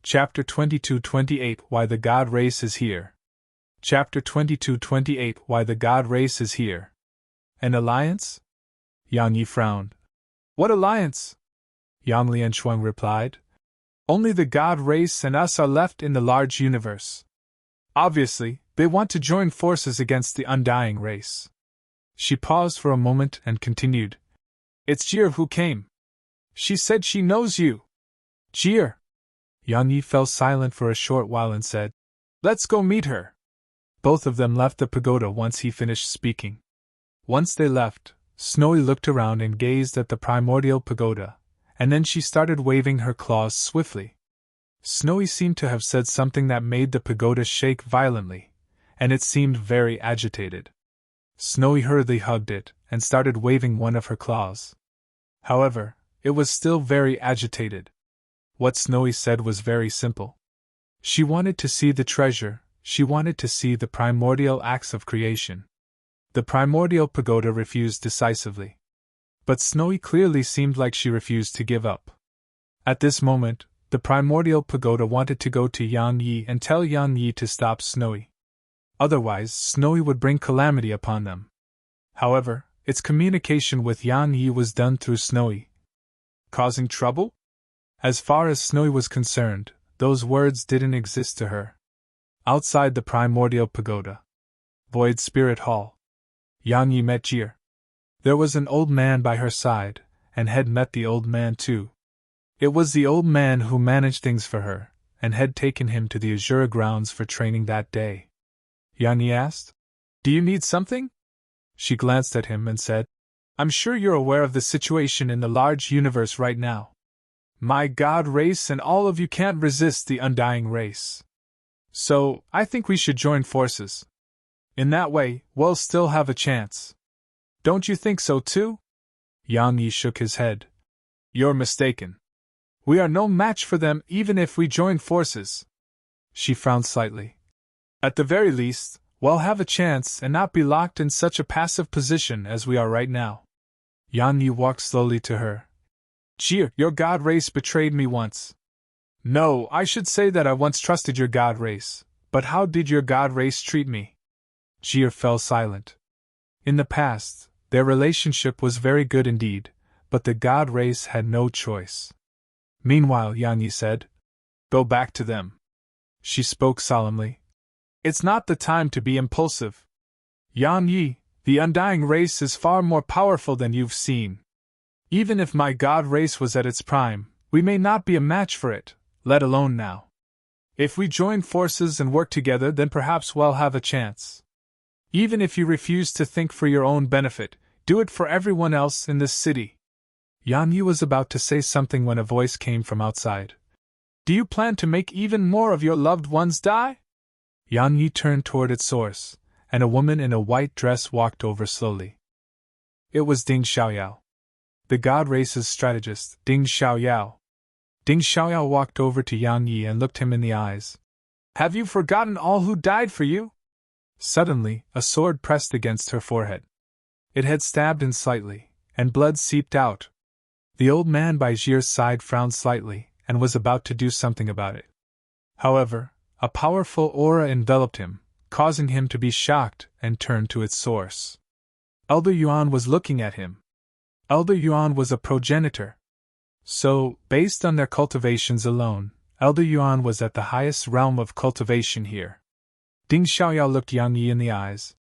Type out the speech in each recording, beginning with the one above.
Chapter 22-28 Why the God Race is Here. Chapter 22-28 Why the God Race is Here. An alliance? Yang Yi frowned. What alliance? Yang Lianshuang replied. Only the God Race and us are left in the large universe. Obviously, they want to join forces against the undying race. She paused for a moment and continued. It's Jir who came. She said she knows you. Jir. Yang Yi fell silent for a short while and said, Let's go meet her. Both of them left the pagoda once he finished speaking. Once they left, Snowy looked around and gazed at the primordial pagoda, and then she started waving her claws swiftly. Snowy seemed to have said something that made the pagoda shake violently, and it seemed very agitated. Snowy hurriedly hugged it and started waving one of her claws. However, it was still very agitated. What Snowy said was very simple. She wanted to see the treasure, she wanted to see the primordial acts of creation. The primordial pagoda refused decisively. But Snowy clearly seemed like she refused to give up. At this moment, the primordial pagoda wanted to go to Yang Yi and tell Yang Yi to stop Snowy. Otherwise, Snowy would bring calamity upon them. However, its communication with Yang Yi was done through Snowy. Causing trouble? As far as Snowy was concerned, those words didn't exist to her. Outside the primordial pagoda. Void Spirit Hall. Yang Yi met Jir. There was an old man by her side, and had met the old man too. It was the old man who managed things for her, and had taken him to the Azura grounds for training that day. Yang Yi asked, Do you need something? She glanced at him and said, I'm sure you're aware of the situation in the large universe right now. My God Race and all of you can't resist the undying race. So, I think we should join forces. In that way, we'll still have a chance. Don't you think so too? Yang Yi shook his head. You're mistaken. We are no match for them even if we join forces. She frowned slightly. At the very least, we'll have a chance and not be locked in such a passive position as we are right now. Yang Yi walked slowly to her. Jir, your God Race betrayed me once. No, I should say that I once trusted your God Race, but how did your God Race treat me? Jir fell silent. In the past, their relationship was very good indeed, but the God Race had no choice. Meanwhile, Yang Yi said, Go back to them. She spoke solemnly. It's not the time to be impulsive. Yang Yi, the undying race is far more powerful than you've seen. Even if my God Race was at its prime, we may not be a match for it, let alone now. If we join forces and work together, then perhaps we'll have a chance. Even if you refuse to think for your own benefit, do it for everyone else in this city. Yang Yi was about to say something when a voice came from outside. Do you plan to make even more of your loved ones die? Yang Yi turned toward its source, and a woman in a white dress walked over slowly. It was Ding Xiaoyao. The God Race's strategist, Ding Xiaoyao. Ding Xiaoyao walked over to Yang Yi and looked him in the eyes. Have you forgotten all who died for you? Suddenly, a sword pressed against her forehead. It had stabbed in slightly, and blood seeped out. The old man by Jir's side frowned slightly, and was about to do something about it. However, a powerful aura enveloped him, causing him to be shocked and turn to its source. Elder Yuan was looking at him. Elder Yuan was a progenitor. So, based on their cultivations alone, Elder Yuan was at the highest realm of cultivation here. Ding Xiaoyao looked Yang Yi in the eyes.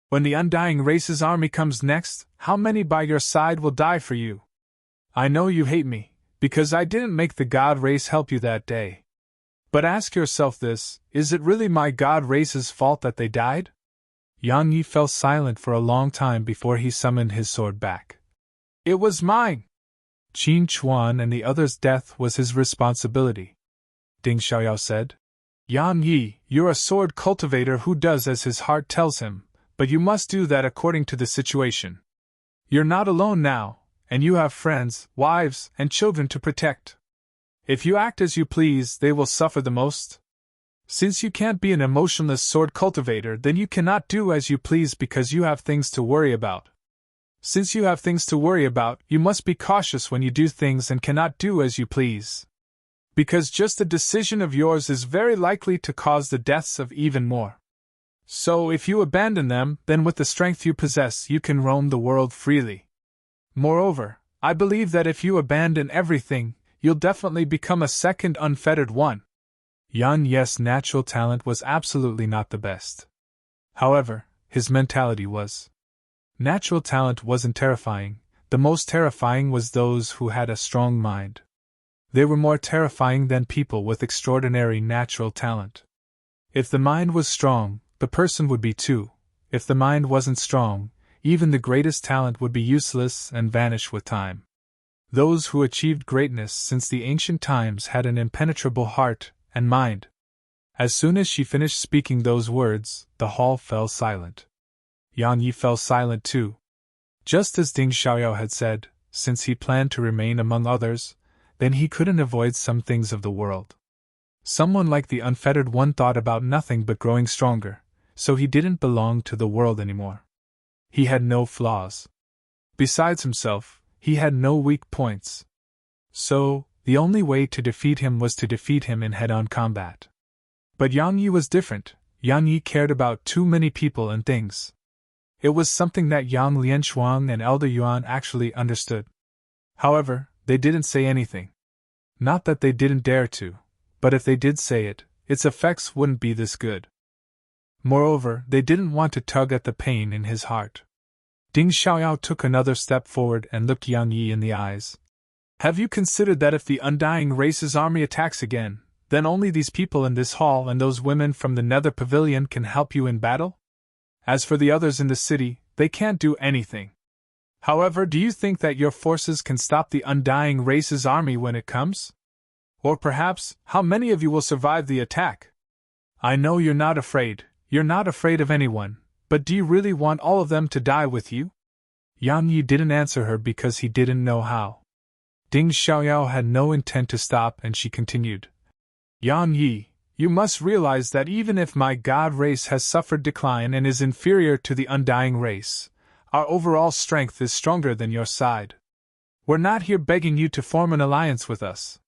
When the undying race's army comes next, how many by your side will die for you? I know you hate me, because I didn't make the God Race help you that day. But ask yourself this, is it really my God Race's fault that they died? Yang Yi fell silent for a long time before he summoned his sword back. It was mine. Qin Chuan and the others' death was his responsibility. Ding Xiaoyao said. Yang Yi, you're a sword cultivator who does as his heart tells him, but you must do that according to the situation. You're not alone now, and you have friends, wives, and children to protect. If you act as you please, they will suffer the most. Since you can't be an emotionless sword cultivator, then you cannot do as you please because you have things to worry about. Since you have things to worry about, you must be cautious when you do things and cannot do as you please. Because just a decision of yours is very likely to cause the deaths of even more. So if you abandon them, then with the strength you possess you can roam the world freely. Moreover, I believe that if you abandon everything, you'll definitely become a second unfettered one. Yan Ye's natural talent was absolutely not the best. However, his mentality was. Natural talent wasn't terrifying, the most terrifying was those who had a strong mind. They were more terrifying than people with extraordinary natural talent. If the mind was strong, the person would be too. If the mind wasn't strong, even the greatest talent would be useless and vanish with time. Those who achieved greatness since the ancient times had an impenetrable heart and mind. As soon as she finished speaking those words, the hall fell silent. Yan Yi fell silent too. Just as Ding Xiaoyao had said, since he planned to remain among others, then he couldn't avoid some things of the world. Someone like the unfettered one thought about nothing but growing stronger, so he didn't belong to the world anymore. He had no flaws. Besides himself, he had no weak points. So, the only way to defeat him was to defeat him in head-on combat. But Yang Yi was different. Yang Yi cared about too many people and things. It was something that Yang Lianshuang and Elder Yuan actually understood. However, they didn't say anything. Not that they didn't dare to, but if they did say it, its effects wouldn't be this good. Moreover, they didn't want to tug at the pain in his heart. Ding Xiaoyao took another step forward and looked Yang Yi in the eyes. Have you considered that if the Undying Race's army attacks again, then only these people in this hall and those women from the Nether Pavilion can help you in battle? As for the others in the city, they can't do anything. However, do you think that your forces can stop the Undying Race's army when it comes? Or perhaps, how many of you will survive the attack? I know you're not afraid of anyone, but do you really want all of them to die with you? Yang Yi didn't answer her because he didn't know how. Ding Xiaoyao had no intent to stop and she continued. Yang Yi, you must realize that even if my god race has suffered decline and is inferior to the Undying Race, our overall strength is stronger than your side. We're not here begging you to form an alliance with us.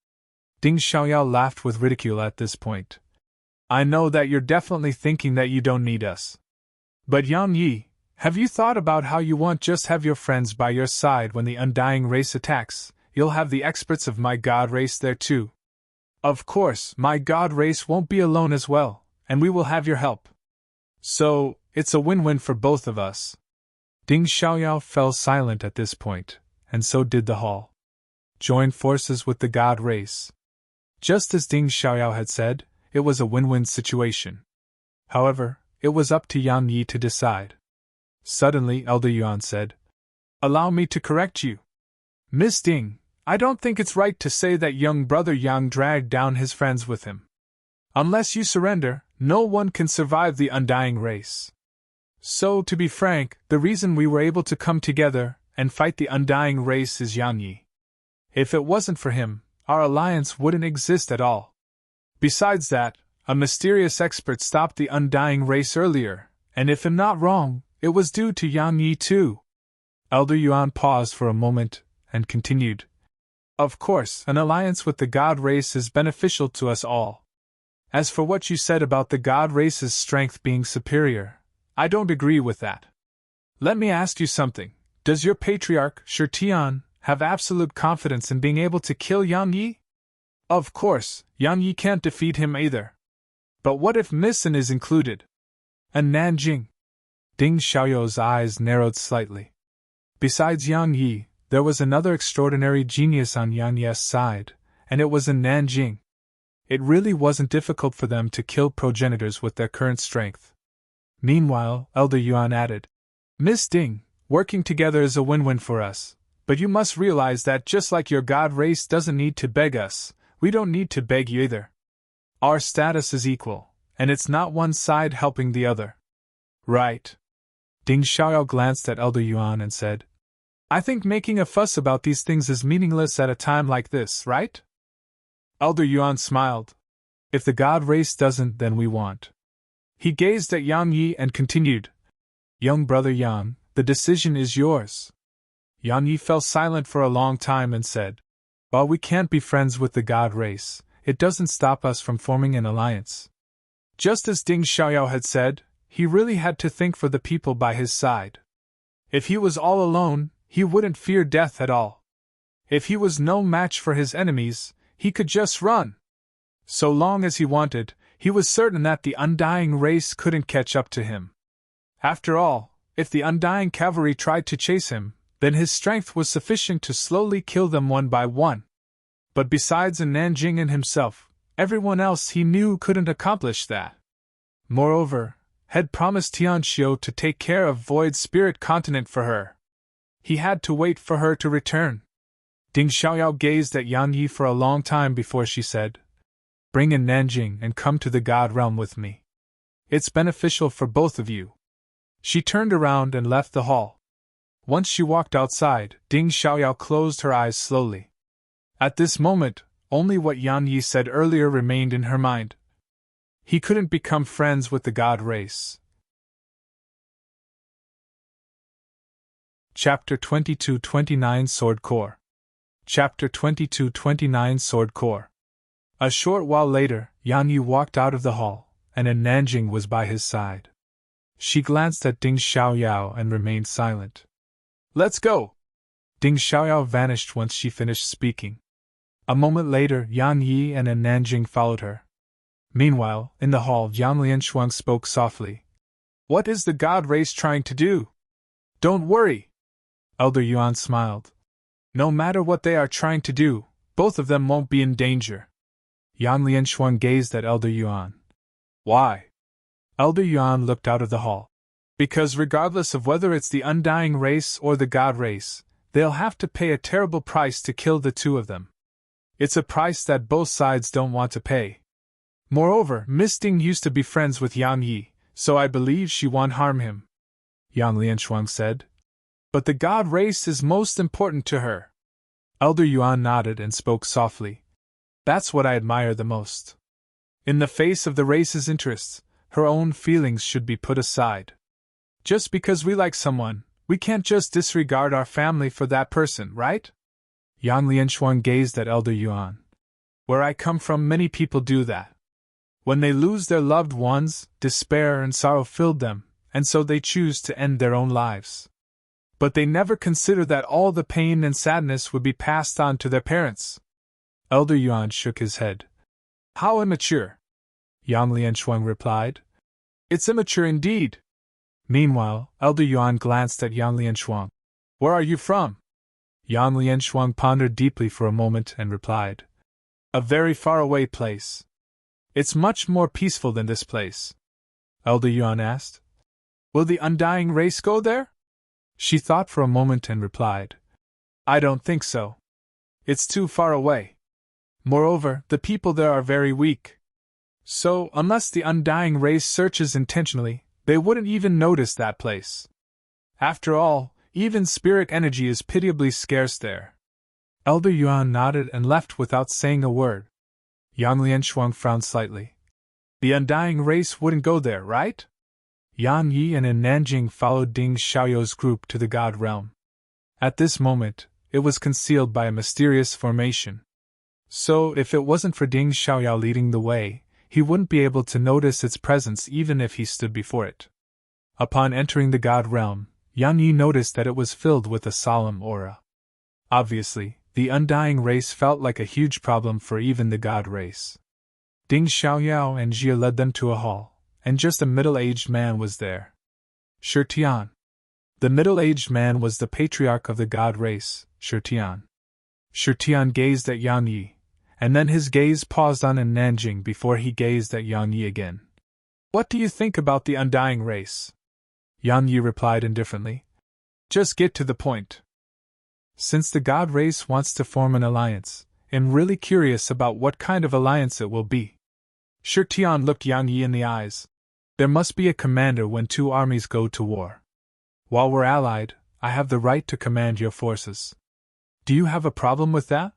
Ding Xiaoyao laughed with ridicule at this point. I know that you're definitely thinking that you don't need us. But Yang Yi, have you thought about how you won't just have your friends by your side when the Undying Race attacks, you'll have the experts of my god race there too. Of course, my god race won't be alone as well, and we will have your help. So, it's a win-win for both of us. Ding Xiaoyao fell silent at this point, and so did the hall. Join forces with the god race. Just as Ding Xiaoyao had said, it was a win-win situation. However, it was up to Yang Yi to decide. Suddenly, Elder Yuan said, Allow me to correct you. Miss Ding, I don't think it's right to say that young brother Yang dragged down his friends with him. Unless you surrender, no one can survive the Undying Race. So, to be frank, the reason we were able to come together and fight the Undying Race is Yang Yi. If it wasn't for him, our alliance wouldn't exist at all. Besides that, a mysterious expert stopped the Undying Race earlier, and if I'm not wrong, it was due to Yang Yi too. Elder Yuan paused for a moment, and continued. Of course, an alliance with the God race is beneficial to us all. As for what you said about the God race's strength being superior, I don't agree with that. Let me ask you something. Does your patriarch, Shi Tian, have absolute confidence in being able to kill Yang Yi? Of course, Yang Yi can't defeat him either. But what if Missen is included? And Nanjing? Ding Xiaoyao's eyes narrowed slightly. Besides Yang Yi, there was another extraordinary genius on Yang Ye's side, and it was in Nanjing. It really wasn't difficult for them to kill progenitors with their current strength. Meanwhile, Elder Yuan added, Miss Ding, working together is a win-win for us, but you must realize that just like your God race doesn't need to beg us, we don't need to beg you either. Our status is equal, and it's not one side helping the other. Right. Ding Xiaoyao glanced at Elder Yuan and said, I think making a fuss about these things is meaningless at a time like this, right? Elder Yuan smiled. If the God race doesn't, then we won't. He gazed at Yang Yi and continued, Young brother Yang, the decision is yours. Yang Yi fell silent for a long time and said, While we can't be friends with the God race, it doesn't stop us from forming an alliance. Just as Ding Xiaoyao had said, he really had to think for the people by his side. If he was all alone, he wouldn't fear death at all. If he was no match for his enemies, he could just run. So long as he wanted, he was certain that the undying race couldn't catch up to him. After all, if the undying cavalry tried to chase him, then his strength was sufficient to slowly kill them one by one. But besides Nanjing and himself, everyone else he knew couldn't accomplish that. Moreover, had promised Tianxiu to take care of Void Spirit Continent for her. He had to wait for her to return. Ding Xiaoyao gazed at Yang Yi for a long time before she said, "Bring in Nanjing and come to the God Realm with me. It's beneficial for both of you." She turned around and left the hall. Once she walked outside, Ding Xiaoyao closed her eyes slowly. At this moment, only what Yang Yi said earlier remained in her mind. He couldn't become friends with the God race. Chapter 22-29 Sword Core. Chapter 22-29 Sword Core. A short while later, Yang Yi walked out of the hall, and Nanjing was by his side. She glanced at Ding Xiaoyao and remained silent. "Let's go!" Ding Xiaoyao vanished once she finished speaking. A moment later, Yang Yi and Nanjing followed her. Meanwhile, in the hall, Yang Lianshuang spoke softly. "What is the God race trying to do?" "Don't worry." Elder Yuan smiled. "No matter what they are trying to do, both of them won't be in danger." Yang Lianshuang gazed at Elder Yuan. "Why?" Elder Yuan looked out of the hall. "Because regardless of whether it's the undying race or the God race, they'll have to pay a terrible price to kill the two of them. It's a price that both sides don't want to pay. Moreover, Miss Ding used to be friends with Yang Yi, so I believe she won't harm him," Yang Lianshuang said. "But the God race is most important to her." Elder Yuan nodded and spoke softly. "That's what I admire the most. In the face of the race's interests, her own feelings should be put aside. Just because we like someone, we can't just disregard our family for that person, right?" Yang Lianshuang gazed at Elder Yuan. "Where I come from, many people do that. When they lose their loved ones, despair and sorrow filled them, and so they choose to end their own lives. But they never consider that all the pain and sadness would be passed on to their parents." Elder Yuan shook his head. "How immature!" Yang Lianshuang replied. "It's immature indeed." Meanwhile, Elder Yuan glanced at Yang Lianshuang. "Where are you from?" Yang Lianshuang pondered deeply for a moment and replied, "A very far-away place." "It's much more peaceful than this place." Elder Yuan asked. "Will the undying race go there?" She thought for a moment and replied, "I don't think so. It's too far away. Moreover, the people there are very weak. So, unless the undying race searches intentionally, they wouldn't even notice that place. After all, even spirit energy is pitiably scarce there." Elder Yuan nodded and left without saying a word. Yang Lianshuang frowned slightly. "The undying race wouldn't go there, right?" Yang Yi and Nanjing followed Ding Xiaoyao's group to the God Realm. At this moment, it was concealed by a mysterious formation. So, if it wasn't for Ding Xiaoyao leading the way, he wouldn't be able to notice its presence even if he stood before it. Upon entering the God Realm, Yang Yi noticed that it was filled with a solemn aura. Obviously, the undying race felt like a huge problem for even the God race. Ding Xiaoyao and Jia led them to a hall, and just a middle-aged man was there. Shirtian. The middle-aged man was the patriarch of the God race, Shirtian. Shirtian gazed at Yang Yi, and then his gaze paused on Nanjing before he gazed at Yang Yi again. "What do you think about the undying race?" Yang Yi replied indifferently. "Just get to the point." "Since the God race wants to form an alliance, I'm really curious about what kind of alliance it will be." Shirtian looked Yang Yi in the eyes. "There must be a commander when two armies go to war. While we're allied, I have the right to command your forces. Do you have a problem with that?"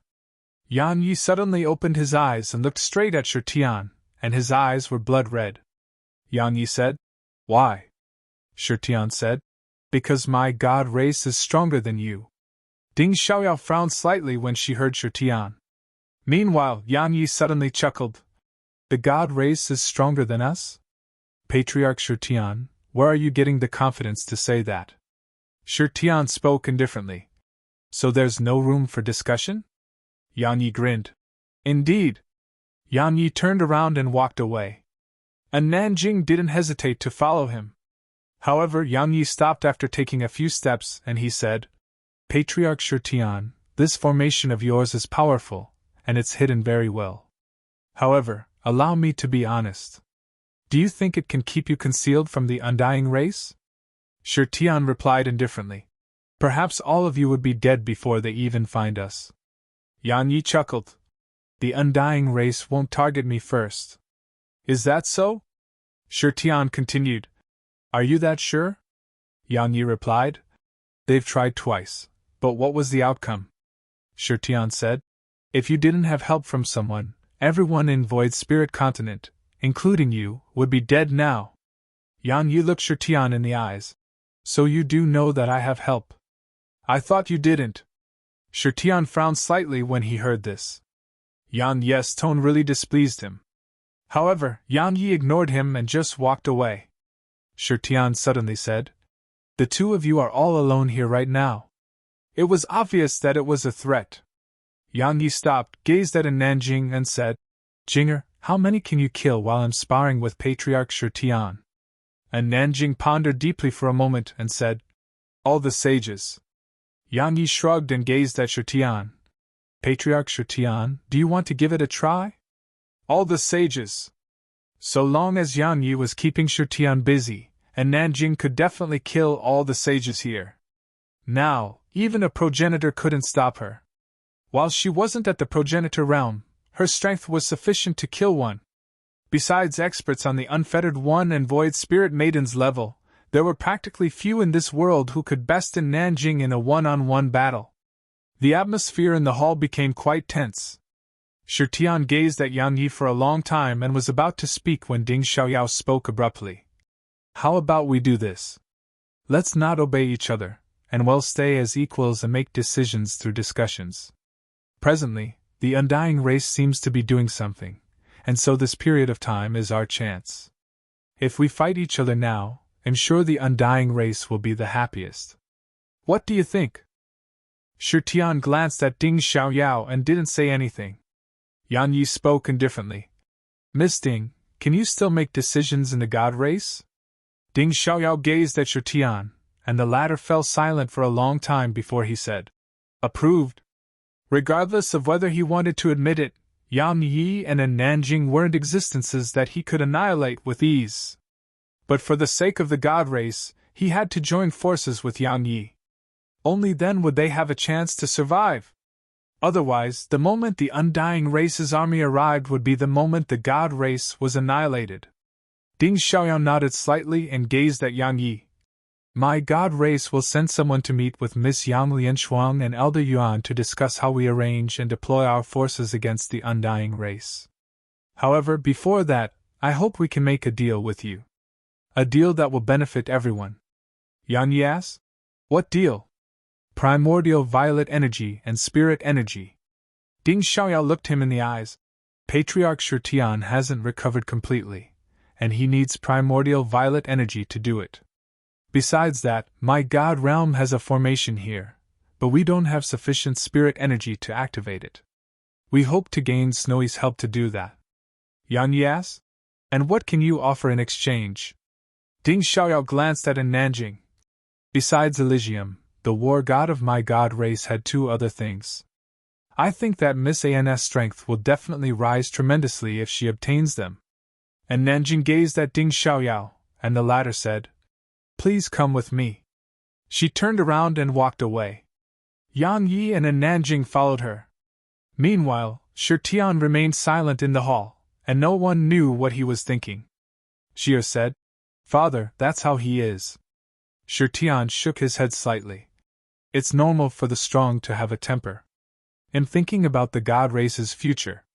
Yang Yi suddenly opened his eyes and looked straight at Shirtian, and his eyes were blood red. Yang Yi said, "Why?" Shirtian said, "Because my God race is stronger than you." Ding Xiaoyao frowned slightly when she heard Shirtian. Meanwhile, Yang Yi suddenly chuckled. The god race is stronger than us? Patriarch Shirtian, where are you getting the confidence to say that? Shirtian spoke indifferently. So there's no room for discussion? Yang Yi grinned. Indeed. Yang Yi turned around and walked away. And Nanjing didn't hesitate to follow him. However, Yang Yi stopped after taking a few steps, and he said, Patriarch Shirtian, this formation of yours is powerful, and it's hidden very well. However, allow me to be honest. Do you think it can keep you concealed from the undying race? Shirtian replied indifferently. Perhaps all of you would be dead before they even find us. Yang Yi chuckled. The undying race won't target me first. Is that so? Shirtian continued. Are you that sure? Yang Yi replied. They've tried twice, but what was the outcome? Shirtian said. If you didn't have help from someone, everyone in Void Spirit Continent, including you, would be dead now. Yang Yi looked Shirtian in the eyes. So you do know that I have help. I thought you didn't. Shirtian frowned slightly when he heard this. Yang Yi's tone really displeased him. However, Yang Yi ignored him and just walked away. Shirtian suddenly said, The two of you are all alone here right now. It was obvious that it was a threat. Yang Yi stopped, gazed at Nanjing and said, Jinger, how many can you kill while I'm sparring with Patriarch Shirtian? And Nanjing pondered deeply for a moment and said, All the sages. Yang Yi shrugged and gazed at Shirtian. Patriarch Shirtian, do you want to give it a try? All the sages. So long as Yang Yi was keeping Shirtian busy, and Nanjing could definitely kill all the sages here. Now, even a progenitor couldn't stop her. While she wasn't at the progenitor realm, her strength was sufficient to kill one. Besides experts on the Unfettered One and Void Spirit Maidens level, there were practically few in this world who could best in Nanjing in a one-on-one battle. The atmosphere in the hall became quite tense. Shirtian gazed at Yang Yi for a long time and was about to speak when Ding Xiaoyao spoke abruptly. How about we do this? Let's not obey each other, and we'll stay as equals and make decisions through discussions. Presently, the undying race seems to be doing something, and so this period of time is our chance. If we fight each other now, I'm sure the undying race will be the happiest. What do you think? Shirtian glanced at Ding Xiaoyao and didn't say anything. Yang Yi spoke indifferently. Miss Ding, can you still make decisions in the god race? Ding Xiaoyao gazed at Shirtian, and the latter fell silent for a long time before he said, Approved. Regardless of whether he wanted to admit it, Yang Yi and Nanjing weren't existences that he could annihilate with ease. But for the sake of the god race, he had to join forces with Yang Yi. Only then would they have a chance to survive. Otherwise, the moment the undying race's army arrived would be the moment the god race was annihilated. Ding Xiaoyao nodded slightly and gazed at Yang Yi. My god race will send someone to meet with Miss Yang Lianshuang and Elder Yuan to discuss how we arrange and deploy our forces against the undying race. However, before that, I hope we can make a deal with you. A deal that will benefit everyone. Yang Yi asked, What deal? Primordial violet energy and spirit energy. Ding Xiaoyao looked him in the eyes. Patriarch Shirtian hasn't recovered completely, and he needs primordial violet energy to do it. Besides that, my god realm has a formation here, but we don't have sufficient spirit energy to activate it. We hope to gain Snowy's help to do that. Yang Yi asked, And what can you offer in exchange? Ding Xiaoyao glanced at Nanjing. Besides Elysium, the war god of my god race had two other things. I think that Miss An's strength will definitely rise tremendously if she obtains them. And Nanjing gazed at Ding Xiaoyao, and the latter said, Please come with me. She turned around and walked away. Yang Yi and Nanjing followed her. Meanwhile, Shirtian remained silent in the hall, and no one knew what he was thinking. Xie said, Father, that's how he is. Shirtian shook his head slightly. It's normal for the strong to have a temper. In thinking about the god race's future.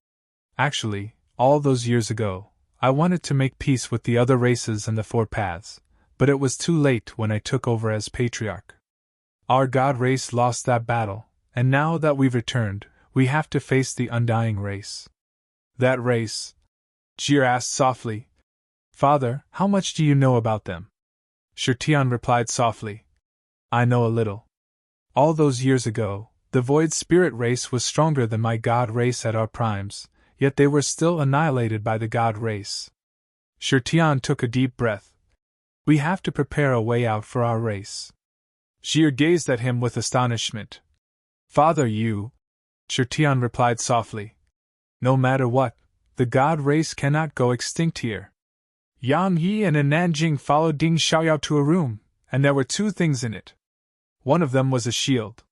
Actually, all those years ago, I wanted to make peace with the other races and the Four Paths, but it was too late when I took over as patriarch. Our god race lost that battle, and now that we've returned, We have to face the undying race. That race? Jir asked softly. Father, how much do you know about them? Shirtian replied softly. I know a little. All those years ago, the void spirit race was stronger than my god race at our primes, yet they were still annihilated by the god race. Shirtian took a deep breath. We have to prepare a way out for our race. Jir gazed at him with astonishment. Father, you... Shirtian replied softly. No matter what, the god race cannot go extinct here. Yang Yi and Nanjing followed Ding Xiaoyao to a room, and there were two things in it. One of them was a shield.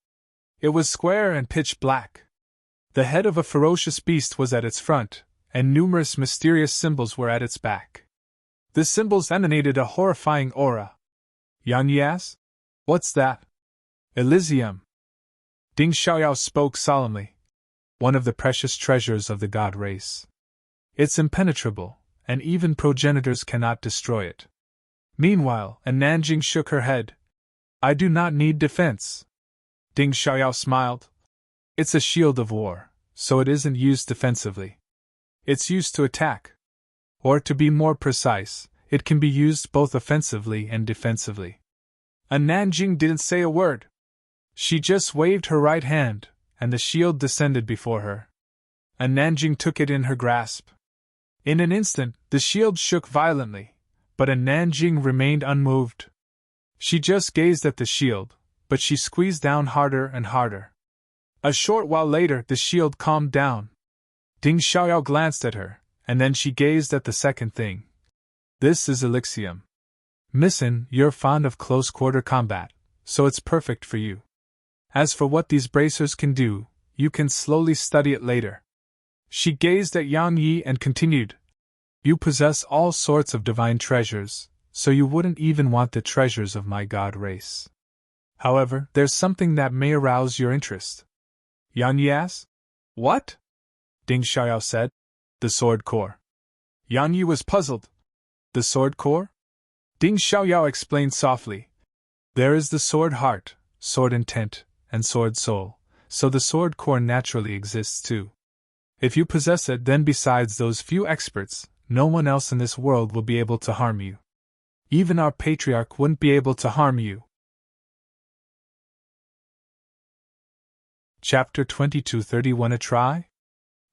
It was square and pitch black. The head of a ferocious beast was at its front, and numerous mysterious symbols were at its back. The symbols emanated a horrifying aura. Yang Yi asked, What's that? Elysium. Ding Xiaoyao spoke solemnly. One of the precious treasures of the god race. It's impenetrable, and even progenitors cannot destroy it. Meanwhile, Nanjing shook her head. I do not need defense. Ding Xiaoyao smiled. It's a shield of war, so it isn't used defensively. It's used to attack. Or to be more precise, it can be used both offensively and defensively. Nanjing didn't say a word. She just waved her right hand, and the shield descended before her. Nanjing took it in her grasp. In an instant, the shield shook violently, but Nanjing remained unmoved. She just gazed at the shield, but she squeezed down harder and harder. A short while later, the shield calmed down. Ding Xiaoyao glanced at her, and then she gazed at the second thing. This is Elysium. Missin, you're fond of close-quarter combat, so it's perfect for you. As for what these bracers can do, you can slowly study it later. She gazed at Yang Yi and continued. You possess all sorts of divine treasures, so you wouldn't even want the treasures of my god race. However, there's something that may arouse your interest. Yang Yi asked. What? Ding Xiaoyao said. The sword core. Yang Yi was puzzled. The sword core? Ding Xiaoyao explained softly. There is the sword heart, sword intent, and sword soul, so the sword core naturally exists too. If you possess it, then besides those few experts, no one else in this world will be able to harm you. Even our patriarch wouldn't be able to harm you. Chapter 22:31 A try?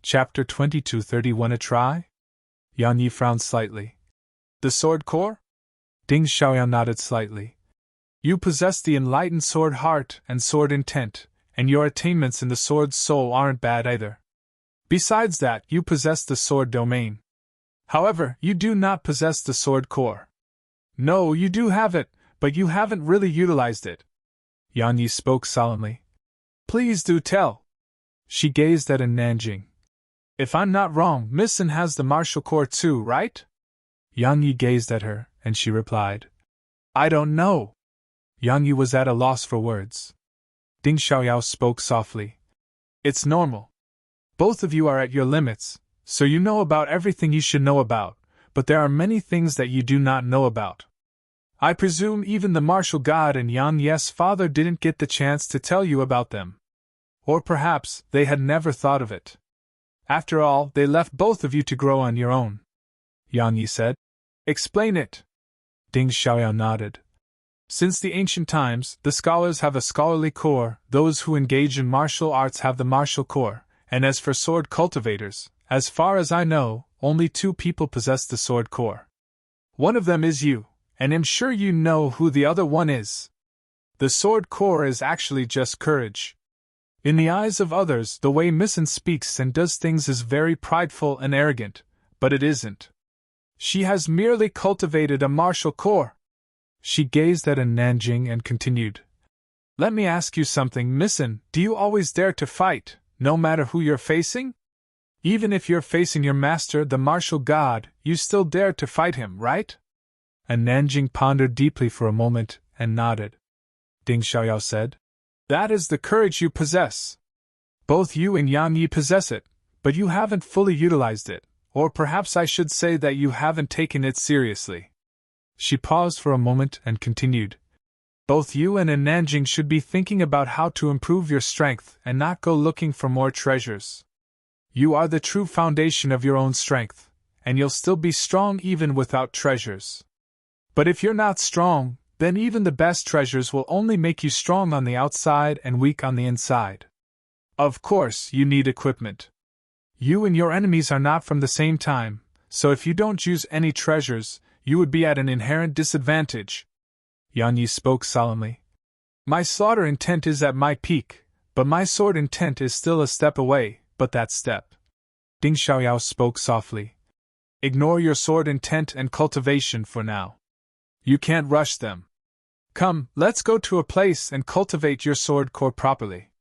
Chapter 22:31 A try? Yang Yi frowned slightly. The sword core? Ding Xiaoyao nodded slightly. You possess the enlightened sword heart and sword intent, and your attainments in the sword soul aren't bad either. Besides that, you possess the sword domain. However, you do not possess the sword core. No, you do have it, but you haven't really utilized it. Yang Yi spoke solemnly. Please do tell. She gazed at Nanjing. If I'm not wrong, Missin has the martial core too, right? Yang Yi gazed at her, and she replied. I don't know. Yang Yi was at a loss for words. Ding Xiaoyao spoke softly. It's normal. Both of you are at your limits, so you know about everything you should know about, but there are many things that you do not know about. I presume even the martial god and Yang Yi's father didn't get the chance to tell you about them. Or perhaps they had never thought of it. After all, they left both of you to grow on your own. Yang Yi said. Explain it. Ding Xiaoyao nodded. Since the ancient times, the scholars have a scholarly core, those who engage in martial arts have the martial core, and as for sword cultivators, as far as I know, only 2 people possess the sword core. One of them is you, and I'm sure you know who the other one is. The sword core is actually just courage. In the eyes of others, the way Missin speaks and does things is very prideful and arrogant, but it isn't. She has merely cultivated a martial core. She gazed at Nanjing and continued. Let me ask you something, Missin, do you always dare to fight, no matter who you're facing? Even if you're facing your master, the martial god, you still dare to fight him, right? Nanjing pondered deeply for a moment and nodded. Ding Xiaoyao said. That is the courage you possess. Both you and Yang Yi possess it, but you haven't fully utilized it, or perhaps I should say that you haven't taken it seriously. She paused for a moment and continued. Both you and Nanjing should be thinking about how to improve your strength and not go looking for more treasures. You are the true foundation of your own strength, and you'll still be strong even without treasures. But if you're not strong, then even the best treasures will only make you strong on the outside and weak on the inside. Of course, you need equipment. You and your enemies are not from the same time, so if you don't use any treasures, you would be at an inherent disadvantage. Yan Yi spoke solemnly. My slaughter intent is at my peak, but my sword intent is still a step away, but that step. Ding Xiaoyao spoke softly. Ignore your sword intent and cultivation for now. You can't rush them. Come, let's go to a place and cultivate your sword core properly.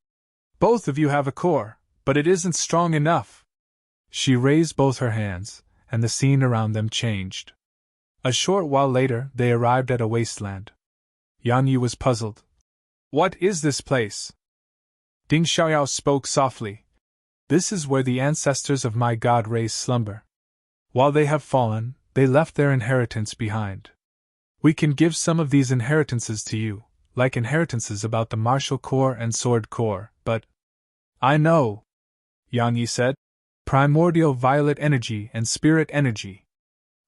Both of you have a core, but it isn't strong enough. She raised both her hands, and the scene around them changed. A short while later, they arrived at a wasteland. Yan Yi was puzzled. What is this place? Ding Xiaoyao spoke softly. This is where the ancestors of my god race slumber. While they have fallen, they left their inheritance behind. We can give some of these inheritances to you, like inheritances about the martial core and sword core, but... I know, Yang Yi said. Primordial violet energy and spirit energy.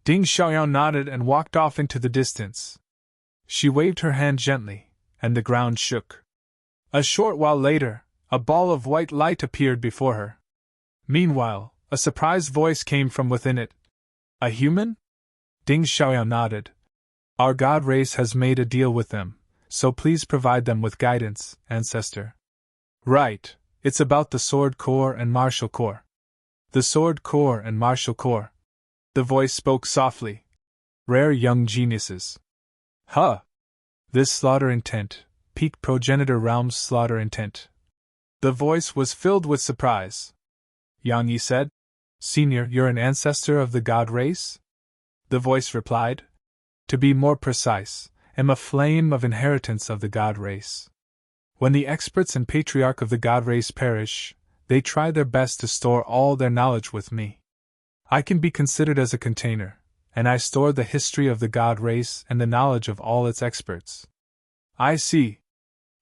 Ding Xiaoyao nodded and walked off into the distance. She waved her hand gently, and the ground shook. A short while later, a ball of white light appeared before her. Meanwhile, a surprised voice came from within it. A human? Ding Xiaoyao nodded. Our god race has made a deal with them, so please provide them with guidance, ancestor. Right, it's about the sword core and martial core. The sword core and martial core. The voice spoke softly. Rare young geniuses. Huh! This slaughter intent, peak progenitor realm's slaughter intent. The voice was filled with surprise. Yang Yi said, Senior, you're an ancestor of the god race? The voice replied. To be more precise, am a flame of inheritance of the god race. When the experts and patriarch of the god race perish, they try their best to store all their knowledge with me. I can be considered as a container, and I store the history of the god race and the knowledge of all its experts. I see.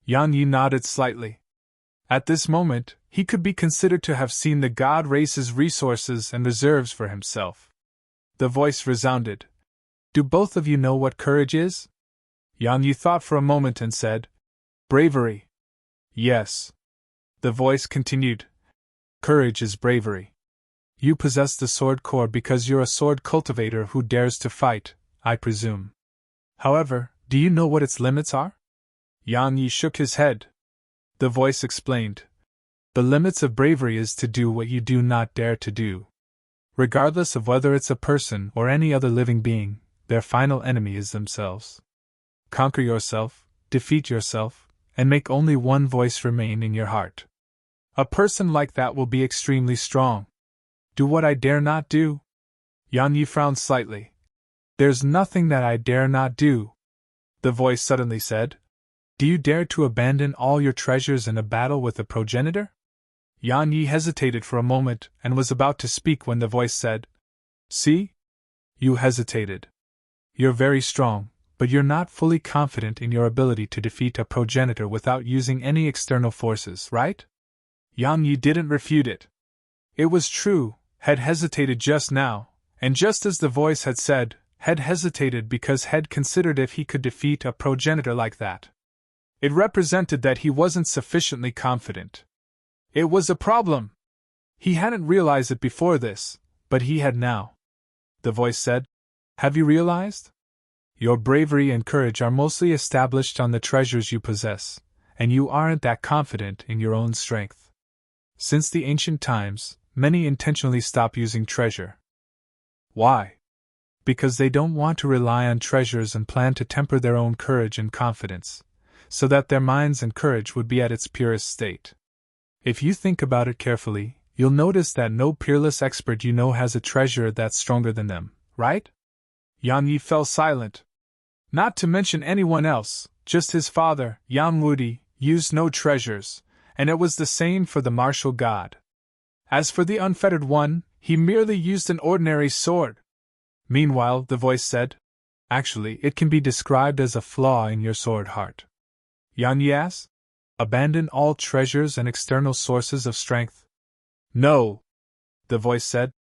Yan Yi nodded slightly. At this moment, he could be considered to have seen the god race's resources and reserves for himself. The voice resounded. Do both of you know what courage is? Yan Yi thought for a moment and said, Bravery. Yes. The voice continued. Courage is bravery. You possess the sword core because you're a sword cultivator who dares to fight, I presume. However, do you know what its limits are? Yan Yi shook his head. The voice explained. The limits of bravery is to do what you do not dare to do. Regardless of whether it's a person or any other living being, their final enemy is themselves. Conquer yourself, defeat yourself, and make only one voice remain in your heart. A person like that will be extremely strong. Do what I dare not do? Yan Yi frowned slightly. There's nothing that I dare not do. The voice suddenly said. Do you dare to abandon all your treasures in a battle with a progenitor? Yan Yi hesitated for a moment and was about to speak when the voice said, See? You hesitated. You're very strong, but you're not fully confident in your ability to defeat a progenitor without using any external forces, right? Yang Yi didn't refute it. It was true, had hesitated just now, and just as the voice had said, had hesitated because had considered if he could defeat a progenitor like that. It represented that he wasn't sufficiently confident. It was a problem. He hadn't realized it before this, but he had now. The voice said, Have you realized? Your bravery and courage are mostly established on the treasures you possess, and you aren't that confident in your own strength. Since the ancient times, many intentionally stop using treasure. Why? Because they don't want to rely on treasures and plan to temper their own courage and confidence, so that their minds and courage would be at its purest state. If you think about it carefully, you'll notice that no peerless expert you know has a treasure that's stronger than them, right? Yan Yi fell silent. Not to mention anyone else, just his father, Yang Wudi, used no treasures, and it was the same for the martial god. As for the unfettered one, he merely used an ordinary sword. Meanwhile, the voice said, Actually, it can be described as a flaw in your sword heart. Yan Yi asked. Abandon all treasures and external sources of strength? No, the voice said.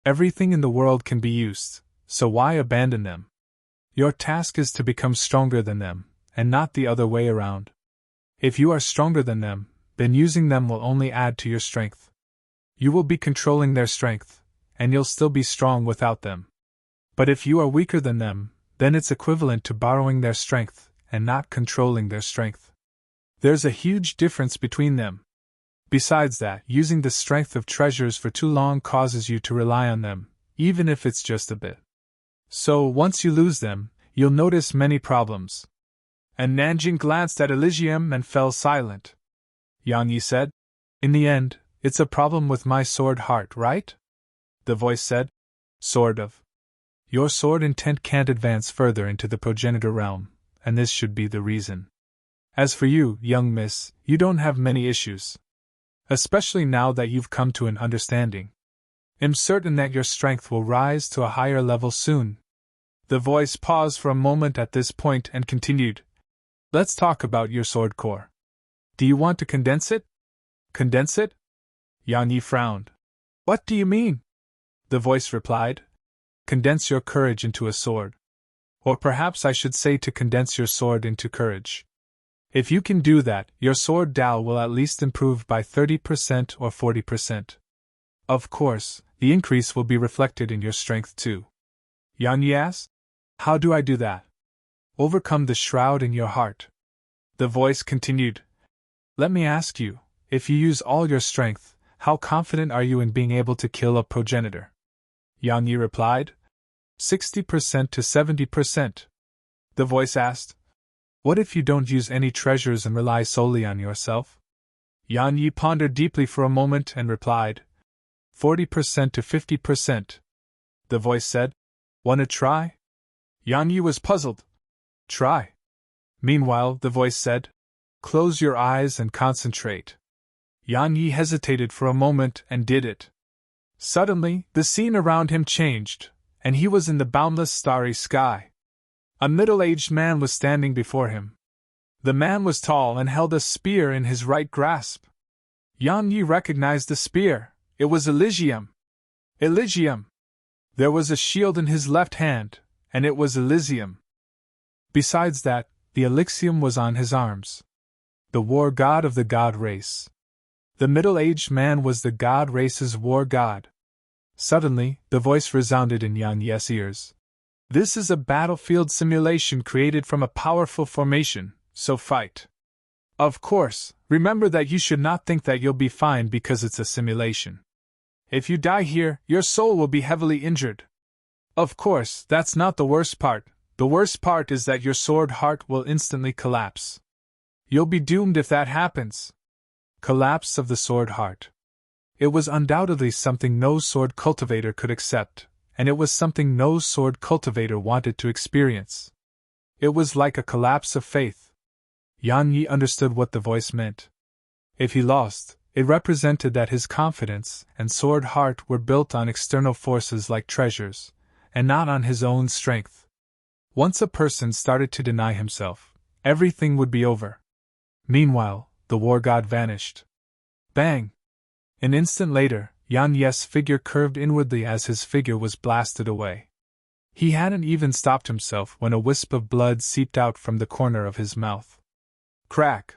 Everything in the world can be used, so why abandon them? Your task is to become stronger than them, and not the other way around. If you are stronger than them, then using them will only add to your strength. You will be controlling their strength, and you'll still be strong without them. But if you are weaker than them, then it's equivalent to borrowing their strength and not controlling their strength. There's a huge difference between them. Besides that, using the strength of treasures for too long causes you to rely on them, even if it's just a bit. So, once you lose them, you'll notice many problems. And Nanjing glanced at Elysium and fell silent. Yang Yi said, In the end, it's a problem with my sword heart, right? The voice said, Sort of. Your sword intent can't advance further into the progenitor realm, and this should be the reason. As for you, young miss, you don't have many issues. Especially now that you've come to an understanding. I'm certain that your strength will rise to a higher level soon. The voice paused for a moment at this point and continued. Let's talk about your sword core. Do you want to condense it? Condense it? Yang Yi frowned. What do you mean? The voice replied. Condense your courage into a sword. Or perhaps I should say to condense your sword into courage. If you can do that, your sword Dao will at least improve by 30% or 40%. Of course, the increase will be reflected in your strength too. Yang Yi asked, How do I do that? Overcome the shroud in your heart. The voice continued. Let me ask you, if you use all your strength, how confident are you in being able to kill a progenitor? Yang Yi replied. 60% to 70%. The voice asked. What if you don't use any treasures and rely solely on yourself? Yang Yi pondered deeply for a moment and replied. 40% to 50%. The voice said. Wanna try? Yang Yi was puzzled. Try. Meanwhile, the voice said. Close your eyes and concentrate. Yang Yi hesitated for a moment and did it. Suddenly, the scene around him changed, and he was in the boundless starry sky. A middle-aged man was standing before him. The man was tall and held a spear in his right grasp. Yang Yi recognized the spear. It was Elysium. Elysium! There was a shield in his left hand, and it was Elysium. Besides that, the Elysium was on his arms. The war god of the god race. The middle-aged man was the god race's war god. Suddenly, the voice resounded in Yang Yi's ears. This is a battlefield simulation created from a powerful formation, so fight. Of course, remember that you should not think that you'll be fine because it's a simulation. If you die here, your soul will be heavily injured. Of course, that's not the worst part. The worst part is that your sword heart will instantly collapse. You'll be doomed if that happens. Collapse of the sword heart. It was undoubtedly something no sword cultivator could accept, and it was something no sword cultivator wanted to experience. It was like a collapse of faith. Yang Yi understood what the voice meant. If he lost, it represented that his confidence and sword heart were built on external forces like treasures, and not on his own strength. Once a person started to deny himself, everything would be over. Meanwhile, the war god vanished. Bang! An instant later, Yang Yi's figure curved inwardly as his figure was blasted away. He hadn't even stopped himself when a wisp of blood seeped out from the corner of his mouth. Crack!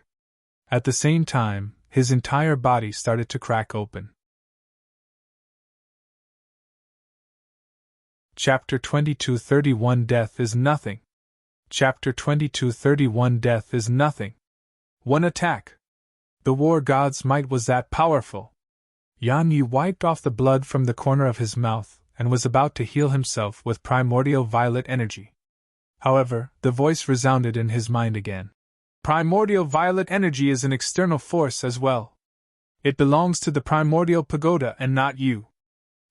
At the same time, his entire body started to crack open. Chapter 22:31 Death is Nothing. Chapter 22:31 Death is Nothing. One attack. The war god's might was that powerful. Yang Yi wiped off the blood from the corner of his mouth and was about to heal himself with primordial violet energy. However, the voice resounded in his mind again. Primordial violet energy is an external force as well. It belongs to the primordial pagoda and not you.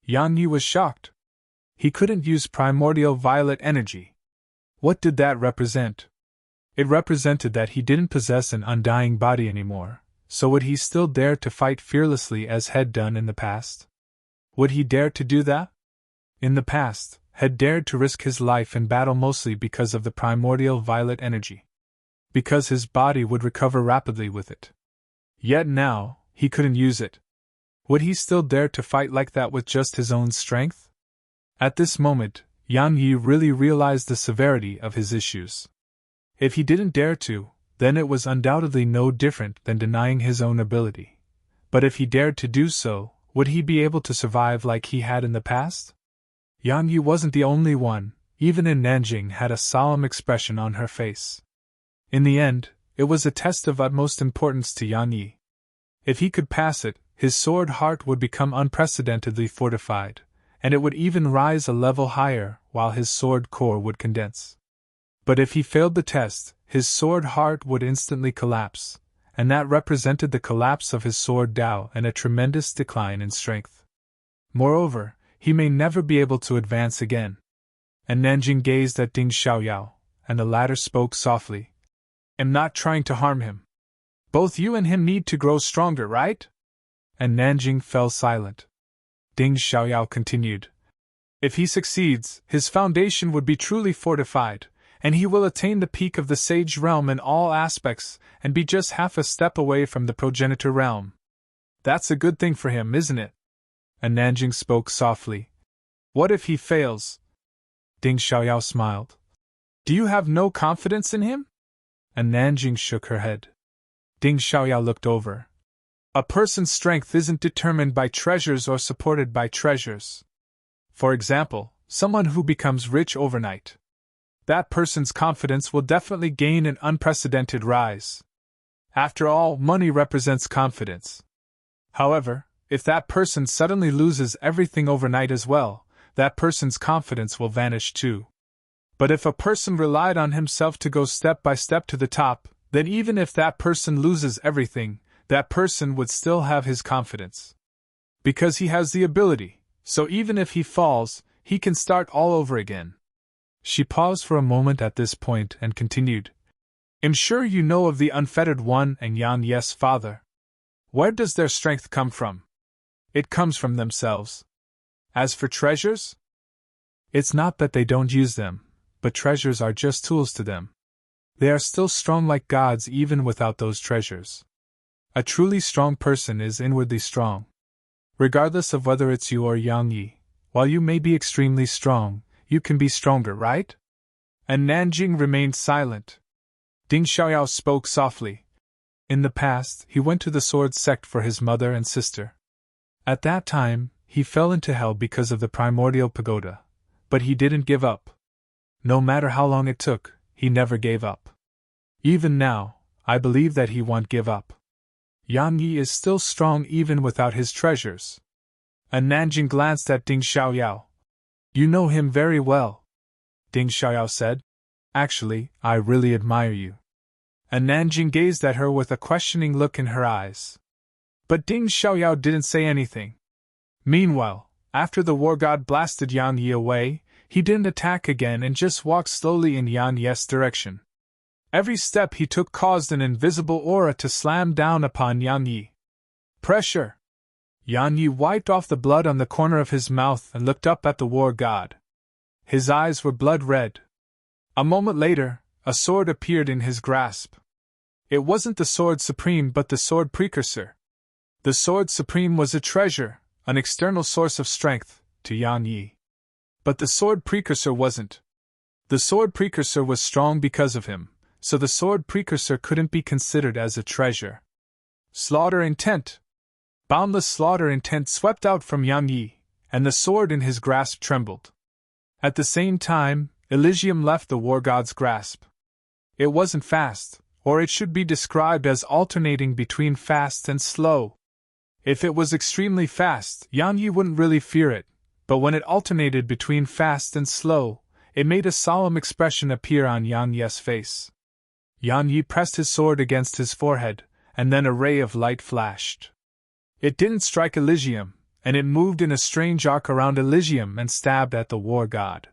Yang Yi was shocked. He couldn't use primordial violet energy. What did that represent? It represented that he didn't possess an undying body anymore. So would he still dare to fight fearlessly as had done in the past? Would he dare to do that? In the past, had dared to risk his life in battle mostly because of the primordial violet energy. because his body would recover rapidly with it. Yet now, he couldn't use it. Would he still dare to fight like that with just his own strength? At this moment, Yang Yi really realized the severity of his issues. If he didn't dare to, then it was undoubtedly no different than denying his own ability. But if he dared to do so, would he be able to survive like he had in the past? Yang Yi wasn't the only one. Even in Nanjing had a solemn expression on her face. In the end, it was a test of utmost importance to Yang Yi. If he could pass it, his sword heart would become unprecedentedly fortified, and it would even rise a level higher while his sword core would condense. But if he failed the test, his sword heart would instantly collapse, and that represented the collapse of his sword Dao and a tremendous decline in strength. Moreover, he may never be able to advance again. And Nanjing gazed at Ding Xiaoyao, and the latter spoke softly. "I'm not trying to harm him. Both you and him need to grow stronger, right?" And Nanjing fell silent. Ding Xiaoyao continued. "If he succeeds, his foundation would be truly fortified, and he will attain the peak of the sage realm in all aspects, and be just half a step away from the progenitor realm. That's a good thing for him, isn't it?" And Nanjing spoke softly. "What if he fails?" Ding Xiaoyao smiled. "Do you have no confidence in him?" And Nanjing shook her head. Ding Xiaoyao looked over. "A person's strength isn't determined by treasures or supported by treasures. For example, someone who becomes rich overnight. That person's confidence will definitely gain an unprecedented rise. After all, money represents confidence. However, if that person suddenly loses everything overnight as well, that person's confidence will vanish too. But if a person relied on himself to go step by step to the top, then even if that person loses everything, that person would still have his confidence. Because he has the ability, so even if he falls, he can start all over again." She paused for a moment at this point and continued. "I'm sure you know of the Unfettered One and Yan Ye's father. Where does their strength come from? It comes from themselves. As for treasures? It's not that they don't use them, but treasures are just tools to them. They are still strong like gods even without those treasures. A truly strong person is inwardly strong. Regardless of whether it's you or Yang Yi, while you may be extremely strong, you can be stronger, right?" And Nanjing remained silent. Ding Xiaoyao spoke softly. In the past, he went to the sword sect for his mother and sister. At that time, he fell into hell because of the primordial pagoda, but he didn't give up. No matter how long it took, he never gave up. Even now, I believe that he won't give up. Yang Yi is still strong even without his treasures. And Nanjing glanced at Ding Xiaoyao. "You know him very well," Ding Xiaoyao said. "Actually, I really admire you." And Nanjing gazed at her with a questioning look in her eyes. But Ding Xiaoyao didn't say anything. Meanwhile, after the war god blasted Yang Yi away, he didn't attack again and just walked slowly in Yang Yi's direction. Every step he took caused an invisible aura to slam down upon Yang Yi. Pressure! Yang Yi wiped off the blood on the corner of his mouth and looked up at the war god. His eyes were blood red. A moment later, a sword appeared in his grasp. It wasn't the sword supreme but the sword precursor. The sword supreme was a treasure, an external source of strength, to Yang Yi. But the sword precursor wasn't. The sword precursor was strong because of him, so the sword precursor couldn't be considered as a treasure. Slaughter intent! Boundless slaughter intent swept out from Yang Yi, and the sword in his grasp trembled. At the same time, Elysium left the war god's grasp. It wasn't fast, or it should be described as alternating between fast and slow. If it was extremely fast, Yang Yi wouldn't really fear it, but when it alternated between fast and slow, it made a solemn expression appear on Yang Yi's face. Yang Yi pressed his sword against his forehead, and then a ray of light flashed. It didn't strike Elysium, and it moved in a strange arc around Elysium and stabbed at the war god.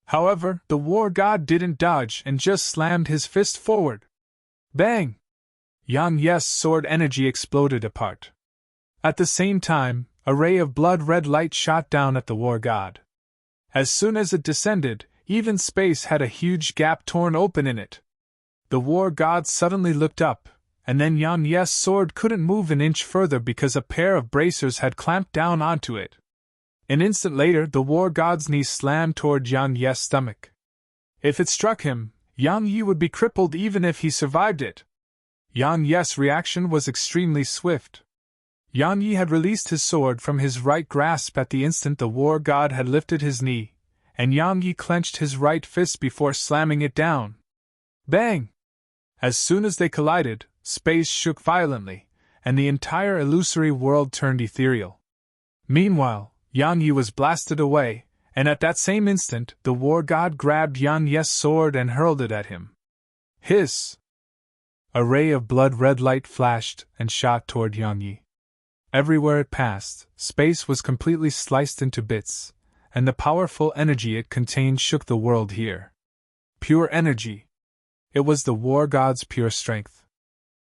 However, the war god didn't dodge and just slammed his fist forward. Bang! Yang Yi's sword energy exploded apart. At the same time, a ray of blood-red light shot down at the war god. As soon as it descended, even space had a huge gap torn open in it. The war god suddenly looked up, and then Yan Ye's sword couldn't move an inch further because a pair of bracers had clamped down onto it. An instant later, the war god's knee slammed toward Yan Ye's stomach. If it struck him, Yang Yi would be crippled even if he survived it. Yang Ye's reaction was extremely swift. Yang Yi had released his sword from his right grasp at the instant the war god had lifted his knee, and Yang Yi clenched his right fist before slamming it down. Bang! As soon as they collided, space shook violently, and the entire illusory world turned ethereal. Meanwhile, Yang Yi was blasted away, and at that same instant the war god grabbed Yang Ye's sword and hurled it at him. Hiss! A ray of blood-red light flashed and shot toward Yang Yi. Everywhere it passed, space was completely sliced into bits, and the powerful energy it contained shook the world here. Pure energy. It was the war god's pure strength.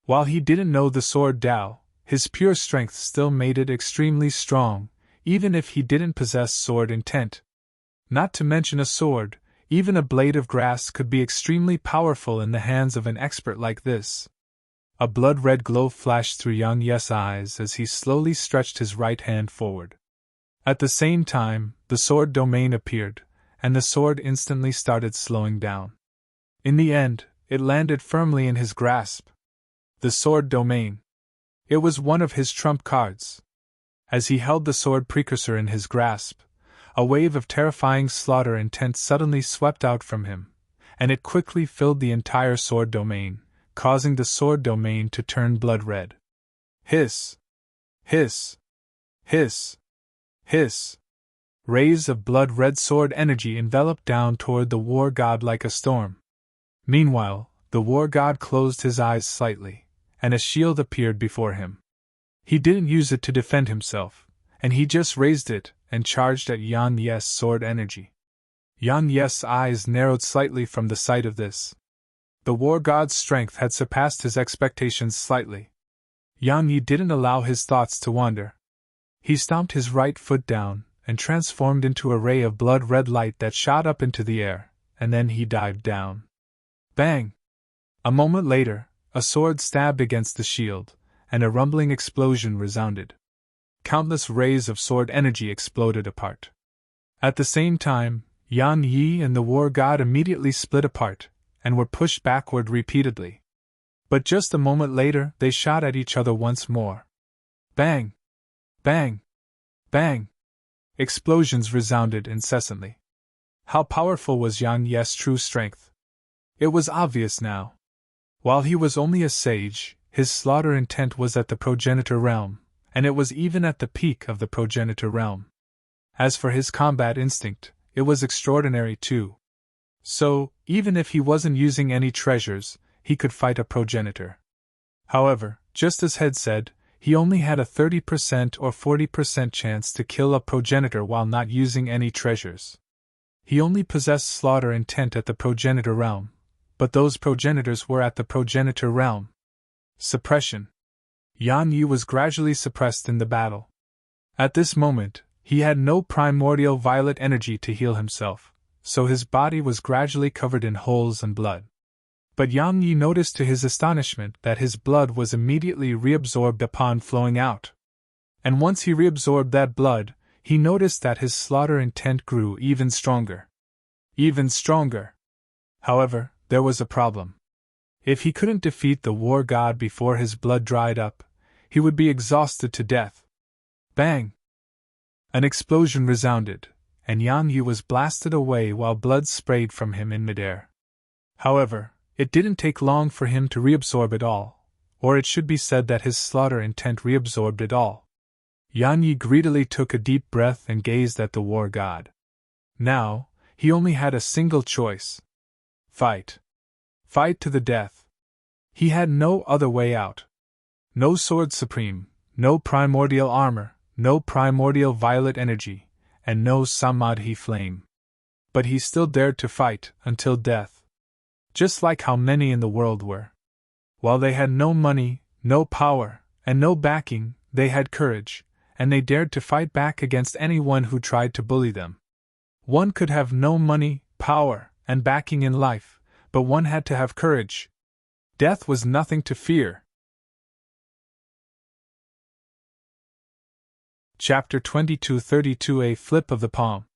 While he didn't know the sword Tao, his pure strength still made it extremely strong, even if he didn't possess sword intent. Not to mention a sword, even a blade of grass could be extremely powerful in the hands of an expert like this. A blood-red glow flashed through Yang Ye's eyes as he slowly stretched his right hand forward. At the same time, the sword domain appeared, and the sword instantly started slowing down. In the end, it landed firmly in his grasp. The sword domain. It was one of his trump cards. As he held the sword precursor in his grasp, a wave of terrifying slaughter intent suddenly swept out from him, and it quickly filled the entire sword domain, causing the sword domain to turn blood-red. Hiss! Hiss! Hiss! Hiss! Rays of blood-red sword energy enveloped down toward the war god like a storm. Meanwhile, the war god closed his eyes slightly, and a shield appeared before him. He didn't use it to defend himself, and he just raised it and charged at Yang Ye's sword energy. Yang Ye's eyes narrowed slightly from the sight of this. The war god's strength had surpassed his expectations slightly. Yang Yi didn't allow his thoughts to wander. He stomped his right foot down and transformed into a ray of blood-red light that shot up into the air, and then he dived down. Bang! A moment later, a sword stabbed against the shield, and a rumbling explosion resounded. Countless rays of sword energy exploded apart. At the same time, Yang Yi and the war god immediately split apart, and were pushed backward repeatedly. But just a moment later, they shot at each other once more. Bang! Bang! Bang! Explosions resounded incessantly. How powerful was Yang Ye's true strength? It was obvious now. While he was only a sage, his slaughter intent was at the progenitor realm, and it was even at the peak of the progenitor realm. As for his combat instinct, it was extraordinary too. So, even if he wasn't using any treasures, he could fight a progenitor. However, just as Head said, he only had a 30% or 40% chance to kill a progenitor while not using any treasures. He only possessed slaughter intent at the progenitor realm, but those progenitors were at the progenitor realm. Suppression. Yang Yi was gradually suppressed in the battle. At this moment, he had no primordial violet energy to heal himself, so his body was gradually covered in holes and blood. But Yang Yi noticed to his astonishment that his blood was immediately reabsorbed upon flowing out. And once he reabsorbed that blood, he noticed that his slaughter intent grew even stronger. Even stronger. However, there was a problem. If he couldn't defeat the war god before his blood dried up, he would be exhausted to death. Bang! An explosion resounded, and Yang Yi was blasted away while blood sprayed from him in midair. However, it didn't take long for him to reabsorb it all, or it should be said that his slaughter intent reabsorbed it all. Yang Yi greedily took a deep breath and gazed at the war god. Now, he only had a single choice. Fight. Fight to the death. He had no other way out. No sword supreme, no primordial armor, no primordial violet energy, and no samadhi flame. But he still dared to fight until death. Just like how many in the world were. While they had no money, no power, and no backing, they had courage, and they dared to fight back against anyone who tried to bully them. One could have no money, power, and backing in life, but one had to have courage. Death was nothing to fear. Chapter 22:32 A Flip of the Palm.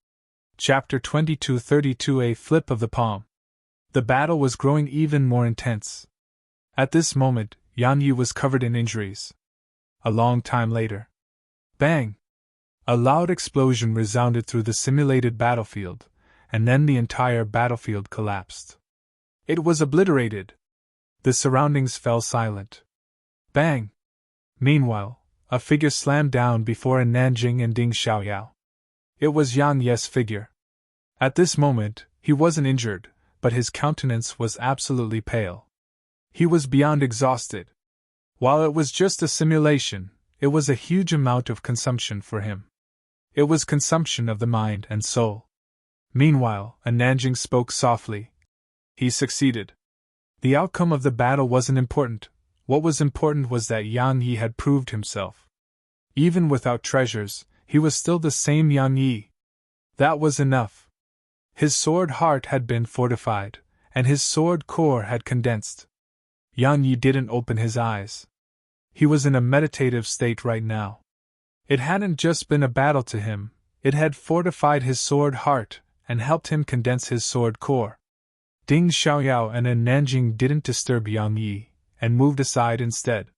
Chapter 22:32 A Flip of the Palm. The battle was growing even more intense. At this moment, Yan Yi was covered in injuries. A long time later. Bang! A loud explosion resounded through the simulated battlefield, and then the entire battlefield collapsed. It was obliterated. The surroundings fell silent. Bang! Meanwhile, a figure slammed down before Nanjing and Ding Xiaoyao. It was Yan Ye's figure. At this moment, he wasn't injured, but his countenance was absolutely pale. He was beyond exhausted. While it was just a simulation, it was a huge amount of consumption for him. It was consumption of the mind and soul. Meanwhile, Nanjing spoke softly. He succeeded. The outcome of the battle wasn't important. What was important was that Yan Yi had proved himself. Even without treasures, he was still the same Yan Yi. That was enough. His sword heart had been fortified, and his sword core had condensed. Yan Yi didn't open his eyes. He was in a meditative state right now. It hadn't just been a battle to him, it had fortified his sword heart and helped him condense his sword core. Ding Xiaoyao and Nanjing didn't disturb Yan Yi, and moved aside instead.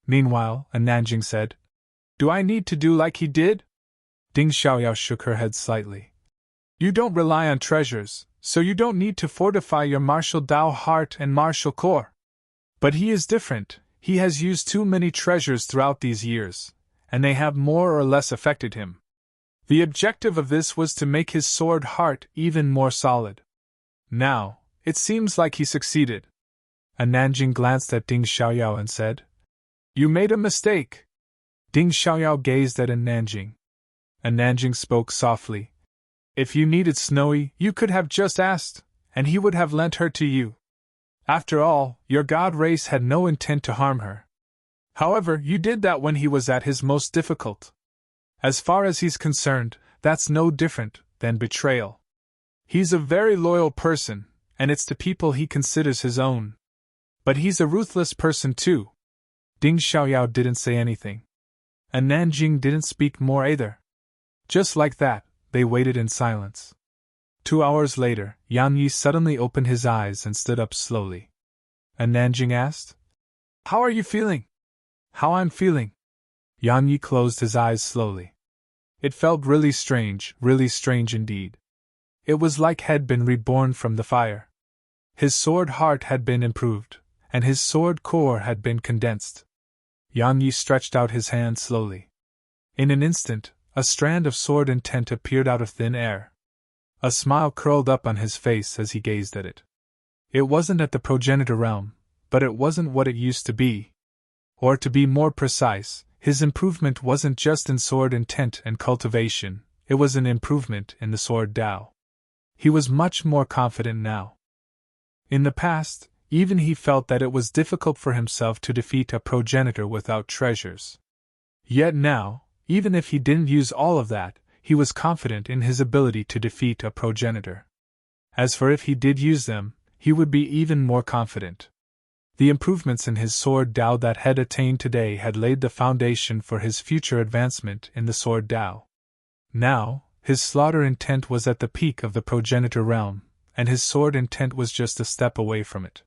Meanwhile, Nanjing said, "Do I need to do like he did?" Ding Xiaoyao shook her head slightly. "You don't rely on treasures, so you don't need to fortify your martial Dao heart and martial core. But he is different, he has used too many treasures throughout these years, and they have more or less affected him. The objective of this was to make his sword heart even more solid. Now, it seems like he succeeded." Nanjing glanced at Ding Xiaoyao and said, "You made a mistake." Ding Xiaoyao gazed at Nanjing. Nanjing spoke softly. "If you needed Snowy, you could have just asked, and he would have lent her to you. After all, your god race had no intent to harm her. However, you did that when he was at his most difficult. As far as he's concerned, that's no different than betrayal. He's a very loyal person, and it's to people he considers his own. But he's a ruthless person too." Ding Xiaoyao didn't say anything. And Nanjing didn't speak more either. Just like that, they waited in silence. 2 hours later, Yan Yi suddenly opened his eyes and stood up slowly. Nanjing asked, "How are you feeling?" "How I'm feeling?" Yan Yi closed his eyes slowly. It felt really strange indeed. It was like he'd been reborn from the fire. His sword heart had been improved, and his sword core had been condensed. Yan Yi stretched out his hand slowly. In an instant, a strand of sword intent appeared out of thin air. A smile curled up on his face as he gazed at it. It wasn't at the progenitor realm, but it wasn't what it used to be. Or to be more precise, his improvement wasn't just in sword intent and cultivation, it was an improvement in the sword Dao. He was much more confident now. In the past, even he felt that it was difficult for himself to defeat a progenitor without treasures. Yet now, even if he didn't use all of that, he was confident in his ability to defeat a progenitor. As for if he did use them, he would be even more confident. The improvements in his sword Dao that had attained today had laid the foundation for his future advancement in the sword Dao. Now, his slaughter intent was at the peak of the progenitor realm, and his sword intent was just a step away from it.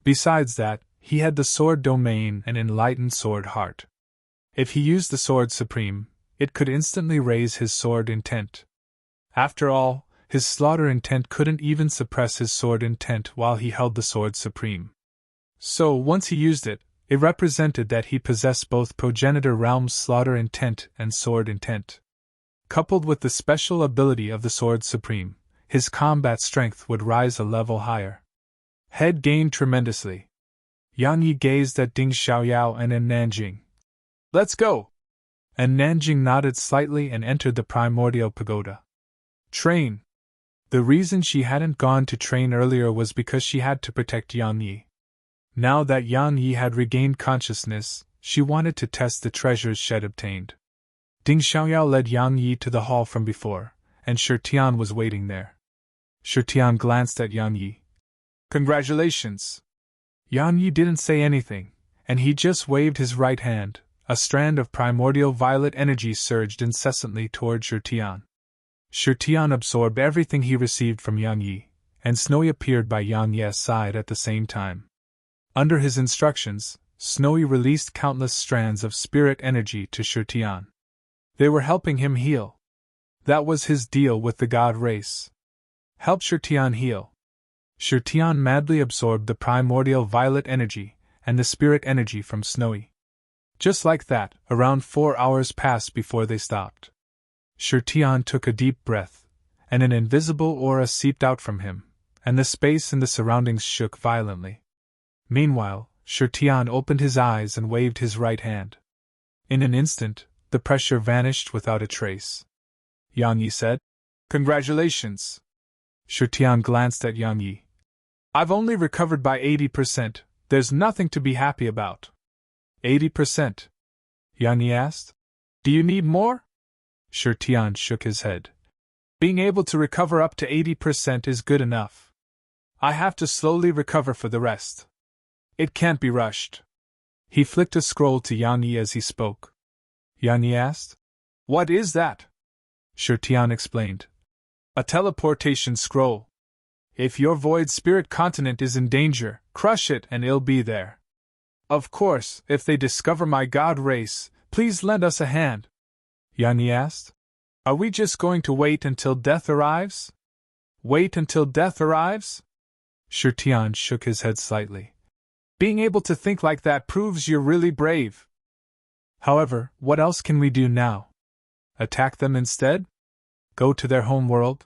Besides that, he had the sword domain and enlightened sword heart. If he used the sword supreme, it could instantly raise his sword intent. After all, his slaughter intent couldn't even suppress his sword intent while he held the sword supreme. So, once he used it, it represented that he possessed both progenitor realm's slaughter intent and sword intent. Coupled with the special ability of the sword supreme, his combat strength would rise a level higher. Head gained tremendously. Yan Yi gazed at Ding Xiaoyao and Nanjing. "Let's go!" And Nanjing nodded slightly and entered the primordial pagoda. Train. The reason she hadn't gone to train earlier was because she had to protect Yan Yi. Now that Yan Yi had regained consciousness, she wanted to test the treasures she'd obtained. Ding Xiaoyao led Yan Yi to the hall from before, and Shirtian was waiting there. Shirtian glanced at Yan Yi. "Congratulations! Yang Yi didn't say anything, and he just waved his right hand. A strand of primordial violet energy surged incessantly toward Shirtian. Shirtian absorbed everything he received from Yang Yi, and Snowy appeared by Yang Yi's side at the same time. Under his instructions, Snowy released countless strands of spirit energy to Shirtian. They were helping him heal. That was his deal with the god race. Help Shirtian heal. Shirtian madly absorbed the primordial violet energy and the spirit energy from Snowy. Just like that, around 4 hours passed before they stopped. Shirtian took a deep breath, and an invisible aura seeped out from him, and the space in the surroundings shook violently. Meanwhile, Shirtian opened his eyes and waved his right hand. In an instant, the pressure vanished without a trace. Yang Yi said, "Congratulations." Shirtian glanced at Yang Yi. "I've only recovered by 80%, there's nothing to be happy about." 80%? Yang Yi asked. "Do you need more?" Shirtian shook his head. "Being able to recover up to 80% is good enough. I have to slowly recover for the rest. It can't be rushed." He flicked a scroll to Yang Yi as he spoke. Yang Yi asked, "What is that?" Shirtian explained. "A teleportation scroll. If your void spirit continent is in danger, crush it and it'll be there. Of course, if they discover my god race, please lend us a hand." Yang Yi asked, "Are we just going to wait until death arrives?" "Wait until death arrives?" Shirtian shook his head slightly. "Being able to think like that proves you're really brave. However, what else can we do now? Attack them instead? Go to their home world?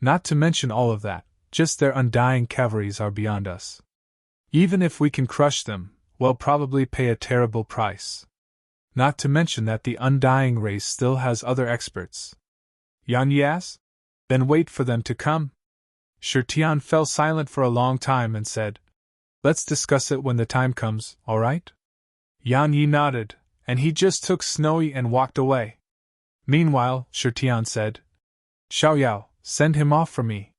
Not to mention all of that, just their undying cavalries are beyond us. Even if we can crush them, we'll probably pay a terrible price. Not to mention that the undying race still has other experts." Yang Yi asked, "Then wait for them to come?" Shirtian fell silent for a long time and said, "Let's discuss it when the time comes, all right?" Yang Yi nodded, and he just took Snowy and walked away. Meanwhile, Shirtian said, "Xiaoyao, send him off for me."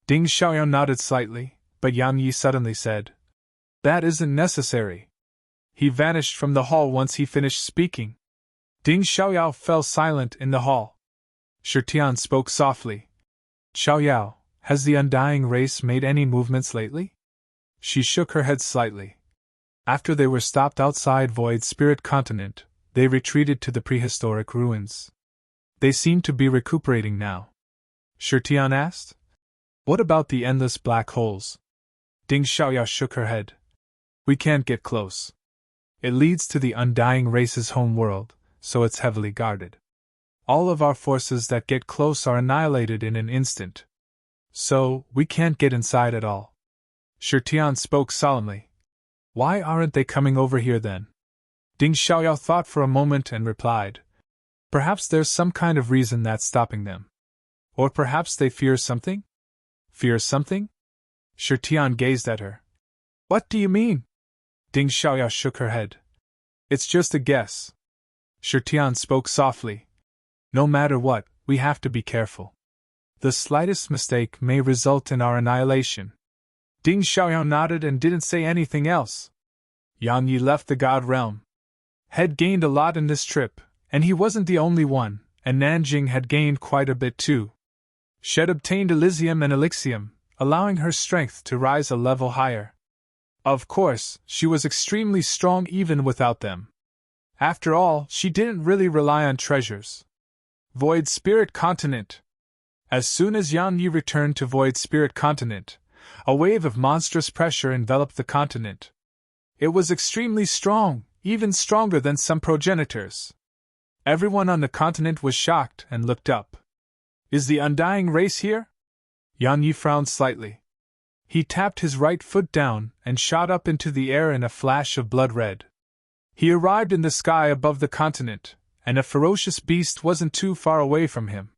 Ding Xiaoyao nodded slightly, but Yang Yi suddenly said, "That isn't necessary." He vanished from the hall once he finished speaking. Ding Xiaoyao fell silent in the hall. Shirtian spoke softly. "Xiaoyao, has the undying race made any movements lately?" She shook her head slightly. After they were stopped outside Void Spirit Continent, they retreated to the prehistoric ruins. They seemed to be recuperating now. Shirtian asked, "What about the endless black holes?" Ding Xiaoyao shook her head. "We can't get close. It leads to the undying race's home world, so it's heavily guarded. All of our forces that get close are annihilated in an instant. So, we can't get inside at all." Shirtian spoke solemnly. "Why aren't they coming over here then?" Ding Xiaoyao thought for a moment and replied, "Perhaps there's some kind of reason that's stopping them. Or perhaps they fear something?" "Fear something?" Shirtian gazed at her. "What do you mean?" Ding Xiaoyao shook her head. "It's just a guess." Shirtian spoke softly. "No matter what, we have to be careful. The slightest mistake may result in our annihilation." Ding Xiaoyao nodded and didn't say anything else. Yang Yi left the God Realm. Had gained a lot in this trip, and he wasn't the only one, and Nanjing had gained quite a bit too. She had obtained Elysium and Elixium, allowing her strength to rise a level higher. Of course, she was extremely strong even without them. After all, she didn't really rely on treasures. Void Spirit Continent. As soon as Yang Yi returned to Void Spirit Continent, a wave of monstrous pressure enveloped the continent. It was extremely strong, even stronger than some progenitors. Everyone on the continent was shocked and looked up. "Is the undying race here?" Yang Yi frowned slightly. He tapped his right foot down and shot up into the air in a flash of blood red. He arrived in the sky above the continent, and a ferocious beast wasn't too far away from him.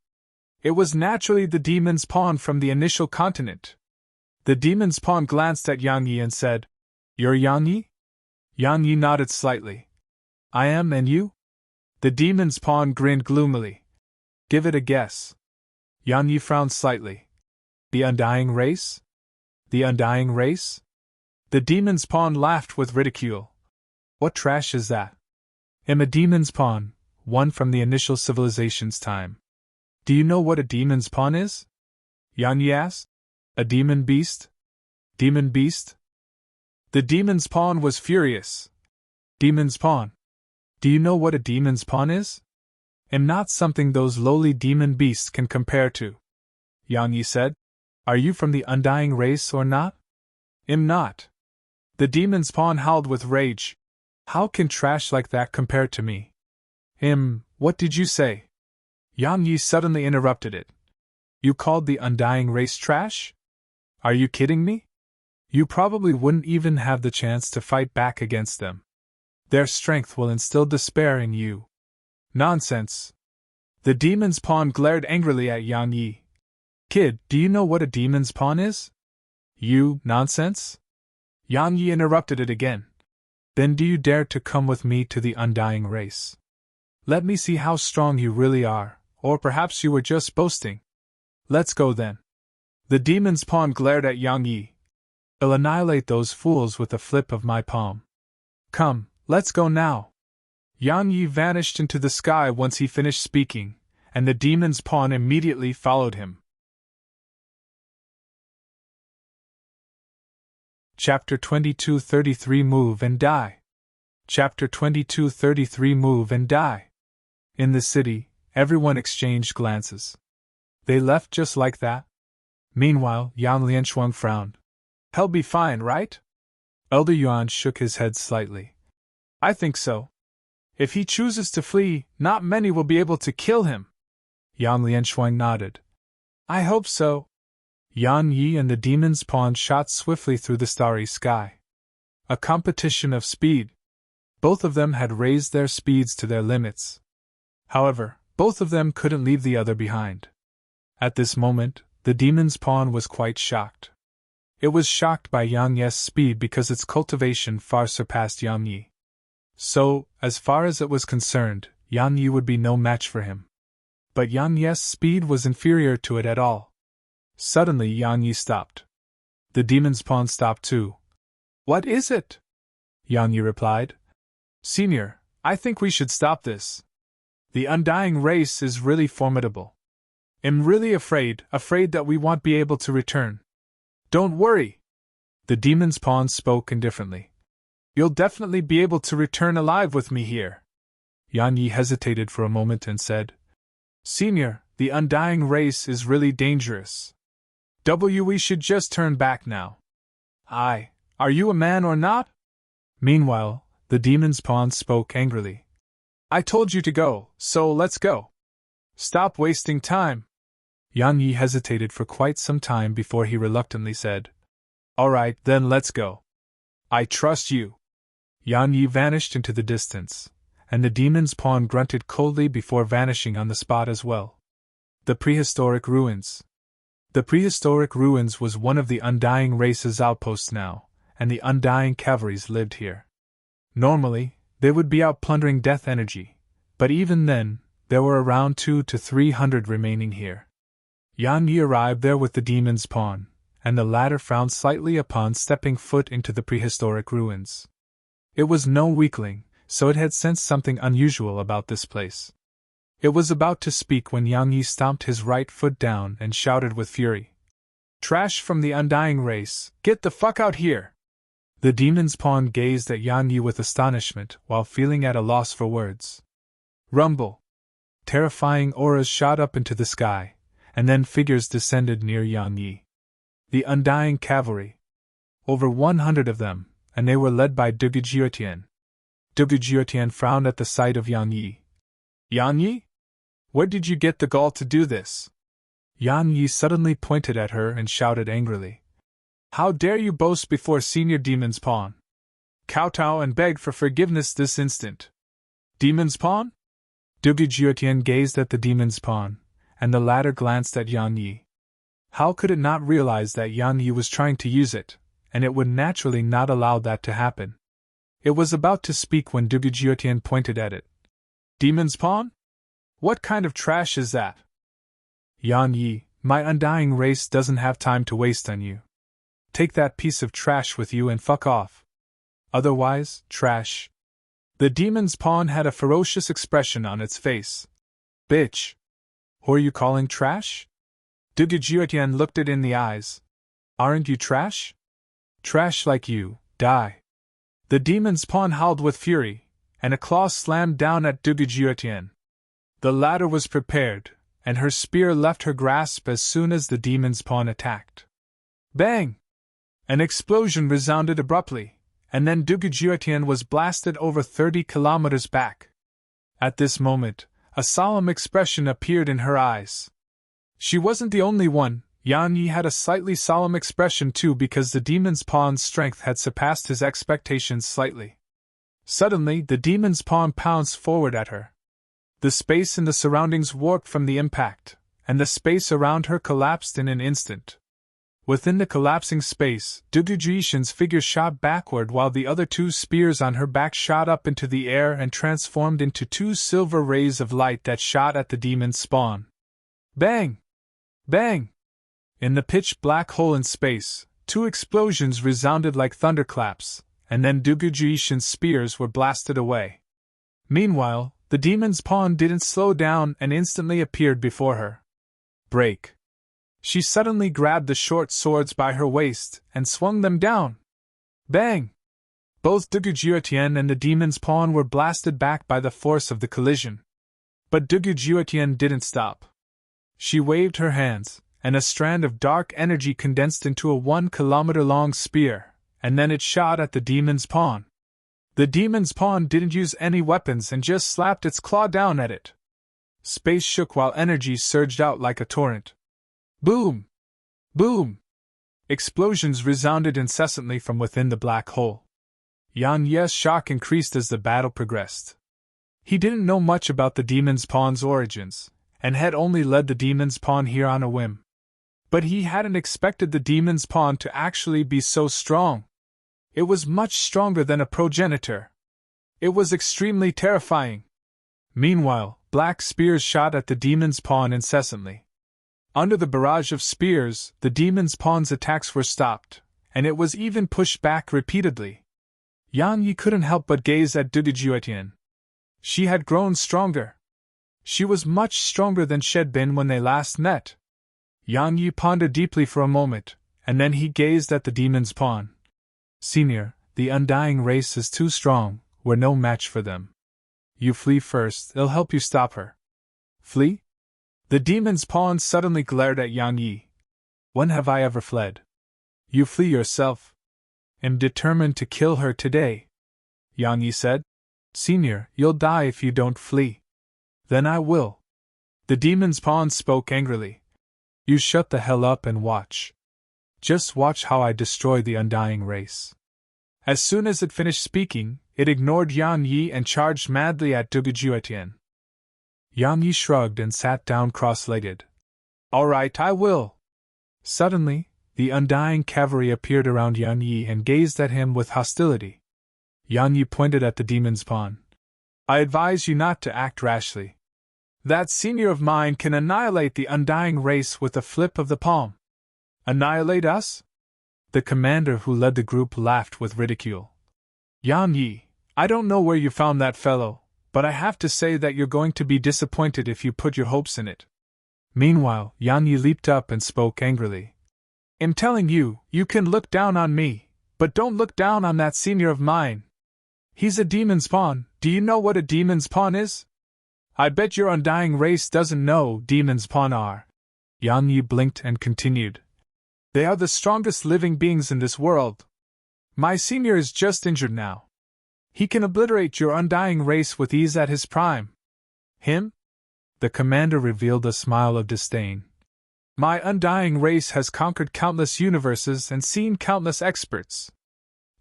It was naturally the demon's pawn from the initial continent. The demon's pawn glanced at Yang Yi and said, "You're Yang Yi?" Yang Yi nodded slightly. "I am, and you?" The demon's pawn grinned gloomily. "Give it a guess." Yang Yi frowned slightly. "The undying race?" "The undying race?" The demon's pawn laughed with ridicule. What trash is that? I'm a demon's pawn, one from the initial civilization's time. Do you know what a demon's pawn is? Yang Yi asked. A demon beast? Demon beast? The demon's pawn was furious. Demon's pawn. Do you know what a demon's pawn is? I'm not something those lowly demon beasts can compare to. Yang Yi said. Are you from the undying race or not? I'm not. The demon's pawn howled with rage. How can trash like that compare to me? What did you say? Yang Yi suddenly interrupted it. You called the undying race trash? Are you kidding me? You probably wouldn't even have the chance to fight back against them. Their strength will instill despair in you. Nonsense. The demon's pawn glared angrily at Yang Yi. Kid, do you know what a demon's pawn is? You, nonsense? Yang Yi interrupted it again. Then do you dare to come with me to the undying race? Let me see how strong you really are, or perhaps you were just boasting. Let's go then. The demon's pawn glared at Yang Yi. I'll annihilate those fools with a flip of my palm. Come, let's go now. Yang Yi vanished into the sky once he finished speaking, and the demon's pawn immediately followed him. Chapter 22:33 Move and Die. Chapter 22:33 Move and Die. In the city, everyone exchanged glances. They left just like that? Meanwhile, Yan Lianchuang frowned. He'll be fine, right? Elder Yuan shook his head slightly. I think so. If he chooses to flee, not many will be able to kill him. Yan Lianchuang nodded. I hope so. Yan Yi and the demon's pawn shot swiftly through the starry sky. A competition of speed. Both of them had raised their speeds to their limits. However, both of them couldn't leave the other behind. At this moment, the demon's pawn was quite shocked. It was shocked by Yang Yi's speed because its cultivation far surpassed Yang Yi. So, as far as it was concerned, Yang Yi would be no match for him. But Yang Yi's speed was inferior to it at all. Suddenly Yang Yi stopped. The demon's pawn stopped too. What is it? Yang Yi replied. Senior, I think we should stop this. The undying race is really formidable. I'm really afraid that we won't be able to return. Don't worry. The demon's pawn spoke indifferently. You'll definitely be able to return alive with me here. Yang Yi hesitated for a moment and said, Senior, the undying race is really dangerous. We should just turn back now. Are you a man or not? Meanwhile, the demon's pawn spoke angrily. I told you to go, so let's go. Stop wasting time. Yang Yi hesitated for quite some time before he reluctantly said, All right, then let's go. I trust you. Yang Yi vanished into the distance, and the demon's pawn grunted coldly before vanishing on the spot as well. The prehistoric ruins. The prehistoric ruins was one of the undying race's outposts now, and the undying cavalries lived here. Normally, they would be out plundering death energy, but even then, there were around 200 to 300 remaining here. Yang Yi arrived there with the demon's pawn, and the latter frowned slightly upon stepping foot into the prehistoric ruins. It was no weakling, so it had sensed something unusual about this place. It was about to speak when Yang Yi stomped his right foot down and shouted with fury. Trash from the undying race, get the fuck out here! The demon's pawn gazed at Yang Yi with astonishment while feeling at a loss for words. Rumble! Terrifying auras shot up into the sky, and then figures descended near Yang Yi. The undying cavalry. Over 100 of them, and they were led by Dugujiotian. Dugujiotian frowned at the sight of Yang Yi. Yang Yi? Where did you get the gall to do this? Yang Yi suddenly pointed at her and shouted angrily. How dare you boast before Senior Demon's Pawn? Kowtow and beg for forgiveness this instant. Demon's Pawn? Dugujiotian gazed at the demon's pawn, and the latter glanced at Yang Yi. How could it not realize that Yang Yi was trying to use it, and it would naturally not allow that to happen? It was about to speak when Dugujiotian pointed at it. Demon's Pawn? What kind of trash is that? Yang Yi, my undying race doesn't have time to waste on you. Take that piece of trash with you and fuck off. Otherwise, trash. The demon's pawn had a ferocious expression on its face. Bitch. Who are you calling trash? Dugujiutian looked it in the eyes. Aren't you trash? Trash like you, die. The demon's pawn howled with fury, and a claw slammed down at Dugujiutian. The latter was prepared, and her spear left her grasp as soon as the demon's pawn attacked. Bang! An explosion resounded abruptly, and then Dugujiutian was blasted over 30 kilometers back. At this moment, a solemn expression appeared in her eyes. She wasn't the only one. Yan Yi had a slightly solemn expression too because the demon's pawn's strength had surpassed his expectations slightly. Suddenly, the demon's pawn pounced forward at her. The space in the surroundings warped from the impact, and the space around her collapsed in an instant. Within the collapsing space, Dugujiutian's figure shot backward while the other two spears on her back shot up into the air and transformed into two silver rays of light that shot at the demon's spawn. Bang! Bang! In the pitch-black hole in space, two explosions resounded like thunderclaps, and then Dugujiutian's spears were blasted away. Meanwhile, the demon's pawn didn't slow down and instantly appeared before her. Break! She suddenly grabbed the short swords by her waist and swung them down. Bang! Both Dugujiutian and the demon's pawn were blasted back by the force of the collision. But Dugujiutian didn't stop. She waved her hands, and a strand of dark energy condensed into a 1 kilometer-long spear, and then it shot at the demon's pawn. The demon's pawn didn't use any weapons and just slapped its claw down at it. Space shook while energy surged out like a torrent. Boom! Boom! Explosions resounded incessantly from within the black hole. Yan Ye's shock increased as the battle progressed. He didn't know much about the demon's pawn's origins, and had only led the demon's pawn here on a whim. But he hadn't expected the demon's pawn to actually be so strong. It was much stronger than a progenitor. It was extremely terrifying. Meanwhile, black spears shot at the demon's pawn incessantly. Under the barrage of spears, the demon's pawn's attacks were stopped, and it was even pushed back repeatedly. Yan Yi couldn't help but gaze at Dugujiutian. She had grown stronger. She was much stronger than she'd been when they last met. Yan Yi pondered deeply for a moment, and then he gazed at the demon's pawn. Senior, the undying race is too strong, we're no match for them. You flee first, they'll help you stop her. Flee? The demon's pawn suddenly glared at Yan Yi. When have I ever fled? You flee yourself. Am determined to kill her today. Yan Yi said. Senior, you'll die if you don't flee. Then I will. The demon's pawn spoke angrily. You shut the hell up and watch. Just watch how I destroy the undying race. As soon as it finished speaking, it ignored Yan Yi and charged madly at Dugujiutian. Yan Yi shrugged and sat down cross-legged. All right, I will. Suddenly, the undying cavalry appeared around Yan Yi and gazed at him with hostility. Yan Yi pointed at the demon's pawn. I advise you not to act rashly. That senior of mine can annihilate the undying race with a flip of the palm. Annihilate us? The commander who led the group laughed with ridicule. Yan Yi, I don't know where you found that fellow, but I have to say that you're going to be disappointed if you put your hopes in it. Meanwhile, Yan Yi leaped up and spoke angrily. I'm telling you, you can look down on me, but don't look down on that senior of mine. He's a demon's pawn. Do you know what a demon's pawn is? I bet your undying race doesn't know demon's pawn are. Yan Yi blinked and continued. They are the strongest living beings in this world. My senior is just injured now. He can obliterate your undying race with ease at his prime. Him? The commander revealed a smile of disdain. My undying race has conquered countless universes and seen countless experts.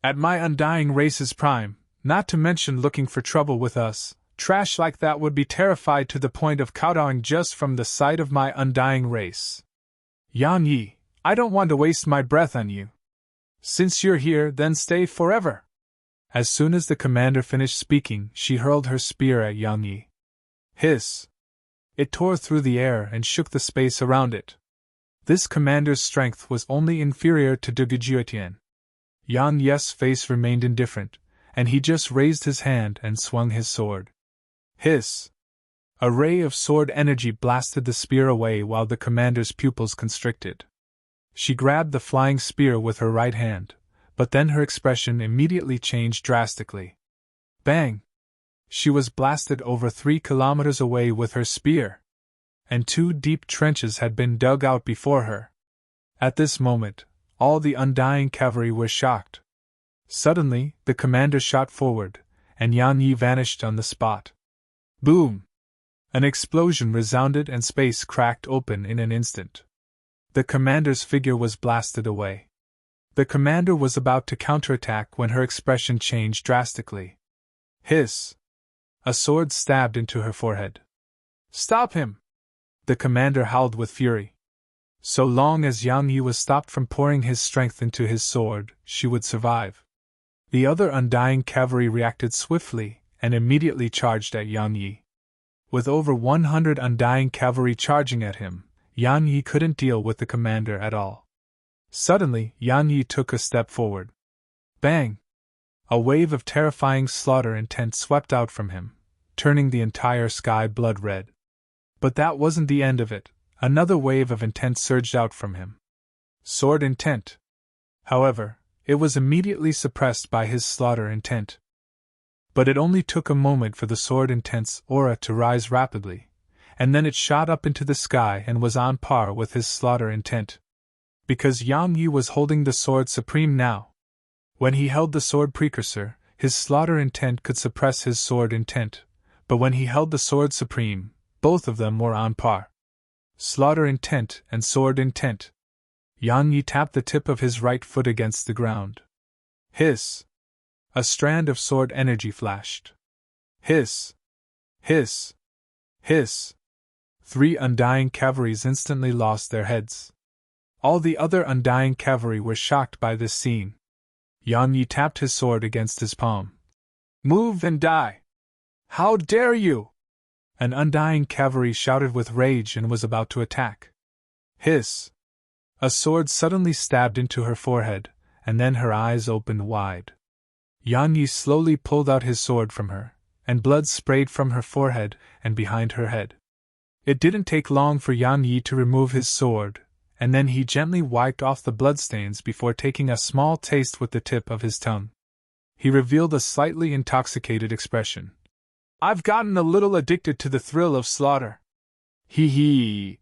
At my undying race's prime, not to mention looking for trouble with us, trash like that would be terrified to the point of kowtowing just from the sight of my undying race. Yan Yi, I don't want to waste my breath on you. Since you're here, then stay forever. As soon as the commander finished speaking, she hurled her spear at Yan Yi. Hiss! It tore through the air and shook the space around it. This commander's strength was only inferior to de Guillotian. Yan Ye's face remained indifferent, and he just raised his hand and swung his sword. Hiss! A ray of sword energy blasted the spear away while the commander's pupils constricted. She grabbed the flying spear with her right hand, but then her expression immediately changed drastically. Bang! She was blasted over 3 kilometers away with her spear, and 2 deep trenches had been dug out before her. At this moment, all the Undying Cavalry were shocked. Suddenly, the commander shot forward, and Yan Yi vanished on the spot. Boom! An explosion resounded and space cracked open in an instant. The commander's figure was blasted away. The commander was about to counterattack when her expression changed drastically. Hiss! A sword stabbed into her forehead. Stop him! The commander howled with fury. So long as Yang Yi was stopped from pouring his strength into his sword, she would survive. The other Undying Cavalry reacted swiftly and immediately charged at Yang Yi. With over 100 Undying Cavalry charging at him, Yang Yi couldn't deal with the commander at all. Suddenly, Yang Yi took a step forward. Bang! A wave of terrifying slaughter intent swept out from him, turning the entire sky blood red. But that wasn't the end of it. Another wave of intent surged out from him. Sword intent. However, it was immediately suppressed by his slaughter intent. But it only took a moment for the sword intent's aura to rise rapidly, and then it shot up into the sky and was on par with his slaughter intent. Because Yang Yi was holding the sword supreme now. When he held the sword precursor, his slaughter intent could suppress his sword intent, but when he held the sword supreme, both of them were on par. Slaughter intent and sword intent. Yang Yi tapped the tip of his right foot against the ground. Hiss! A strand of sword energy flashed. Hiss! Hiss! Hiss! 3 Undying Cavalries instantly lost their heads. All the other Undying Cavalry were shocked by this scene. Yang Yi tapped his sword against his palm. Move and die! How dare you! An Undying Cavalry shouted with rage and was about to attack. Hiss! A sword suddenly stabbed into her forehead, and then her eyes opened wide. Yang Yi slowly pulled out his sword from her, and blood sprayed from her forehead and behind her head. It didn't take long for Yang Yi to remove his sword, and then he gently wiped off the bloodstains before taking a small taste with the tip of his tongue. He revealed a slightly intoxicated expression. I've gotten a little addicted to the thrill of slaughter. Hee hee.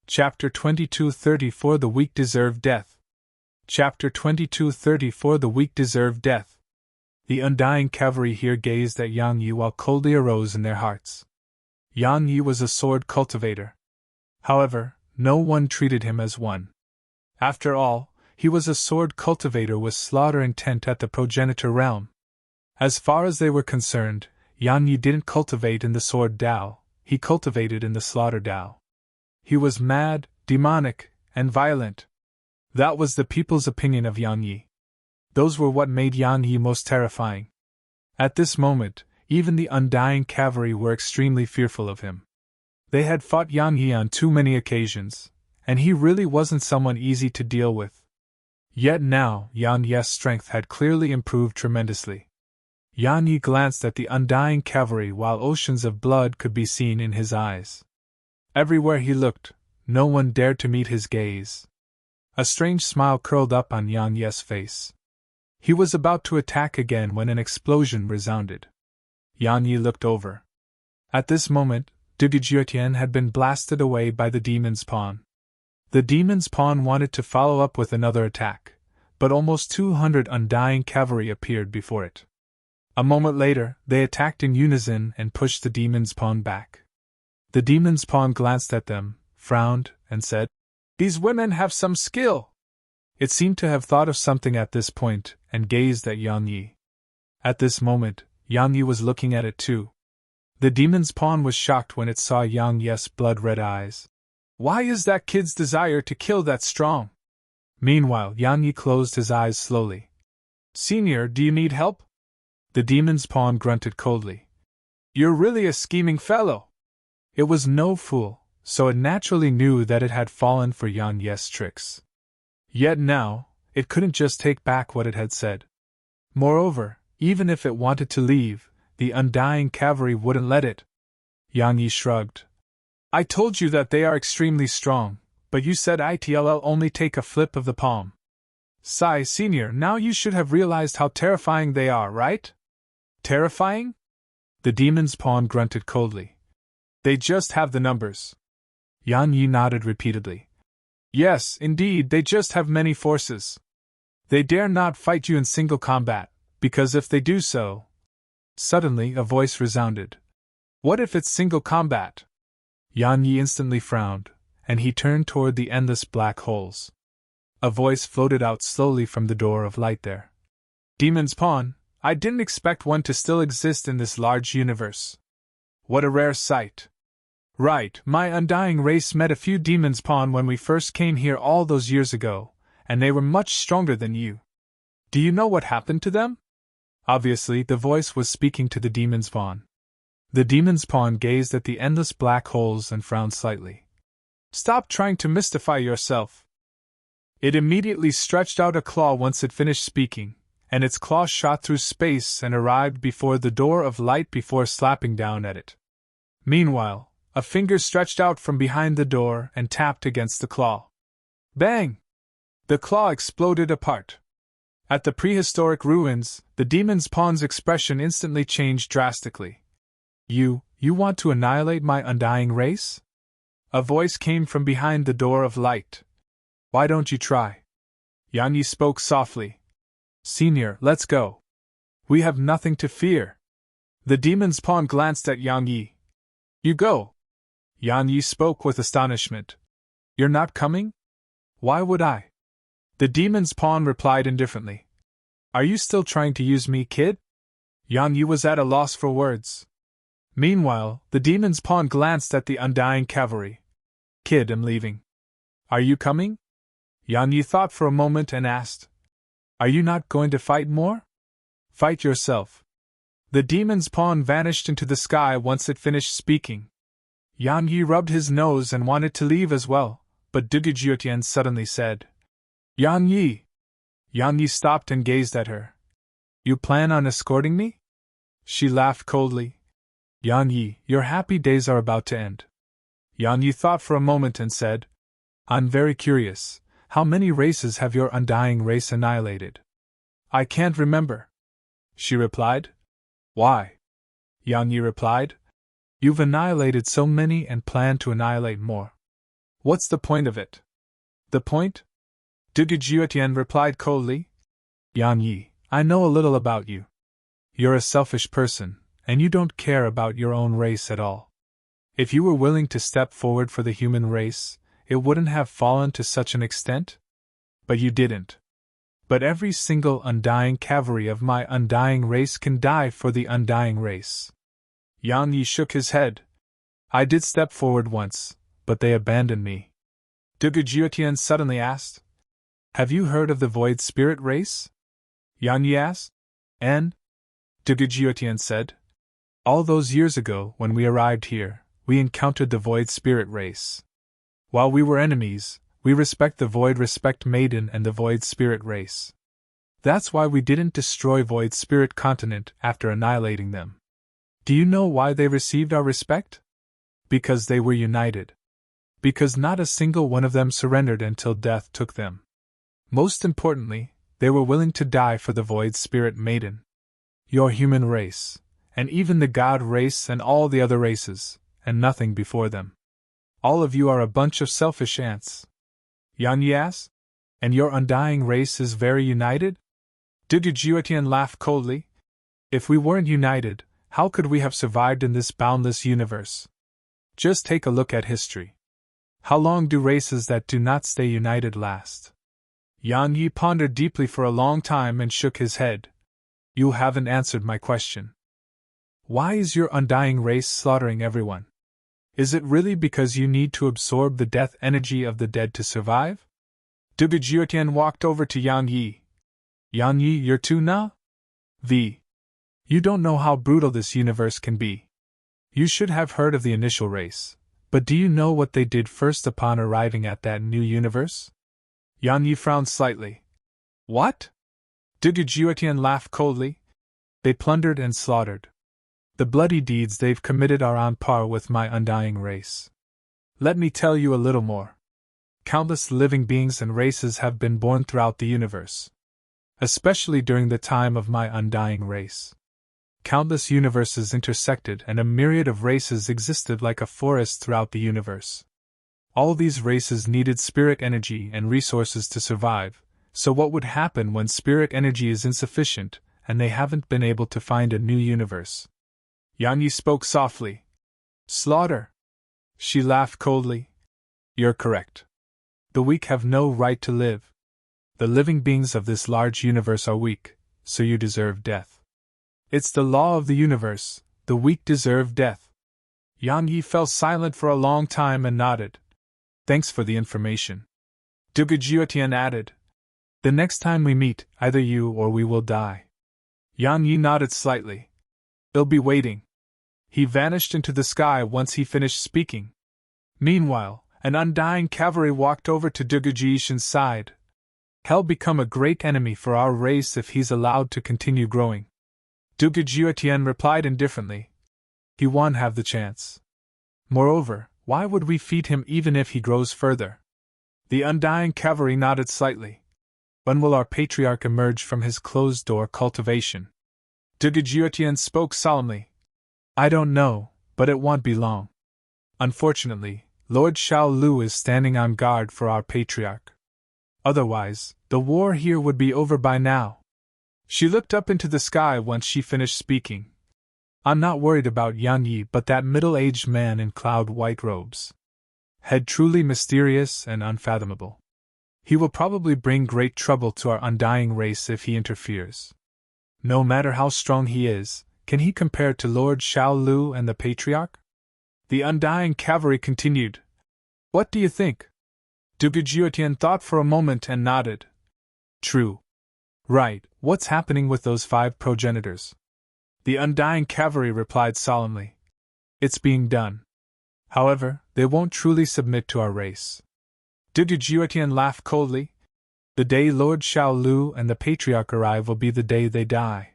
Chapter 22:34 The weak deserve death. Chapter 22:34 The weak deserve death. The Undying Cavalry here gazed at Yang Yi while coldly arose in their hearts. Yang Yi was a sword cultivator. However, no one treated him as one. After all, he was a sword cultivator with slaughter intent at the progenitor realm. As far as they were concerned, Yang Yi didn't cultivate in the sword Dao, he cultivated in the slaughter Dao. He was mad, demonic, and violent. That was the people's opinion of Yang Yi. Those were what made Yang Yi most terrifying. At this moment, even the Undying Cavalry were extremely fearful of him. They had fought Yang Yi on too many occasions, and he really wasn't someone easy to deal with. Yet now, Yang Yi's strength had clearly improved tremendously. Yang Yi glanced at the Undying Cavalry while oceans of blood could be seen in his eyes. Everywhere he looked, no one dared to meet his gaze. A strange smile curled up on Yang Yi's face. He was about to attack again when an explosion resounded. Yang Yi looked over. At this moment, de Guillotian had been blasted away by the demon's pawn. The demon's pawn wanted to follow up with another attack, but almost 200 Undying Cavalry appeared before it. A moment later, they attacked in unison and pushed the demon's pawn back. The demon's pawn glanced at them, frowned, and said, "These women have some skill." It seemed to have thought of something at this point, and gazed at Yang Yi. At this moment, Yang Yi was looking at it too. The demon's pawn was shocked when it saw Yang Yi's blood-red eyes. Why is that kid's desire to kill that strong? Meanwhile, Yang Yi closed his eyes slowly. Senior, do you need help? The demon's pawn grunted coldly. You're really a scheming fellow. It was no fool, so it naturally knew that it had fallen for Yang Yi's tricks. Yet now, it couldn't just take back what it had said. Moreover, even if it wanted to leave, the undying cavalry wouldn't let it. Yang Yi shrugged. I told you that they are extremely strong, but you said it'll only take a flip of the palm. Sai Senior, now you should have realized how terrifying they are, right? Terrifying? The demon's pawn grunted coldly. They just have the numbers. Yang Yi nodded repeatedly. Yes, indeed, they just have many forces. They dare not fight you in single combat, because if they do so... Suddenly a voice resounded. What if it's single combat? Yang Yi instantly frowned, and he turned toward the endless black holes. A voice floated out slowly from the door of light there. Demon's Pawn, I didn't expect one to still exist in this large universe. What a rare sight. Right, my undying race met a few Demon's Pawn when we first came here all those years ago, and they were much stronger than you. Do you know what happened to them? Obviously, the voice was speaking to the Demon's Pawn. The Demon's Pawn gazed at the endless black holes and frowned slightly. Stop trying to mystify yourself. It immediately stretched out a claw once it finished speaking, and its claw shot through space and arrived before the door of light before slapping down at it. Meanwhile, a finger stretched out from behind the door and tapped against the claw. Bang! The claw exploded apart. At the prehistoric ruins, the Demon's Pawn's expression instantly changed drastically. You want to annihilate my undying race? A voice came from behind the door of light. Why don't you try? Yang Yi spoke softly. Senior, let's go. We have nothing to fear. The Demon's Pawn glanced at Yang Yi. You go. Yang Yi spoke with astonishment. You're not coming? Why would I? The Demon's Pawn replied indifferently. Are you still trying to use me, kid? Yang Yi was at a loss for words. Meanwhile, the Demon's Pawn glanced at the undying cavalry. Kid, I'm leaving. Are you coming? Yang Yi thought for a moment and asked. Are you not going to fight more? Fight yourself. The Demon's Pawn vanished into the sky once it finished speaking. Yang Yi rubbed his nose and wanted to leave as well, but Dugujiutian suddenly said, Yang Yi! Yang Yi stopped and gazed at her. You plan on escorting me? She laughed coldly. Yang Yi, your happy days are about to end. Yang Yi thought for a moment and said, I'm very curious, how many races have your undying race annihilated? I can't remember. She replied. Why? Yang Yi replied. You've annihilated so many and plan to annihilate more. What's the point of it? The point? Dugujiutian replied coldly. Yang Yi, I know a little about you. You're a selfish person, and you don't care about your own race at all. If you were willing to step forward for the human race, it wouldn't have fallen to such an extent? But you didn't. But every single undying cavalry of my undying race can die for the undying race. Yang Yi shook his head. I did step forward once, but they abandoned me. Dugujiutian suddenly asked. Have you heard of the Void Spirit race? Yang Yi asked. And? Dugujiutian said. All those years ago, when we arrived here, we encountered the Void Spirit race. While we were enemies, we respect the Void Respect Maiden and the Void Spirit race. That's why we didn't destroy Void Spirit Continent after annihilating them. Do you know why they received our respect? Because they were united. Because not a single one of them surrendered until death took them. Most importantly, they were willing to die for the Void Spirit Maiden. Your human race, and even the God race and all the other races, and nothing before them. All of you are a bunch of selfish ants. Yang Yi asked. And your undying race is very united? Dugujiutian laughed coldly. If we weren't united, how could we have survived in this boundless universe? Just take a look at history. How long do races that do not stay united last? Yang Yi pondered deeply for a long time and shook his head. You haven't answered my question. Why is your undying race slaughtering everyone? Is it really because you need to absorb the death energy of the dead to survive? Dugujiutian walked over to Yang Yi. Yang Yi, you're too now? You don't know how brutal this universe can be. You should have heard of the initial race, but do you know what they did first upon arriving at that new universe? Yan Yi frowned slightly. What? Dugu Jiutian laughed coldly. They plundered and slaughtered. The bloody deeds they've committed are on par with my undying race. Let me tell you a little more. Countless living beings and races have been born throughout the universe, especially during the time of my undying race. Countless universes intersected and a myriad of races existed like a forest throughout the universe. All these races needed spirit energy and resources to survive, so what would happen when spirit energy is insufficient and they haven't been able to find a new universe? Yan Yi spoke softly. Slaughter. She laughed coldly. You're correct. The weak have no right to live. The living beings of this large universe are weak, so you deserve death. It's the law of the universe, the weak deserve death. Yan Yi fell silent for a long time and nodded. Thanks for the information. Dugu Jiutian added. The next time we meet, either you or we will die. Yan Yi nodded slightly. They'll be waiting. He vanished into the sky once he finished speaking. Meanwhile, an undying cavalry walked over to Dugu Jiutian's side. He'll become a great enemy for our race if he's allowed to continue growing. Dugu Jiutian replied indifferently. He won't have the chance. Moreover, why would we feed him even if he grows further? The undying cavalry nodded slightly. When will our patriarch emerge from his closed-door cultivation? Dugu Jiutian spoke solemnly. I don't know, but it won't be long. Unfortunately, Lord Xiao Lu is standing on guard for our patriarch. Otherwise, the war here would be over by now. She looked up into the sky once she finished speaking. I'm not worried about Yan Yi, but that middle-aged man in cloud-white robes. Head truly mysterious and unfathomable. He will probably bring great trouble to our undying race if he interferes. No matter how strong he is, can he compare to Lord Xiao Lu and the Patriarch? The undying cavalry continued. What do you think? Dugu Jiutian thought for a moment and nodded. True. Right, what's happening with those 5 progenitors? The undying cavalry replied solemnly. It's being done. However, they won't truly submit to our race. Dugu Jiutian laughed coldly. The day Lord Xiao Lu and the Patriarch arrive will be the day they die.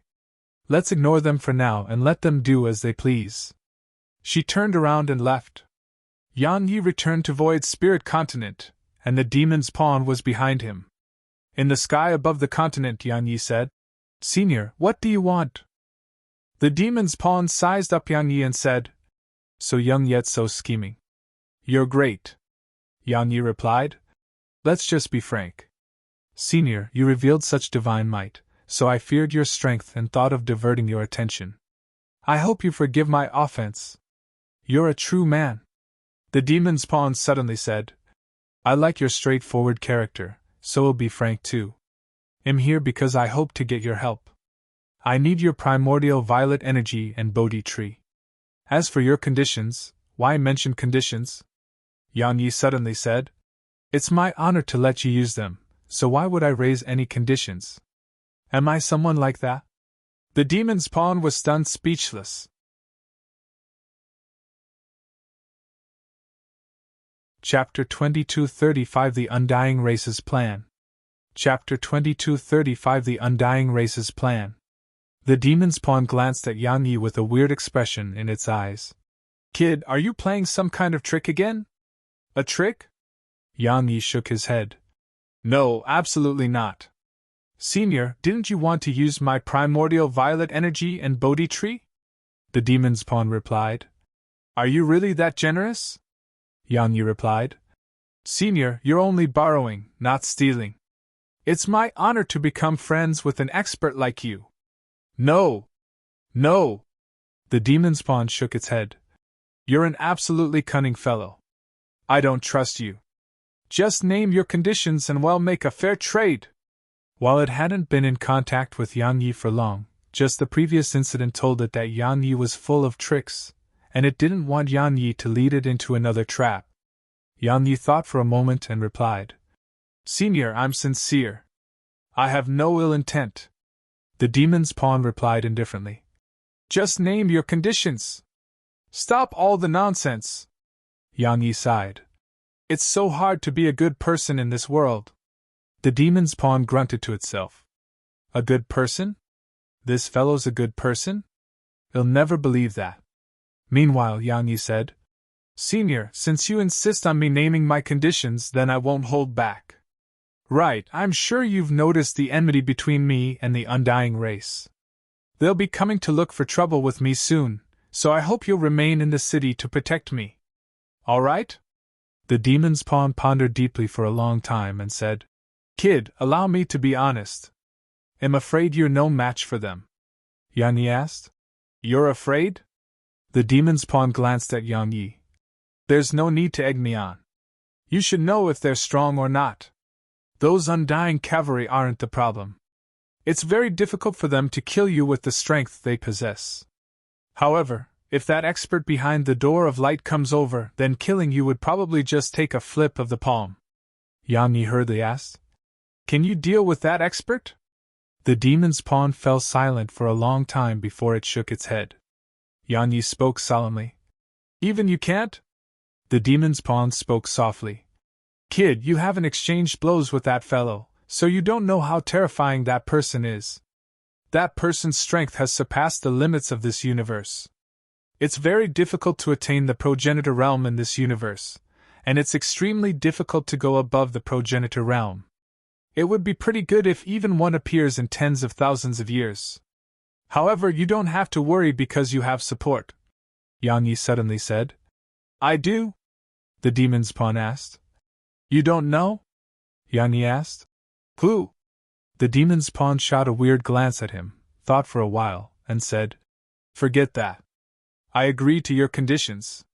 Let's ignore them for now and let them do as they please. She turned around and left. Yan Yi returned to Void Spirit Continent, and the demon's pawn was behind him. In the sky above the continent, Yan Yi said, Senior, what do you want? The demon's pawn sized up Yan Yi and said, So young yet so scheming. You're great. Yan Yi replied. Let's just be frank. Senior, you revealed such divine might, so I feared your strength and thought of diverting your attention. I hope you forgive my offense. You're a true man. The demon's pawn suddenly said, I like your straightforward character, so I'll be frank too. I'm here because I hope to get your help. I need your primordial violet energy and Bodhi tree. As for your conditions, why mention conditions? Yan Yi suddenly said, It's my honor to let you use them, so why would I raise any conditions? Am I someone like that? The demon's pawn was stunned speechless. Chapter 2235 The Undying Race's Plan. Chapter 2235 The Undying Race's Plan. The demon's pawn glanced at Yan Yi with a weird expression in its eyes. Kid, are you playing some kind of trick again? A trick? Yan Yi shook his head. No, absolutely not. Senior, didn't you want to use my primordial violet energy and Bodhi tree? The demon's pawn replied. Are you really that generous? Yan Yi replied. Senior, you're only borrowing, not stealing. It's my honor to become friends with an expert like you. No! No! The demon's pawn shook its head. You're an absolutely cunning fellow. I don't trust you. Just name your conditions and we'll make a fair trade. While it hadn't been in contact with Yan Yi for long, just the previous incident told it that Yan Yi was full of tricks, and it didn't want Yan Yi to lead it into another trap. Yan Yi thought for a moment and replied, Senior, I'm sincere. I have no ill intent. The demon's pawn replied indifferently. Just name your conditions. Stop all the nonsense! Yang Yi sighed. It's so hard to be a good person in this world. The demon's pawn grunted to itself. A good person? This fellow's a good person? He'll never believe that. Meanwhile, Yang Yi said, Senior, since you insist on me naming my conditions, then I won't hold back. Right, I'm sure you've noticed the enmity between me and the undying race. They'll be coming to look for trouble with me soon, so I hope you'll remain in the city to protect me. All right? The demon's pawn pondered deeply for a long time and said, Kid, allow me to be honest. I'm afraid you're no match for them. Yang Yi asked. You're afraid? The demon's pawn glanced at Yang Yi. There's no need to egg me on. You should know if they're strong or not. Those undying cavalry aren't the problem. It's very difficult for them to kill you with the strength they possess. However, if that expert behind the door of light comes over, then killing you would probably just take a flip of the palm. Yang Yi hurriedly asked. Can you deal with that expert? The demon's pawn fell silent for a long time before it shook its head. Yang Yi spoke solemnly. Even you can't? The demon's pawn spoke softly. Kid, you haven't exchanged blows with that fellow, so you don't know how terrifying that person is. That person's strength has surpassed the limits of this universe. It's very difficult to attain the progenitor realm in this universe, and it's extremely difficult to go above the progenitor realm. It would be pretty good if even one appears in tens of thousands of years. However, you don't have to worry because you have support. Yang Yi suddenly said. I do? The demon's pawn asked. You don't know? Yang Yi asked. Who? The demon's pawn shot a weird glance at him, thought for a while, and said, Forget that. I agree to your conditions.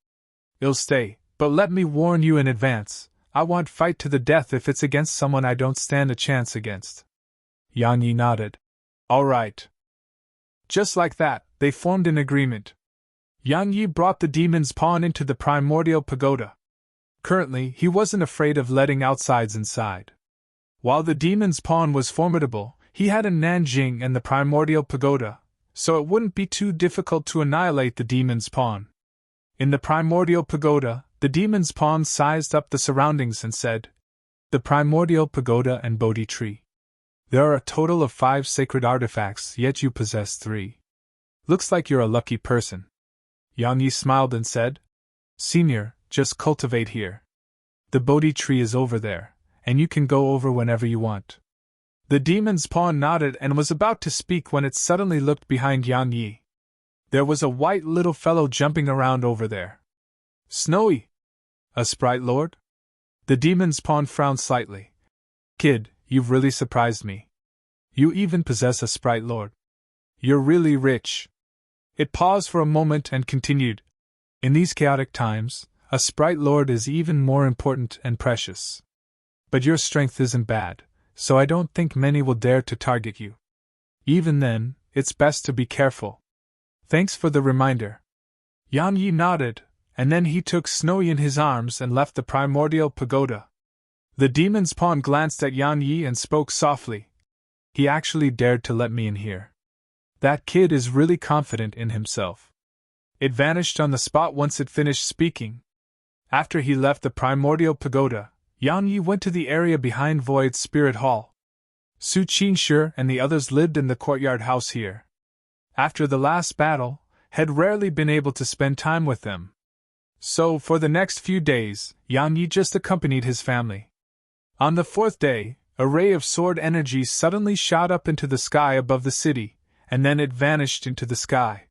I'll stay, but let me warn you in advance, I won't fight to the death if it's against someone I don't stand a chance against. Yang Yi nodded. All right. Just like that, they formed an agreement. Yang Yi brought the demon's pawn into the primordial pagoda. Currently, he wasn't afraid of letting outsides inside. While the demon's pawn was formidable, he had a Nanjing and the primordial pagoda, so it wouldn't be too difficult to annihilate the demon's pawn. In the primordial pagoda, the demon's pawn sized up the surroundings and said, The primordial pagoda and Bodhi tree. There are a total of 5 sacred artifacts, yet you possess 3. Looks like you're a lucky person. Yang Yi smiled and said, Senior, just cultivate here. The Bodhi tree is over there, and you can go over whenever you want. The demon's pawn nodded and was about to speak when it suddenly looked behind Yang Yi. There was a white little fellow jumping around over there. Snowy! A sprite lord? The demon's pawn frowned slightly. Kid, you've really surprised me. You even possess a sprite lord. You're really rich. It paused for a moment and continued. In these chaotic times, a sprite lord is even more important and precious. But your strength isn't bad, so I don't think many will dare to target you. Even then, it's best to be careful. Thanks for the reminder. Yang Yi nodded, and then he took Snowy in his arms and left the primordial pagoda. The demon's pawn glanced at Yang Yi and spoke softly. He actually dared to let me in here. That kid is really confident in himself. It vanished on the spot once it finished speaking. After he left the primordial pagoda, Yang Yi went to the area behind Void's Spirit Hall. Su Qingshi and the others lived in the courtyard house here. After the last battle, had rarely been able to spend time with them. So, for the next few days, Yang Yi just accompanied his family. On the 4th day, a ray of sword energy suddenly shot up into the sky above the city, and then it vanished into the sky.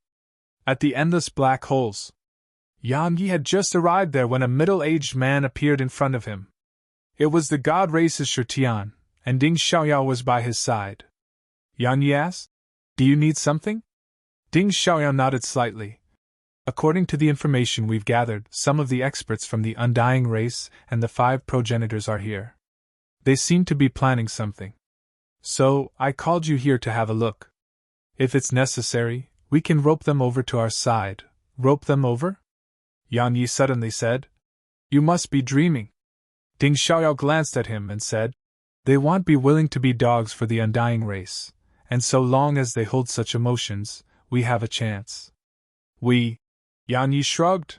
At the endless black holes. Yang Yi had just arrived there when a middle-aged man appeared in front of him. It was the god race's Shutian, and Ding Xiaoyao was by his side. Yang Yi asked, Do you need something? Ding Xiaoyao nodded slightly. According to the information we've gathered, some of the experts from the Undying race and the 5 progenitors are here. They seem to be planning something. So, I called you here to have a look. If it's necessary, we can rope them over to our side. Rope them over? Yang Yi suddenly said. You must be dreaming. Ding Xiaoyao glanced at him and said, They won't be willing to be dogs for the Undying race, and so long as they hold such emotions, we have a chance. We. Yang Yi shrugged.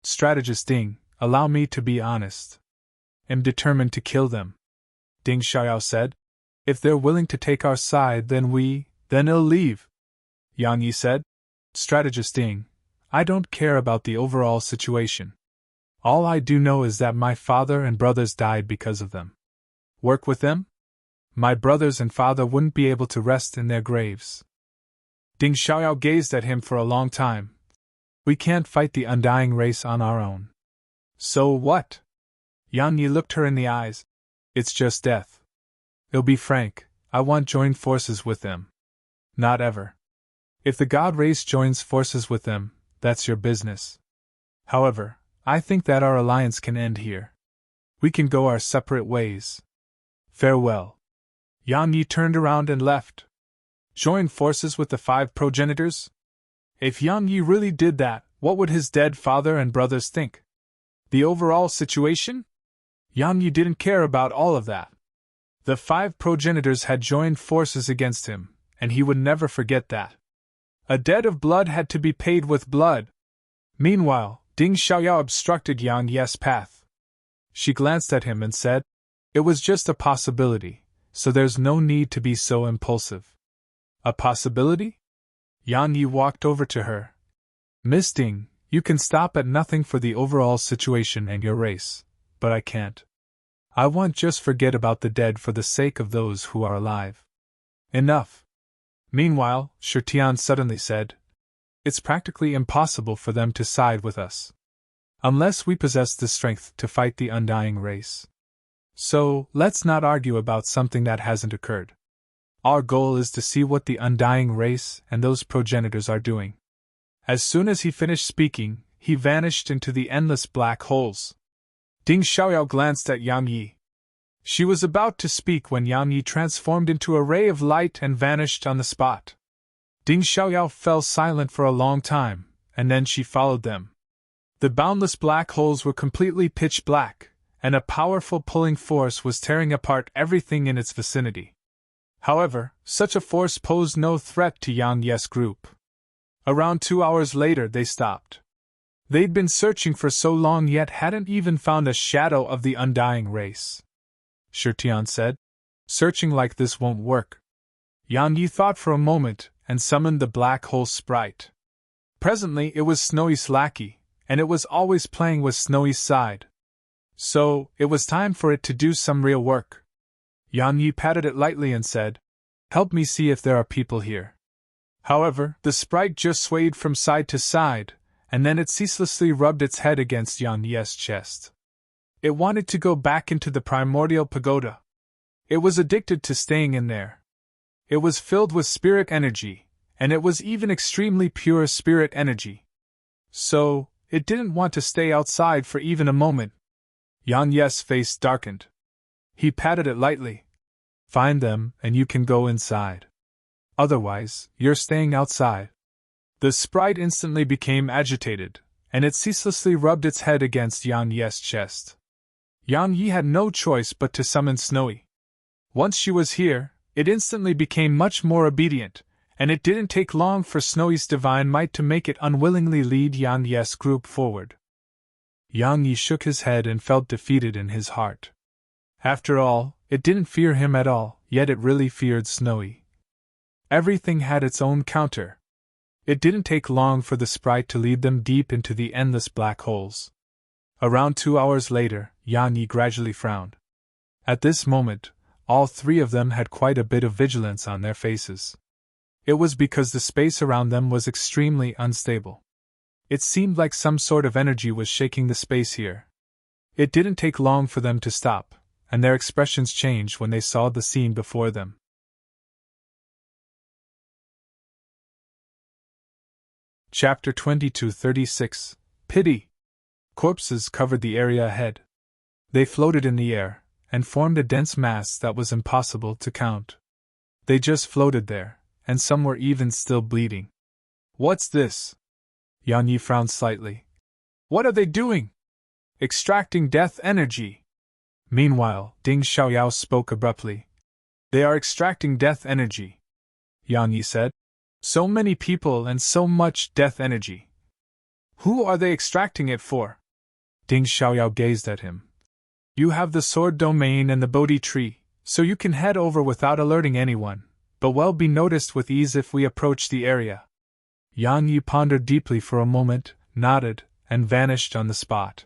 Strategist Ding, allow me to be honest. Am determined to kill them. Ding Xiaoyao said. If they're willing to take our side, then they'll leave. Yang Yi said. Strategist Ding, I don't care about the overall situation. All I do know is that my father and brothers died because of them. Work with them? My brothers and father wouldn't be able to rest in their graves. Ding Xiaoyao gazed at him for a long time. We can't fight the undying race on our own. So what? Yang Yi looked her in the eyes. It's just death. It'll be frank, I want joined forces with them. Not ever. If the God race joins forces with them, that's your business. However, I think that our alliance can end here. We can go our separate ways. Farewell. Yang Yi turned around and left. Join forces with the 5 progenitors? If Yang Yi really did that, what would his dead father and brothers think? The overall situation? Yang Yi didn't care about all of that. The 5 progenitors had joined forces against him, and he would never forget that. A debt of blood had to be paid with blood. Meanwhile, Ding Xiaoyao obstructed Yang Yi's path. She glanced at him and said, It was just a possibility, so there's no need to be so impulsive. A possibility? Yang Yi walked over to her. Miss Ding, you can stop at nothing for the overall situation and your race, but I can't. I won't just forget about the dead for the sake of those who are alive. Enough. Meanwhile, Shirtian suddenly said, It's practically impossible for them to side with us. Unless we possess the strength to fight the undying race. So, let's not argue about something that hasn't occurred. Our goal is to see what the undying race and those progenitors are doing. As soon as he finished speaking, he vanished into the endless black holes. Ding Xiaoyao glanced at Yang Yi. She was about to speak when Yang Yi transformed into a ray of light and vanished on the spot. Ding Xiaoyao fell silent for a long time, and then she followed them. The boundless black holes were completely pitch black, and a powerful pulling force was tearing apart everything in its vicinity. However, such a force posed no threat to Yang Yi's group. Around 2 hours later they stopped. They'd been searching for so long yet hadn't even found a shadow of the undying race. Shirtian said, Searching like this won't work. Yang Yi thought for a moment and summoned the black hole sprite. Presently it was Snowy's lackey, and it was always playing with Snowy's side. So, it was time for it to do some real work. Yang Yi patted it lightly and said, Help me see if there are people here. However, the sprite just swayed from side to side, and then it ceaselessly rubbed its head against Yang Yi's chest. It wanted to go back into the primordial pagoda. It was addicted to staying in there. It was filled with spirit energy, and it was even extremely pure spirit energy. So, it didn't want to stay outside for even a moment. Yang Yi's face darkened. He patted it lightly. Find them, and you can go inside. Otherwise, you're staying outside. The sprite instantly became agitated, and it ceaselessly rubbed its head against Yang Yi's chest. Yang Yi had no choice but to summon Snowy. Once she was here, it instantly became much more obedient, and it didn't take long for Snowy's divine might to make it unwillingly lead Yang Yi's group forward. Yang Yi shook his head and felt defeated in his heart. After all, it didn't fear him at all, yet it really feared Snowy. Everything had its own counter. It didn't take long for the sprite to lead them deep into the endless black holes. Around 2 hours later, Yang Yi gradually frowned. At this moment, all 3 of them had quite a bit of vigilance on their faces. It was because the space around them was extremely unstable. It seemed like some sort of energy was shaking the space here. It didn't take long for them to stop, and their expressions changed when they saw the scene before them. Chapter 22:36 Pity. Corpses covered the area ahead. They floated in the air, and formed a dense mass that was impossible to count. They just floated there, and some were even still bleeding. What's this? Yang Yi frowned slightly. What are they doing? Extracting death energy. Meanwhile, Ding Xiaoyao spoke abruptly. They are extracting death energy, Yang Yi said. So many people and so much death energy. Who are they extracting it for? Ding Xiaoyao gazed at him. You have the sword domain and the Bodhi tree, so you can head over without alerting anyone, but will be noticed with ease if we approach the area. Yang Yi pondered deeply for a moment, nodded, and vanished on the spot.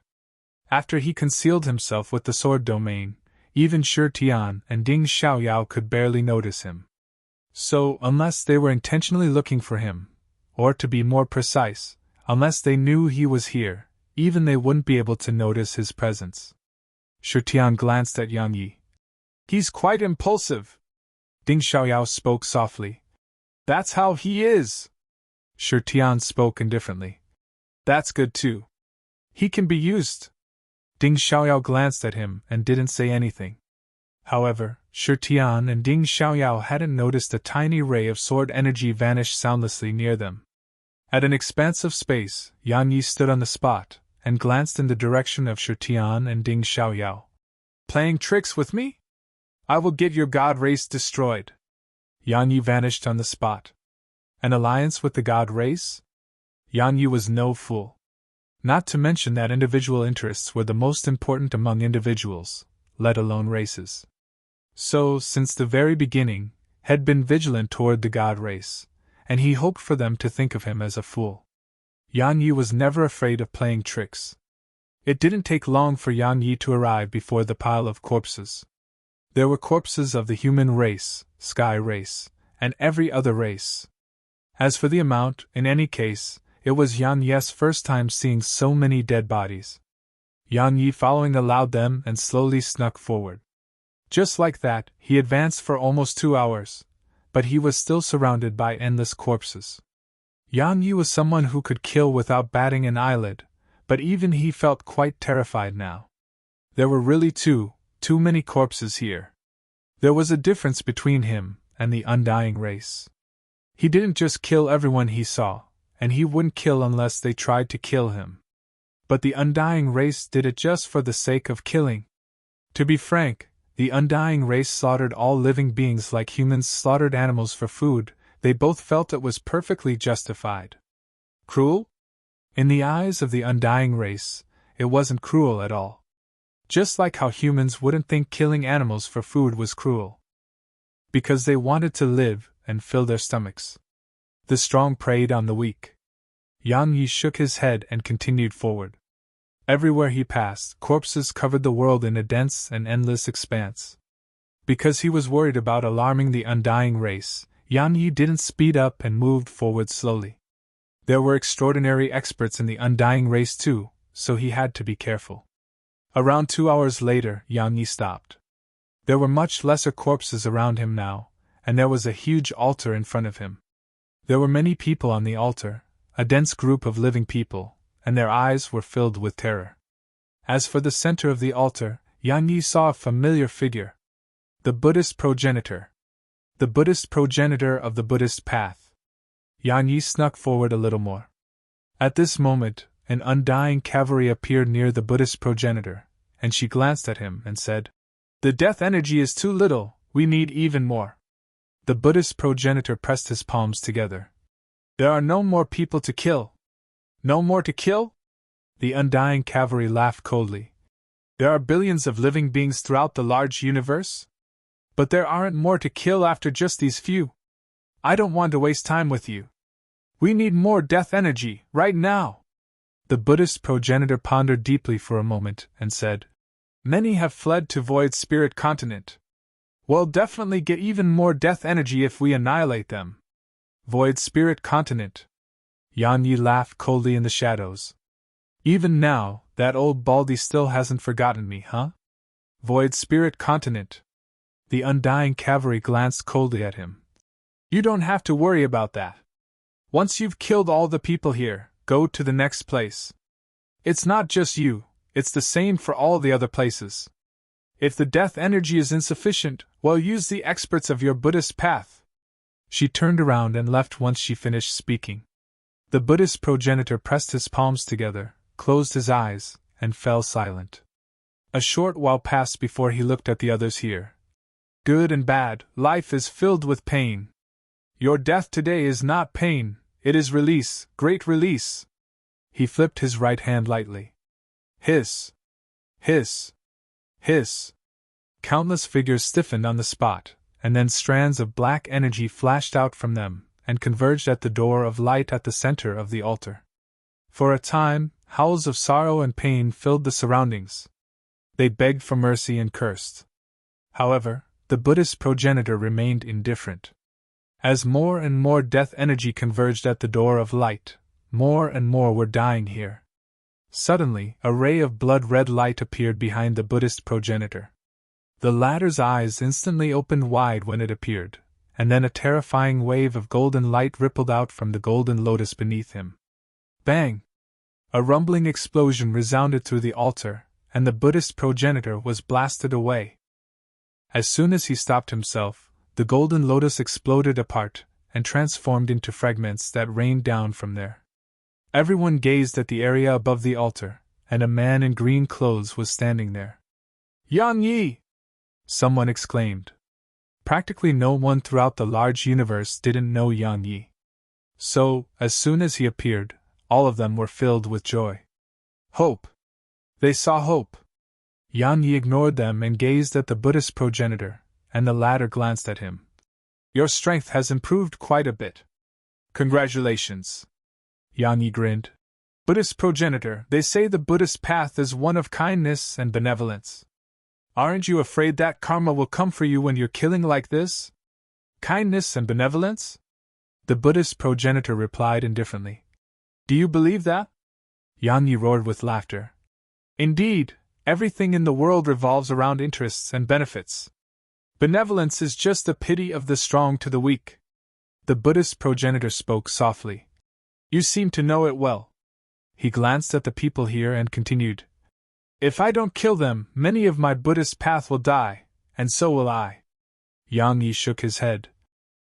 After he concealed himself with the sword domain, even Shi Tian and Ding Xiaoyao could barely notice him. So, unless they were intentionally looking for him, or to be more precise, unless they knew he was here, even they wouldn't be able to notice his presence. Shi Tian glanced at Yang Yi. He's quite impulsive. Ding Xiaoyao spoke softly. That's how he is. Shi Tian spoke indifferently. That's good too. He can be used. Ding Xiaoyao glanced at him and didn't say anything. However, Shi Tian and Ding Xiaoyao hadn't noticed a tiny ray of sword energy vanish soundlessly near them. At an expanse of space, Yang Yi stood on the spot and glanced in the direction of Shi Tian and Ding Xiaoyao. Playing tricks with me? I will get your god race destroyed. Yang Yi vanished on the spot. An alliance with the god race? Yang Yi was no fool. Not to mention that individual interests were the most important among individuals, let alone races. So, since the very beginning, had been vigilant toward the god race, and he hoped for them to think of him as a fool. Yang Yi was never afraid of playing tricks. It didn't take long for Yang Yi to arrive before the pile of corpses. There were corpses of the human race, sky race, and every other race. As for the amount, in any case, it was Yang Yi's first time seeing so many dead bodies. Yang Yi following allowed them and slowly snuck forward. Just like that, he advanced for almost 2 hours, but he was still surrounded by endless corpses. Yang Yi was someone who could kill without batting an eyelid, but even he felt quite terrified now. There were really too many corpses here. There was a difference between him and the undying race. He didn't just kill everyone he saw, and he wouldn't kill unless they tried to kill him. But the undying race did it just for the sake of killing. To be frank, the undying race slaughtered all living beings like humans slaughtered animals for food. They both felt it was perfectly justified. Cruel? In the eyes of the undying race, it wasn't cruel at all. Just like how humans wouldn't think killing animals for food was cruel. Because they wanted to live and fill their stomachs. The strong preyed on the weak. Yang Yi shook his head and continued forward. Everywhere he passed, corpses covered the world in a dense and endless expanse. Because he was worried about alarming the undying race, Yang Yi didn't speed up and moved forward slowly. There were extraordinary experts in the undying race too, so he had to be careful. Around 2 hours later, Yang Yi stopped. There were much lesser corpses around him now, and there was a huge altar in front of him. There were many people on the altar, a dense group of living people, and their eyes were filled with terror. As for the center of the altar, Yang Yi saw a familiar figure. The Buddhist progenitor. The Buddhist progenitor of the Buddhist path. Yang Yi snuck forward a little more. At this moment, an undying cavalry appeared near the Buddhist progenitor, and she glanced at him and said, "The death energy is too little, we need even more." The Buddhist progenitor pressed his palms together. "There are no more people to kill." "No more to kill?" The undying cavalry laughed coldly. "There are billions of living beings throughout the large universe? But there aren't more to kill after just these few. I don't want to waste time with you. We need more death energy, right now." The Buddhist progenitor pondered deeply for a moment and said, "Many have fled to Void Spirit Continent. We'll definitely get even more death energy if we annihilate them." Void Spirit Continent. Yang Yi laughed coldly in the shadows. "Even now, that old baldy still hasn't forgotten me, huh? Void Spirit Continent." The undying cavalry glanced coldly at him. "You don't have to worry about that. Once you've killed all the people here, go to the next place. It's not just you, it's the same for all the other places. If the death energy is insufficient, well, use the experts of your Buddhist path." She turned around and left once she finished speaking. The Buddhist progenitor pressed his palms together, closed his eyes, and fell silent. A short while passed before he looked at the others here. "Good and bad, life is filled with pain. Your death today is not pain, it is release, great release." He flipped his right hand lightly. Hiss! Hiss! Hiss! Countless figures stiffened on the spot, and then strands of black energy flashed out from them and converged at the door of light at the center of the altar. For a time, howls of sorrow and pain filled the surroundings. They begged for mercy and cursed. However, the Buddhist progenitor remained indifferent. As more and more death energy converged at the door of light, more and more were dying here. Suddenly, a ray of blood-red light appeared behind the Buddhist progenitor. The latter's eyes instantly opened wide when it appeared, and then a terrifying wave of golden light rippled out from the golden lotus beneath him. Bang! A rumbling explosion resounded through the altar, and the Buddhist progenitor was blasted away. As soon as he stopped himself, the golden lotus exploded apart and transformed into fragments that rained down from there. Everyone gazed at the area above the altar, and a man in green clothes was standing there. Yan Yi! Someone exclaimed. Practically no one throughout the large universe didn't know Yan Yi. So, as soon as he appeared, all of them were filled with joy. Hope! They saw hope! Yan Yi ignored them and gazed at the Buddhist progenitor, and the latter glanced at him. Your strength has improved quite a bit. Congratulations! Yan Yi grinned. Buddhist progenitor, they say the Buddhist path is one of kindness and benevolence. Aren't you afraid that karma will come for you when you're killing like this? Kindness and benevolence? The Buddhist progenitor replied indifferently. Do you believe that? Yan Yi roared with laughter. Indeed, everything in the world revolves around interests and benefits. Benevolence is just the pity of the strong to the weak. The Buddhist progenitor spoke softly. You seem to know it well. He glanced at the people here and continued. If I don't kill them, many of my Buddhist path will die, and so will I. Yang Yi shook his head.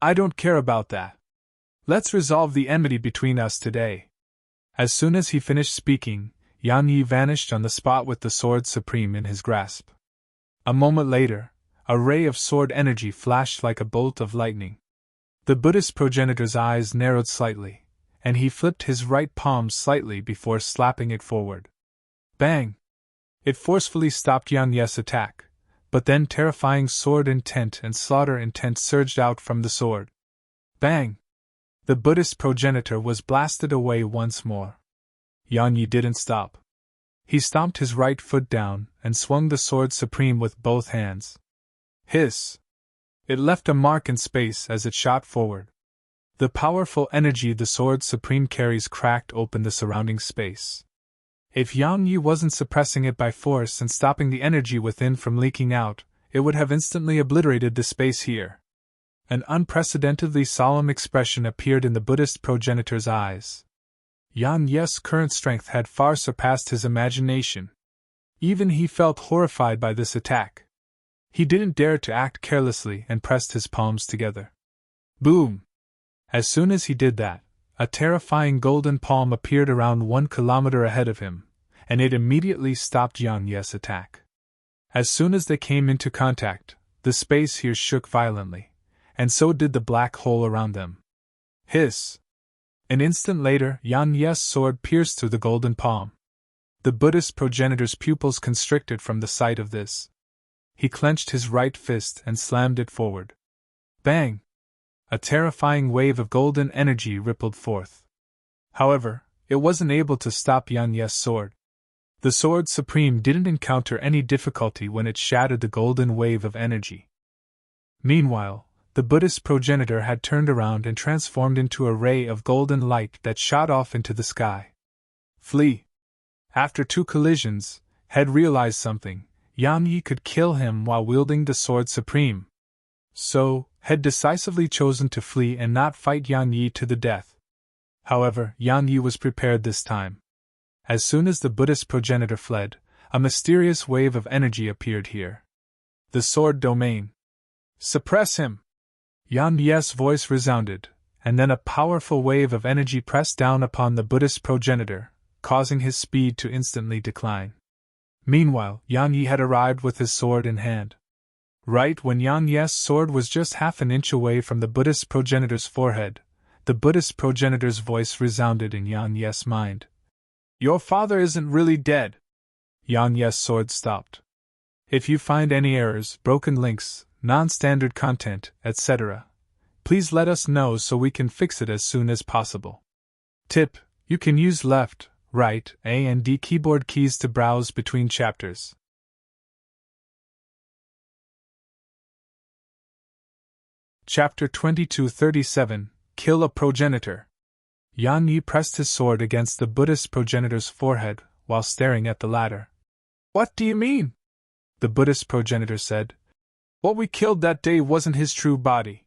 I don't care about that. Let's resolve the enmity between us today. As soon as he finished speaking, Yan Yi vanished on the spot with the sword supreme in his grasp. A moment later, a ray of sword energy flashed like a bolt of lightning. The Buddhist progenitor's eyes narrowed slightly, and he flipped his right palm slightly before slapping it forward. Bang! It forcefully stopped Yan Yi's attack, but then terrifying sword intent and slaughter intent surged out from the sword. Bang! The Buddhist progenitor was blasted away once more. Yan Yi didn't stop. He stomped his right foot down and swung the sword supreme with both hands. Hiss! It left a mark in space as it shot forward. The powerful energy the sword supreme carries cracked open the surrounding space. If Yang Yi wasn't suppressing it by force and stopping the energy within from leaking out, it would have instantly obliterated the space here. An unprecedentedly solemn expression appeared in the Buddhist progenitor's eyes. Yan Yi's current strength had far surpassed his imagination. Even he felt horrified by this attack. He didn't dare to act carelessly and pressed his palms together. Boom! As soon as he did that, a terrifying golden palm appeared around 1 kilometer ahead of him, and it immediately stopped Yan Yi's attack. As soon as they came into contact, the space here shook violently, and so did the black hole around them. Hiss! An instant later, Yan Yi's sword pierced through the golden palm. The Buddhist progenitor's pupils constricted from the sight of this. He clenched his right fist and slammed it forward. Bang! A terrifying wave of golden energy rippled forth. However, it wasn't able to stop Yan Yi's sword. The sword supreme didn't encounter any difficulty when it shattered the golden wave of energy. Meanwhile, the Buddhist progenitor had turned around and transformed into a ray of golden light that shot off into the sky. Flee! After 2 collisions, had realized something. Yan Yi could kill him while wielding the sword supreme. So, had decisively chosen to flee and not fight Yan Yi to the death. However, Yan Yi was prepared this time. As soon as the Buddhist progenitor fled, a mysterious wave of energy appeared here. The sword domain. Suppress him! Yan Yi's voice resounded, and then a powerful wave of energy pressed down upon the Buddhist progenitor, causing his speed to instantly decline. Meanwhile, Yan Yi had arrived with his sword in hand. Right when Yan Yi's sword was just half an inch away from the Buddhist progenitor's forehead, the Buddhist progenitor's voice resounded in Yan Yi's mind. Your father isn't really dead. Yang Ye's sword stopped. If you find any errors, broken links, non-standard content, etc., please let us know so we can fix it as soon as possible. Tip: you can use left, right, A and D keyboard keys to browse between chapters. Chapter 2237 Kill a Progenitor. Yang Yi pressed his sword against the Buddhist progenitor's forehead while staring at the latter. What do you mean? The Buddhist progenitor said. What we killed that day wasn't his true body.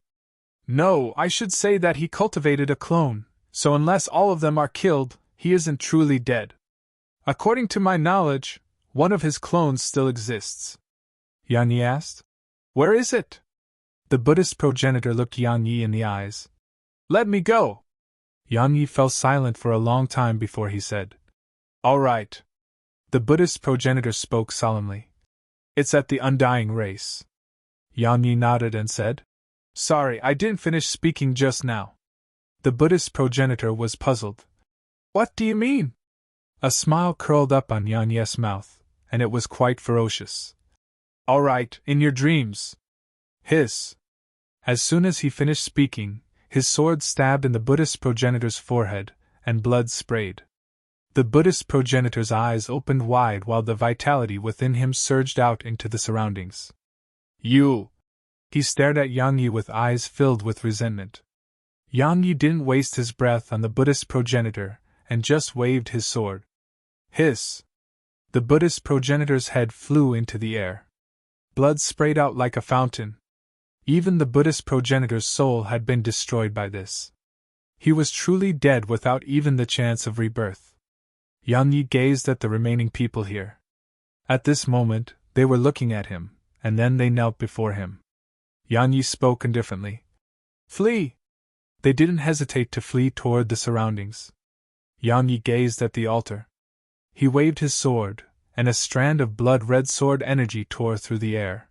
No, I should say that he cultivated a clone, so unless all of them are killed, he isn't truly dead. According to my knowledge, one of his clones still exists. Yang Yi asked. Where is it? The Buddhist progenitor looked Yang Yi in the eyes. Let me go. Yang Yi fell silent for a long time before he said, All right. The Buddhist progenitor spoke solemnly. It's at the undying race. Yang Yi nodded and said, Sorry, I didn't finish speaking just now. The Buddhist progenitor was puzzled. What do you mean? A smile curled up on Yang Ye's mouth, and it was quite ferocious. All right, in your dreams. Hiss. As soon as he finished speaking, his sword stabbed in the Buddhist progenitor's forehead, and blood sprayed. The Buddhist progenitor's eyes opened wide while the vitality within him surged out into the surroundings. You! He stared at Yang Yi with eyes filled with resentment. Yang Yi didn't waste his breath on the Buddhist progenitor, and just waved his sword. Hiss! The Buddhist progenitor's head flew into the air. Blood sprayed out like a fountain. Even the Buddhist progenitor's soul had been destroyed by this. He was truly dead without even the chance of rebirth. Yang Yi gazed at the remaining people here. At this moment, they were looking at him, and then they knelt before him. Yang Yi spoke indifferently. Flee! They didn't hesitate to flee toward the surroundings. Yang Yi gazed at the altar. He waved his sword, and a strand of blood-red sword energy tore through the air.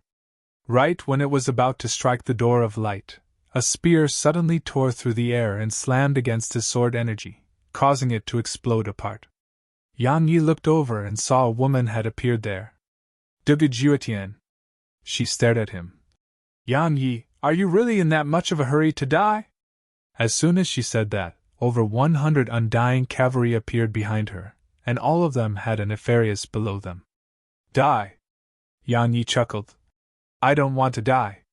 Right when it was about to strike the door of light, a spear suddenly tore through the air and slammed against his sword energy, causing it to explode apart. Yang Yi looked over and saw a woman had appeared there. Dugujuetian. She stared at him. Yang Yi, are you really in that much of a hurry to die? As soon as she said that, over 100 undying cavalry appeared behind her, and all of them had a nefarious below them. Die! Yang Yi chuckled. I don't want to die.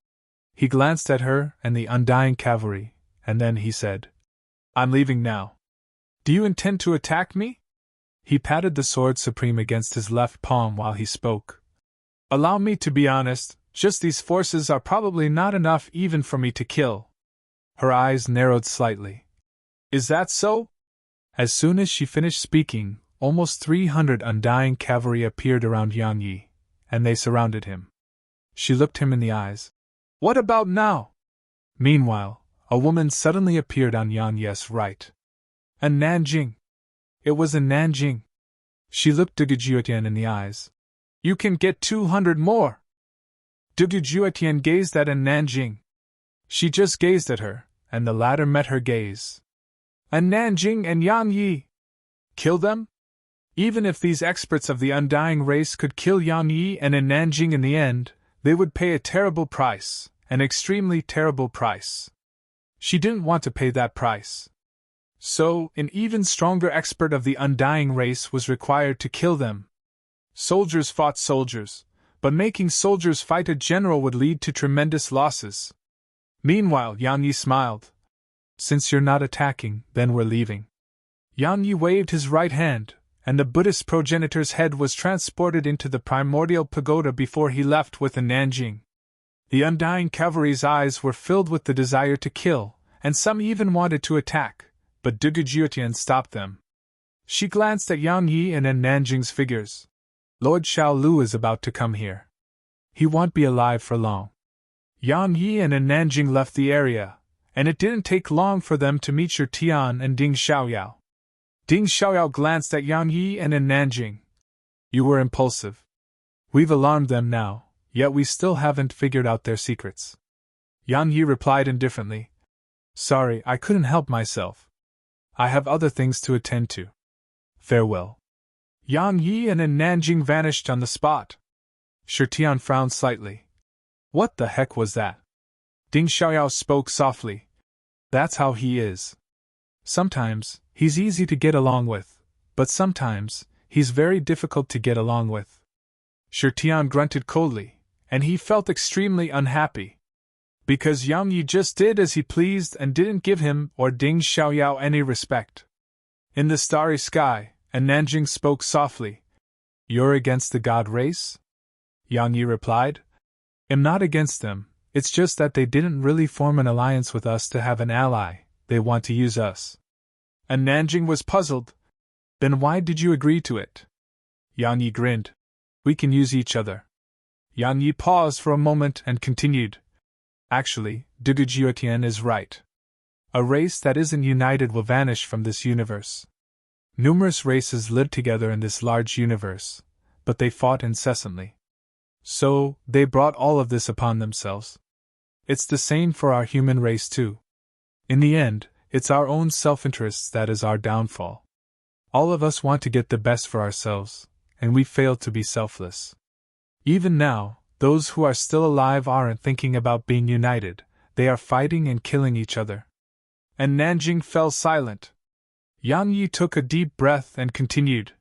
He glanced at her and the undying cavalry, and then he said, I'm leaving now. Do you intend to attack me? He patted the sword supreme against his left palm while he spoke. Allow me to be honest, just these forces are probably not enough even for me to kill. Her eyes narrowed slightly. Is that so? As soon as she finished speaking, almost 300 undying cavalry appeared around Yang Yi, and they surrounded him. She looked him in the eyes. What about now? Meanwhile, a woman suddenly appeared on Yang Ye's right. A Nanjing. It was a Nanjing. She looked Dugujuetian in the eyes. You can get 200 more. Dugujuetian gazed at a Nanjing. She just gazed at her, and the latter met her gaze. A Nanjing and Yang Yi. Kill them? Even if these experts of the undying race could kill Yang Yi and a Nanjing in the end, they would pay a terrible price, an extremely terrible price. She didn't want to pay that price. So, an even stronger expert of the undying race was required to kill them. Soldiers fought soldiers, but making soldiers fight a general would lead to tremendous losses. Meanwhile, Yang Yi smiled. Since you're not attacking, then we're leaving. Yang Yi waved his right hand, and the Buddhist progenitor's head was transported into the primordial pagoda before he left with a Nanjing. The undying cavalry's eyes were filled with the desire to kill, and some even wanted to attack, but Dugujuetian stopped them. She glanced at Yang Yi and Nanjing's figures. Lord Xiaolu is about to come here. He won't be alive for long. Yang Yi and Nanjing left the area, and it didn't take long for them to meet Shi Tian and Ding Xiaoyao. Ding Xiaoyao glanced at Yang Yi and Nanjing. You were impulsive. We've alarmed them now, yet we still haven't figured out their secrets. Yang Yi replied indifferently. Sorry, I couldn't help myself. I have other things to attend to. Farewell. Yang Yi and Nanjing vanished on the spot. Shirtian frowned slightly. What the heck was that? Ding Xiaoyao spoke softly. That's how he is. Sometimes, he's easy to get along with, but sometimes, he's very difficult to get along with. Shirtian grunted coldly, and he felt extremely unhappy. Because Yang Yi just did as he pleased and didn't give him or Ding Xiaoyao any respect. In the starry sky, Nanjing spoke softly. You're against the god race? Yang Yi replied. I'm not against them, it's just that they didn't really form an alliance with us to have an ally, they want to use us. And Nanjing was puzzled. Then why did you agree to it? Yang Yi grinned. We can use each other. Yang Yi paused for a moment and continued. Actually, Dugu Jiutian is right. A race that isn't united will vanish from this universe. Numerous races lived together in this large universe, but they fought incessantly. So, they brought all of this upon themselves. It's the same for our human race too. In the end, it's our own self-interest that is our downfall. All of us want to get the best for ourselves, and we fail to be selfless. Even now, those who are still alive aren't thinking about being united, they are fighting and killing each other. And Nanjing fell silent. Yang Yi took a deep breath and continued.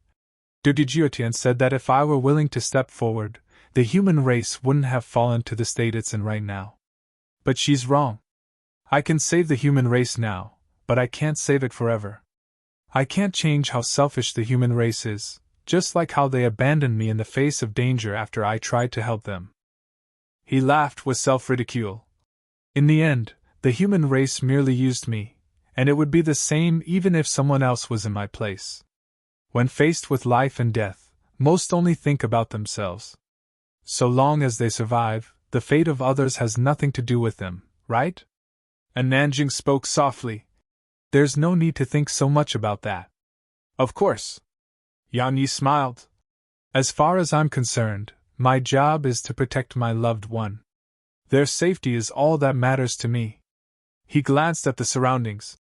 Dugu Jiutian said that if I were willing to step forward, the human race wouldn't have fallen to the state it's in right now. But she's wrong. I can save the human race now, but I can't save it forever. I can't change how selfish the human race is, just like how they abandoned me in the face of danger after I tried to help them. He laughed with self-ridicule. In the end, the human race merely used me, and it would be the same even if someone else was in my place. When faced with life and death, most only think about themselves. So long as they survive, the fate of others has nothing to do with them, right? And Nanjing spoke softly. There's no need to think so much about that. Of course. Yang Yi smiled. As far as I'm concerned, my job is to protect my loved one. Their safety is all that matters to me. He glanced at the surroundings.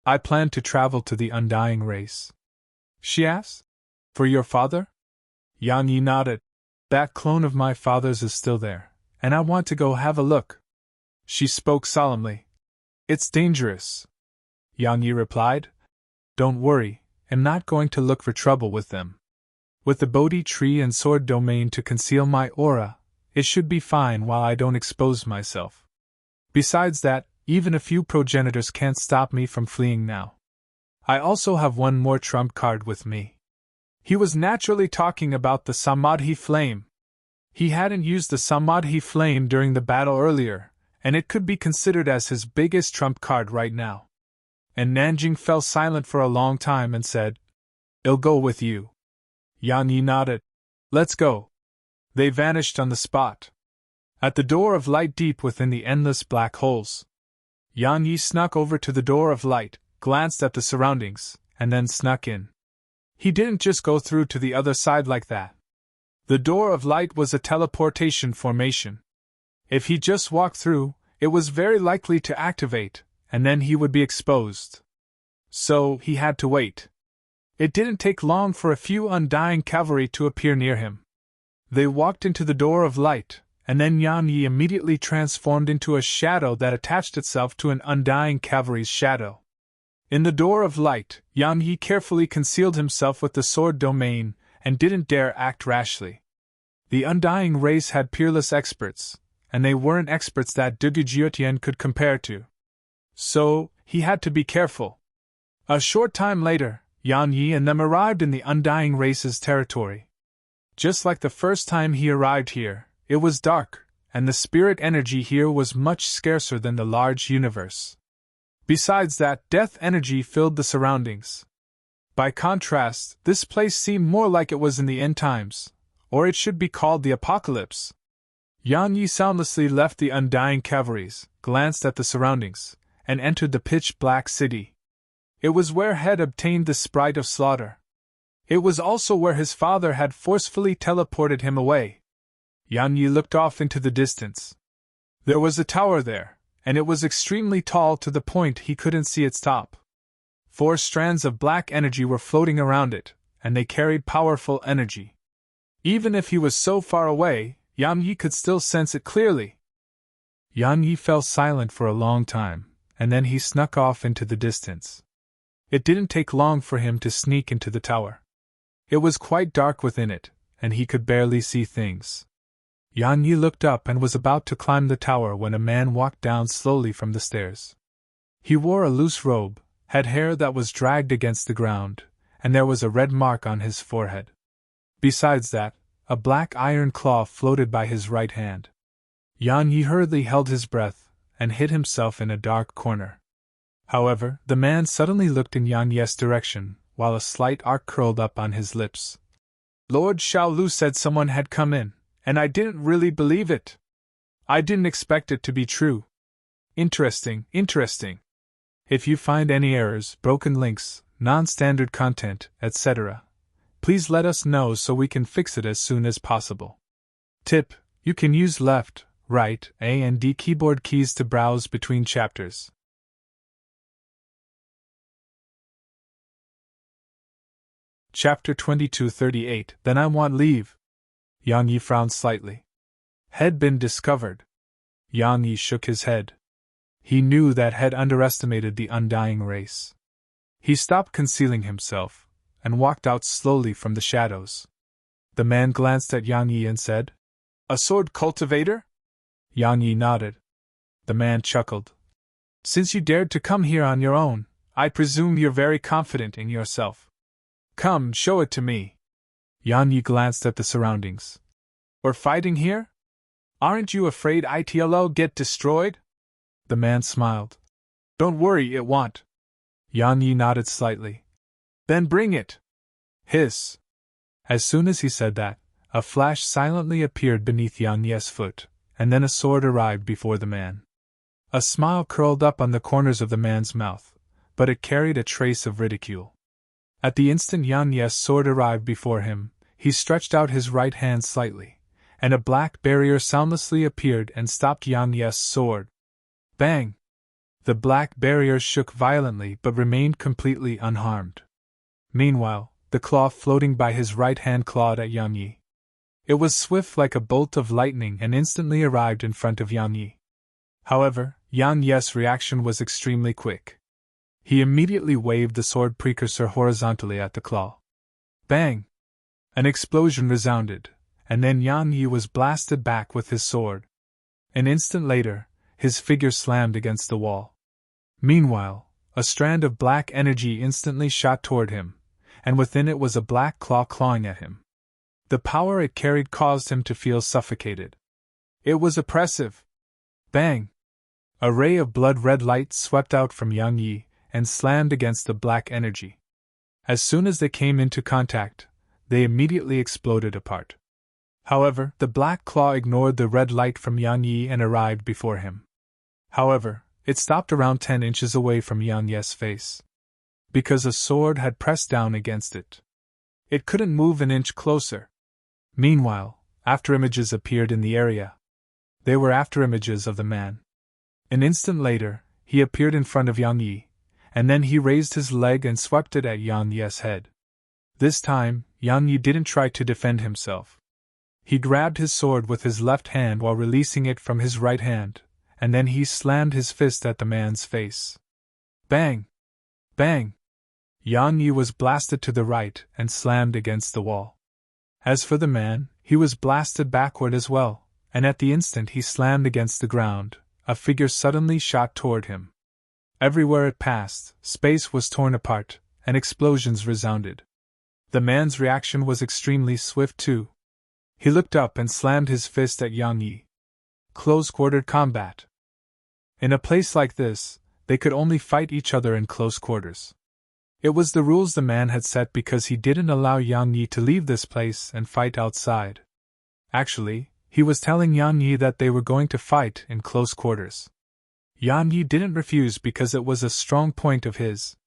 I plan to travel to the undying race. She asked. For your father? Yang Yi nodded. That clone of my father's is still there, and I want to go have a look. She spoke solemnly. It's dangerous. Yang Yi replied. Don't worry, I'm not going to look for trouble with them. With the Bodhi tree and sword domain to conceal my aura, it should be fine while I don't expose myself. Besides that, even a few progenitors can't stop me from fleeing now. I also have one more trump card with me. He was naturally talking about the Samadhi flame. He hadn't used the Samadhi flame during the battle earlier, and it could be considered as his biggest trump card right now. And Nanjing fell silent for a long time and said, I'll go with you. Yang Yi nodded. Let's go. They vanished on the spot. At the door of light deep within the endless black holes. Yang Yi snuck over to the door of light, glanced at the surroundings, and then snuck in. He didn't just go through to the other side like that. The door of light was a teleportation formation. If he just walked through, it was very likely to activate, and then he would be exposed. So, he had to wait. It didn't take long for a few undying cavalry to appear near him. They walked into the door of light, and then Yang Yi immediately transformed into a shadow that attached itself to an undying cavalry's shadow. In the door of light, Yang Yi carefully concealed himself with the sword domain, and didn't dare act rashly. The undying race had peerless experts, and they weren't experts that Dugu Jiutian could compare to. So, he had to be careful. A short time later, Yang Yi and them arrived in the undying race's territory. Just like the first time he arrived here, it was dark, and the spirit energy here was much scarcer than the large universe. Besides that, death energy filled the surroundings. By contrast, this place seemed more like it was in the end times, or it should be called the apocalypse. Yang Yi soundlessly left the undying cavalries, glanced at the surroundings, and entered the pitch-black city. It was where had obtained the sprite of slaughter. It was also where his father had forcefully teleported him away. Yang Yi looked off into the distance. There was a tower there, and it was extremely tall to the point he couldn't see its top. 4 strands of black energy were floating around it, and they carried powerful energy. Even if he was so far away, Yang Yi could still sense it clearly. Yang Yi fell silent for a long time, and then he snuck off into the distance. It didn't take long for him to sneak into the tower. It was quite dark within it, and he could barely see things. Yang Yi looked up and was about to climb the tower when a man walked down slowly from the stairs. He wore a loose robe, had hair that was dragged against the ground, and there was a red mark on his forehead. Besides that, a black iron claw floated by his right hand. Yang Yi hurriedly held his breath and hid himself in a dark corner. However, the man suddenly looked in Yang Yi's direction, while a slight arc curled up on his lips. Lord Xiaolu said someone had come in, and I didn't really believe it. I didn't expect it to be true. Interesting. If you find any errors, broken links, non-standard content, etc., please let us know so we can fix it as soon as possible. Tip: you can use left, right, A and D keyboard keys to browse between chapters. Chapter 2238. Then I want leave. Yang Yi frowned slightly. Had been discovered. Yang Yi shook his head. He knew that had underestimated the undying race. He stopped concealing himself, and walked out slowly from the shadows. The man glanced at Yang Yi and said, "A sword cultivator?" Yang Yi nodded. The man chuckled. "Since you dared to come here on your own, I presume you're very confident in yourself. Come, show it to me." Yang Yi glanced at the surroundings. "We're fighting here? Aren't you afraid it'll get destroyed?" The man smiled. "Don't worry, it won't." Yang Yi nodded slightly. "Then bring it." Hiss. As soon as he said that, a flash silently appeared beneath Yang Yi's foot, and then a sword arrived before the man. A smile curled up on the corners of the man's mouth, but it carried a trace of ridicule. At the instant Yang Yi's sword arrived before him, he stretched out his right hand slightly, and a black barrier soundlessly appeared and stopped Yang Yi's sword. Bang! The black barrier shook violently but remained completely unharmed. Meanwhile, the claw floating by his right hand clawed at Yang Yi. It was swift like a bolt of lightning and instantly arrived in front of Yang Yi. However, Yang Yi's reaction was extremely quick. He immediately waved the sword precursor horizontally at the claw. Bang! An explosion resounded, and then Yang Yi was blasted back with his sword. An instant later, his figure slammed against the wall. Meanwhile, a strand of black energy instantly shot toward him, and within it was a black claw clawing at him. The power it carried caused him to feel suffocated. It was oppressive. Bang! A ray of blood-red light swept out from Yang Yi and slammed against the black energy. As soon as they came into contact, they immediately exploded apart. However, the black claw ignored the red light from Yang Yi and arrived before him. However, it stopped around 10 inches away from Yang Yi's face. Because a sword had pressed down against it. It couldn't move an inch closer. Meanwhile, afterimages appeared in the area. They were afterimages of the man. An instant later, he appeared in front of Yang Yi, and then he raised his leg and swept it at Yang Yi's head. This time, Yang Yi didn't try to defend himself. He grabbed his sword with his left hand while releasing it from his right hand, and then he slammed his fist at the man's face. Bang! Bang! Yang Yi was blasted to the right and slammed against the wall. As for the man, he was blasted backward as well, and at the instant he slammed against the ground, a figure suddenly shot toward him. Everywhere it passed, space was torn apart, and explosions resounded. The man's reaction was extremely swift too. He looked up and slammed his fist at Yang Yi. Close-quarter combat. In a place like this, they could only fight each other in close quarters. It was the rules the man had set because he didn't allow Yang Yi to leave this place and fight outside. Actually, he was telling Yang Yi that they were going to fight in close quarters. Yang Yi didn't refuse because it was a strong point of his.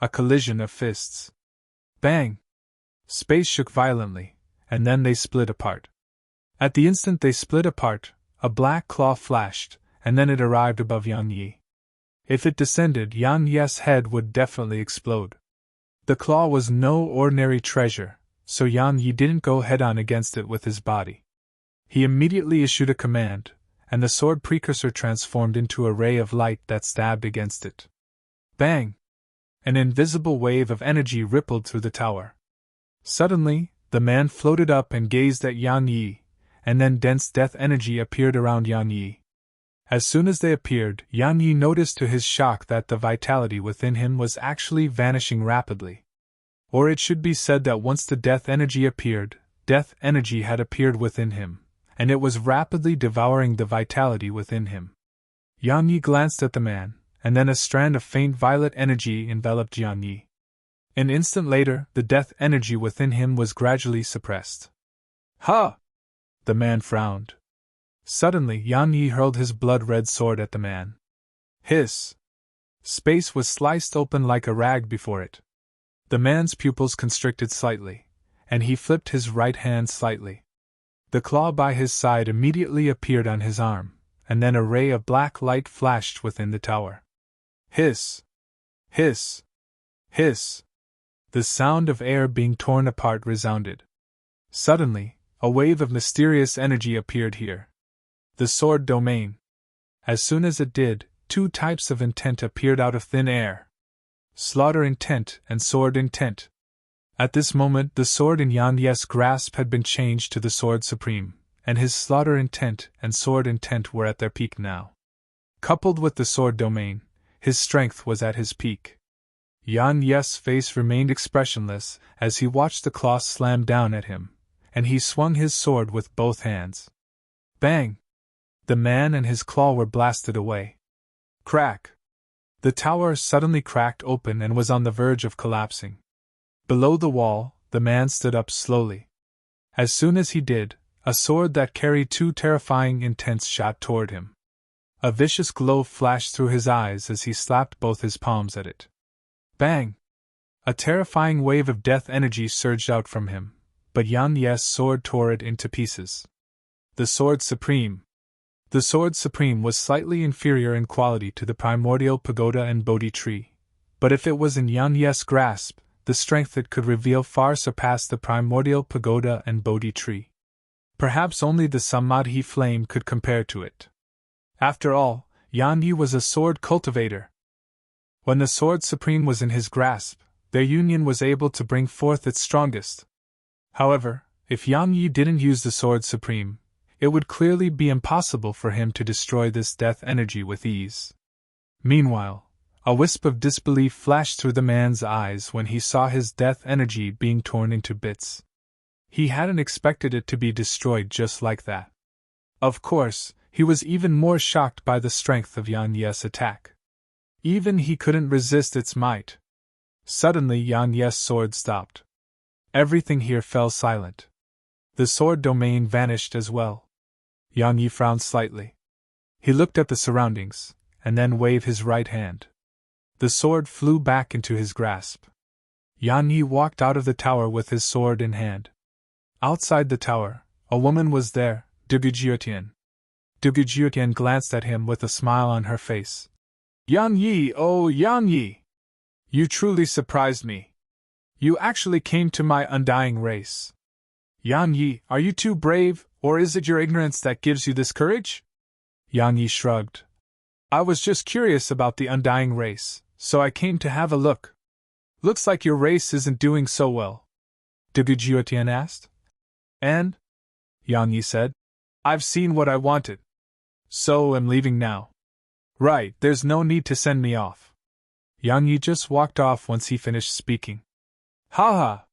A collision of fists. Bang! Space shook violently, and then they split apart. At the instant they split apart, a black claw flashed, and then it arrived above Yang Yi. If it descended, Yang Yi's head would definitely explode. The claw was no ordinary treasure, so Yan Yi didn't go head-on against it with his body. He immediately issued a command, and the sword precursor transformed into a ray of light that stabbed against it. Bang! An invisible wave of energy rippled through the tower. Suddenly, the man floated up and gazed at Yan Yi, and then dense death energy appeared around Yan Yi. As soon as they appeared, Yan Yi noticed to his shock that the vitality within him was actually vanishing rapidly. Or it should be said that once the death energy appeared, death energy had appeared within him, and it was rapidly devouring the vitality within him. Yan Yi glanced at the man, and then a strand of faint violet energy enveloped Yan Yi. An instant later, the death energy within him was gradually suppressed. Ha! The man frowned. Suddenly, Yan Yi hurled his blood-red sword at the man. Hiss! Space was sliced open like a rag before it. The man's pupils constricted slightly, and he flipped his right hand slightly. The claw by his side immediately appeared on his arm, and then a ray of black light flashed within the tower. Hiss! Hiss! Hiss! The sound of air being torn apart resounded. Suddenly, a wave of mysterious energy appeared here. The sword domain. As soon as it did, two types of intent appeared out of thin air. Slaughter intent and sword intent. At this moment the sword in Yan Yi's grasp had been changed to the sword supreme, and his slaughter intent and sword intent were at their peak now. Coupled with the sword domain, his strength was at his peak. Yan Yi's face remained expressionless as he watched the claw slam down at him, and he swung his sword with both hands. Bang! The man and his claw were blasted away. Crack! The tower suddenly cracked open and was on the verge of collapsing. Below the wall, the man stood up slowly. As soon as he did, a sword that carried two terrifying intents shot toward him. A vicious glow flashed through his eyes as he slapped both his palms at it. Bang! A terrifying wave of death energy surged out from him, but Yan Yi's sword tore it into pieces. The Sword Supreme. The Sword Supreme was slightly inferior in quality to the primordial pagoda and Bodhi tree, but if it was in Yan Yi's grasp, the strength it could reveal far surpassed the primordial pagoda and Bodhi tree. Perhaps only the Samadhi flame could compare to it. After all, Yan Yi was a sword cultivator. When the Sword Supreme was in his grasp, their union was able to bring forth its strongest. However, if Yan Yi didn't use the Sword Supreme, it would clearly be impossible for him to destroy this death energy with ease. Meanwhile, a wisp of disbelief flashed through the man's eyes when he saw his death energy being torn into bits. He hadn't expected it to be destroyed just like that. Of course, he was even more shocked by the strength of Yan Yi's attack. Even he couldn't resist its might. Suddenly Yan Yi's sword stopped. Everything here fell silent. The sword domain vanished as well. Yan Yi frowned slightly. He looked at the surroundings, and then waved his right hand. The sword flew back into his grasp. Yan Yi walked out of the tower with his sword in hand. Outside the tower, a woman was there, Dugujiutian. Dugujiutian glanced at him with a smile on her face. Yan Yi, oh Yan Yi! You truly surprised me. You actually came to my undying race. Yan Yi, are you too brave, or is it your ignorance that gives you this courage? Yan Yi shrugged. I was just curious about the undying race, so I came to have a look. Looks like your race isn't doing so well. Dugujiutian asked. And? Yan Yi said. I've seen what I wanted. So am leaving now. Right, there's no need to send me off. Yan Yi just walked off once he finished speaking. Ha ha!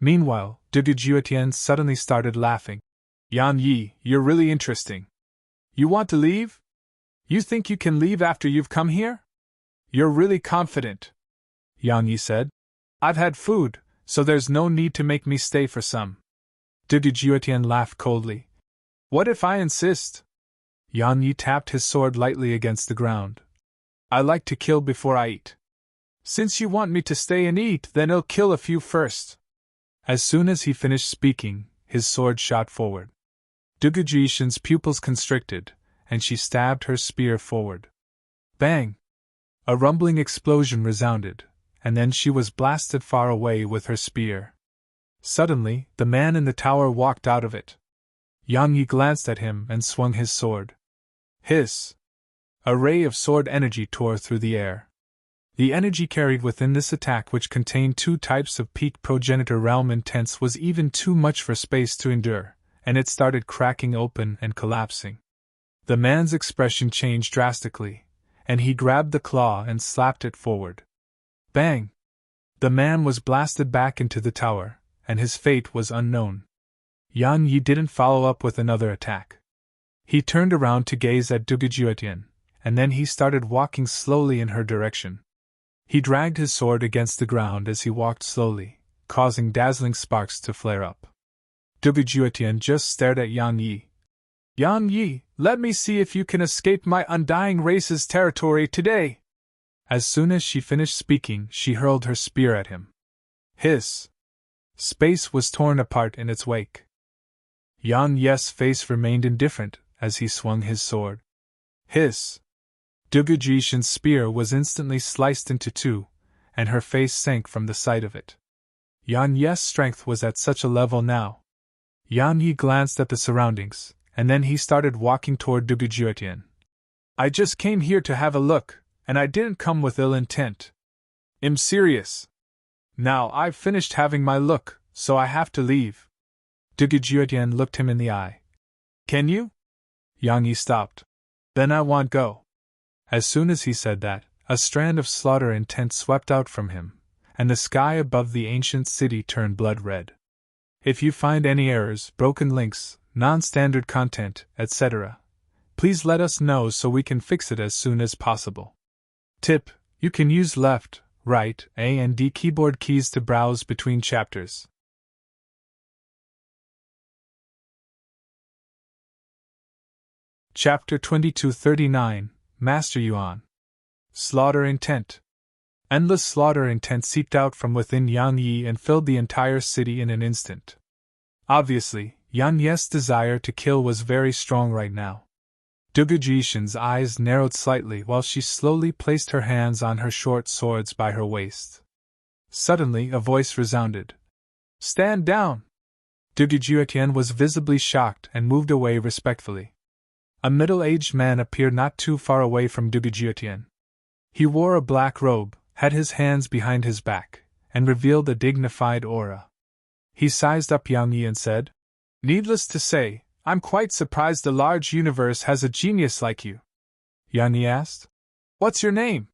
Meanwhile, Dugujiutian suddenly started laughing. Yan Yi, you're really interesting. You want to leave? You think you can leave after you've come here? You're really confident. Yan Yi said. I've had food, so there's no need to make me stay for some. Dugujiutian laughed coldly. What if I insist? Yan Yi tapped his sword lightly against the ground. I like to kill before I eat. Since you want me to stay and eat, then I'll kill a few first. As soon as he finished speaking, his sword shot forward. Dugujiutian's pupils constricted, and she stabbed her spear forward. Bang! A rumbling explosion resounded, and then she was blasted far away with her spear. Suddenly, the man in the tower walked out of it. Yang Yi glanced at him and swung his sword. Hiss! A ray of sword energy tore through the air. The energy carried within this attack, which contained 2 types of peak progenitor realm intense, was even too much for space to endure, and it started cracking open and collapsing. The man's expression changed drastically, and he grabbed the claw and slapped it forward. Bang! The man was blasted back into the tower, and his fate was unknown. Yang Yi didn't follow up with another attack. He turned around to gaze at Dugujuetian, and then he started walking slowly in her direction. He dragged his sword against the ground as he walked slowly, causing dazzling sparks to flare up. Dugujuetian just stared at Yang Yi. Yang Yi, let me see if you can escape my undying race's territory today! As soon as she finished speaking, she hurled her spear at him. Hiss! Space was torn apart in its wake. Yang Yi's face remained indifferent as he swung his sword. Hiss! Dugujuetian's spear was instantly sliced into 2, and her face sank from the sight of it. Yang Yi's strength was at such a level now. Yang Yi glanced at the surroundings, and then he started walking toward Dugujuetian. I just came here to have a look, and I didn't come with ill intent. I'm serious. Now I've finished having my look, so I have to leave. Dugujuetian looked him in the eye. Can you? Yang Yi stopped. Then I won't go. As soon as he said that, a strand of slaughter intent swept out from him, and the sky above the ancient city turned blood red. If you find any errors, broken links, non-standard content, etc., please let us know so we can fix it as soon as possible. Tip: you can use left, right, A and D keyboard keys to browse between chapters. Chapter 2239, Master Yuan. Slaughter intent. Endless slaughter intent seeped out from within Yang Yi and filled the entire city in an instant. Obviously, Yang Yi's desire to kill was very strong right now. Dugujuetian's eyes narrowed slightly while she slowly placed her hands on her short swords by her waist. Suddenly, a voice resounded. Stand down! Dugujuetian was visibly shocked and moved away respectfully. A middle-aged man appeared not too far away from Dugujuetian. He wore a black robe, had his hands behind his back, and revealed a dignified aura. He sized up Yang Yi and said, Needless to say, I'm quite surprised the large universe has a genius like you. Yang Yi asked, What's your name?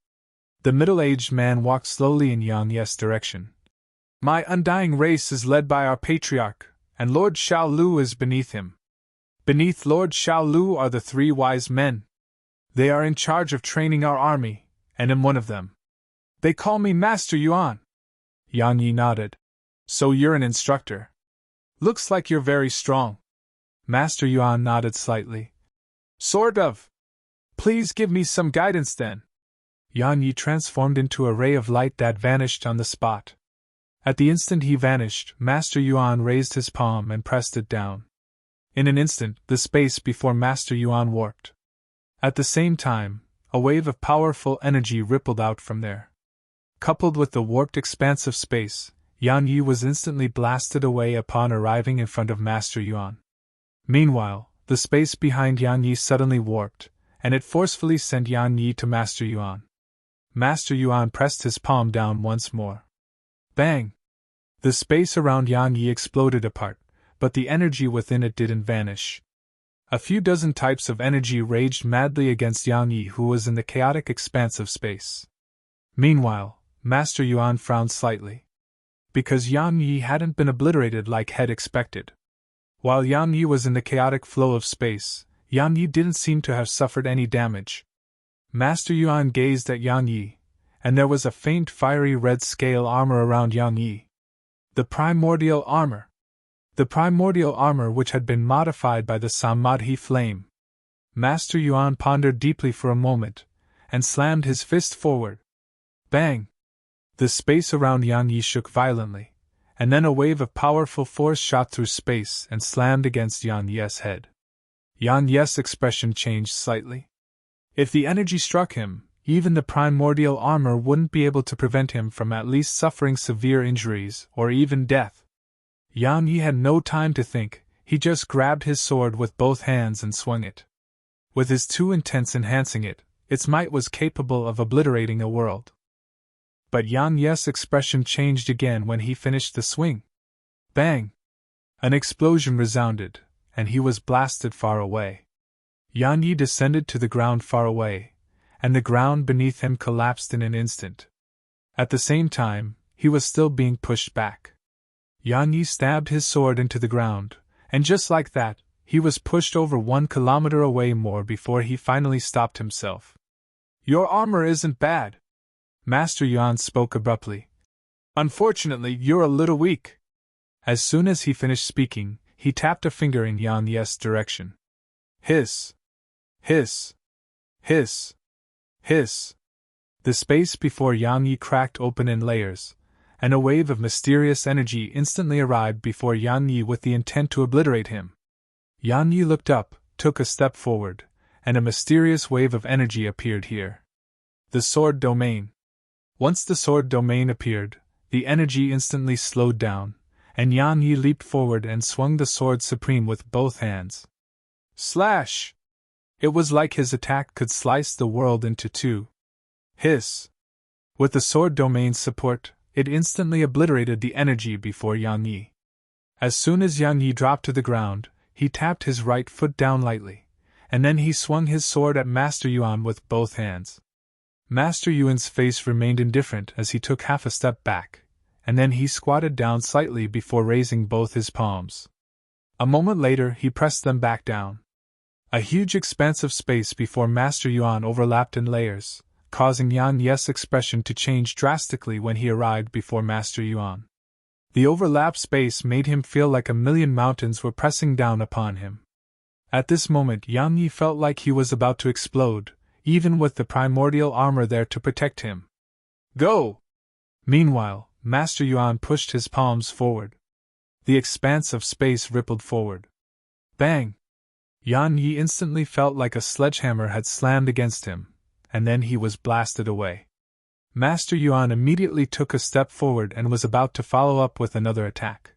The middle-aged man walked slowly in Yang Yi's direction. My undying race is led by our patriarch, and Lord Xiaolu is beneath him. Beneath Lord Xiaolu are the 3 wise men. They are in charge of training our army, and I'm one of them. They call me Master Yuan. Yang Yi nodded. So you're an instructor. Looks like you're very strong. Master Yuan nodded slightly. Sort of. Please give me some guidance then. Yang Yi transformed into a ray of light that vanished on the spot. At the instant he vanished, Master Yuan raised his palm and pressed it down. In an instant, the space before Master Yuan warped. At the same time, a wave of powerful energy rippled out from there. Coupled with the warped expanse of space, Yang Yi was instantly blasted away upon arriving in front of Master Yuan. Meanwhile, the space behind Yang Yi suddenly warped, and it forcefully sent Yang Yi to Master Yuan. Master Yuan pressed his palm down once more. Bang! The space around Yang Yi exploded apart, but the energy within it didn't vanish. A few dozen types of energy raged madly against Yang Yi, who was in the chaotic expanse of space. Meanwhile, Master Yuan frowned slightly. Because Yang Yi hadn't been obliterated like had expected. While Yang Yi was in the chaotic flow of space, Yang Yi didn't seem to have suffered any damage. Master Yuan gazed at Yang Yi, and there was a faint fiery red scale armor around Yang Yi. The primordial armor. The primordial armor which had been modified by the Samadhi flame. Master Yuan pondered deeply for a moment, and slammed his fist forward. Bang! The space around Yang Yi shook violently, and then a wave of powerful force shot through space and slammed against Yang Yi's head. Yang Yi's expression changed slightly. If the energy struck him, even the primordial armor wouldn't be able to prevent him from at least suffering severe injuries or even death. Yang Yi had no time to think, he just grabbed his sword with both hands and swung it. With his two intents enhancing it, its might was capable of obliterating a world. But Yang Yi's expression changed again when he finished the swing. Bang! An explosion resounded, and he was blasted far away. Yang Yi descended to the ground far away, and the ground beneath him collapsed in an instant. At the same time, he was still being pushed back. Yang Yi stabbed his sword into the ground, and just like that, he was pushed over 1 kilometer away more before he finally stopped himself. "Your armor isn't bad," Master Yuan spoke abruptly. "Unfortunately, you're a little weak." As soon as he finished speaking, he tapped a finger in Yang Yi's direction. Hiss! Hiss! Hiss! Hiss! The space before Yang Yi cracked open in layers, and a wave of mysterious energy instantly arrived before Yang Yi with the intent to obliterate him. Yang Yi looked up, took a step forward, and a mysterious wave of energy appeared here. The sword domain. Once the sword domain appeared, the energy instantly slowed down, and Yang Yi leaped forward and swung the sword supreme with both hands. Slash! It was like his attack could slice the world into two. Hiss! With the sword domain's support, it instantly obliterated the energy before Yang Yi. As soon as Yang Yi dropped to the ground, he tapped his right foot down lightly, and then he swung his sword at Master Yuan with both hands. Master Yuan's face remained indifferent as he took half a step back, and then he squatted down slightly before raising both his palms. A moment later he pressed them back down. A huge expanse of space before Master Yuan overlapped in layers, causing Yang Yi's expression to change drastically when he arrived before Master Yuan. The overlapped space made him feel like 1,000,000 mountains were pressing down upon him. At this moment Yang Yi felt like he was about to explode, even with the primordial armor there to protect him. Go! Meanwhile, Master Yuan pushed his palms forward. The expanse of space rippled forward. Bang! Yang Yi instantly felt like a sledgehammer had slammed against him, and then he was blasted away. Master Yuan immediately took a step forward and was about to follow up with another attack.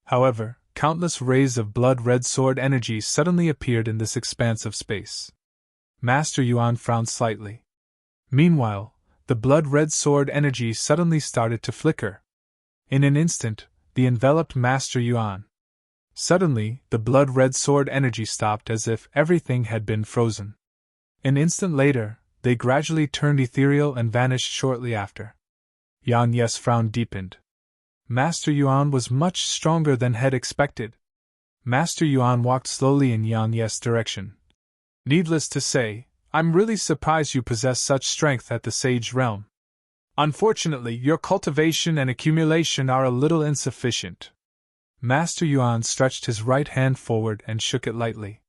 However, countless rays of blood-red sword energy suddenly appeared in this expanse of space. Master Yuan frowned slightly. Meanwhile, the blood-red sword energy suddenly started to flicker. In an instant, they enveloped Master Yuan. Suddenly, the blood-red sword energy stopped as if everything had been frozen. An instant later, they gradually turned ethereal and vanished shortly after. Yang Yi's frown deepened. Master Yuan was much stronger than had expected. Master Yuan walked slowly in Yang Yi's direction. Needless to say, I'm really surprised you possess such strength at the Sage Realm. Unfortunately, your cultivation and accumulation are a little insufficient. Master Yuan stretched his right hand forward and shook it lightly.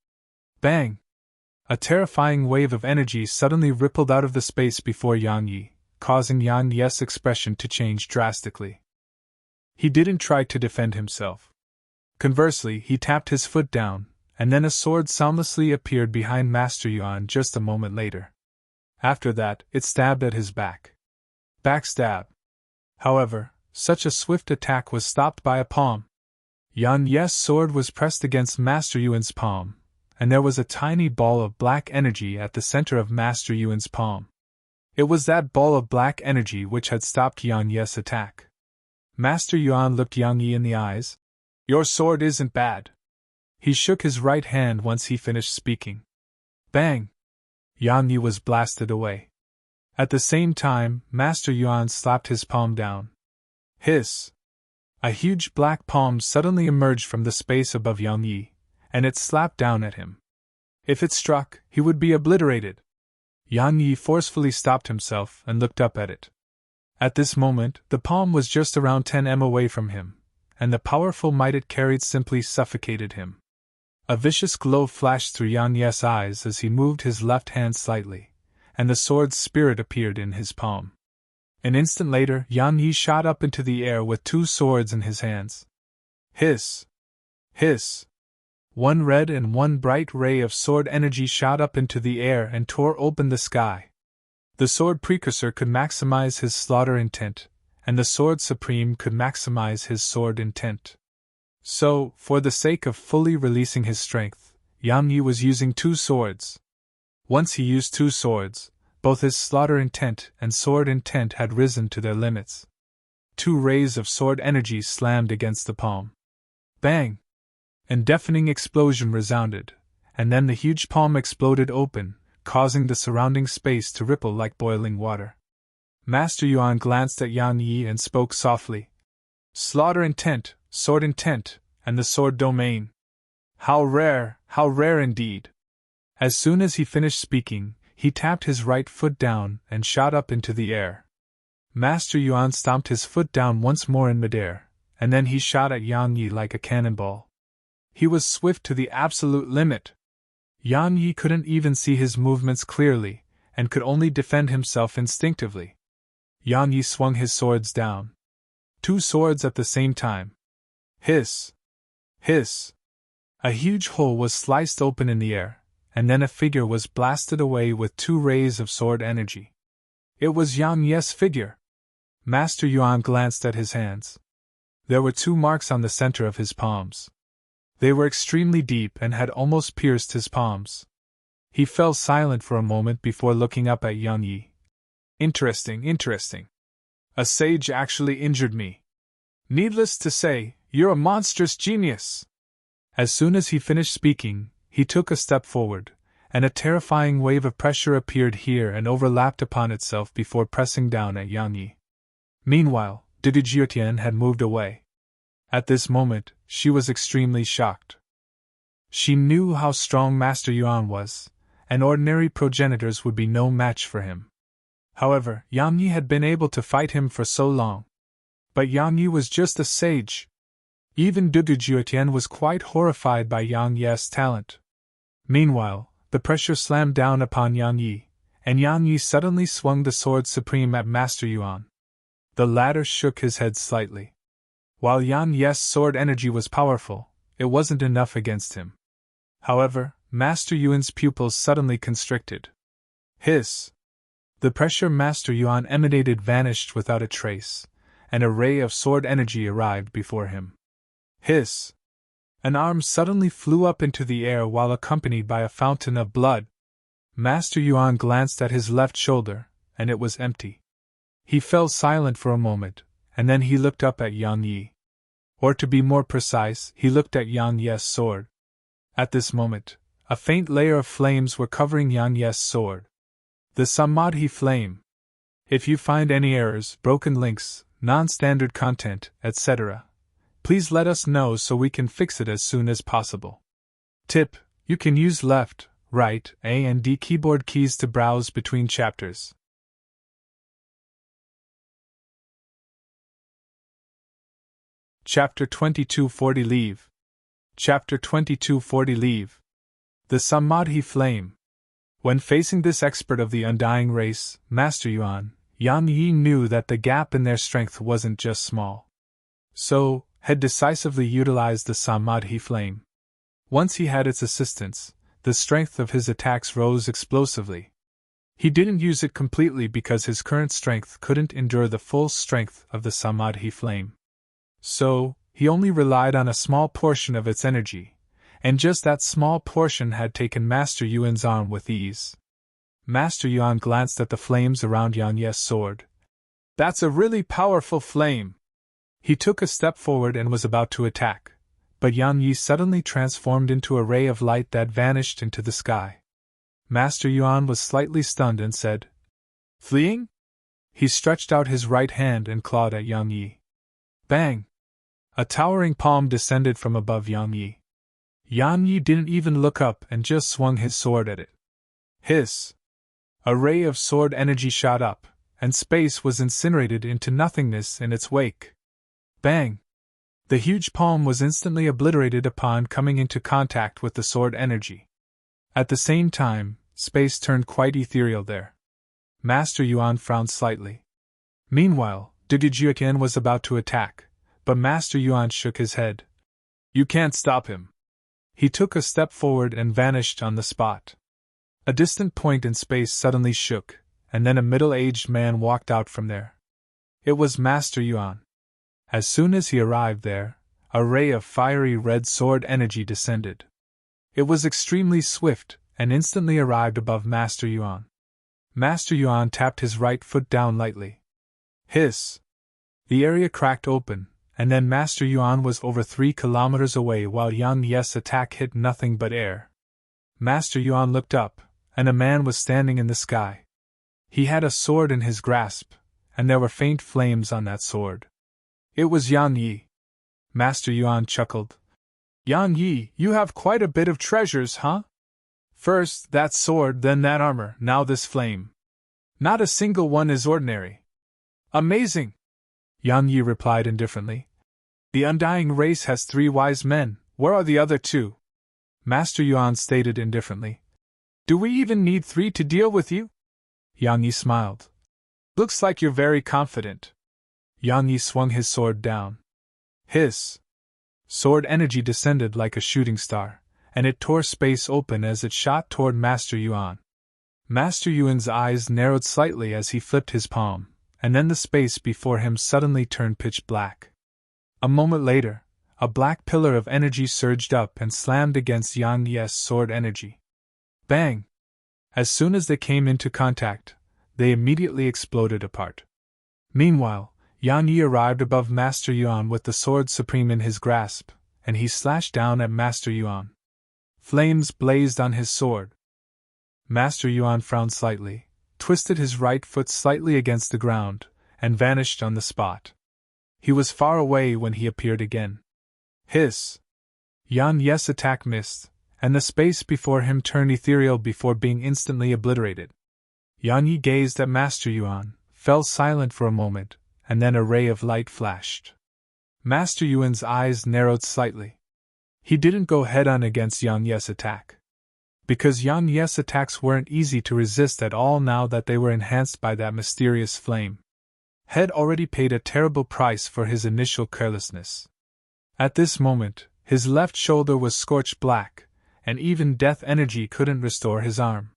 Bang! A terrifying wave of energy suddenly rippled out of the space before Yang Yi, causing Yang Yi's expression to change drastically. He didn't try to defend himself. Conversely, he tapped his foot down, and then a sword soundlessly appeared behind Master Yuan just a moment later. After that, it stabbed at his back. Backstab. However, such a swift attack was stopped by a palm. Yang Yi's sword was pressed against Master Yuan's palm, and there was a tiny ball of black energy at the center of Master Yuan's palm. It was that ball of black energy which had stopped Yang Yi's attack. Master Yuan looked Yang Yi in the eyes. Your sword isn't bad. He shook his right hand once he finished speaking. Bang! Yang Yi was blasted away. At the same time, Master Yuan slapped his palm down. Hiss! A huge black palm suddenly emerged from the space above Yang Yi, and it slapped down at him. If it struck, he would be obliterated. Yang Yi forcefully stopped himself and looked up at it. At this moment, the palm was just around 10 m away from him, and the powerful might it carried simply suffocated him. A vicious glow flashed through Yang Yi's eyes as he moved his left hand slightly, and the sword's spirit appeared in his palm. An instant later, Yang Yi shot up into the air with 2 swords in his hands. Hiss! Hiss! 1 red and 1 bright ray of sword energy shot up into the air and tore open the sky. The sword precursor could maximize his slaughter intent, and the sword supreme could maximize his sword intent. So, for the sake of fully releasing his strength, Yang Yi was using two swords. Once he used two swords, both his slaughter intent and sword intent had risen to their limits. Two rays of sword energy slammed against the palm. Bang! An deafening explosion resounded, and then the huge palm exploded open, causing the surrounding space to ripple like boiling water. Master Yuan glanced at Yang Yi and spoke softly. Slaughter intent, sword intent, and the sword domain. How rare indeed! As soon as he finished speaking, he tapped his right foot down and shot up into the air. Master Yuan stomped his foot down once more in midair, and then he shot at Yang Yi like a cannonball. He was swift to the absolute limit. Yang Yi couldn't even see his movements clearly, and could only defend himself instinctively. Yang Yi swung his swords down. Two swords at the same time. Hiss! Hiss! A huge hole was sliced open in the air, and then a figure was blasted away with two rays of sword energy. It was Yang Yi's figure. Master Yuan glanced at his hands. There were two marks on the center of his palms. They were extremely deep and had almost pierced his palms. He fell silent for a moment before looking up at Yang Yi. Interesting. A sage actually injured me. Needless to say, you're a monstrous genius. As soon as he finished speaking, he took a step forward, and a terrifying wave of pressure appeared here and overlapped upon itself before pressing down at Yang Yi. Meanwhile, Didi Jiutian had moved away. At this moment, she was extremely shocked. She knew how strong Master Yuan was, and ordinary progenitors would be no match for him. However, Yang Yi had been able to fight him for so long. But Yang Yi was just a sage. Even Didi Jiutian was quite horrified by Yang Yi's talent. Meanwhile, the pressure slammed down upon Yang Yi, and Yang Yi suddenly swung the sword supreme at Master Yuan. The latter shook his head slightly. While Yang Yi's sword energy was powerful, it wasn't enough against him. However, Master Yuan's pupils suddenly constricted. Hiss! The pressure Master Yuan emanated vanished without a trace, and a ray of sword energy arrived before him. Hiss! An arm suddenly flew up into the air while accompanied by a fountain of blood. Master Yuan glanced at his left shoulder, and it was empty. He fell silent for a moment, and then he looked up at Yang Yi. Or to be more precise, he looked at Yang Yi's sword. At this moment, a faint layer of flames were covering Yang Yi's sword. The Samadhi flame. If you find any errors, broken links, non-standard content, etc., please let us know so we can fix it as soon as possible. Tip: you can use left, right, A and D keyboard keys to browse between chapters. Chapter 2240 Leave. Chapter 2240 Leave. The Samadhi Flame. When facing this expert of the undying race, Master Yuan, Yang Yi knew that the gap in their strength wasn't just small. So, had decisively utilized the Samadhi Flame. Once he had its assistance, the strength of his attacks rose explosively. He didn't use it completely because his current strength couldn't endure the full strength of the Samadhi Flame. So, he only relied on a small portion of its energy, and just that small portion had taken Master Yuan's arm with ease. Master Yuan glanced at the flames around Yang Yi's sword. That's a really powerful flame. He took a step forward and was about to attack, but Yang Yi suddenly transformed into a ray of light that vanished into the sky. Master Yuan was slightly stunned and said, "Fleeing?" He stretched out his right hand and clawed at Yang Yi. Bang! A towering palm descended from above Yang Yi. Yang Yi didn't even look up and just swung his sword at it. Hiss! A ray of sword energy shot up, and space was incinerated into nothingness in its wake. Bang! The huge palm was instantly obliterated upon coming into contact with the sword energy. At the same time, space turned quite ethereal there. Master Yuan frowned slightly. Meanwhile, Didi Jiutian was about to attack, but Master Yuan shook his head. You can't stop him. He took a step forward and vanished on the spot. A distant point in space suddenly shook, and then a middle-aged man walked out from there. It was Master Yuan. As soon as he arrived there, a ray of fiery red sword energy descended. It was extremely swift, and instantly arrived above Master Yuan. Master Yuan tapped his right foot down lightly. Hiss! The area cracked open, and then Master Yuan was over 3 kilometers away while Yang Ye's attack hit nothing but air. Master Yuan looked up, and a man was standing in the sky. He had a sword in his grasp, and there were faint flames on that sword. It was Yang Yi. Master Yuan chuckled. Yang Yi, you have quite a bit of treasures, huh? First that sword, then that armor, now this flame. Not a single one is ordinary. Amazing! Yang Yi replied indifferently. The undying race has 3 wise men, where are the other 2? Master Yuan stated indifferently. Do we even need 3 to deal with you? Yang Yi smiled. Looks like you're very confident. Yang Yi swung his sword down. Hiss! Sword energy descended like a shooting star, and it tore space open as it shot toward Master Yuan. Master Yuan's eyes narrowed slightly as he flipped his palm, and then the space before him suddenly turned pitch black. A moment later, a black pillar of energy surged up and slammed against Yang Ye's sword energy. Bang! As soon as they came into contact, they immediately exploded apart. Meanwhile, Yang Yi arrived above Master Yuan with the sword supreme in his grasp, and he slashed down at Master Yuan. Flames blazed on his sword. Master Yuan frowned slightly, twisted his right foot slightly against the ground, and vanished on the spot. He was far away when he appeared again. Hiss! Yang Ye's attack missed, and the space before him turned ethereal before being instantly obliterated. Yang Yi gazed at Master Yuan, fell silent for a moment, and then a ray of light flashed. Master Yuan's eyes narrowed slightly. He didn't go head-on against Yang Ye's attack. Because Yang Ye's attacks weren't easy to resist at all now that they were enhanced by that mysterious flame. Had already paid a terrible price for his initial carelessness. At this moment, his left shoulder was scorched black, and even death energy couldn't restore his arm.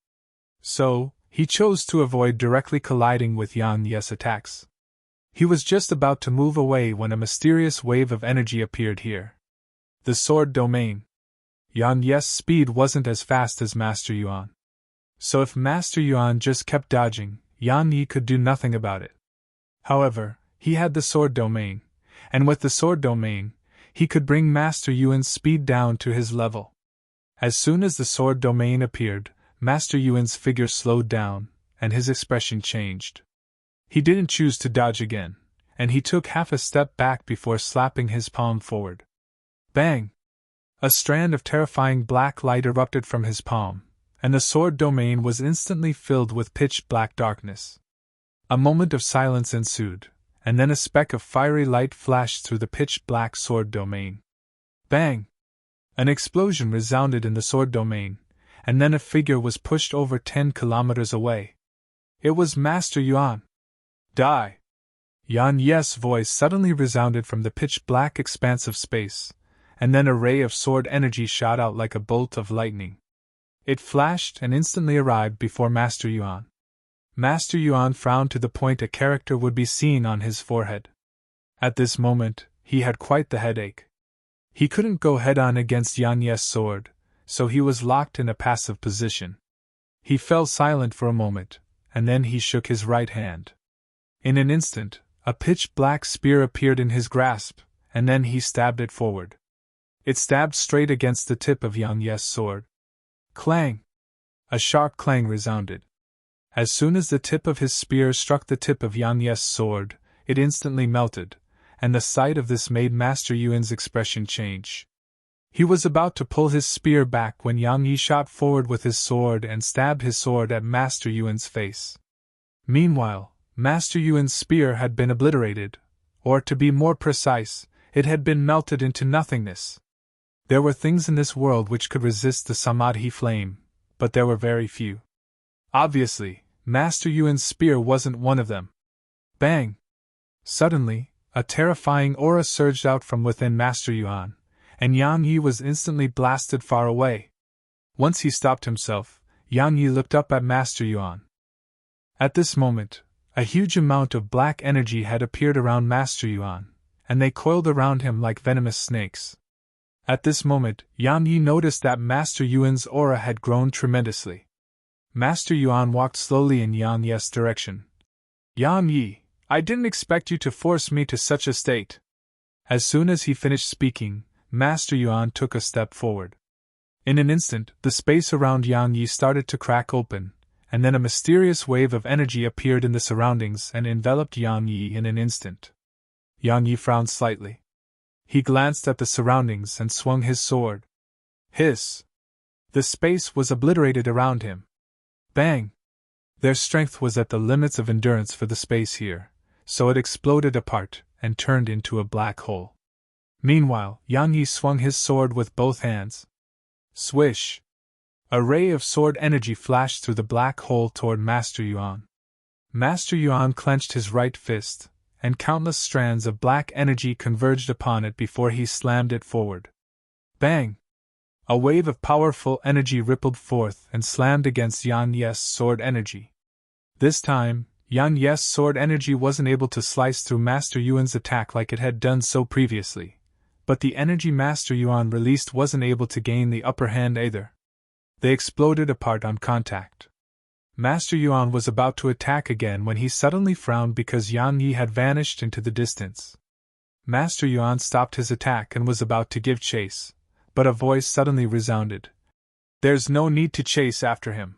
So, he chose to avoid directly colliding with Yang Ye's attacks. He was just about to move away when a mysterious wave of energy appeared here. The sword domain. Yang Ye's speed wasn't as fast as Master Yuan. So if Master Yuan just kept dodging, Yang Yi could do nothing about it. However, he had the sword domain, and with the sword domain, he could bring Master Yuan's speed down to his level. As soon as the sword domain appeared, Master Yuan's figure slowed down, and his expression changed. He didn't choose to dodge again, and he took half a step back before slapping his palm forward. Bang! A strand of terrifying black light erupted from his palm, and the sword domain was instantly filled with pitch-black darkness. A moment of silence ensued, and then a speck of fiery light flashed through the pitch-black sword domain. Bang! An explosion resounded in the sword domain, and then a figure was pushed over 10 kilometers away. It was Master Yuan. Die! Yang Ye's voice suddenly resounded from the pitch-black expanse of space, and then a ray of sword energy shot out like a bolt of lightning. It flashed and instantly arrived before Master Yuan. Master Yuan frowned to the point a character would be seen on his forehead. At this moment, he had quite the headache. He couldn't go head-on against Yang Ye's sword, so he was locked in a passive position. He fell silent for a moment, and then he shook his right hand. In an instant, a pitch-black spear appeared in his grasp, and then he stabbed it forward. It stabbed straight against the tip of Yang Ye's sword. Clang! A sharp clang resounded. As soon as the tip of his spear struck the tip of Yang Ye's sword, it instantly melted, and the sight of this made Master Yuan's expression change. He was about to pull his spear back when Yang Yi shot forward with his sword and stabbed his sword at Master Yuan's face. Meanwhile, Master Yuan's spear had been obliterated, or to be more precise, it had been melted into nothingness. There were things in this world which could resist the Samadhi flame, but there were very few. Obviously, Master Yuan's spear wasn't one of them. Bang! Suddenly, a terrifying aura surged out from within Master Yuan, and Yang Yi was instantly blasted far away. Once he stopped himself, Yang Yi looked up at Master Yuan. At this moment, a huge amount of black energy had appeared around Master Yuan, and they coiled around him like venomous snakes. At this moment, Yang Yi noticed that Master Yuan's aura had grown tremendously. Master Yuan walked slowly in Yang Yi's direction. Yang Yi, I didn't expect you to force me to such a state. As soon as he finished speaking, Master Yuan took a step forward. In an instant, the space around Yang Yi started to crack open, and then a mysterious wave of energy appeared in the surroundings and enveloped Yang Yi in an instant. Yang Yi frowned slightly. He glanced at the surroundings and swung his sword. Hiss! The space was obliterated around him. Bang! Their strength was at the limits of endurance for the space here, so it exploded apart and turned into a black hole. Meanwhile, Yang Yi swung his sword with both hands. Swish! A ray of sword energy flashed through the black hole toward Master Yuan. Master Yuan clenched his right fist, and countless strands of black energy converged upon it before he slammed it forward. Bang! A wave of powerful energy rippled forth and slammed against Yang Yi's sword energy. This time, Yang Yi's sword energy wasn't able to slice through Master Yuan's attack like it had done so previously, but the energy Master Yuan released wasn't able to gain the upper hand either. They exploded apart on contact. Master Yuan was about to attack again when he suddenly frowned because Yang Yi had vanished into the distance. Master Yuan stopped his attack and was about to give chase, but a voice suddenly resounded. There's no need to chase after him.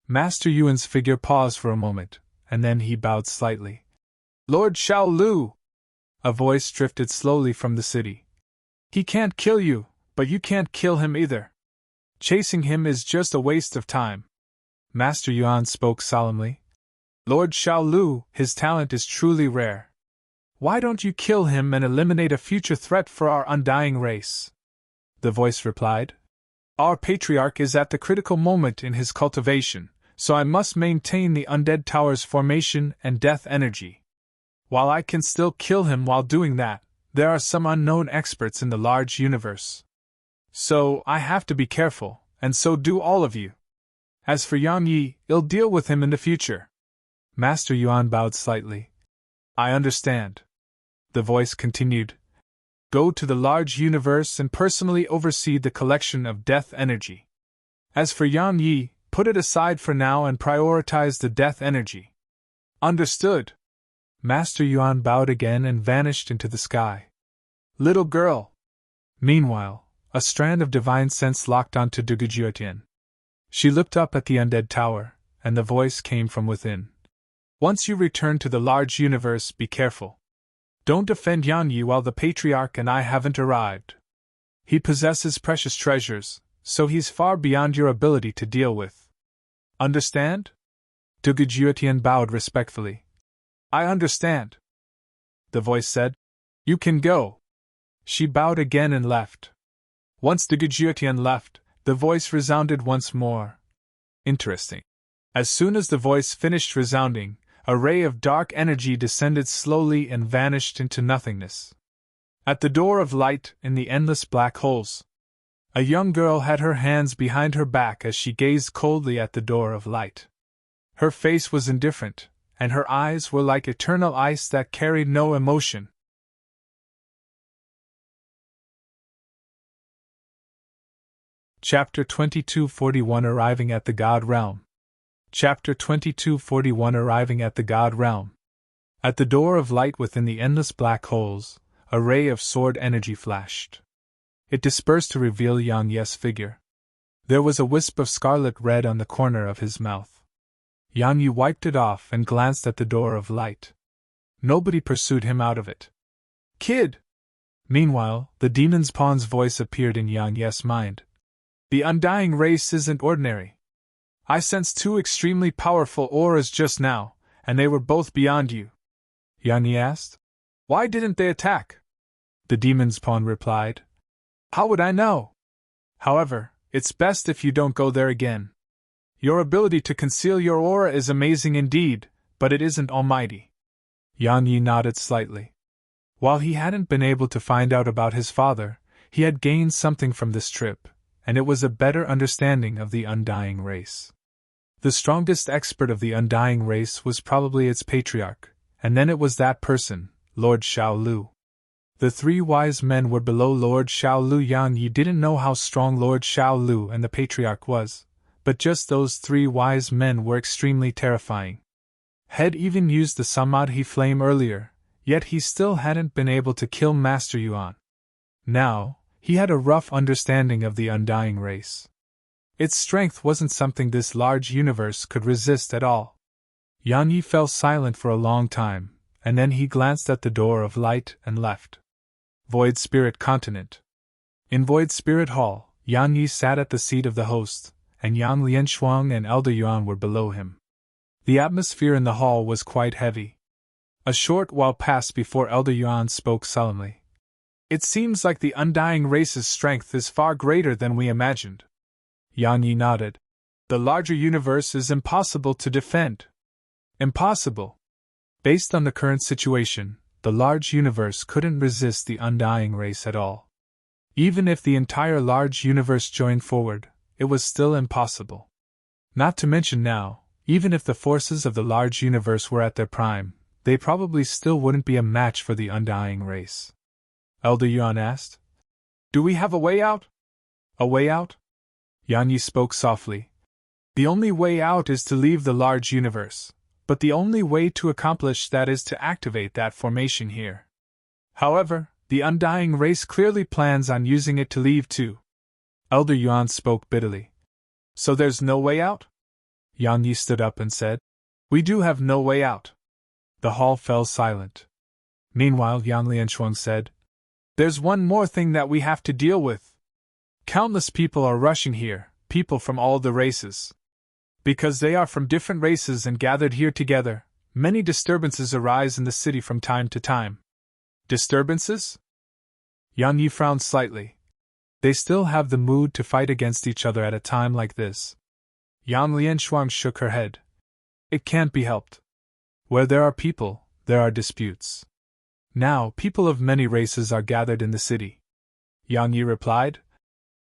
Master Yuan's figure paused for a moment, and then he bowed slightly. Lord Xiaolu! A voice drifted slowly from the city. He can't kill you, but you can't kill him either. Chasing him is just a waste of time. Master Yuan spoke solemnly. Lord Xiaolu, his talent is truly rare. Why don't you kill him and eliminate a future threat for our undying race? The voice replied. Our patriarch is at the critical moment in his cultivation, so I must maintain the undead tower's formation and death energy. While I can still kill him while doing that, there are some unknown experts in the large universe. So, I have to be careful, and so do all of you. As for Yang Yi, I'll deal with him in the future. Master Yuan bowed slightly. I understand. The voice continued. Go to the large universe and personally oversee the collection of death energy. As for Yang Yi, put it aside for now and prioritize the death energy. Understood. Master Yuan bowed again and vanished into the sky. Little girl. Meanwhile, a strand of divine sense locked onto Dugujuetian. She looked up at the undead tower, and the voice came from within. Once you return to the large universe, be careful. Don't defend Yang Yi while the Patriarch and I haven't arrived. He possesses precious treasures, so he's far beyond your ability to deal with. Understand? Dugujuetian bowed respectfully. I understand. The voice said. You can go. She bowed again and left. Once Dugujuetian left, the voice resounded once more. Interesting. As soon as the voice finished resounding, a ray of dark energy descended slowly and vanished into nothingness. At the door of light, in the endless black holes, a young girl had her hands behind her back as she gazed coldly at the door of light. Her face was indifferent, and her eyes were like eternal ice that carried no emotion. Chapter 2241 Arriving at the God Realm. Chapter 2241 Arriving at the God Realm. At the door of light within the endless black holes, a ray of sword energy flashed. It dispersed to reveal Yang Yi's figure. There was a wisp of scarlet red on the corner of his mouth. Yang Yi wiped it off and glanced at the door of light. Nobody pursued him out of it. Kid! Meanwhile, the demon's pawn's voice appeared in Yang Yi's mind. The undying race isn't ordinary. I sensed two extremely powerful auras just now, and they were both beyond you. Yang Yi asked. Why didn't they attack? The demon's pawn replied. How would I know? However, it's best if you don't go there again. Your ability to conceal your aura is amazing indeed, but it isn't almighty. Yang Yi nodded slightly. While he hadn't been able to find out about his father, he had gained something from this trip, and it was a better understanding of the undying race. The strongest expert of the undying race was probably its patriarch, and then it was that person, Lord Xiaolu. The three wise men were below Lord Xiaolu. Yang Yi didn't know how strong Lord Xiaolu and the patriarch was, but just those three wise men were extremely terrifying. Had even used the Samadhi flame earlier, yet he still hadn't been able to kill Master Yuan. Now, he had a rough understanding of the undying race. Its strength wasn't something this large universe could resist at all. Yang Yi fell silent for a long time, and then he glanced at the door of light and left. Void Spirit Continent. In Void Spirit Hall, Yang Yi sat at the seat of the host, and Yang Lianshuang and Elder Yuan were below him. The atmosphere in the hall was quite heavy. A short while passed before Elder Yuan spoke solemnly. It seems like the undying race's strength is far greater than we imagined. Yang Yi nodded. The larger universe is impossible to defend. Impossible. Based on the current situation, the large universe couldn't resist the undying race at all. Even if the entire large universe joined forward, it was still impossible. Not to mention now, even if the forces of the large universe were at their prime, they probably still wouldn't be a match for the undying race. Elder Yuan asked. Do we have a way out? A way out? Yang Yi spoke softly. The only way out is to leave the large universe, but the only way to accomplish that is to activate that formation here. However, the undying race clearly plans on using it to leave too. Elder Yuan spoke bitterly. So there's no way out? Yang Yi stood up and said. We do have no way out. The hall fell silent. Meanwhile, Yang Lianshuang said. There's one more thing that we have to deal with. Countless people are rushing here, people from all the races. Because they are from different races and gathered here together, many disturbances arise in the city from time to time. Disturbances? Yang Yi frowned slightly. They still have the mood to fight against each other at a time like this. Yang Lianshuang shook her head. It can't be helped. Where there are people, there are disputes. Now, people of many races are gathered in the city. Yang Yi replied.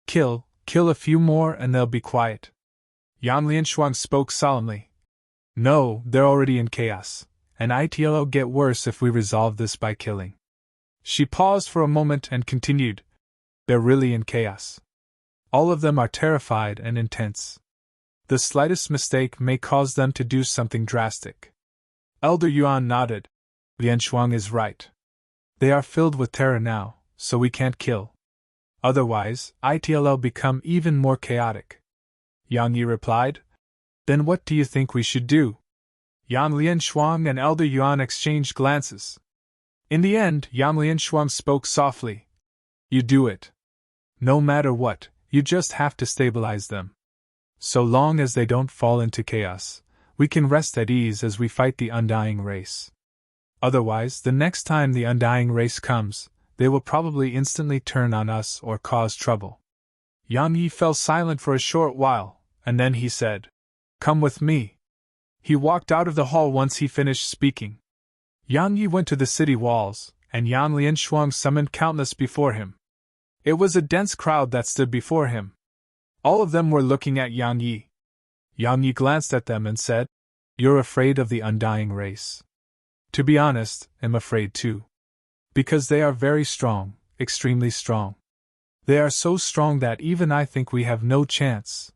Kill a few more and they'll be quiet. Yang Lianshuang spoke solemnly. No, they're already in chaos, and it'll get worse if we resolve this by killing. She paused for a moment and continued. They're really in chaos. All of them are terrified and intense. The slightest mistake may cause them to do something drastic. Elder Yuan nodded. Lianshuang is right. They are filled with terror now, so we can't kill. Otherwise, it'll become even more chaotic. Yang Yi replied. Then what do you think we should do? Yang Lianshuang and Elder Yuan exchanged glances. In the end, Yang Lianshuang spoke softly. You do it. No matter what, you just have to stabilize them. So long as they don't fall into chaos, we can rest at ease as we fight the undying race. Otherwise, the next time the undying race comes, they will probably instantly turn on us or cause trouble. Yang Yi fell silent for a short while, and then he said, Come with me. He walked out of the hall once he finished speaking. Yang Yi went to the city walls, and Yang Lianshuang summoned countless before him. It was a dense crowd that stood before him. All of them were looking at Yang Yi. Yang Yi glanced at them and said, You're afraid of the undying race. To be honest, I'm afraid too. Because they are very strong, extremely strong. They are so strong that even I think we have no chance.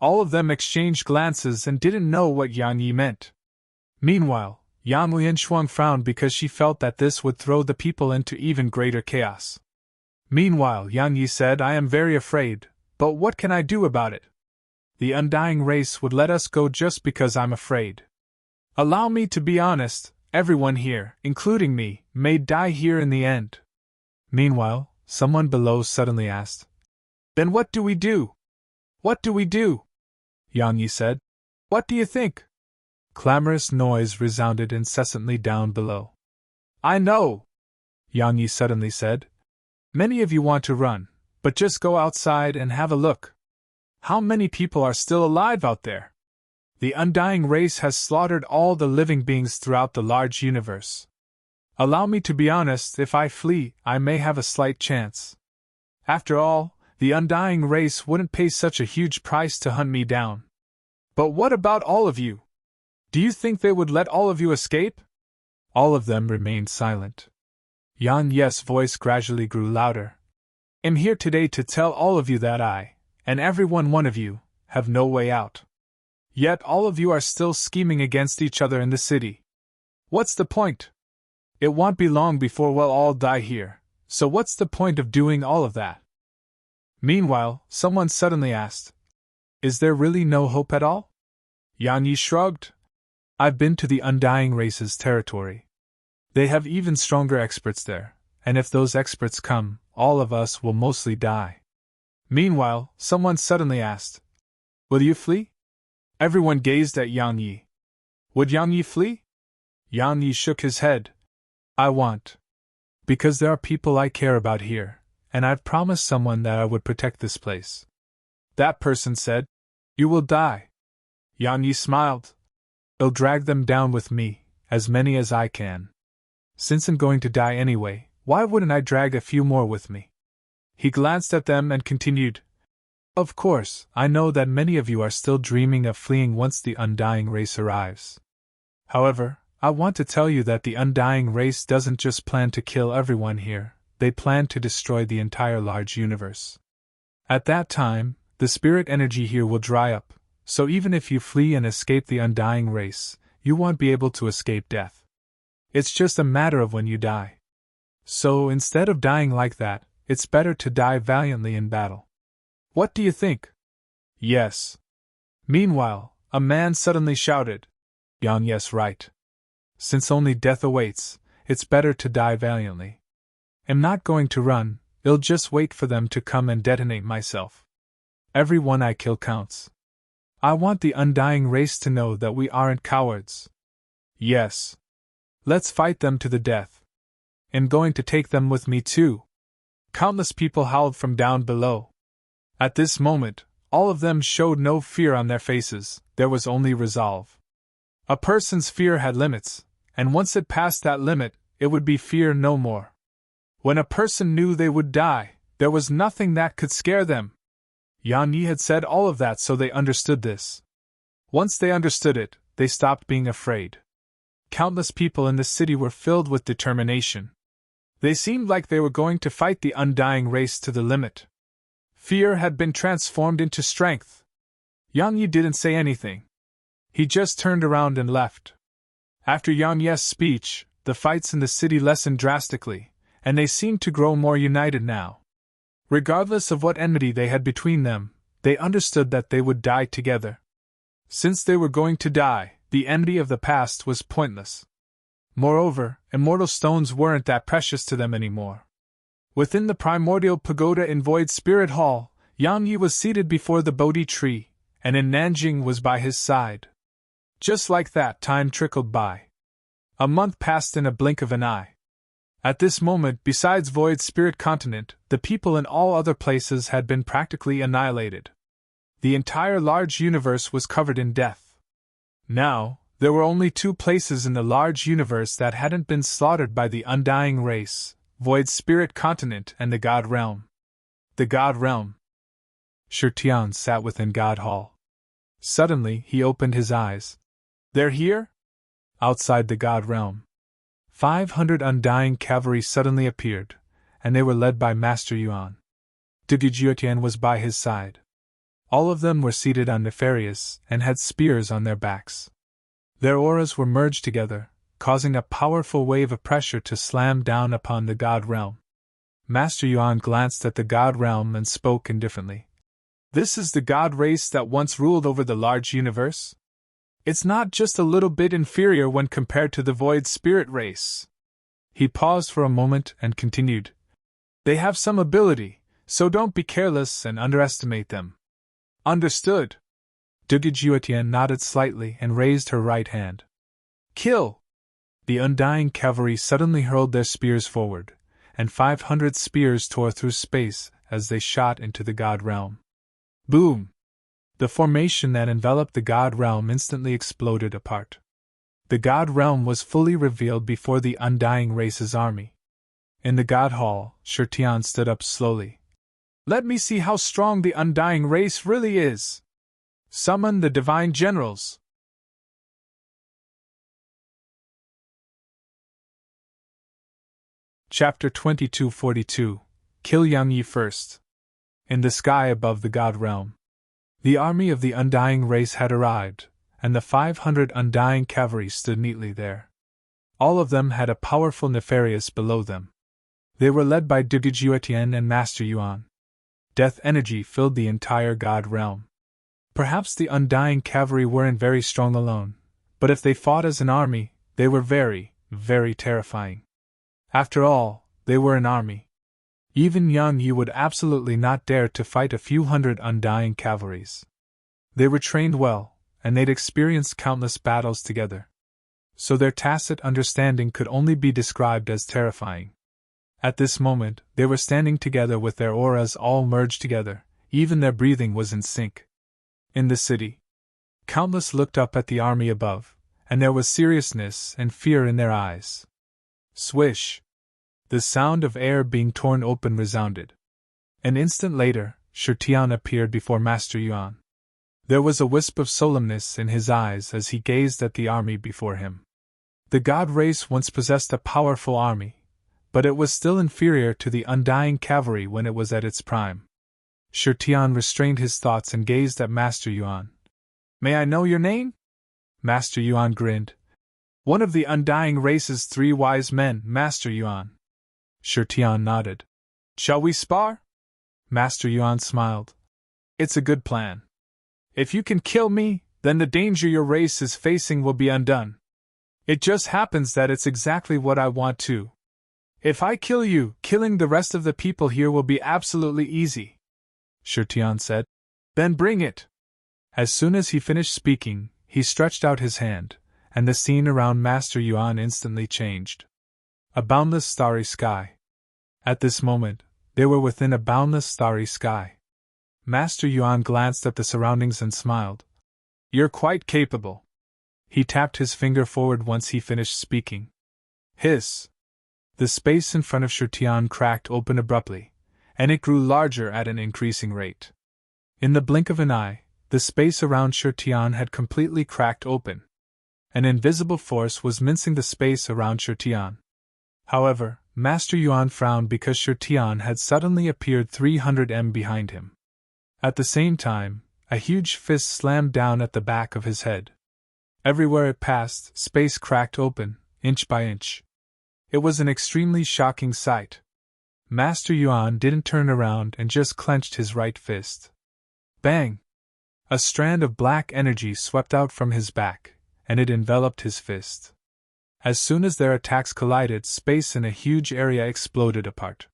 All of them exchanged glances and didn't know what Yang Yi meant. Meanwhile, Yang Lianshuang frowned because she felt that this would throw the people into even greater chaos. Meanwhile, Yang Yi said, I am very afraid, but what can I do about it? The undying race would let us go just because I'm afraid. Allow me to be honest, everyone here, including me, may die here in the end. Meanwhile, someone below suddenly asked, Then what do we do? What do we do? Yang Yi said, What do you think? Clamorous noise resounded incessantly down below. I know! Yang Yi suddenly said. Many of you want to run, but just go outside and have a look. How many people are still alive out there? The undying race has slaughtered all the living beings throughout the large universe. Allow me to be honest, if I flee, I may have a slight chance. After all, the undying race wouldn't pay such a huge price to hunt me down. But what about all of you? Do you think they would let all of you escape? All of them remained silent. Yan Ye's voice gradually grew louder. I'm here today to tell all of you that I, and every one of you, have no way out. Yet all of you are still scheming against each other in the city. What's the point? It won't be long before we'll all die here, so what's the point of doing all of that? Meanwhile, someone suddenly asked, Is there really no hope at all? Yan Yi shrugged. I've been to the Undying Race's territory. They have even stronger experts there, and if those experts come, all of us will mostly die. Meanwhile, someone suddenly asked, Will you flee? Everyone gazed at Yang Yi. Would Yang Yi flee? Yang Yi shook his head. I want. Because there are people I care about here, and I've promised someone that I would protect this place. That person said, You will die. Yang Yi smiled. I'll drag them down with me, as many as I can. Since I'm going to die anyway, why wouldn't I drag a few more with me? He glanced at them and continued, Of course, I know that many of you are still dreaming of fleeing once the Undying Race arrives. However, I want to tell you that the Undying Race doesn't just plan to kill everyone here, they plan to destroy the entire large universe. At that time, the spirit energy here will dry up, so even if you flee and escape the Undying Race, you won't be able to escape death. It's just a matter of when you die. So instead of dying like that, it's better to die valiantly in battle. What do you think? Yes. Meanwhile, a man suddenly shouted, Yes, right. Since only death awaits, it's better to die valiantly. I'm not going to run, I'll just wait for them to come and detonate myself. Every one I kill counts. I want the Undying Race to know that we aren't cowards. Yes. Let's fight them to the death. I'm going to take them with me too. Countless people howled from down below. At this moment, all of them showed no fear on their faces, there was only resolve. A person's fear had limits, and once it passed that limit, it would be fear no more. When a person knew they would die, there was nothing that could scare them. Yan Yi had said all of that so they understood this. Once they understood it, they stopped being afraid. Countless people in the city were filled with determination. They seemed like they were going to fight the Undying Race to the limit. Fear had been transformed into strength. Yang Yi didn't say anything. He just turned around and left. After Yang Yi's speech, the fights in the city lessened drastically, and they seemed to grow more united now. Regardless of what enmity they had between them, they understood that they would die together. Since they were going to die, the enmity of the past was pointless. Moreover, immortal stones weren't that precious to them anymore. Within the primordial pagoda in Void Spirit Hall, Yang Yi was seated before the Bodhi tree, and in Nanjing was by his side. Just like that, time trickled by. A month passed in a blink of an eye. At this moment, besides Void Spirit Continent, the people in all other places had been practically annihilated. The entire large universe was covered in death. Now, there were only two places in the large universe that hadn't been slaughtered by the Undying Race, Void Spirit Continent and the God Realm. The God Realm. Shirtian sat within God Hall. Suddenly, he opened his eyes. They're here? Outside the God Realm. 500 Undying Cavalry suddenly appeared, and they were led by Master Yuan. Dugujiutian was by his side. All of them were seated on nefarious and had spears on their backs. Their auras were merged together, causing a powerful wave of pressure to slam down upon the God Realm. Master Yuan glanced at the God Realm and spoke indifferently. This is the God race that once ruled over the large universe? It's not just a little bit inferior when compared to the Void Spirit race. He paused for a moment and continued. They have some ability, so don't be careless and underestimate them. Understood. Dugujiutian nodded slightly and raised her right hand. Kill! The Undying Cavalry suddenly hurled their spears forward, and 500 spears tore through space as they shot into the God Realm. Boom! The formation that enveloped the God Realm instantly exploded apart. The God Realm was fully revealed before the Undying Race's army. In the God Hall, Shirtian stood up slowly. Let me see how strong the Undying Race really is. Summon the divine generals! Chapter 2242 Kill Yang Yi first. In the sky above the God realm, the army of the undying race had arrived, and the 500 undying cavalry stood neatly there. All of them had a powerful Nefarious below them. They were led by Dugujuetian and Master Yuan. Death energy filled the entire God realm. Perhaps the undying cavalry weren't very strong alone, but if they fought as an army, they were very, very terrifying. After all, they were an army. Even Yang Yi would absolutely not dare to fight a few hundred undying cavalries. They were trained well, and they'd experienced countless battles together. So their tacit understanding could only be described as terrifying. At this moment, they were standing together with their auras all merged together, even their breathing was in sync. In the city, countless looked up at the army above, and there was seriousness and fear in their eyes. Swish! The sound of air being torn open resounded. An instant later, Shutian appeared before Master Yuan. There was a wisp of solemnness in his eyes as he gazed at the army before him. The God race once possessed a powerful army, but it was still inferior to the undying cavalry when it was at its prime. Shutian restrained his thoughts and gazed at Master Yuan. "May I know your name?" Master Yuan grinned. "One of the undying race's 3 wise men, Master Yuan." Shutian nodded. "Shall we spar?" Master Yuan smiled. "It's a good plan. If you can kill me, then the danger your race is facing will be undone. It just happens that it's exactly what I want too. If I kill you, killing the rest of the people here will be absolutely easy," Shutian said. "Then bring it." As soon as he finished speaking, he stretched out his hand, and the scene around Master Yuan instantly changed. A boundless starry sky. At this moment, they were within a boundless starry sky. Master Yuan glanced at the surroundings and smiled. "You're quite capable." He tapped his finger forward once he finished speaking. Hiss! The space in front of Shutian cracked open abruptly, and it grew larger at an increasing rate. In the blink of an eye, the space around Shutian had completely cracked open. An invisible force was mincing the space around Shutian. However, Master Yuan frowned because Shutian had suddenly appeared 300 m behind him. At the same time, a huge fist slammed down at the back of his head. Everywhere it passed, space cracked open, inch by inch. It was an extremely shocking sight. Master Yuan didn't turn around and just clenched his right fist. Bang! A strand of black energy swept out from his back, and it enveloped his fist. As soon as their attacks collided, space in a huge area exploded apart.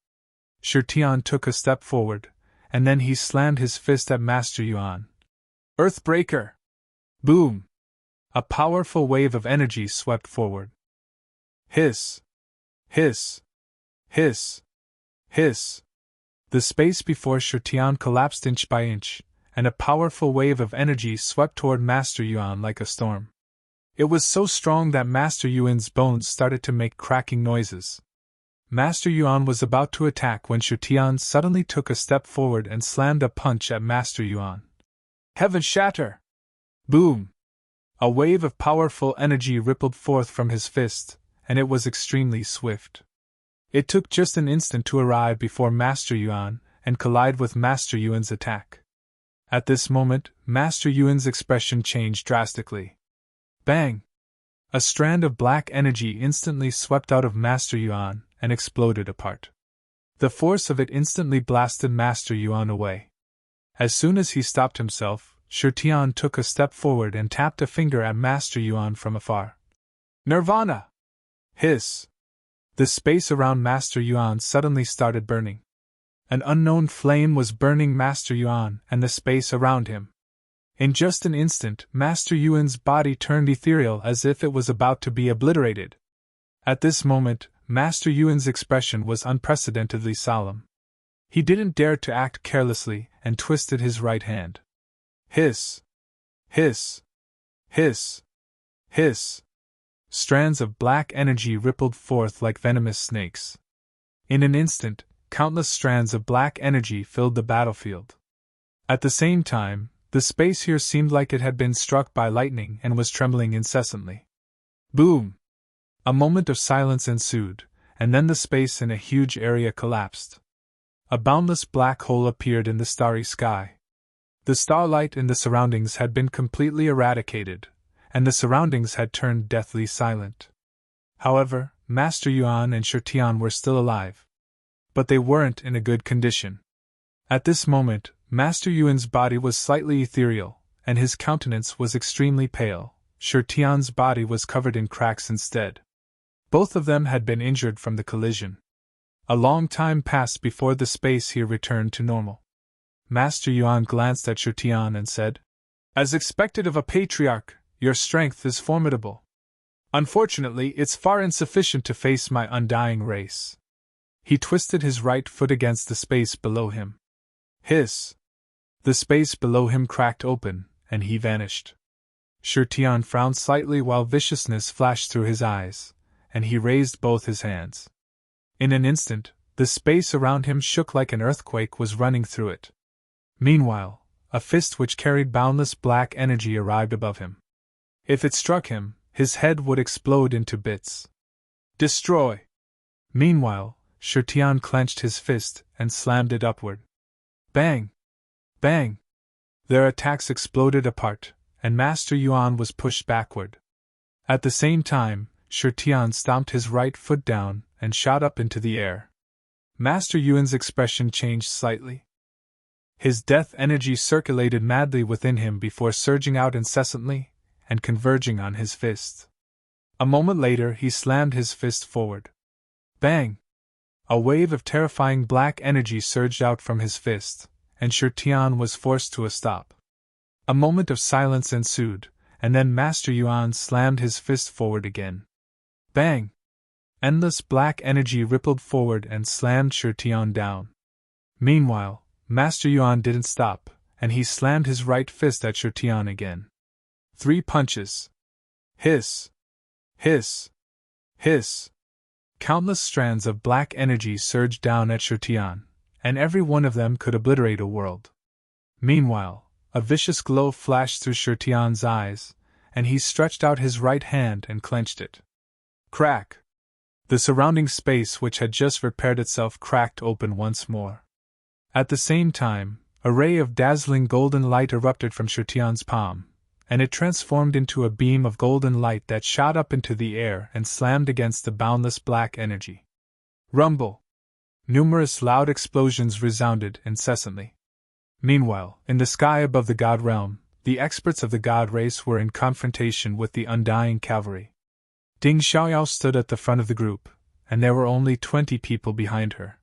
Shutian took a step forward, and then he slammed his fist at Master Yuan. Earthbreaker! Boom! A powerful wave of energy swept forward. Hiss! Hiss! Hiss! Hiss! The space before Shutian collapsed inch by inch, and a powerful wave of energy swept toward Master Yuan like a storm. It was so strong that Master Yuan's bones started to make cracking noises. Master Yuan was about to attack when Shutian suddenly took a step forward and slammed a punch at Master Yuan. Heaven shatter! Boom! A wave of powerful energy rippled forth from his fist, and it was extremely swift. It took just an instant to arrive before Master Yuan and collide with Master Yuan's attack. At this moment, Master Yuan's expression changed drastically. Bang! A strand of black energy instantly swept out of Master Yuan and exploded apart. The force of it instantly blasted Master Yuan away. As soon as he stopped himself, Shutian took a step forward and tapped a finger at Master Yuan from afar. Nirvana! Hiss! The space around Master Yuan suddenly started burning. An unknown flame was burning Master Yuan and the space around him. In just an instant, Master Yuan's body turned ethereal as if it was about to be obliterated. At this moment, Master Yuan's expression was unprecedentedly solemn. He didn't dare to act carelessly and twisted his right hand. Hiss! Hiss! Hiss! Hiss! Strands of black energy rippled forth like venomous snakes. In an instant, countless strands of black energy filled the battlefield. At the same time, The space here seemed like it had been struck by lightning and was trembling incessantly. Boom! A moment of silence ensued, and then the space in a huge area collapsed. A boundless black hole appeared in the starry sky. The starlight in the surroundings had been completely eradicated, and the surroundings had turned deathly silent. However, Master Yuan and Shirtian were still alive. But they weren't in a good condition. At this moment, Master Yuan's body was slightly ethereal, and his countenance was extremely pale. Shirtian's body was covered in cracks instead. Both of them had been injured from the collision. A long time passed before the space here returned to normal. Master Yuan glanced at Shirtian and said, "As expected of a patriarch, your strength is formidable. Unfortunately, it's far insufficient to face my undying race." He twisted his right foot against the space below him. Hiss! The space below him cracked open, and he vanished. Shirtian frowned slightly while viciousness flashed through his eyes, and he raised both his hands. In an instant, the space around him shook like an earthquake was running through it. Meanwhile, a fist which carried boundless black energy arrived above him. If it struck him, his head would explode into bits. Destroy! Meanwhile, Shirtian clenched his fist and slammed it upward. Bang! Bang! Their attacks exploded apart, and Master Yuan was pushed backward. At the same time, Shirtian stomped his right foot down and shot up into the air. Master Yuan's expression changed slightly. His death energy circulated madly within him before surging out incessantly and converging on his fist. A moment later, he slammed his fist forward. Bang! A wave of terrifying black energy surged out from his fist, and Shirtian was forced to a stop. A moment of silence ensued, and then Master Yuan slammed his fist forward again. Bang! Endless black energy rippled forward and slammed Shirtian down. Meanwhile, Master Yuan didn't stop, and he slammed his right fist at Shirtian again. 3 punches. Hiss! Hiss! Hiss! Countless strands of black energy surged down at Shirtian, and every one of them could obliterate a world. Meanwhile, a vicious glow flashed through Shirtian's eyes, and he stretched out his right hand and clenched it. Crack! The surrounding space which had just repaired itself cracked open once more. At the same time, a ray of dazzling golden light erupted from Shirtian's palm, and it transformed into a beam of golden light that shot up into the air and slammed against the boundless black energy. Rumble! Numerous loud explosions resounded incessantly. Meanwhile, in the sky above the god realm, the experts of the god race were in confrontation with the undying cavalry. Ding Xiaoyao stood at the front of the group, and there were only 20 people behind her.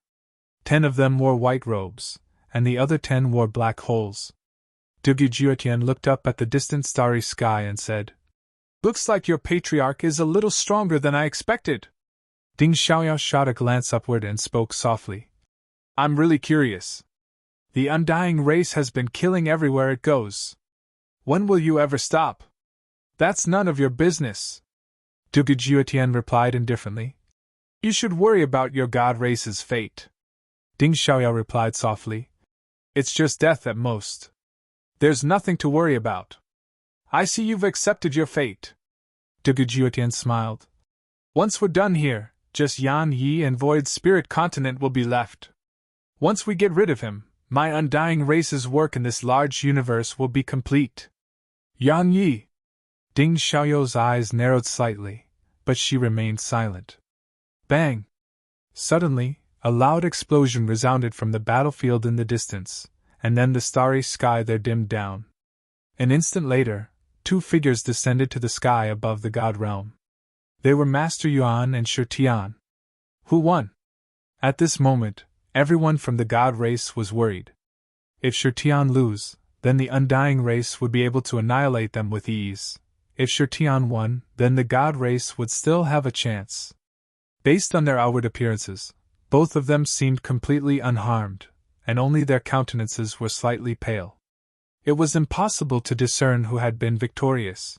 10 of them wore white robes, and the other 10 wore black holes. Dugu Jiutian looked up at the distant starry sky and said, "Looks like your patriarch is a little stronger than I expected." Ding Xiaoyao shot a glance upward and spoke softly. "I'm really curious. The undying race has been killing everywhere it goes. When will you ever stop?" "That's none of your business," Dugu Jiutian replied indifferently. "You should worry about your god race's fate." Ding Xiaoyao replied softly. "It's just death at most. There's nothing to worry about. I see you've accepted your fate." Dugu Jiutian smiled. "Once we're done here, just Yan Yi and Void Spirit Continent will be left. Once we get rid of him, my undying race's work in this large universe will be complete." "Yan Yi!" Ding Xiaoyao's eyes narrowed slightly, but she remained silent. Bang! Suddenly, a loud explosion resounded from the battlefield in the distance, and then the starry sky there dimmed down. An instant later, 2 figures descended to the sky above the god realm. They were Master Yuan and Shirtian. Who won? At this moment, everyone from the god race was worried. If Shirtian lose, then the undying race would be able to annihilate them with ease. If Shirtian won, then the god race would still have a chance. Based on their outward appearances, both of them seemed completely unharmed, and only their countenances were slightly pale. It was impossible to discern who had been victorious.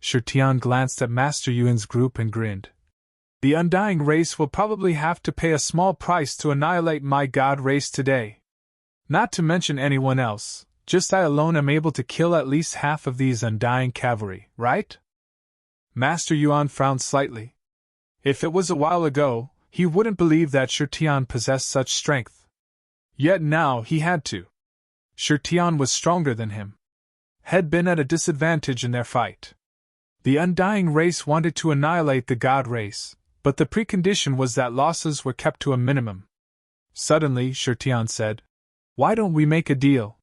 Shirtian glanced at Master Yuan's group and grinned. "The undying race will probably have to pay a small price to annihilate my god race today. Not to mention anyone else, Just I alone am able to kill at least half of these undying cavalry, right? Master Yuan frowned slightly. If it was a while ago, he wouldn't believe that Shi Tian possessed such strength. Yet now he had to. Shi Tian was stronger than him. Had been at a disadvantage in their fight. The undying race wanted to annihilate the god race, but the precondition was that losses were kept to a minimum. Suddenly, Shi Tian said, "Why don't we make a deal?"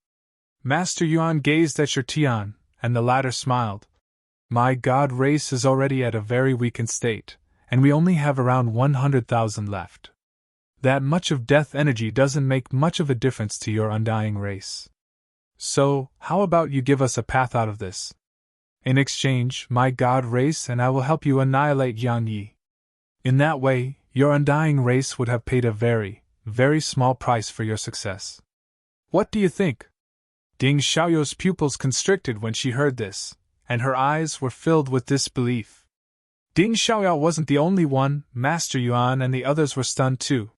Master Yuan gazed at Shi Tian, and the latter smiled. "My god race is already at a very weakened state, and we only have around 100,000 left. That much of death energy doesn't make much of a difference to your undying race. So, how about you give us a path out of this? In exchange, my god race and I will help you annihilate Yang Yi. In that way, your undying race would have paid a very, very small price for your success. What do you think?" Ding Xiaoyou's pupils constricted when she heard this, and her eyes were filled with disbelief. Ding Xiaoyao wasn't the only one, Master Yuan and the others were stunned too.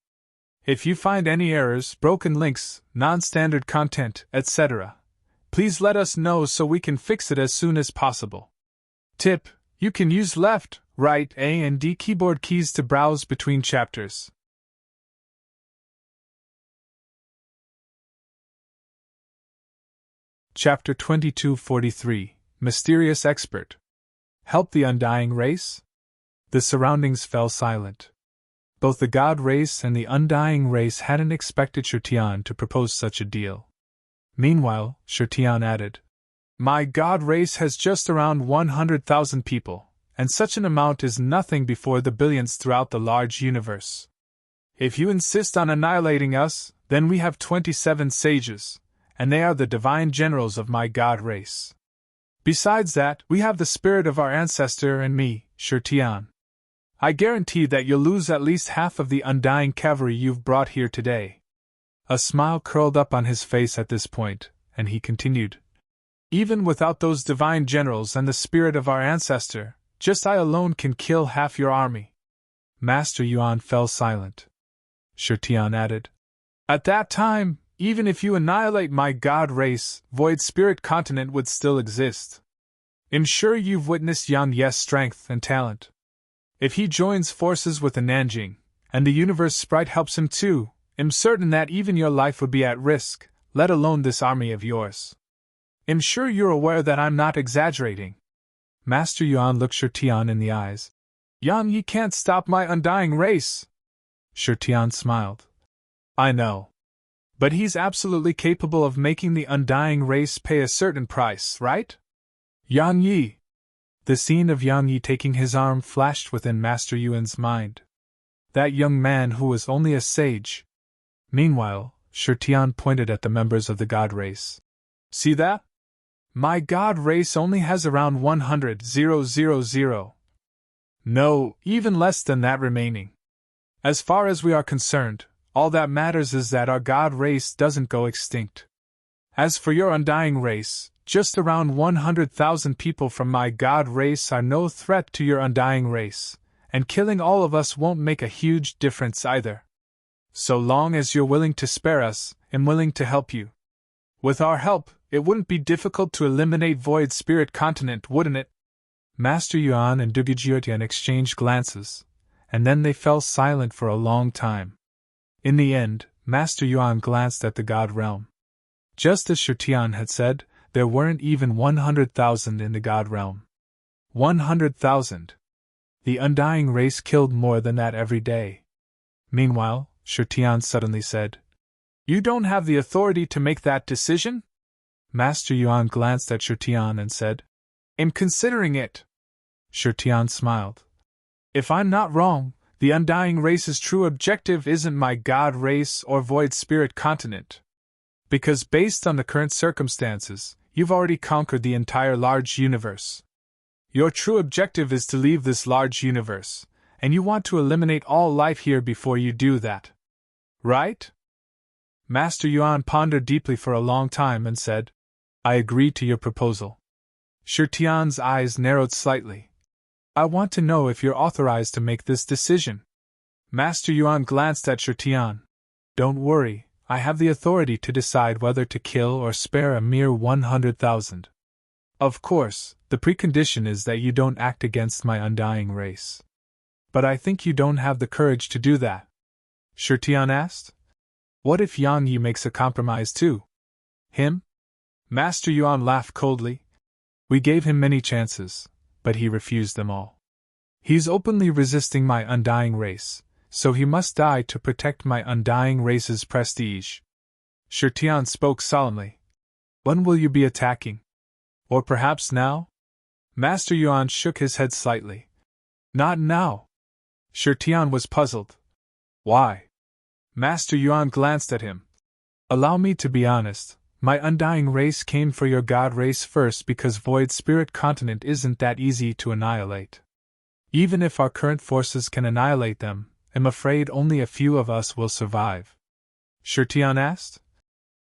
If you find any errors, broken links, non-standard content, etc., please let us know so we can fix it as soon as possible. Tip: you can use left, right, A and D keyboard keys to browse between chapters. Chapter 2243, Mysterious Expert. Help the Undying Race? The surroundings fell silent. Both the God race and the Undying race hadn't expected Shi Tian to propose such a deal. Meanwhile, Shi Tian added, "My God race has just around 100,000 people, and such an amount is nothing before the billions throughout the large universe. If you insist on annihilating us, then we have 27 sages, and they are the divine generals of my god race. Besides that, we have the spirit of our ancestor and me, Shi Tian. I guarantee that you'll lose at least half of the undying cavalry you've brought here today." A smile curled up on his face at this point, and he continued, "Even without those divine generals and the spirit of our ancestor, just I alone can kill half your army." Master Yuan fell silent. Shi Tian added, "At that time, even if you annihilate my god race, Void Spirit Continent would still exist. I'm sure you've witnessed Yang Ye's strength and talent. If he joins forces with the Nanjing, and the Universe Sprite helps him too, I'm certain that even your life would be at risk, let alone this army of yours. I'm sure you're aware that I'm not exaggerating." Master Yuan looked Shi Tian in the eyes. "Yang Yi can't stop my undying race." Shi Tian smiled. "I know. But he's absolutely capable of making the undying race pay a certain price, right? Yang Yi." The scene of Yang Yi taking his arm flashed within Master Yuan's mind. That young man who was only a sage. Meanwhile, Shi Tian pointed at the members of the god race. "See that? My god race only has around 100,000. No, even less than that remaining. As far as we are concerned, all that matters is that our god race doesn't go extinct. As for your undying race, just around 100,000 people from my god race are no threat to your undying race, and killing all of us won't make a huge difference either. So long as you're willing to spare us, I'm willing to help you. With our help, it wouldn't be difficult to eliminate Void Spirit Continent, wouldn't it?" Master Yuan and Dugujiotian exchanged glances, and then they fell silent for a long time. In the end, Master Yuan glanced at the God Realm. Just as Shi Tian had said, there weren't even 100,000 in the God Realm. 100,000! The undying race killed more than that every day. Meanwhile, Shi Tian suddenly said, "You don't have the authority to make that decision?" Master Yuan glanced at Shi Tian and said, "I'm considering it." Shi Tian smiled. "If I'm not wrong, the undying race's true objective isn't my god race or Void Spirit Continent. Because based on the current circumstances, you've already conquered the entire large universe. Your true objective is to leave this large universe, and you want to eliminate all life here before you do that. Right?" Master Yuan pondered deeply for a long time and said, "I agree to your proposal." Shi Tian's eyes narrowed slightly. "I want to know if you're authorized to make this decision." Master Yuan glanced at Shi Tian. "Don't worry, I have the authority to decide whether to kill or spare a mere 100,000. Of course, the precondition is that you don't act against my undying race. But I think you don't have the courage to do that. Shirtian asked. What if Yang Yi makes a compromise too? Him? Master Yuan laughed coldly. We gave him many chances, but he refused them all. He's openly resisting my undying race, so he must die to protect my undying race's prestige. Shirtian spoke solemnly. When will you be attacking? Or perhaps now? Master Yuan shook his head slightly. Not now. Shirtian was puzzled. Why? Master Yuan glanced at him. Allow me to be honest, my undying race came for your god race first because Void Spirit Continent isn't that easy to annihilate. Even if our current forces can annihilate them, I'm afraid only a few of us will survive. Shirtian asked.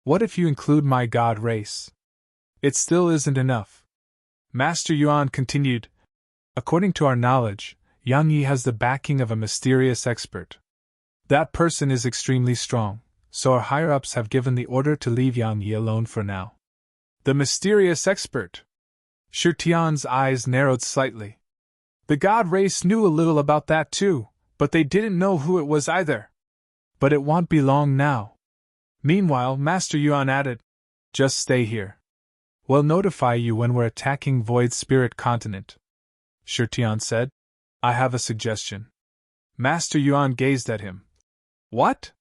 What if you include my god race? It still isn't enough. Master Yuan continued. According to our knowledge, Yang Yi has the backing of a mysterious expert. That person is extremely strong, so our higher-ups have given the order to leave Yang Yi alone for now. The mysterious expert. Shirtian's eyes narrowed slightly. The god race knew a little about that too, but they didn't know who it was either. But it won't be long now. Meanwhile, Master Yuan added, just stay here. We'll notify you when we're attacking Void Spirit Continent. Shirtian said. I have a suggestion. Master Yuan gazed at him. What?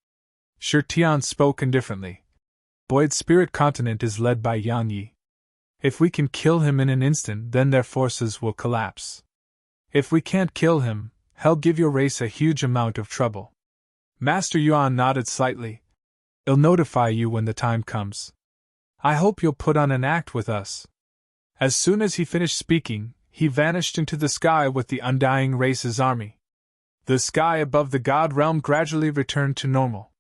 Shirtian spoke indifferently. Void Spirit Continent is led by Yang Yi. If we can kill him in an instant, then their forces will collapse. If we can't kill him, he'll give your race a huge amount of trouble. Master Yuan nodded slightly. I'll notify you when the time comes. I hope you'll put on an act with us. As soon as he finished speaking, he vanished into the sky with the undying race's army. The sky above the god realm gradually returned to normal.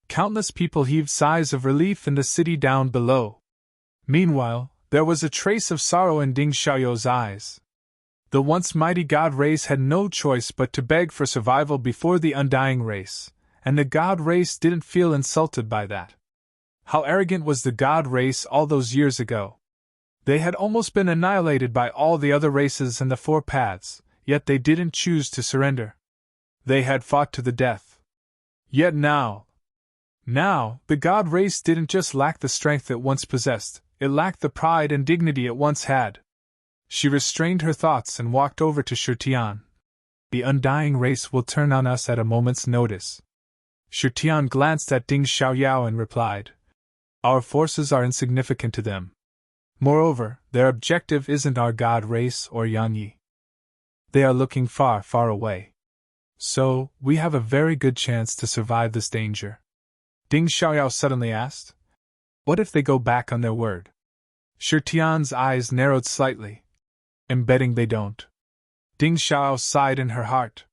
Countless people heaved sighs of relief in the city down below. Meanwhile, there was a trace of sorrow in Ding Xiaoyou's eyes. The once mighty god race had no choice but to beg for survival before the undying race, and the god race didn't feel insulted by that. How arrogant was the god race all those years ago! They had almost been annihilated by all the other races and the four paths, yet they didn't choose to surrender. They had fought to the death. Yet now, the god race didn't just lack the strength it once possessed, it lacked the pride and dignity it once had. She restrained her thoughts and walked over to Shirtian. The undying race will turn on us at a moment's notice. Shirtian glanced at Ding Xiaoyao and replied, Our forces are insignificant to them. Moreover, their objective isn't our god race or Yang Yi. They are looking far, far away. So, we have a very good chance to survive this danger. Ding Xiaoyao suddenly asked, What if they go back on their word? Shirtian's eyes narrowed slightly. I'm betting they don't. Ding Xiaoyao sighed in her heart.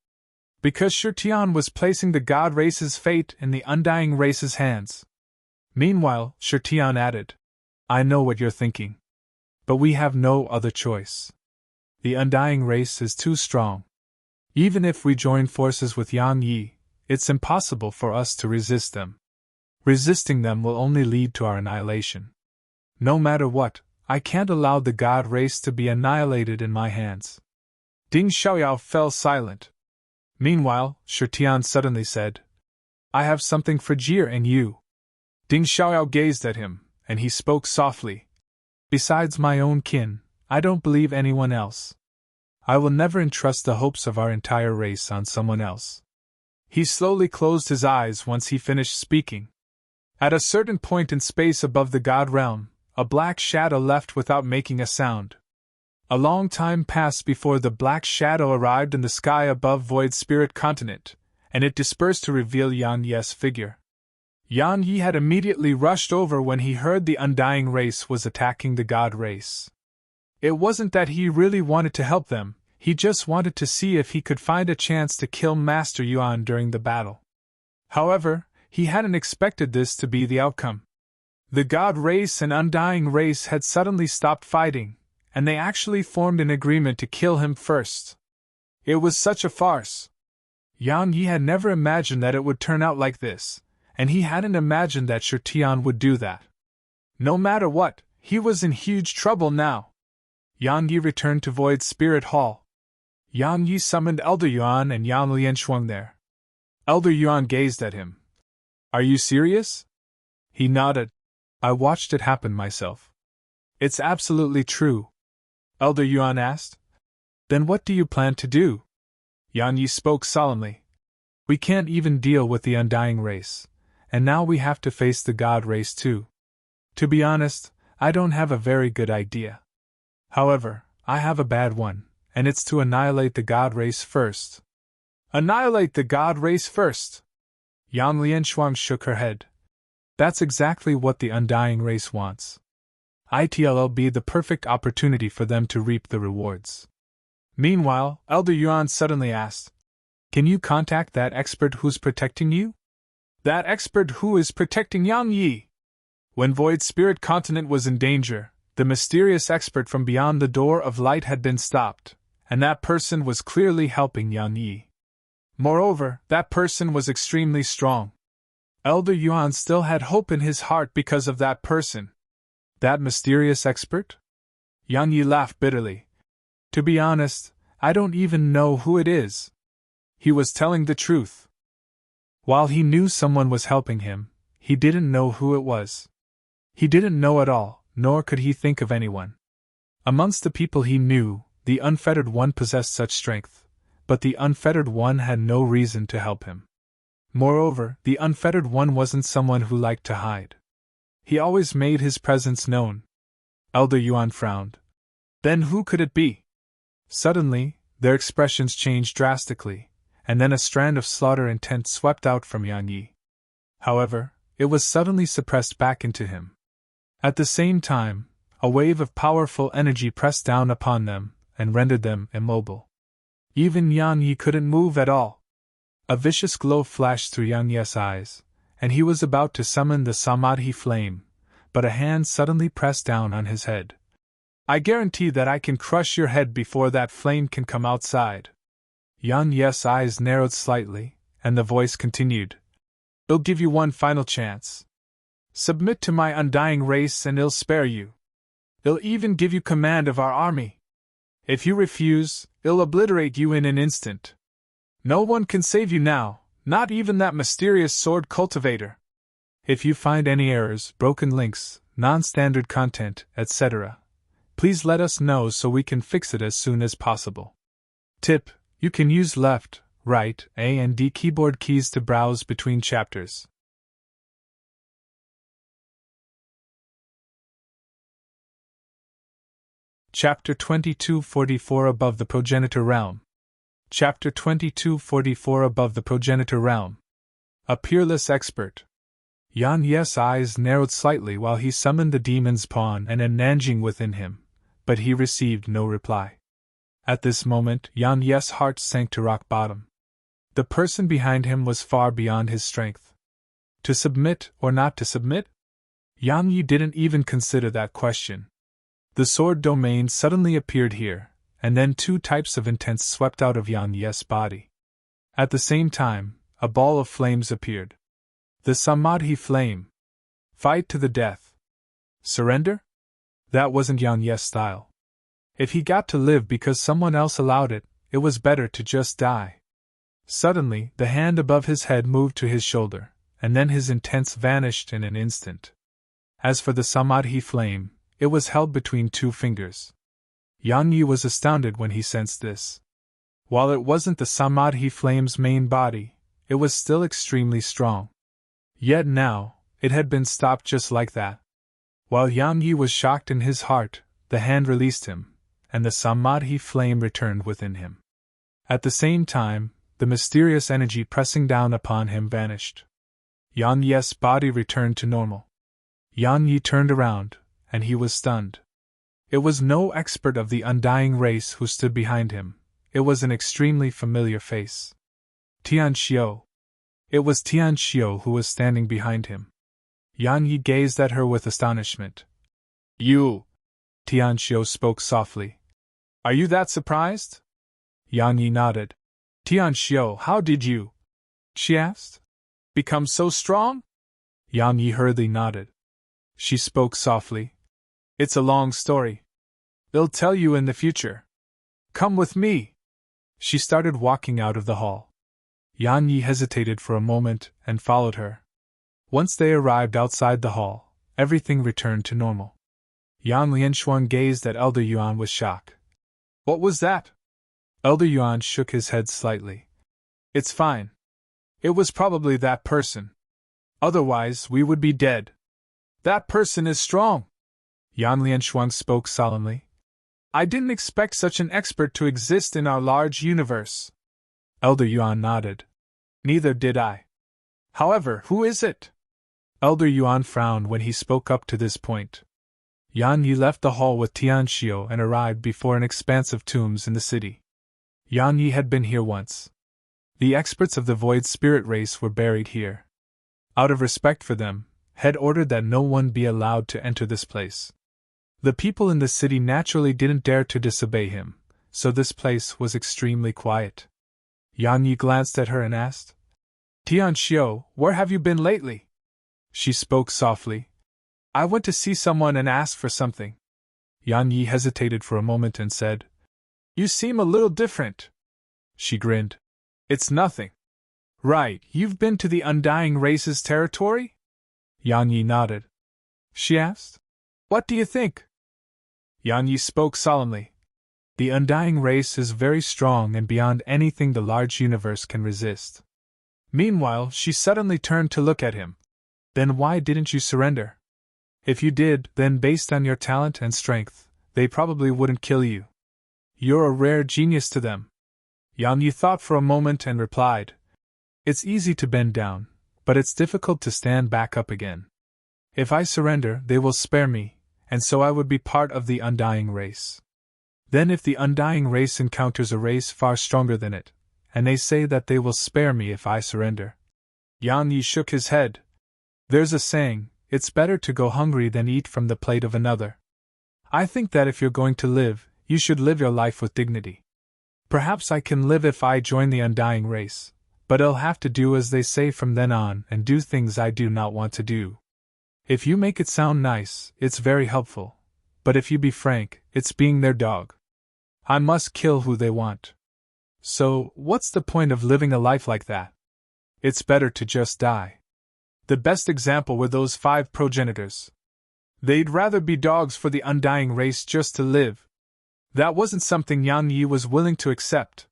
Because Shirtian was placing the god race's fate in the undying race's hands. Meanwhile, Shirtian added, I know what you're thinking. But we have no other choice. The undying race is too strong. Even if we join forces with Yang Yi, it's impossible for us to resist them. Resisting them will only lead to our annihilation. No matter what, I can't allow the god race to be annihilated in my hands. Ding Xiaoyao fell silent. Meanwhile, Shirtian suddenly said, I have something for Jir and you. Ding Xiaoyao gazed at him, and he spoke softly. Besides my own kin, I don't believe anyone else. I will never entrust the hopes of our entire race on someone else. He slowly closed his eyes once he finished speaking. At a certain point in space above the god realm, a black shadow left without making a sound. A long time passed before the black shadow arrived in the sky above Void Spirit Continent, and it dispersed to reveal Yang Yi's figure. Yang Yi had immediately rushed over when he heard the undying race was attacking the god race. It wasn't that he really wanted to help them, he just wanted to see if he could find a chance to kill Master Yuan during the battle. However, he hadn't expected this to be the outcome. The god race and undying race had suddenly stopped fighting, and they actually formed an agreement to kill him first. It was such a farce. Yang Yi had never imagined that it would turn out like this, and he hadn't imagined that Shi Tian would do that. No matter what, he was in huge trouble now. Yang Yi returned to Void Spirit Hall. Yang Yi summoned Elder Yuan and Yang Lianshuang there. Elder Yuan gazed at him. Are you serious? He nodded. I watched it happen myself. It's absolutely true. Elder Yuan asked. Then what do you plan to do? Yang Yi spoke solemnly. We can't even deal with the undying race, and now we have to face the God race too. To be honest, I don't have a very good idea. However, I have a bad one, and it's to annihilate the God race first. Annihilate the God race first? Yang Lianshuang shook her head. That's exactly what the undying race wants. It'll be the perfect opportunity for them to reap the rewards. Meanwhile, Elder Yuan suddenly asked, Can you contact that expert who's protecting you? That expert who is protecting Yang Yi? When Void Spirit Continent was in danger, the mysterious expert from beyond the Door of Light had been stopped, and that person was clearly helping Yang Yi. Moreover, that person was extremely strong. Elder Yuan still had hope in his heart because of that person. That mysterious expert? Yang Yi laughed bitterly. To be honest, I don't even know who it is. He was telling the truth. While he knew someone was helping him, he didn't know who it was. He didn't know at all, nor could he think of anyone. Amongst the people he knew, the Unfettered One possessed such strength, but the Unfettered One had no reason to help him. Moreover, the Unfettered One wasn't someone who liked to hide. He always made his presence known. Elder Yuan frowned. Then who could it be? Suddenly, their expressions changed drastically, and then a strand of slaughter intent swept out from Yang Yi. However, it was suddenly suppressed back into him. At the same time, a wave of powerful energy pressed down upon them and rendered them immobile. Even Yang Yi couldn't move at all. A vicious glow flashed through Yang Yi's eyes, and he was about to summon the Samadhi flame, but a hand suddenly pressed down on his head. I guarantee that I can crush your head before that flame can come outside. Yang Yi's eyes narrowed slightly, and the voice continued. I'll give you one final chance. Submit to my undying race and I'll spare you. I'll even give you command of our army. If you refuse, I'll obliterate you in an instant. No one can save you now, not even that mysterious sword cultivator. If you find any errors, broken links, non-standard content, etc., please let us know so we can fix it as soon as possible. Tip: you can use left, right, A and D keyboard keys to browse between chapters. Chapter 2244 Above the Progenitor Realm. Chapter 2244 Above the Progenitor Realm. A Peerless Expert. Yan Yi's eyes narrowed slightly while he summoned the demon's pawn and a Nanjing within him, but he received no reply. At this moment, Yan Yi's heart sank to rock bottom. The person behind him was far beyond his strength. To submit or not to submit? Yang Yi didn't even consider that question. The sword domain suddenly appeared here, and then two types of intents swept out of Yang Yi's body. At the same time, a ball of flames appeared. The Samadhi flame. Fight to the death. Surrender? That wasn't Yang Yi's style. If he got to live because someone else allowed it, it was better to just die. Suddenly, the hand above his head moved to his shoulder, and then his intents vanished in an instant. As for the Samadhi flame, it was held between two fingers. Yang Yi was astounded when he sensed this. While it wasn't the Samadhi flame's main body, it was still extremely strong. Yet now, it had been stopped just like that. While Yang Yi was shocked in his heart, the hand released him, and the Samadhi flame returned within him. At the same time, the mysterious energy pressing down upon him vanished. Yang Yi's body returned to normal. Yang Yi turned around, and he was stunned. It was no expert of the undying race who stood behind him, it was an extremely familiar face. Tian Xiu. It was Tian Xiu who was standing behind him. Yang Yi gazed at her with astonishment. You! Tian Xiu spoke softly. Are you that surprised? Yang Yi nodded. Tian Xiu, how did you? She asked. Become so strong? Yang Yi hurriedly nodded. She spoke softly. It's a long story. I'll tell you in the future. Come with me. She started walking out of the hall. Yang Yi hesitated for a moment and followed her. Once they arrived outside the hall, everything returned to normal. Yan Lianshuang gazed at Elder Yuan with shock. What was that? Elder Yuan shook his head slightly. It's fine. It was probably that person. Otherwise, we would be dead. That person is strong. Yan Lianshuang spoke solemnly. I didn't expect such an expert to exist in our large universe. Elder Yuan nodded. Neither did I. However, who is it? Elder Yuan frowned when he spoke up to this point. Yan Yi left the hall with Tianxiu and arrived before an expanse of tombs in the city. Yan Yi had been here once. The experts of the Void Spirit race were buried here. Out of respect for them, had ordered that no one be allowed to enter this place. The people in the city naturally didn't dare to disobey him, so this place was extremely quiet. Yan Yi glanced at her and asked, Tianxiu, where have you been lately? She spoke softly. I went to see someone and ask for something. Yan Yi hesitated for a moment and said, You seem a little different. She grinned. It's nothing. Right, you've been to the Undying Race's territory? Yan Yi nodded. She asked, What do you think? Yan Yi spoke solemnly. The Undying Race is very strong and beyond anything the large universe can resist. Meanwhile, she suddenly turned to look at him. Then why didn't you surrender? If you did, then based on your talent and strength, they probably wouldn't kill you. You're a rare genius to them. Yan Yi thought for a moment and replied, It's easy to bend down, but it's difficult to stand back up again. If I surrender, they will spare me, and so I would be part of the Undying Race. Then if the Undying Race encounters a race far stronger than it, and they say that they will spare me if I surrender. Yan Yi shook his head. There's a saying, it's better to go hungry than eat from the plate of another. I think that if you're going to live, you should live your life with dignity. Perhaps I can live if I join the Undying Race, but I'll have to do as they say from then on and do things I do not want to do. If you make it sound nice, it's very helpful, but if you be frank, it's being their dog. I must kill who they want. So, what's the point of living a life like that? It's better to just die. The best example were those 5 progenitors. They'd rather be dogs for the Undying Race just to live. That wasn't something Yan Yi was willing to accept.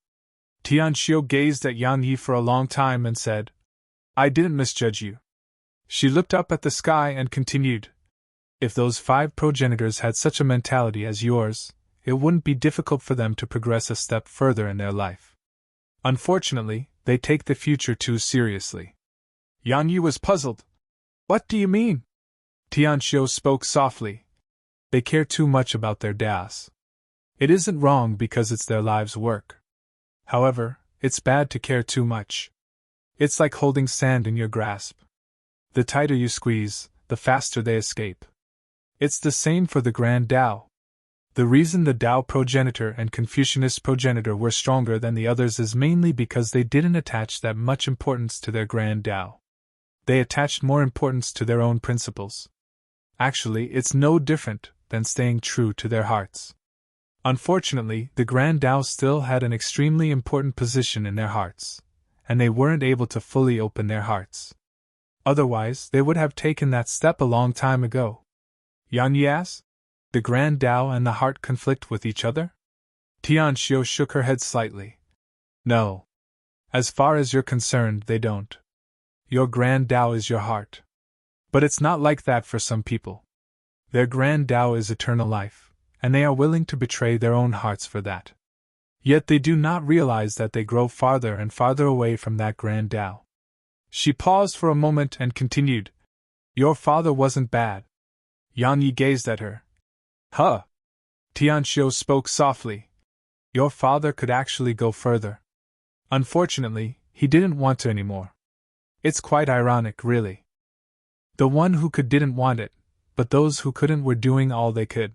Tianxiu gazed at Yan Yi for a long time and said, I didn't misjudge you. She looked up at the sky and continued, If those 5 progenitors had such a mentality as yours, it wouldn't be difficult for them to progress a step further in their life. Unfortunately, they take the future too seriously. Yan Yi was puzzled. What do you mean? Tianxiu spoke softly. They care too much about their das. It isn't wrong because it's their lives' work. However, it's bad to care too much. It's like holding sand in your grasp. The tighter you squeeze, the faster they escape. It's the same for the Grand Tao. The reason the Tao progenitor and Confucianist progenitor were stronger than the others is mainly because they didn't attach that much importance to their Grand Tao. They attached more importance to their own principles. Actually, it's no different than staying true to their hearts. Unfortunately, the Grand Tao still had an extremely important position in their hearts, and they weren't able to fully open their hearts. Otherwise, they would have taken that step a long time ago. Yan Yi asked, The Grand Tao and the heart conflict with each other? Tianxiu shook her head slightly. No. As far as you're concerned, they don't. Your Grand Tao is your heart. But it's not like that for some people. Their Grand Tao is eternal life, and they are willing to betray their own hearts for that. Yet they do not realize that they grow farther and farther away from that Grand Tao. She paused for a moment and continued, Your father wasn't bad. Yan Yi gazed at her. Huh? Tianxiu spoke softly. Your father could actually go further. Unfortunately, he didn't want to anymore. It's quite ironic, really. The one who could didn't want it, but those who couldn't were doing all they could.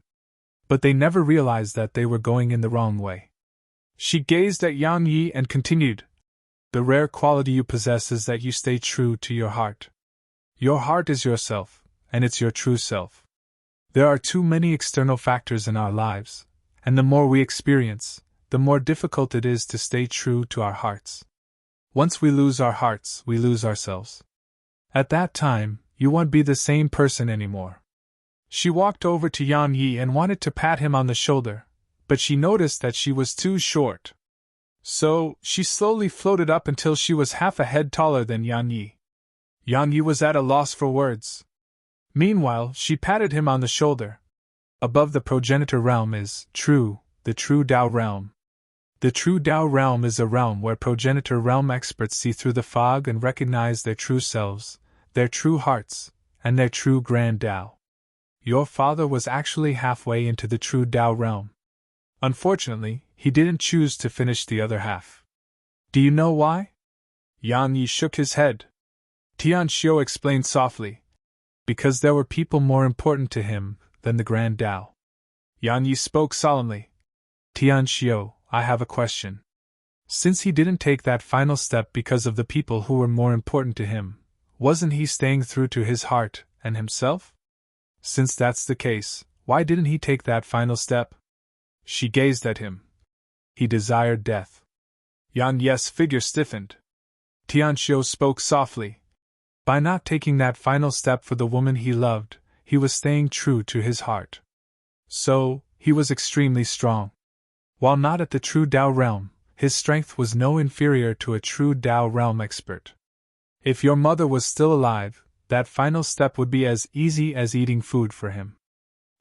But they never realized that they were going in the wrong way. She gazed at Yan Yi and continued, The rare quality you possess is that you stay true to your heart. Your heart is yourself, and it's your true self. There are too many external factors in our lives, and the more we experience, the more difficult it is to stay true to our hearts. Once we lose our hearts, we lose ourselves. At that time, you won't be the same person anymore. She walked over to Yan Yi and wanted to pat him on the shoulder, but she noticed that she was too short. So, she slowly floated up until she was half a head taller than Yan Yi. Yan Yi was at a loss for words. Meanwhile, she patted him on the shoulder. Above the progenitor realm is the true Tao realm. The true Tao realm is a realm where progenitor realm experts see through the fog and recognize their true selves, their true hearts, and their true grand Tao. Your father was actually halfway into the true Tao realm. Unfortunately, he didn't choose to finish the other half. Do you know why? Yan Yi shook his head. Tian Xiu explained softly. Because there were people more important to him than the grand Tao. Yan Yi spoke solemnly. Tian Xiu, I have a question. Since he didn't take that final step because of the people who were more important to him, wasn't he staying true to his heart and himself? Since that's the case, why didn't he take that final step? She gazed at him. He desired death. Yan Yi's figure stiffened. Tian Xiu spoke softly. By not taking that final step for the woman he loved, he was staying true to his heart. So, he was extremely strong. While not at the true Tao realm, his strength was no inferior to a true Tao realm expert. If your mother was still alive, that final step would be as easy as eating food for him.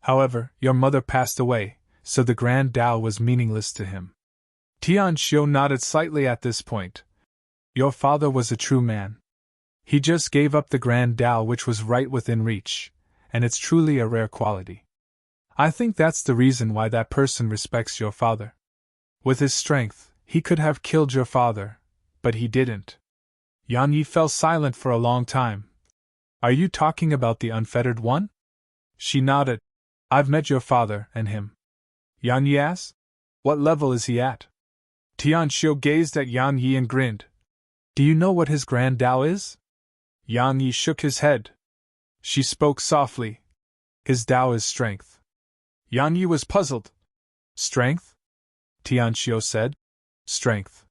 However, your mother passed away, so the grand Tao was meaningless to him. Tian Xiu nodded slightly at this point. Your father was a true man. He just gave up the grand Tao which was right within reach, and it's truly a rare quality. I think that's the reason why that person respects your father. With his strength, he could have killed your father, but he didn't. Yan Yi fell silent for a long time. Are you talking about the unfettered one? She nodded. I've met your father and him. Yan Yi asked. What level is he at? Tian Xiu gazed at Yan Yi and grinned. Do you know what his grand Tao is? Yan Yi shook his head. She spoke softly. His Tao is strength. Yan Yi was puzzled. Strength? Tian Xiu said. Strength.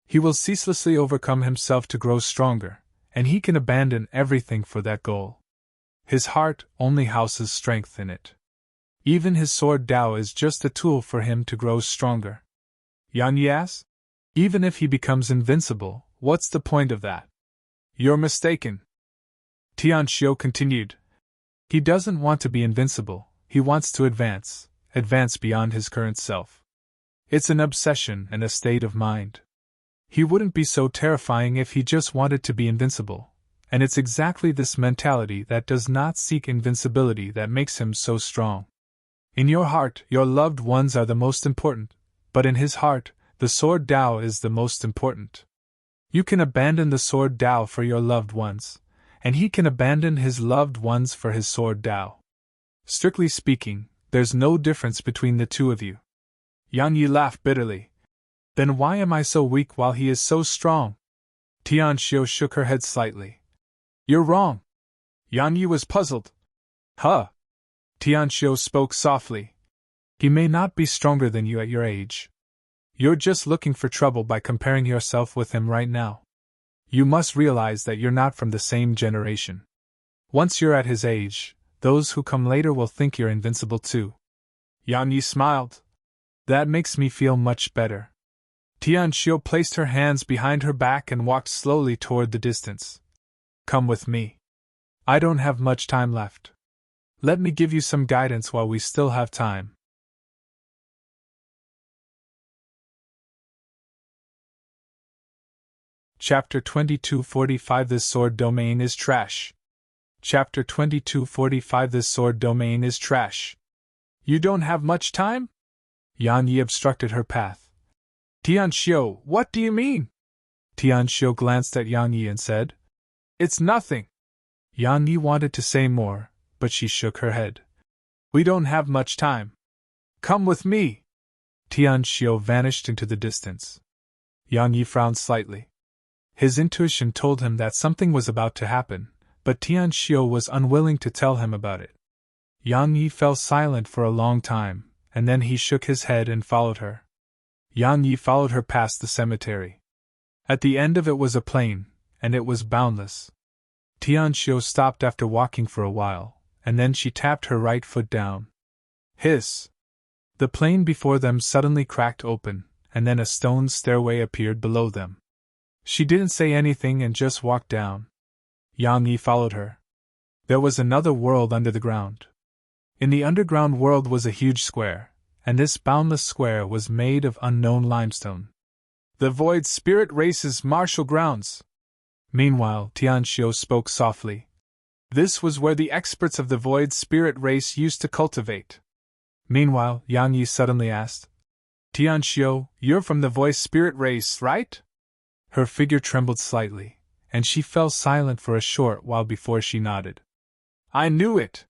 He will ceaselessly overcome himself to grow stronger, and he can abandon everything for that goal. His heart only houses strength in it. Even his sword Tao is just a tool for him to grow stronger. Yan Yi asked. Even if he becomes invincible, what's the point of that? You're mistaken. Tian Xiu continued. He doesn't want to be invincible, he wants to advance beyond his current self. It's an obsession and a state of mind. He wouldn't be so terrifying if he just wanted to be invincible, and it's exactly this mentality that does not seek invincibility that makes him so strong. In your heart, your loved ones are the most important, but in his heart, the sword Tao is the most important. You can abandon the sword Tao for your loved ones, and he can abandon his loved ones for his sword Tao. Strictly speaking, there's no difference between the two of you. Yan Yi laughed bitterly. Then why am I so weak while he is so strong? Tian Xiu shook her head slightly. You're wrong. Yan Yi was puzzled. Huh? Tian Xiu spoke softly. He may not be stronger than you at your age. You're just looking for trouble by comparing yourself with him right now. You must realize that you're not from the same generation. Once you're at his age, those who come later will think you're invincible too. Yan Yi smiled. That makes me feel much better. Tian Xiu placed her hands behind her back and walked slowly toward the distance. Come with me. I don't have much time left. Let me give you some guidance while we still have time. Chapter 2245 This sword domain is trash. Chapter 2245 This sword domain is trash. You don't have much time? Yan Yi obstructed her path. Tian Xiu, what do you mean? Tian Xiu glanced at Yan Yi and said, It's nothing. Yan Yi wanted to say more, but she shook her head. We don't have much time. Come with me. Tian Xiu vanished into the distance. Yan Yi frowned slightly. His intuition told him that something was about to happen, but Tianxiu was unwilling to tell him about it. Yang Yi fell silent for a long time, and then he shook his head and followed her. Yang Yi followed her past the cemetery. At the end of it was a plain, and it was boundless. Tianxiu stopped after walking for a while, and then she tapped her right foot down. Hiss! The plain before them suddenly cracked open, and then a stone stairway appeared below them. She didn't say anything and just walked down. Yang Yi followed her. There was another world under the ground. In the underground world was a huge square, and this boundless square was made of unknown limestone. The Void Spirit Race's martial grounds. Meanwhile, Tianxiu spoke softly. This was where the experts of the Void Spirit Race used to cultivate. Meanwhile, Yang Yi suddenly asked, Tianxiu, you're from the Void Spirit Race, right? Her figure trembled slightly, and she fell silent for a short while before she nodded. I knew it!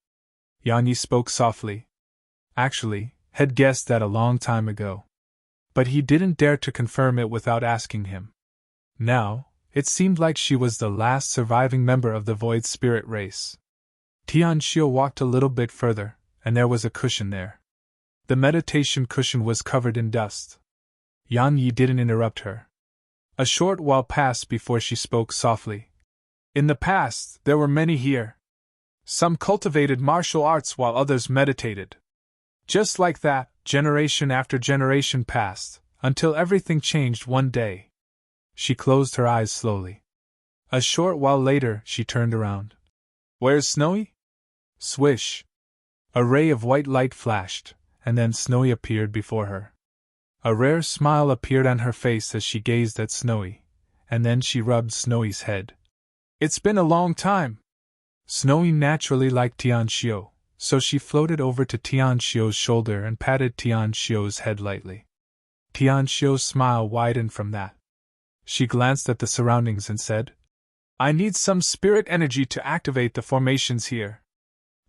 Yang Yi spoke softly. Actually, had guessed that a long time ago. But he didn't dare to confirm it without asking him. Now, it seemed like she was the last surviving member of the Void Spirit Race. Tianxiu walked a little bit further, and there was a cushion there. The meditation cushion was covered in dust. Yang Yi didn't interrupt her. A short while passed before she spoke softly. In the past, there were many here. Some cultivated martial arts while others meditated. Just like that, generation after generation passed, until everything changed one day. She closed her eyes slowly. A short while later, she turned around. Where's Snowy? Swish! A ray of white light flashed, and then Snowy appeared before her. A rare smile appeared on her face as she gazed at Snowy, and then she rubbed Snowy's head. It's been a long time. Snowy naturally liked Tianxiu, so she floated over to Tianxiu's shoulder and patted Tianxiu's head lightly. Tianxiu's smile widened from that. She glanced at the surroundings and said, I need some spirit energy to activate the formations here.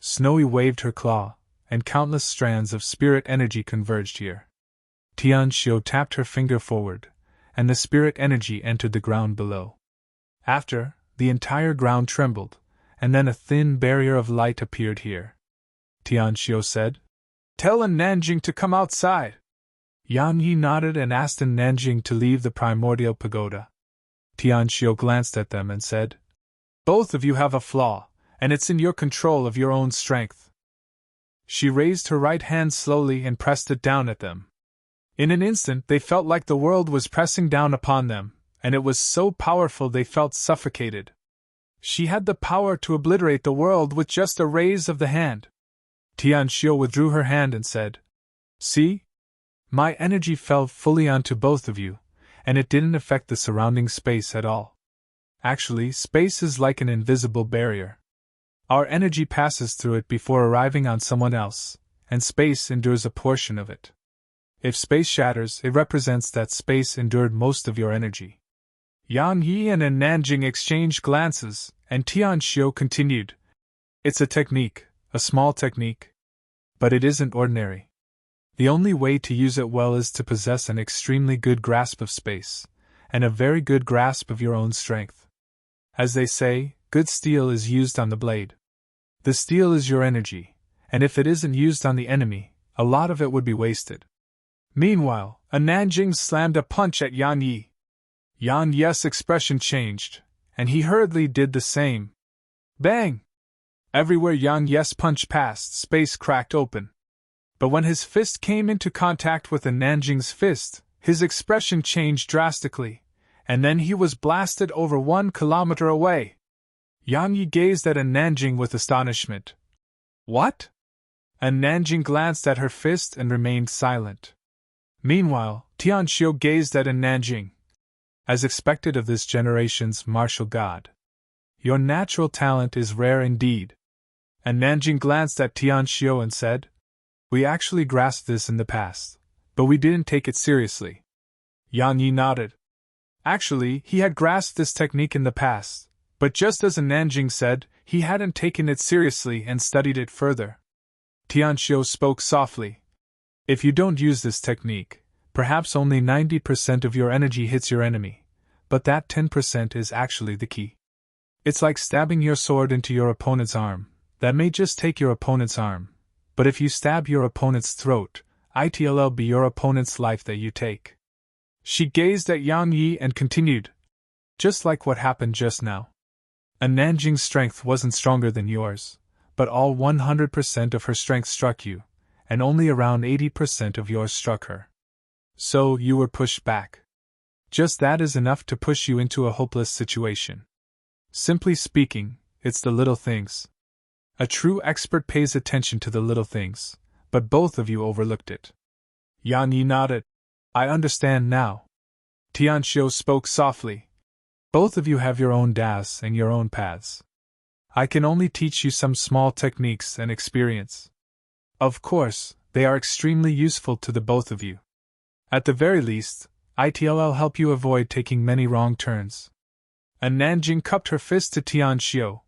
Snowy waved her claw, and countless strands of spirit energy converged here. Tianxiu tapped her finger forward, and the spirit energy entered the ground below. After, the entire ground trembled, and then a thin barrier of light appeared here. Tianxiu said, Tell An Nanjing to come outside. Yang Yi nodded and asked An Nanjing to leave the primordial pagoda. Tianxiu glanced at them and said, Both of you have a flaw, and it's in your control of your own strength. She raised her right hand slowly and pressed it down at them. In an instant they felt like the world was pressing down upon them, and it was so powerful they felt suffocated. She had the power to obliterate the world with just a raise of the hand. Tianxiu withdrew her hand and said, See? My energy fell fully onto both of you, and it didn't affect the surrounding space at all. Actually, space is like an invisible barrier. Our energy passes through it before arriving on someone else, and space endures a portion of it. If space shatters, it represents that space endured most of your energy. Yang Yi and An Nanjing exchanged glances, and Tianxiu continued. It's a technique, a small technique. But it isn't ordinary. The only way to use it well is to possess an extremely good grasp of space, and a very good grasp of your own strength. As they say, good steel is used on the blade. The steel is your energy, and if it isn't used on the enemy, a lot of it would be wasted. Meanwhile, An Nanjing slammed a punch at Yang Yi. Yang Yi's expression changed, and he hurriedly did the same. Bang! Everywhere Yang Yi's punch passed, space cracked open. But when his fist came into contact with An Nanjing's fist, his expression changed drastically, and then he was blasted over 1 kilometer away. Yang Yi gazed at An Nanjing with astonishment. What? An Nanjing glanced at her fist and remained silent. Meanwhile, Tianxiu gazed at An Nanjing. As expected of this generation's martial god. Your natural talent is rare indeed. An Nanjing glanced at Tianxiu and said, We actually grasped this in the past, but we didn't take it seriously. Yang Yi nodded. Actually, he had grasped this technique in the past, but just as An Nanjing said, he hadn't taken it seriously and studied it further. Tianxiu spoke softly. If you don't use this technique, perhaps only 90% of your energy hits your enemy, but that 10% is actually the key. It's like stabbing your sword into your opponent's arm. That may just take your opponent's arm, but if you stab your opponent's throat, it'll be your opponent's life that you take. She gazed at Yang Yi and continued, just like what happened just now. Nanjing's strength wasn't stronger than yours, but all 100% of her strength struck you, and only around 80% of yours struck her. So you were pushed back. Just that is enough to push you into a hopeless situation. Simply speaking, it's the little things. A true expert pays attention to the little things, but both of you overlooked it. Yang Yi nodded. I understand now. Tianxiu spoke softly. Both of you have your own das and your own paths. I can only teach you some small techniques and experience. Of course, they are extremely useful to the both of you. At the very least, it'll help you avoid taking many wrong turns. And Nanjing cupped her fist to Tianxiu.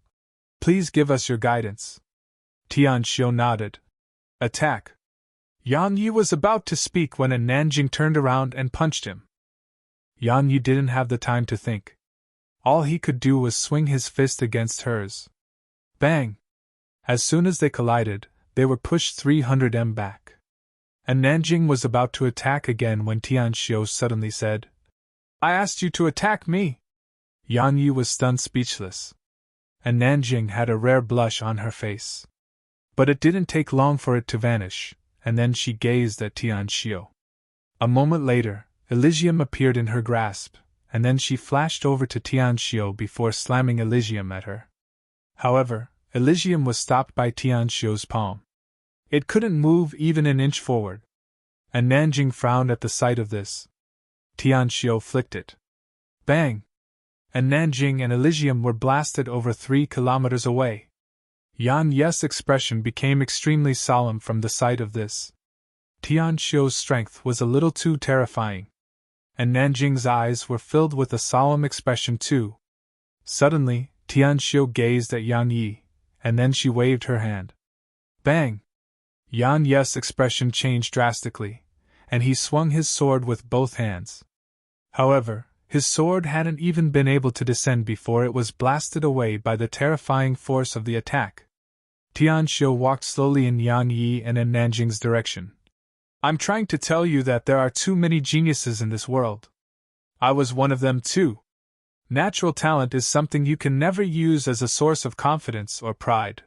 Please give us your guidance. Tianxiu nodded. Attack. Yang Yi was about to speak when Nanjing turned around and punched him. Yang Yi didn't have the time to think. All he could do was swing his fist against hers. Bang! As soon as they collided, they were pushed 300 m back. And Nanjing was about to attack again when Tianxiu suddenly said, I asked you to attack me! Yang Yi was stunned speechless. And Nanjing had a rare blush on her face. But it didn't take long for it to vanish, and then she gazed at Tianxiu. A moment later, Elysium appeared in her grasp, and then she flashed over to Tianxiu before slamming Elysium at her. However, Elysium was stopped by Tianxiu's palm. It couldn't move even an inch forward. And Nanjing frowned at the sight of this. Tianxiu flicked it. Bang! And Nanjing and Elysium were blasted over 3 kilometers away. Yan Yi's expression became extremely solemn from the sight of this. Tianxiu's strength was a little too terrifying. And Nanjing's eyes were filled with a solemn expression too. Suddenly, Tianxiu gazed at Yang Yi, and then she waved her hand. Bang! Yan Yi's expression changed drastically, and he swung his sword with both hands. However, his sword hadn't even been able to descend before it was blasted away by the terrifying force of the attack. Tianxiu walked slowly in Yang Yi and in Nanjing's direction. I'm trying to tell you that there are too many geniuses in this world. I was one of them too. Natural talent is something you can never use as a source of confidence or pride.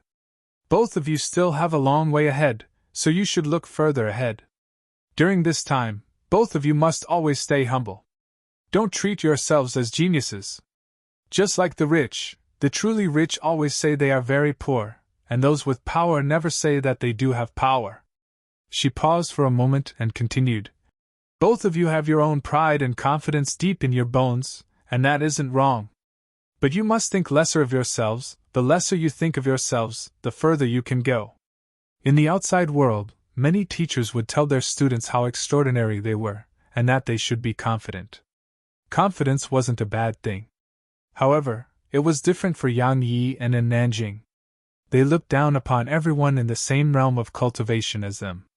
Both of you still have a long way ahead, so you should look further ahead. During this time, both of you must always stay humble. Don't treat yourselves as geniuses. Just like the truly rich always say they are very poor, and those with power never say that they do have power. She paused for a moment and continued. Both of you have your own pride and confidence deep in your bones, and that isn't wrong. But you must think lesser of yourselves. The lesser you think of yourselves, the further you can go. In the outside world, many teachers would tell their students how extraordinary they were, and that they should be confident. Confidence wasn't a bad thing. However, it was different for Yang Yi and in Nanjing. They looked down upon everyone in the same realm of cultivation as them.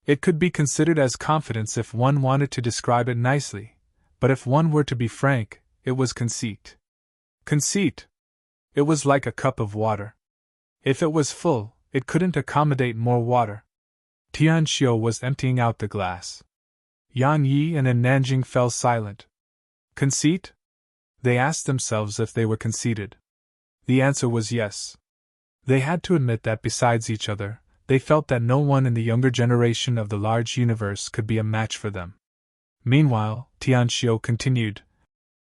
It could be considered as confidence if one wanted to describe it nicely, but if one were to be frank, it was conceit. Conceit! It was like a cup of water. If it was full, it couldn't accommodate more water. Tianxiu was emptying out the glass. Yang Yi and in Nanjing fell silent. Conceit? They asked themselves if they were conceited. The answer was yes. They had to admit that besides each other, they felt that no one in the younger generation of the large universe could be a match for them. Meanwhile, Tianxiu continued.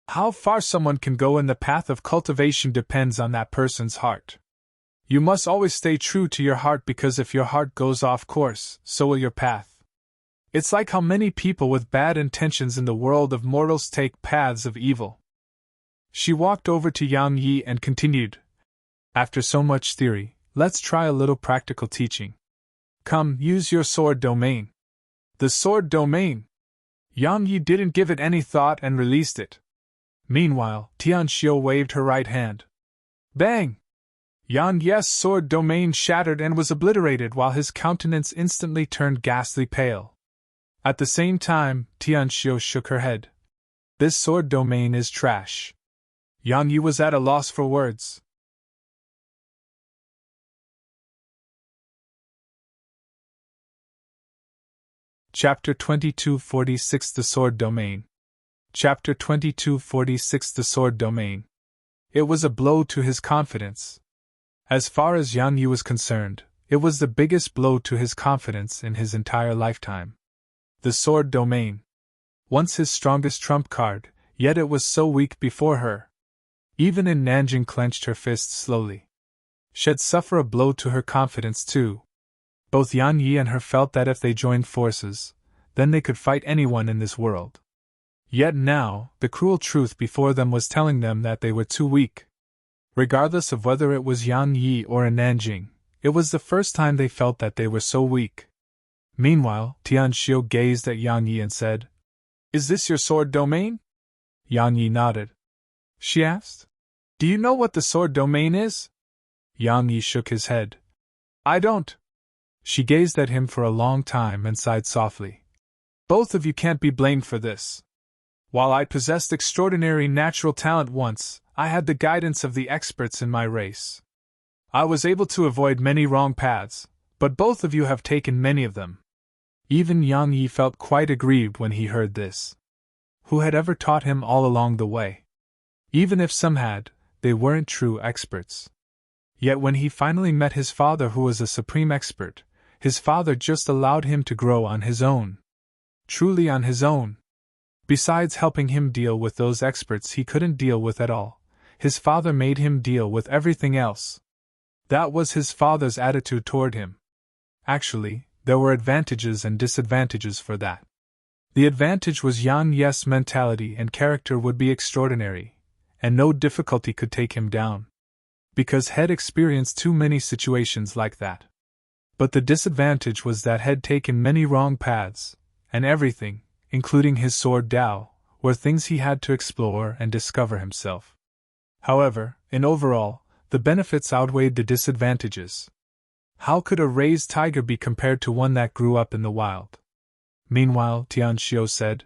How far someone can go in the path of cultivation depends on that person's heart. You must always stay true to your heart because if your heart goes off course, so will your path. It's like how many people with bad intentions in the world of mortals take paths of evil. She walked over to Yang Yi and continued. After so much theory, let's try a little practical teaching. Come, use your sword domain. The sword domain! Yang Yi didn't give it any thought and released it. Meanwhile, Tianxiu waved her right hand. Bang! Yang Yi's sword domain shattered and was obliterated while his countenance instantly turned ghastly pale. At the same time, Tianxiu shook her head. This sword domain is trash. Yang Yi was at a loss for words. Chapter 2246 The Sword Domain. Chapter 2246 The Sword Domain. It was a blow to his confidence. As far as Yang Yi was concerned, it was the biggest blow to his confidence in his entire lifetime. The Sword Domain. Once his strongest trump card, yet it was so weak before her. Even in Nanjing clenched her fists slowly. She'd suffer a blow to her confidence too. Both Yang Yi and her felt that if they joined forces, then they could fight anyone in this world. Yet now, the cruel truth before them was telling them that they were too weak. Regardless of whether it was Yang Yi or in Nanjing, it was the first time they felt that they were so weak. Meanwhile, Tianxiu gazed at Yang Yi and said, "Is this your sword domain?" Yang Yi nodded. She asked, "Do you know what the sword domain is?" Yang Yi shook his head. "I don't." She gazed at him for a long time and sighed softly. "Both of you can't be blamed for this. While I possessed extraordinary natural talent once, I had the guidance of the experts in my race. I was able to avoid many wrong paths, but both of you have taken many of them." Even Yang Yi felt quite aggrieved when he heard this. Who had ever taught him all along the way? Even if some had, they weren't true experts. Yet when he finally met his father, who was a supreme expert, his father just allowed him to grow on his own. Truly on his own. Besides helping him deal with those experts he couldn't deal with at all, his father made him deal with everything else. That was his father's attitude toward him. Actually, there were advantages and disadvantages for that. The advantage was Yang Yi's mentality and character would be extraordinary, and no difficulty could take him down. Because Head experienced too many situations like that. But the disadvantage was that Head taken many wrong paths, and everything, including his sword Dao, were things he had to explore and discover himself. However, in overall, the benefits outweighed the disadvantages. How could a raised tiger be compared to one that grew up in the wild? Meanwhile, Tianxiu said,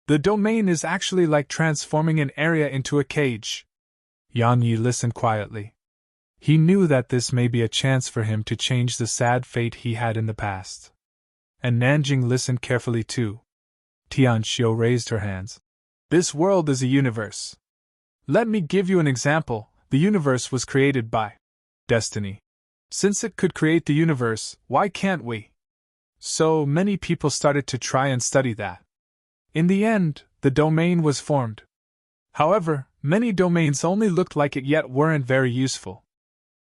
"The domain is actually like transforming an area into a cage." Yang Yi listened quietly. He knew that this may be a chance for him to change the sad fate he had in the past. And Nanjing listened carefully too. Tianxiu raised her hands. "This world is a universe. Let me give you an example. The universe was created by destiny. Since it could create the universe, why can't we?" So many people started to try and study that. In the end, the domain was formed. However, many domains only looked like it yet weren't very useful.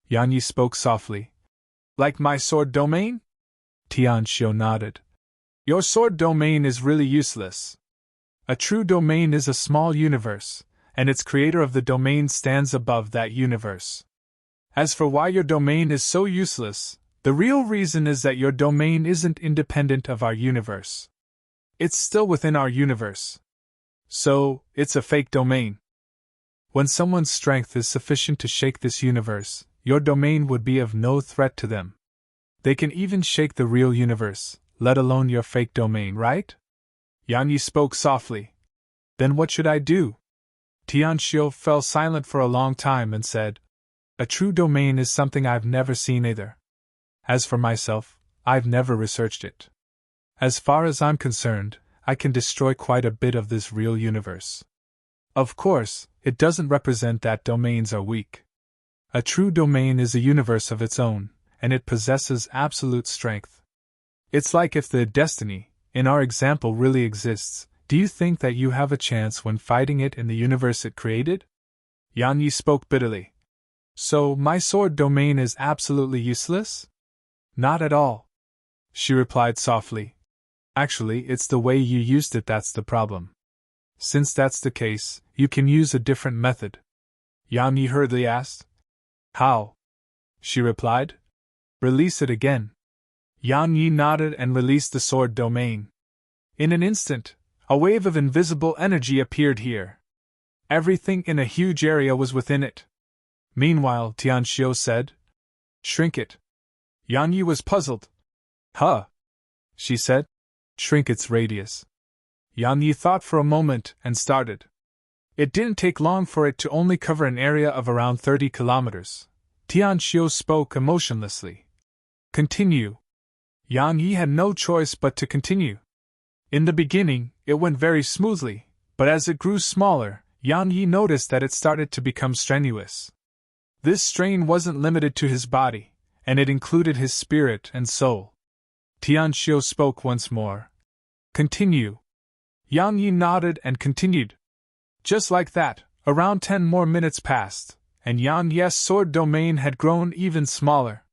Yang Yi spoke softly. "Like my sword domain?" Tianxiu nodded. "Your sword domain is really useless. A true domain is a small universe, and its creator of the domain stands above that universe. As for why your domain is so useless, the real reason is that your domain isn't independent of our universe. It's still within our universe. So, it's a fake domain. When someone's strength is sufficient to shake this universe, your domain would be of no threat to them. They can even shake the real universe, let alone your fake domain, right?" Yang Yi spoke softly. "Then what should I do?" Tianxiu fell silent for a long time and said, "A true domain is something I've never seen either. As for myself, I've never researched it. As far as I'm concerned, I can destroy quite a bit of this real universe. Of course, it doesn't represent that domains are weak. A true domain is a universe of its own, and it possesses absolute strength. It's like if the destiny, in our example, really exists, do you think that you have a chance when fighting it in the universe it created?" Yang Yi spoke bitterly. "So, my sword domain is absolutely useless?" "Not at all," she replied softly. "Actually, it's the way you used it that's the problem. Since that's the case, you can use a different method." Yang Yi hurriedly asked. "How?" she replied. "Release it again." Yang Yi nodded and released the sword domain. In an instant, a wave of invisible energy appeared here. Everything in a huge area was within it. Meanwhile, Tianxiu said, "Shrink it." Yang Yi was puzzled. "Huh?" she said. "Shrink its radius." Yang Yi thought for a moment and started. It didn't take long for it to only cover an area of around 30 kilometers. Tianxiu spoke emotionlessly. Continue. Yang Yi had no choice but to continue. In the beginning, it went very smoothly, but as it grew smaller, Yang Yi noticed that it started to become strenuous. This strain wasn't limited to his body, and it included his spirit and soul. Tianxiu spoke once more. Continue. Yang Yi nodded and continued. Just like that, around 10 more minutes passed, and Yang Yi's sword domain had grown even smaller.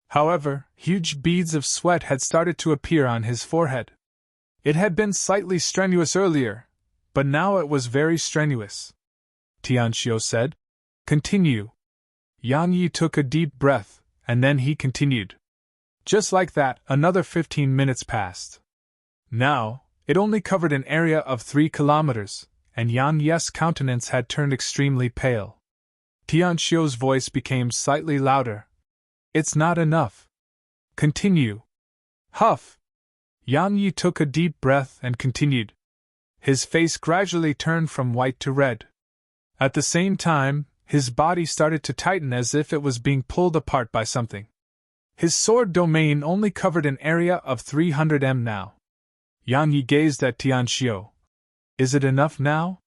However, huge beads of sweat had started to appear on his forehead. It had been slightly strenuous earlier, but now it was very strenuous. Tianxiu said. Continue. Yang Yi took a deep breath, and then he continued. Just like that, another 15 minutes passed. Now, it only covered an area of 3 kilometers, and Yang Yi's countenance had turned extremely pale. Tianxiu's voice became slightly louder. It's not enough. Continue. Huff. Yang Yi took a deep breath and continued. His face gradually turned from white to red. At the same time, his body started to tighten as if it was being pulled apart by something. His sword domain only covered an area of 300 m now. Yang Yi gazed at Tianxiu. Is it enough now?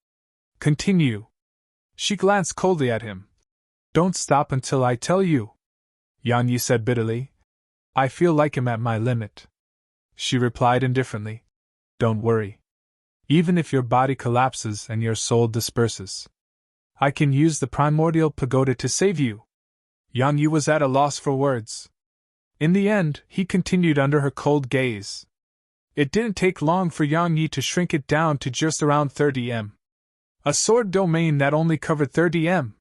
Continue. She glanced coldly at him. Don't stop until I tell you. Yang Yi said bitterly. I feel like I'm at my limit. She replied indifferently. Don't worry. Even if your body collapses and your soul disperses, I can use the primordial pagoda to save you. Yang Yi was at a loss for words. In the end, he continued under her cold gaze. It didn't take long for Yang Yi to shrink it down to just around 30 m. A sword domain that only covered 30 m.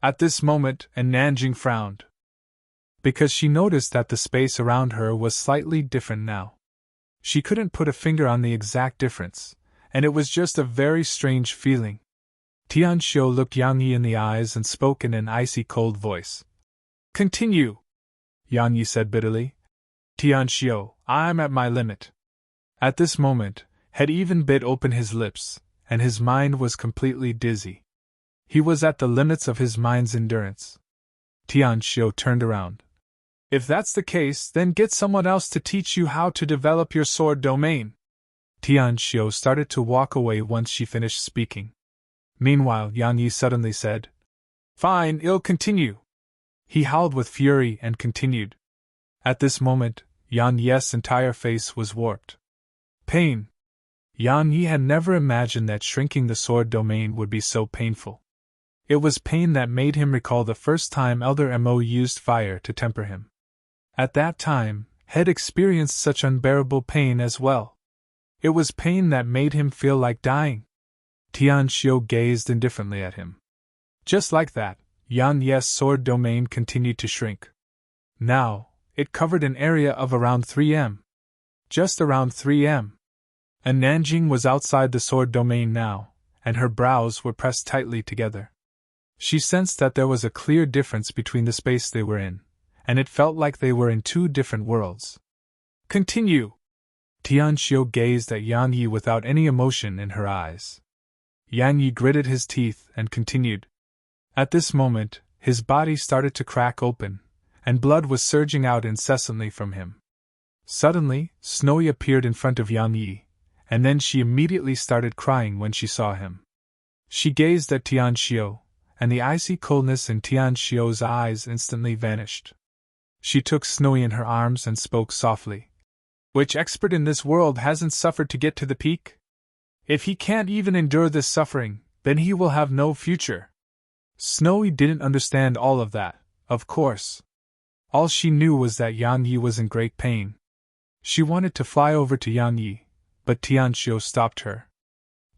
At this moment, Nanjing frowned. Because she noticed that the space around her was slightly different now. She couldn't put a finger on the exact difference, and it was just a very strange feeling. Tianxiu looked Yang Yi in the eyes and spoke in an icy cold voice. Continue. Yang Yi said bitterly. Tianxiu, I'm at my limit. At this moment, had even bit open his lips, and his mind was completely dizzy. He was at the limits of his mind's endurance. Tianxiu turned around. If that's the case, then get someone else to teach you how to develop your sword domain. Tianxiu started to walk away once she finished speaking. Meanwhile, Yang Yi suddenly said, Fine, I'll continue. He howled with fury and continued. At this moment, Yang Yi's entire face was warped. Pain. Yang Yi had never imagined that shrinking the sword domain would be so painful. It was pain that made him recall the first time Elder Mo used fire to temper him. At that time, had experienced such unbearable pain as well. It was pain that made him feel like dying. Tianxiu gazed indifferently at him. Just like that, Yang Yi's sword domain continued to shrink. Now, it covered an area of around 3 m. Just around 3 m. And Nanjing was outside the sword domain now, and her brows were pressed tightly together. She sensed that there was a clear difference between the space they were in, and it felt like they were in 2 different worlds. Continue. Tianxiu gazed at Yang Yi without any emotion in her eyes. Yang Yi gritted his teeth and continued. At this moment, his body started to crack open, and blood was surging out incessantly from him. Suddenly, Snowy appeared in front of Yang Yi, and then she immediately started crying when she saw him. She gazed at Tianxiu, and the icy coldness in Tianxiu's eyes instantly vanished. She took Snowy in her arms and spoke softly. Which expert in this world hasn't suffered to get to the peak? If he can't even endure this suffering, then he will have no future. Snowy didn't understand all of that, of course. All she knew was that Yang Yi was in great pain. She wanted to fly over to Yang Yi, but Tianxiu stopped her.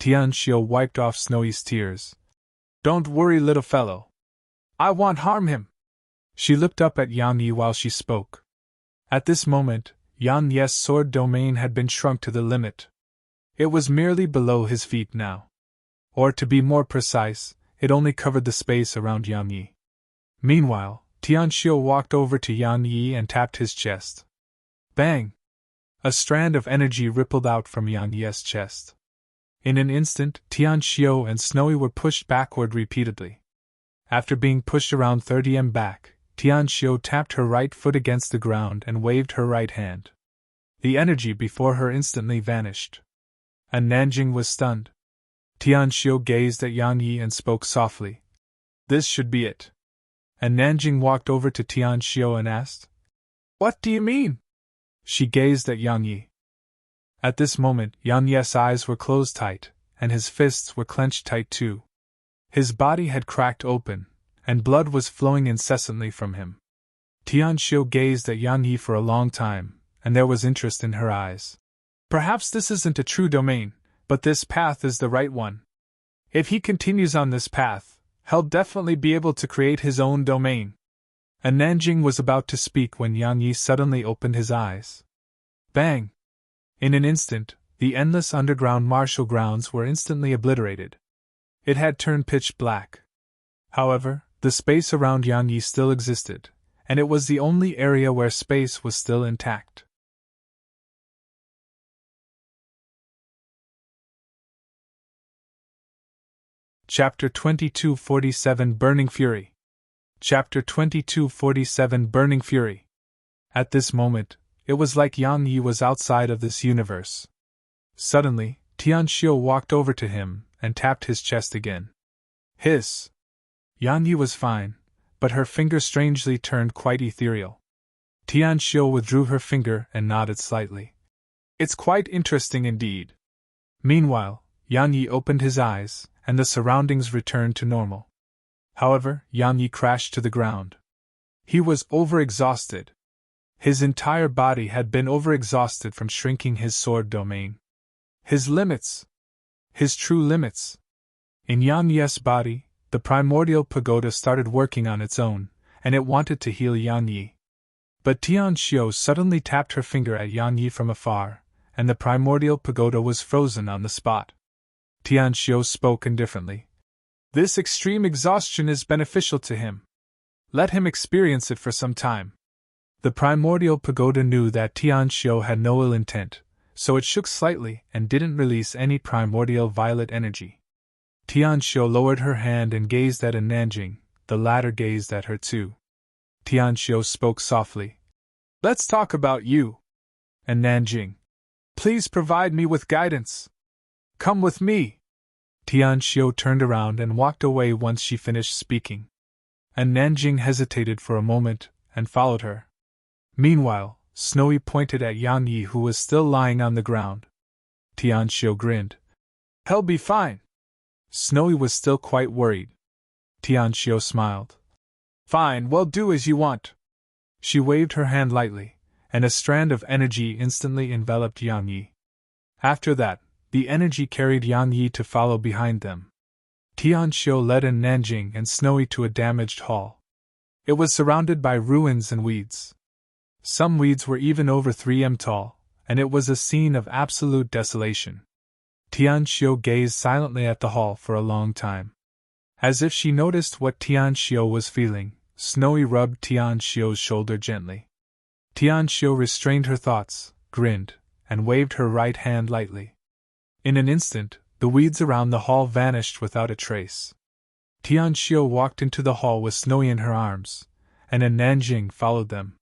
Tianxiu wiped off Snowy's tears. Don't worry, little fellow. I won't harm him. She looked up at Yang Yi while she spoke. At this moment, Yang Yi's sword domain had been shrunk to the limit. It was merely below his feet now. Or to be more precise, it only covered the space around Yang Yi. Meanwhile, Tianxiu walked over to Yang Yi and tapped his chest. Bang! A strand of energy rippled out from Yang Yi's chest. In an instant, Tianxiu and Snowy were pushed backward repeatedly. After being pushed around 30 m back, Tianxiu tapped her right foot against the ground and waved her right hand. The energy before her instantly vanished. And Nanjing was stunned. Tianxiu gazed at Yang Yi and spoke softly. This should be it. And Nanjing walked over to Tianxiu and asked, What do you mean? She gazed at Yang Yi. At this moment, Yang Yi's eyes were closed tight, and his fists were clenched tight too. His body had cracked open, and blood was flowing incessantly from him. Tianxiu gazed at Yang Yi for a long time, and there was interest in her eyes. Perhaps this isn't a true domain, but this path is the right one. If he continues on this path, he'll definitely be able to create his own domain. And Nanjing was about to speak when Yang Yi suddenly opened his eyes. Bang! In an instant, the endless underground martial grounds were instantly obliterated. It had turned pitch black. However, the space around Yang Yi still existed, and it was the only area where space was still intact. Chapter 2247 Burning Fury. Chapter 2247 Burning Fury. At this moment, it was like Yang Yi was outside of this universe. Suddenly, Tianxiu walked over to him and tapped his chest again. Hiss! Yang Yi was fine, but her finger strangely turned quite ethereal. Tianxiu withdrew her finger and nodded slightly. It's quite interesting indeed. Meanwhile, Yang Yi opened his eyes, and the surroundings returned to normal. However, Yang Yi crashed to the ground. He was overexhausted. His entire body had been overexhausted from shrinking his sword domain. His limits! His true limits! In Yang Yi's body, the primordial pagoda started working on its own, and it wanted to heal Yang Yi. But Tianxiu suddenly tapped her finger at Yang Yi from afar, and the primordial pagoda was frozen on the spot. Tianxiu spoke indifferently. This extreme exhaustion is beneficial to him. Let him experience it for some time. The primordial pagoda knew that Tianxiu had no ill intent, so it shook slightly and didn't release any primordial violet energy. Tianxiu lowered her hand and gazed at Nanjing, the latter gazed at her too. Tianxiu spoke softly. Let's talk about you. And Nanjing. Please provide me with guidance. Come with me. Tianxiu turned around and walked away once she finished speaking. And Nanjing hesitated for a moment and followed her. Meanwhile, Snowy pointed at Yang Yi, who was still lying on the ground. Tianxiu grinned. He'll be fine. Snowy was still quite worried. Tianxiu smiled. Fine, well, do as you want. She waved her hand lightly, and a strand of energy instantly enveloped Yang Yi. After that, the energy carried Yang Yi to follow behind them. Tianxiu led in Nanjing and Snowy to a damaged hall. It was surrounded by ruins and weeds. Some weeds were even over 3 m tall, and it was a scene of absolute desolation. Tianxiu gazed silently at the hall for a long time. As if she noticed what Tianxiu was feeling, Snowy rubbed Tianxiu's shoulder gently. Tianxiu restrained her thoughts, grinned, and waved her right hand lightly. In an instant, the weeds around the hall vanished without a trace. Tianxiu walked into the hall with Snowy in her arms, and Nanjing followed them.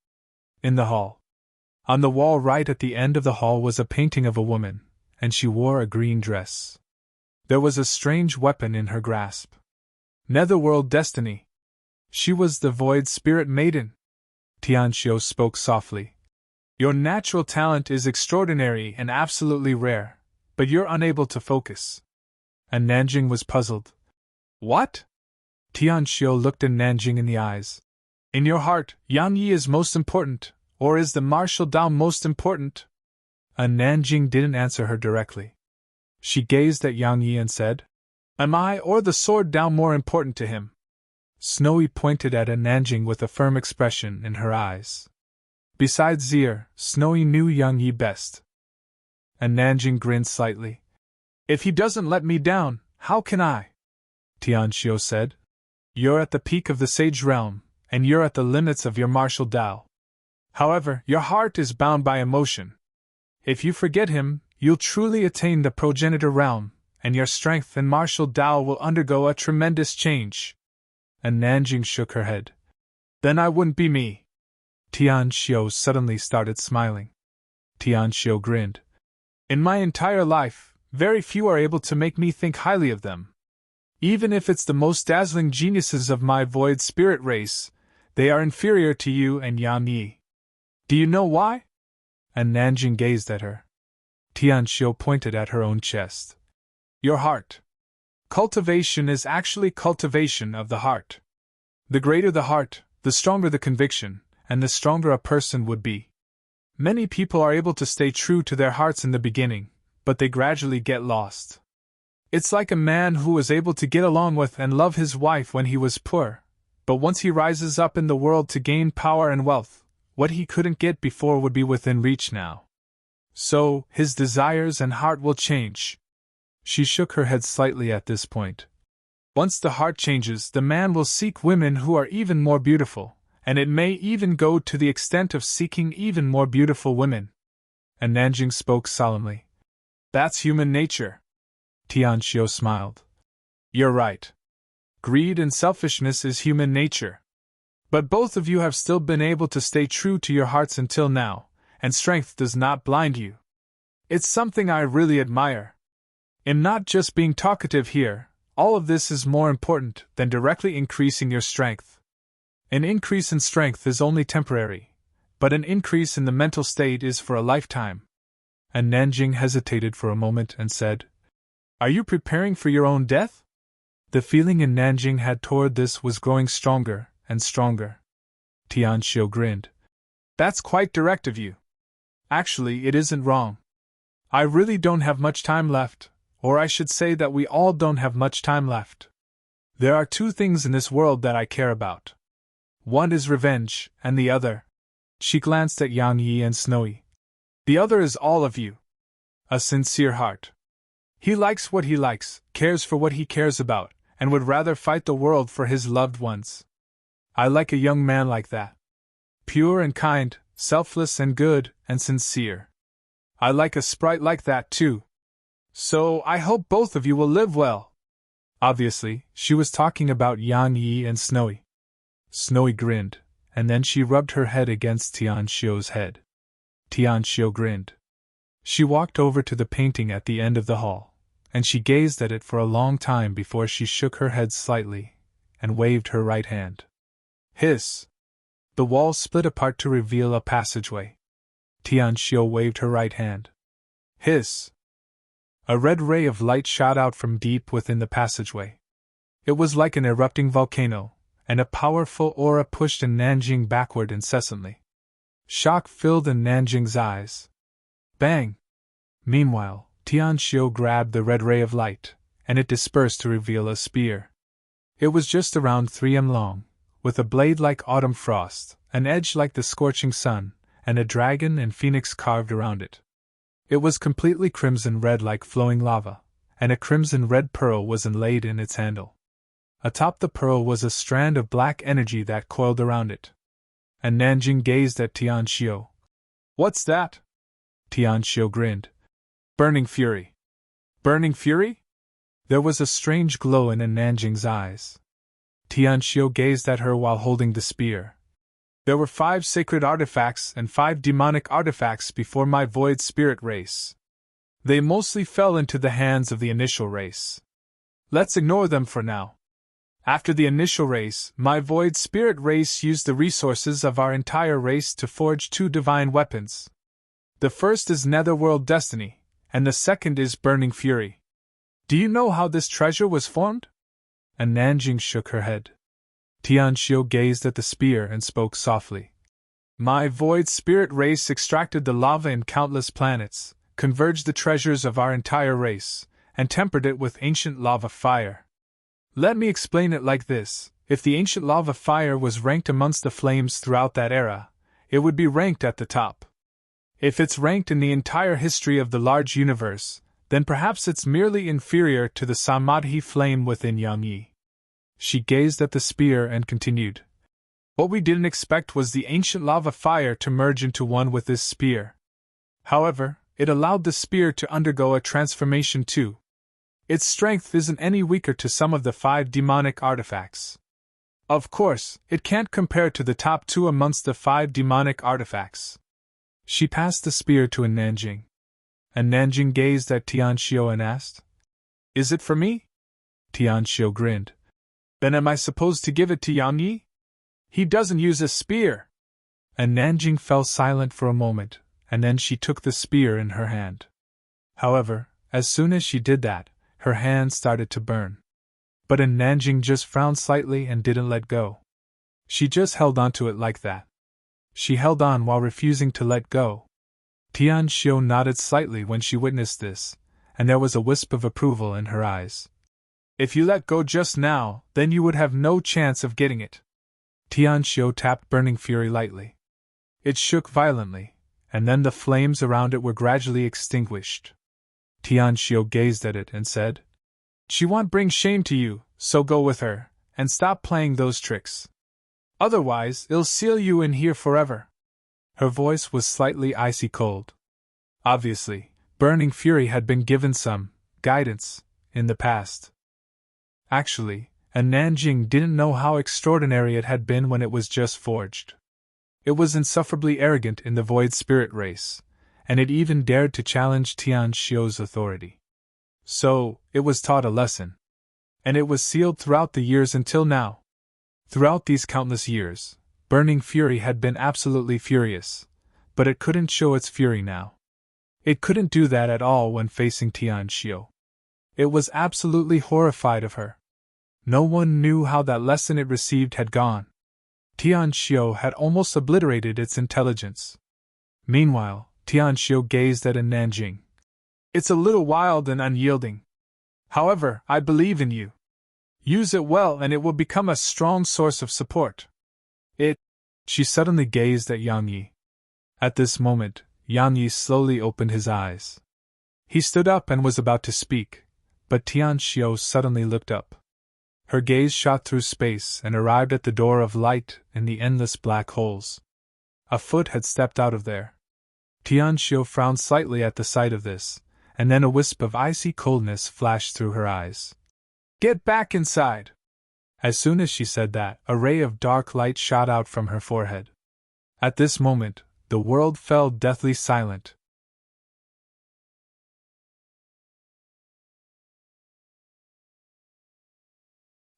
In the hall. On the wall right at the end of the hall was a painting of a woman, and she wore a green dress. There was a strange weapon in her grasp. Netherworld destiny. She was the Void Spirit Maiden. Tianxiu spoke softly. Your natural talent is extraordinary and absolutely rare, but you're unable to focus. And Nanjing was puzzled. What? Tianxiu looked Nanjing in the eyes. In your heart, Yang Yi is most important, or is the martial Dao most important? And Nanjing didn't answer her directly. She gazed at Yang Yi and said, Am I or the sword Dao more important to him? Snowy pointed at Nanjing with a firm expression in her eyes. Besides Zir, Snowy knew Yang Yi best. And Nanjing grinned slightly. If he doesn't let me down, how can I? Tianxiu said. You're at the peak of the Sage Realm, and you're at the limits of your martial Dao. However, your heart is bound by emotion. If you forget him, you'll truly attain the progenitor realm, and your strength and martial Tao will undergo a tremendous change. And Nanjing shook her head. Then I wouldn't be me. Tianxiu suddenly started smiling. Tianxiu grinned. In my entire life, very few are able to make me think highly of them. Even if it's the most dazzling geniuses of my void spirit race, they are inferior to you and Yang Yi. Do you know why? And Nanjing gazed at her. Tianxiu pointed at her own chest. Your heart. Cultivation is actually cultivation of the heart. The greater the heart, the stronger the conviction, and the stronger a person would be. Many people are able to stay true to their hearts in the beginning, but they gradually get lost. It's like a man who was able to get along with and love his wife when he was poor, but once he rises up in the world to gain power and wealth, what he couldn't get before would be within reach now. So, his desires and heart will change. She shook her head slightly at this point. Once the heart changes, the man will seek women who are even more beautiful, and it may even go to the extent of seeking even more beautiful women. And Nanjing spoke solemnly. That's human nature. Tianxiu smiled. You're right. Greed and selfishness is human nature. But both of you have still been able to stay true to your hearts until now, and strength does not blind you. It's something I really admire. In not just being talkative here, all of this is more important than directly increasing your strength. An increase in strength is only temporary, but an increase in the mental state is for a lifetime. And Nanjing hesitated for a moment and said, Are you preparing for your own death? The feeling in Nanjing had toward this was growing stronger and stronger. Tianxiu grinned. That's quite direct of you. Actually, it isn't wrong. I really don't have much time left, or I should say that we all don't have much time left. There are two things in this world that I care about. One is revenge, and the other. She glanced at Yang Yi and Snowy. The other is all of you. A sincere heart. He likes what he likes, cares for what he cares about, and would rather fight the world for his loved ones. I like a young man like that. Pure and kind, selfless and good, and sincere. I like a sprite like that too. So I hope both of you will live well. Obviously, she was talking about Yang Yi and Snowy. Snowy grinned, and then she rubbed her head against Tianxiu's head. Tianxiu grinned. She walked over to the painting at the end of the hall, and she gazed at it for a long time before she shook her head slightly and waved her right hand. Hiss! The wall split apart to reveal a passageway. Tianxiu waved her right hand. Hiss! A red ray of light shot out from deep within the passageway. It was like an erupting volcano, and a powerful aura pushed Nanjing backward incessantly. Shock filled Nanjing's eyes. Bang! Meanwhile, Tianxiu grabbed the red ray of light, and it dispersed to reveal a spear. It was just around 3 m long, with a blade like autumn frost, an edge like the scorching sun, and a dragon and phoenix carved around it. It was completely crimson red like flowing lava, and a crimson red pearl was inlaid in its handle. Atop the pearl was a strand of black energy that coiled around it. And Nanjing gazed at Tianxiu. What's that? Tianxiu grinned. Burning fury. Burning fury? There was a strange glow in Nanjing's eyes. Tianxiu gazed at her while holding the spear. There were 5 sacred artifacts and 5 demonic artifacts before my void spirit race. They mostly fell into the hands of the initial race. Let's ignore them for now. After the initial race, my void spirit race used the resources of our entire race to forge 2 divine weapons. The first is Netherworld Destiny, and the second is Burning Fury. Do you know how this treasure was formed? And Nanjing shook her head. Tianxiu gazed at the spear and spoke softly. My void spirit race extracted the lava in countless planets, converged the treasures of our entire race, and tempered it with ancient lava fire. Let me explain it like this. If the ancient lava fire was ranked amongst the flames throughout that era, it would be ranked at the top. If it's ranked in the entire history of the large universe, then perhaps it's merely inferior to the Samadhi flame within Yang Yi. She gazed at the spear and continued. What we didn't expect was the ancient lava fire to merge into one with this spear. However, it allowed the spear to undergo a transformation too. Its strength isn't any weaker to some of the 5 demonic artifacts. Of course, it can't compare to the top 2 amongst the 5 demonic artifacts. She passed the spear to a Nanjing. And Nanjing gazed at Tianxiu and asked, "Is it for me?" Tianxiu grinned. "Then am I supposed to give it to Yang Yi? He doesn't use a spear." And Nanjing fell silent for a moment, and then she took the spear in her hand. However, as soon as she did that, her hand started to burn. But Nanjing just frowned slightly and didn't let go. She just held onto it like that. She held on while refusing to let go. Tianxiu nodded slightly when she witnessed this, and there was a wisp of approval in her eyes. "If you let go just now, then you would have no chance of getting it." Tianxiu tapped Burning Fury lightly. It shook violently, and then the flames around it were gradually extinguished. Tianxiu gazed at it and said, "She won't bring shame to you, so go with her, and stop playing those tricks. Otherwise, it'll seal you in here forever." Her voice was slightly icy cold. Obviously, Burning Fury had been given some guidance in the past. Actually, Nanjing didn't know how extraordinary it had been when it was just forged. It was insufferably arrogant in the Void Spirit race, and it even dared to challenge Tianxiu's authority. So, it was taught a lesson. And it was sealed throughout the years until now. Throughout these countless years, Burning Fury had been absolutely furious, but it couldn't show its fury now. It couldn't do that at all when facing Tianxiu. It was absolutely horrified of her. No one knew how that lesson it received had gone. Tianxiu had almost obliterated its intelligence. Meanwhile, Tianxiu gazed at Nanjing. "It's a little wild and unyielding. However, I believe in you. Use it well and it will become a strong source of support." She suddenly gazed at Yang Yi. At this moment, Yang Yi slowly opened his eyes. He stood up and was about to speak, but Tianxiu suddenly looked up. Her gaze shot through space and arrived at the door of light in the endless black holes. A foot had stepped out of there. Tianxiu frowned slightly at the sight of this, and then a wisp of icy coldness flashed through her eyes. "Get back inside!" As soon as she said that, a ray of dark light shot out from her forehead. At this moment, the world fell deathly silent.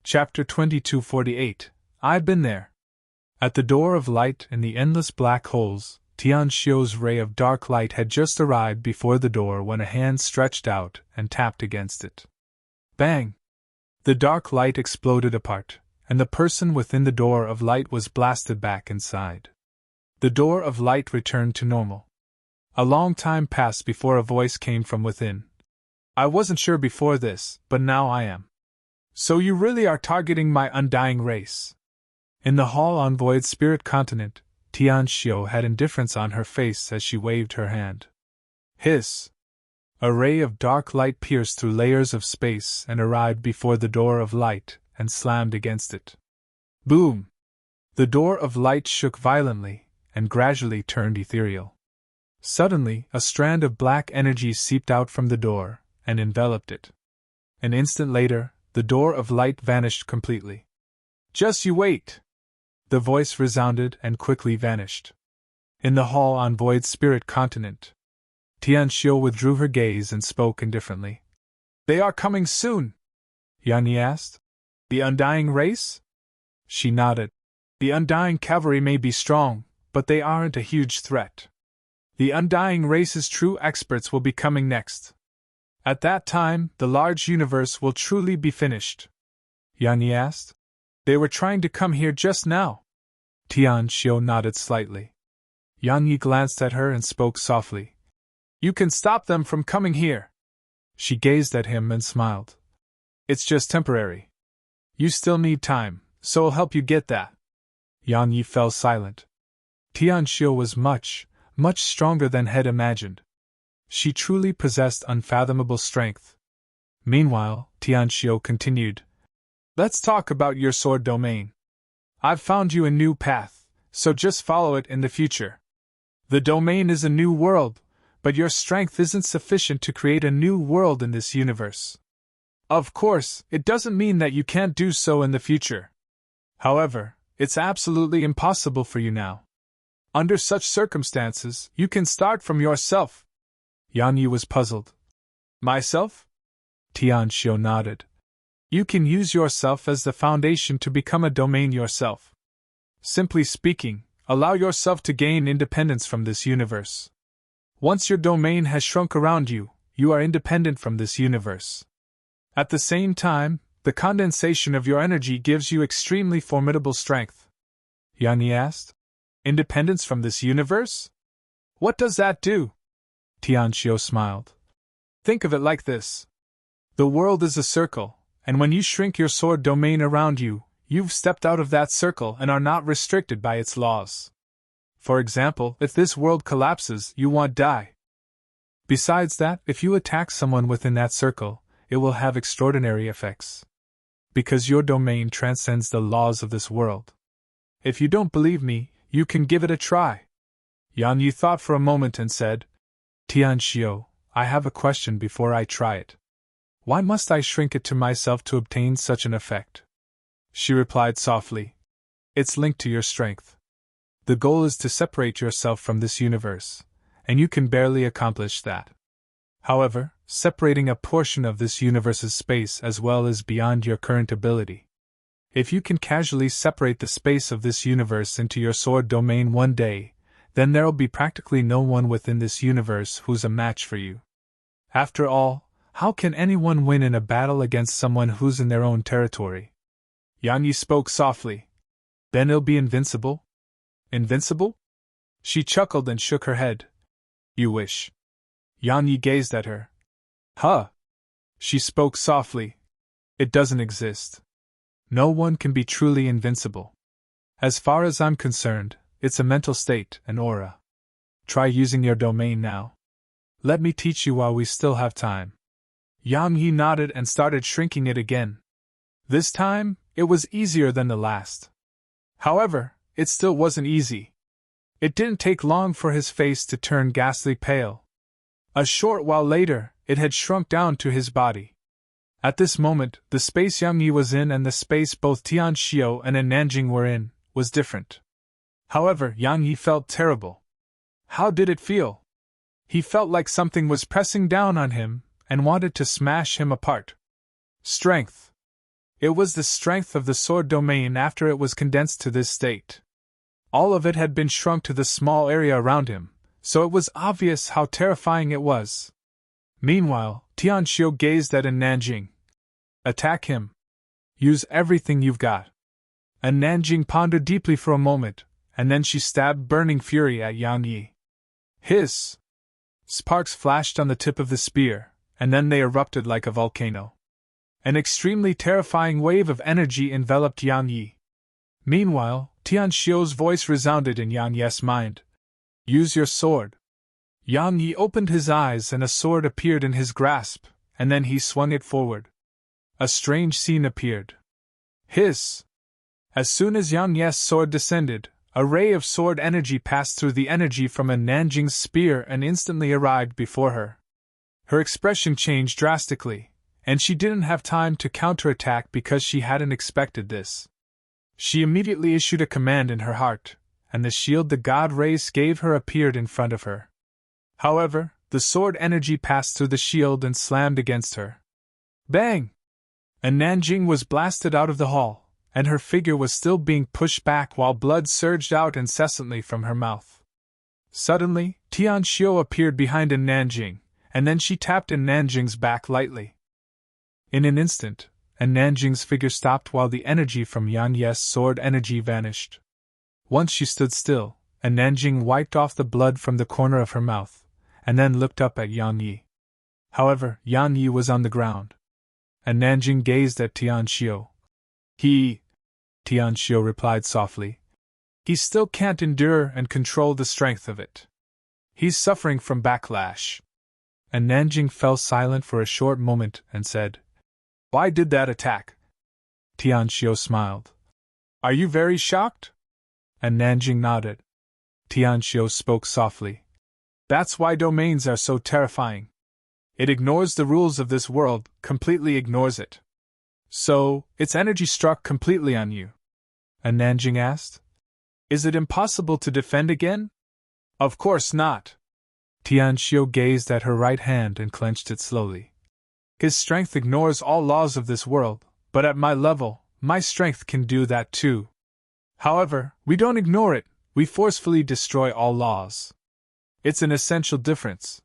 Chapter 2248. I've been there. At the door of light in the endless black holes, Tianxiu's ray of dark light had just arrived before the door when a hand stretched out and tapped against it. Bang! The dark light exploded apart, and the person within the door of light was blasted back inside. The door of light returned to normal. A long time passed before a voice came from within. "I wasn't sure before this, but now I am. So you really are targeting my undying race." In the hall on Void Spirit Continent, Tianxiu had indifference on her face as she waved her hand. Hiss! A ray of dark light pierced through layers of space and arrived before the door of light and slammed against it. Boom! The door of light shook violently and gradually turned ethereal. Suddenly, a strand of black energy seeped out from the door and enveloped it. An instant later, the door of light vanished completely. "Just you wait!" The voice resounded and quickly vanished. In the hall on Void Spirit Continent, Tianxiu withdrew her gaze and spoke indifferently. "They are coming soon?" Yang Yi asked. "The Undying Race?" She nodded. "The Undying Cavalry may be strong, but they aren't a huge threat. The Undying Race's true experts will be coming next. At that time, the large universe will truly be finished." Yang Yi asked. "They were trying to come here just now." Tianxiu nodded slightly. Yang Yi glanced at her and spoke softly. "You can stop them from coming here." She gazed at him and smiled. "It's just temporary. You still need time, so I'll help you get that." Yang Yi fell silent. Tianxiu was much stronger than had imagined. She truly possessed unfathomable strength. Meanwhile, Tianxiu continued. "Let's talk about your sword domain. I've found you a new path, so just follow it in the future. The domain is a new world, but your strength isn't sufficient to create a new world in this universe. Of course, it doesn't mean that you can't do so in the future. However, it's absolutely impossible for you now. Under such circumstances, you can start from yourself. Yang Yi was puzzled. Myself? Tianxiu nodded. You can use yourself as the foundation to become a domain yourself. Simply speaking, allow yourself to gain independence from this universe. Once your domain has shrunk around you, you are independent from this universe. At the same time, the condensation of your energy gives you extremely formidable strength. Yang Yi asked. Independence from this universe? What does that do? Tianxiu smiled. Think of it like this. The world is a circle, and when you shrink your sword domain around you, you've stepped out of that circle and are not restricted by its laws. For example, if this world collapses, you won't die. Besides that, if you attack someone within that circle, it will have extraordinary effects. Because your domain transcends the laws of this world. If you don't believe me, you can give it a try. Yang Yi thought for a moment and said, Tianxiu, I have a question before I try it. Why must I shrink it to myself to obtain such an effect? She replied softly. It's linked to your strength. The goal is to separate yourself from this universe, and you can barely accomplish that. However, separating a portion of this universe's space as well is beyond your current ability. If you can casually separate the space of this universe into your sword domain one day, then there'll be practically no one within this universe who's a match for you. After all, how can anyone win in a battle against someone who's in their own territory? Yang Yi spoke softly. Then it'll be invincible? Invincible? She chuckled and shook her head. You wish. Yang Yi gazed at her. Huh? She spoke softly. It doesn't exist. No one can be truly invincible. As far as I'm concerned, it's a mental state, an aura. Try using your domain now. Let me teach you while we still have time. Yang Yi nodded and started shrinking it again. This time, it was easier than the last. However, it still wasn't easy. It didn't take long for his face to turn ghastly pale. A short while later, it had shrunk down to his body. At this moment, the space Yang Yi was in and the space both Tianxiu and Nanjing were in, was different. However, Yang Yi felt terrible. How did it feel? He felt like something was pressing down on him, and wanted to smash him apart. Strength. It was the strength of the sword domain after it was condensed to this state. All of it had been shrunk to the small area around him, so it was obvious how terrifying it was. Meanwhile, Tianxiu gazed at Nanjing. Attack him. Use everything you've got. Nanjing pondered deeply for a moment, and then she stabbed burning fury at Yang Yi. Hiss! Sparks flashed on the tip of the spear, and then they erupted like a volcano. An extremely terrifying wave of energy enveloped Yang Yi. Meanwhile, Tianxiu's voice resounded in Yang Yi's mind. Use your sword. Yang Yi opened his eyes and a sword appeared in his grasp, and then he swung it forward. A strange scene appeared. Hiss! As soon as Yang Yi's sword descended, a ray of sword energy passed through the energy from Nanjing's spear and instantly arrived before her. Her expression changed drastically, and she didn't have time to counterattack because she hadn't expected this. She immediately issued a command in her heart, and the shield the god race gave her appeared in front of her. However, the sword energy passed through the shield and slammed against her. Bang! Nanjing was blasted out of the hall, and her figure was still being pushed back while blood surged out incessantly from her mouth. Suddenly, Tianxiu appeared behind Nanjing, and then she tapped Nanjing's back lightly. In an instant, Nanjing's figure stopped while the energy from Yang Yi's sword energy vanished. Once she stood still, Nanjing wiped off the blood from the corner of her mouth, and then looked up at Yang Yi. However, Yang Yi was on the ground. Nanjing gazed at Tianxiu. Tianxiu replied softly. He still can't endure and control the strength of it. He's suffering from backlash. Nanjing fell silent for a short moment and said, Why did that attack? Tianxiu smiled. Are you very shocked? Nanjing nodded. Tianxiu spoke softly. That's why domains are so terrifying. It ignores the rules of this world, completely ignores it. So, its energy struck completely on you. And Nanjing asked, "Is it impossible to defend again?" "Of course not." Tianxiu gazed at her right hand and clenched it slowly. "His strength ignores all laws of this world, but at my level, my strength can do that too. However, we don't ignore it, we forcefully destroy all laws. It's an essential difference.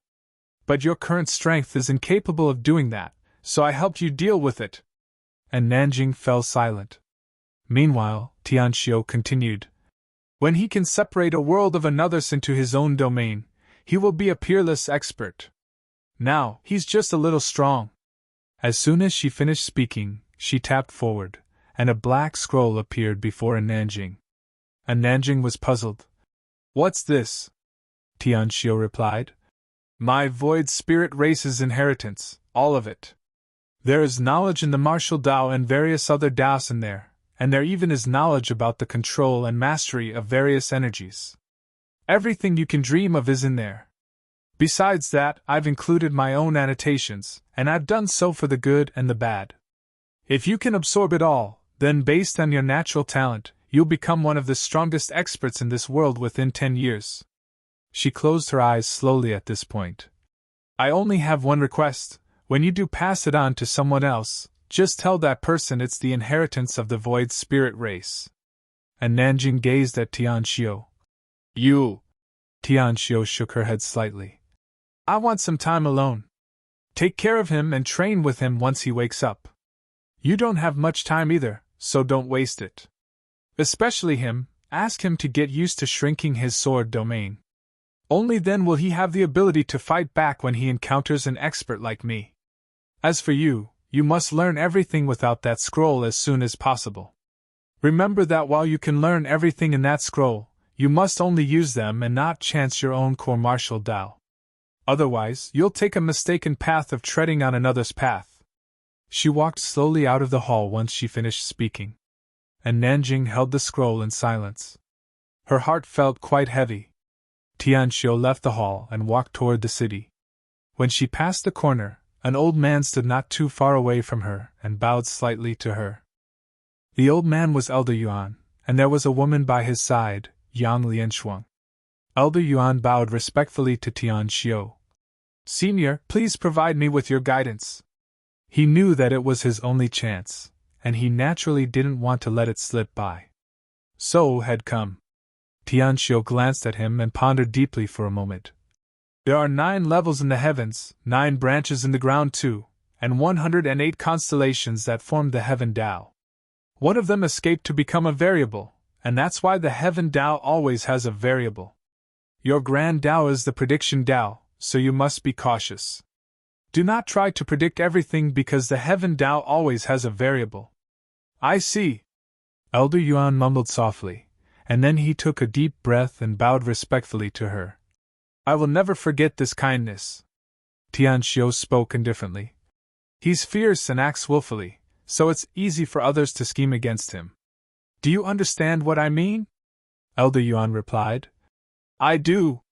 But your current strength is incapable of doing that, so I helped you deal with it." And Nanjing fell silent. Meanwhile, Tianxiu continued, "When he can separate a world of another's into his own domain, he will be a peerless expert. Now, he's just a little strong." As soon as she finished speaking, she tapped forward, and a black scroll appeared before Nanjing. And Nanjing was puzzled. "What's this?" Tianxiu replied. "My void spirit race's inheritance, all of it. There is knowledge in the martial Tao and various other Taos in there, and there even is knowledge about the control and mastery of various energies. Everything you can dream of is in there. Besides that, I've included my own annotations, and I've done so for the good and the bad. If you can absorb it all, then based on your natural talent, you'll become one of the strongest experts in this world within 10 years. She closed her eyes slowly at this point. "I only have one request. When you do pass it on to someone else, just tell that person it's the inheritance of the void spirit race." And Nanjing gazed at Tianxiu. "You..." Tianxiu shook her head slightly. "I want some time alone. Take care of him and train with him once he wakes up. You don't have much time either, so don't waste it. Especially him, ask him to get used to shrinking his sword domain. Only then will he have the ability to fight back when he encounters an expert like me. As for you, you must learn everything without that scroll as soon as possible. Remember that while you can learn everything in that scroll, you must only use them and not chance your own core martial Tao. Otherwise, you'll take a mistaken path of treading on another's path." She walked slowly out of the hall once she finished speaking. And Nanjing held the scroll in silence. Her heart felt quite heavy. Tianxiu left the hall and walked toward the city. When she passed the corner, an old man stood not too far away from her and bowed slightly to her. The old man was Elder Yuan, and there was a woman by his side, Yang Lianshuang. Elder Yuan bowed respectfully to Tianxiu. "Senior, please provide me with your guidance." He knew that it was his only chance, and he naturally didn't want to let it slip by. So had come. Tianxiu glanced at him and pondered deeply for a moment. "There are 9 levels in the heavens, 9 branches in the ground too, and 108 constellations that form the heaven Tao. One of them escaped to become a variable, and that's why the heaven Tao always has a variable. Your grand Tao is the prediction Tao, so you must be cautious. Do not try to predict everything because the heaven Tao always has a variable." "I see." Elder Yuan mumbled softly, and then he took a deep breath and bowed respectfully to her. "I will never forget this kindness." Tianxiu spoke indifferently. "He's fierce and acts willfully, so it's easy for others to scheme against him. Do you understand what I mean?" Elder Yuan replied. "I do."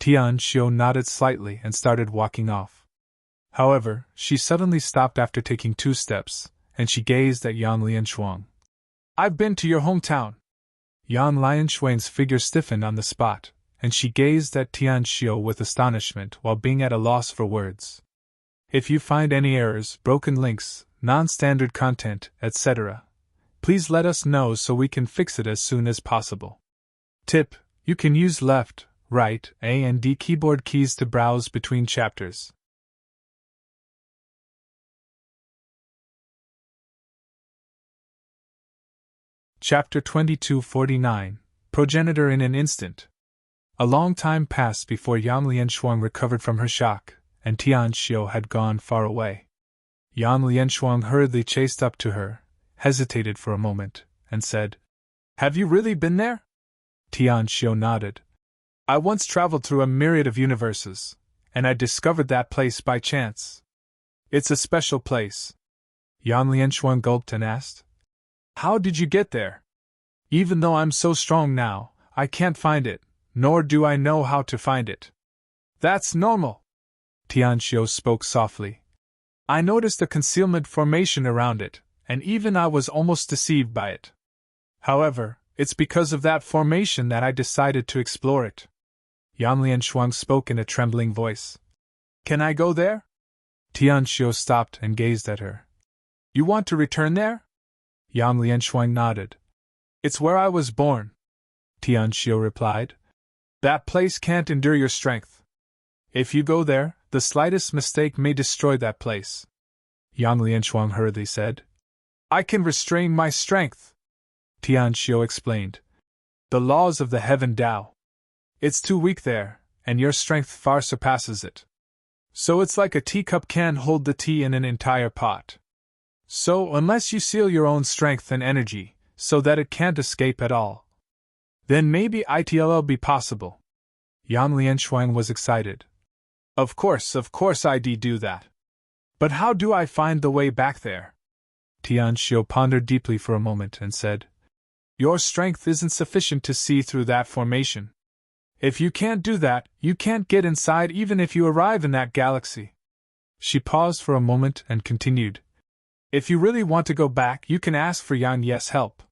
Tianxiu nodded slightly and started walking off. However, she suddenly stopped after taking 2 steps, and she gazed at Yang Lianshuang. "I've been to your hometown." Yang Lianshuang's figure stiffened on the spot, and she gazed at Tianxiu with astonishment while being at a loss for words. "If you find any errors, broken links, non-standard content, etc., please let us know so we can fix it as soon as possible. Tip: you can use left, right, A and D keyboard keys to browse between chapters. Chapter 2249, Progenitor in an Instant. A long time passed before Yang Lianshuang recovered from her shock, and Tianxiu had gone far away. Yang Lianshuang hurriedly chased up to her, hesitated for a moment, and said, "Have you really been there?" Tianxiu nodded. "I once traveled through a myriad of universes, and I discovered that place by chance. It's a special place." Yang Lianshuang gulped and asked, "How did you get there? Even though I'm so strong now, I can't find it, nor do I know how to find it." "That's normal." Tianxiu spoke softly. I noticed a concealment formation around it, and even I was almost deceived by it. However, it's because of that formation that I decided to explore it. Yan Lianshuang spoke in a trembling voice. Can I go there? Tianxiu stopped and gazed at her. You want to return there? Yan Lianshuang nodded. It's where I was born, Tianxiu replied. That place can't endure your strength. If you go there, the slightest mistake may destroy that place. Yang Lianshuang hurriedly said. I can restrain my strength, Tianxiu explained. The laws of the heaven Tao. It's too weak there, and your strength far surpasses it. So it's like a teacup can't hold the tea in an entire pot. So unless you seal your own strength and energy, so that it can't escape at all, then maybe it'll be possible. Yang Lianshuang was excited. Of course I'd do that. But how do I find the way back there? Tianxiu pondered deeply for a moment and said, Your strength isn't sufficient to see through that formation. If you can't do that, you can't get inside even if you arrive in that galaxy. She paused for a moment and continued. If you really want to go back, you can ask for Yan Ye's help.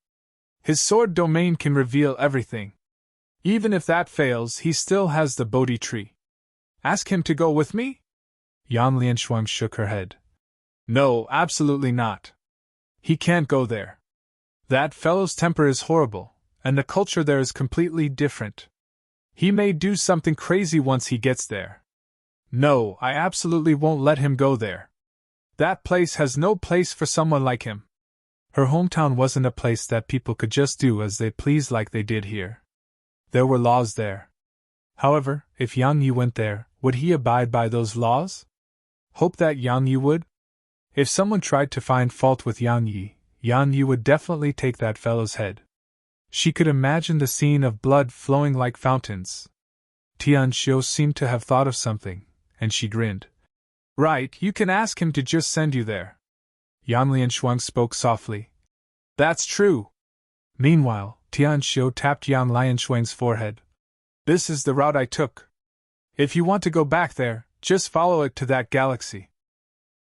His sword domain can reveal everything. Even if that fails, he still has the Bodhi tree. Ask him to go with me? Yan Lianshuang shook her head. No, absolutely not. He can't go there. That fellow's temper is horrible, and the culture there is completely different. He may do something crazy once he gets there. No, I absolutely won't let him go there. That place has no place for someone like him. Her hometown wasn't a place that people could just do as they pleased like they did here. There were laws there. However, if Yang Yi went there, would he abide by those laws? Hope that Yang Yi would? If someone tried to find fault with Yang Yi would definitely take that fellow's head. She could imagine the scene of blood flowing like fountains. Tianxiu seemed to have thought of something, and she grinned. Right, you can ask him to just send you there. Yan Lianshuang spoke softly. That's true. Meanwhile, Tianxiu tapped Yan Lianshuang's forehead. This is the route I took. If you want to go back there, just follow it to that galaxy.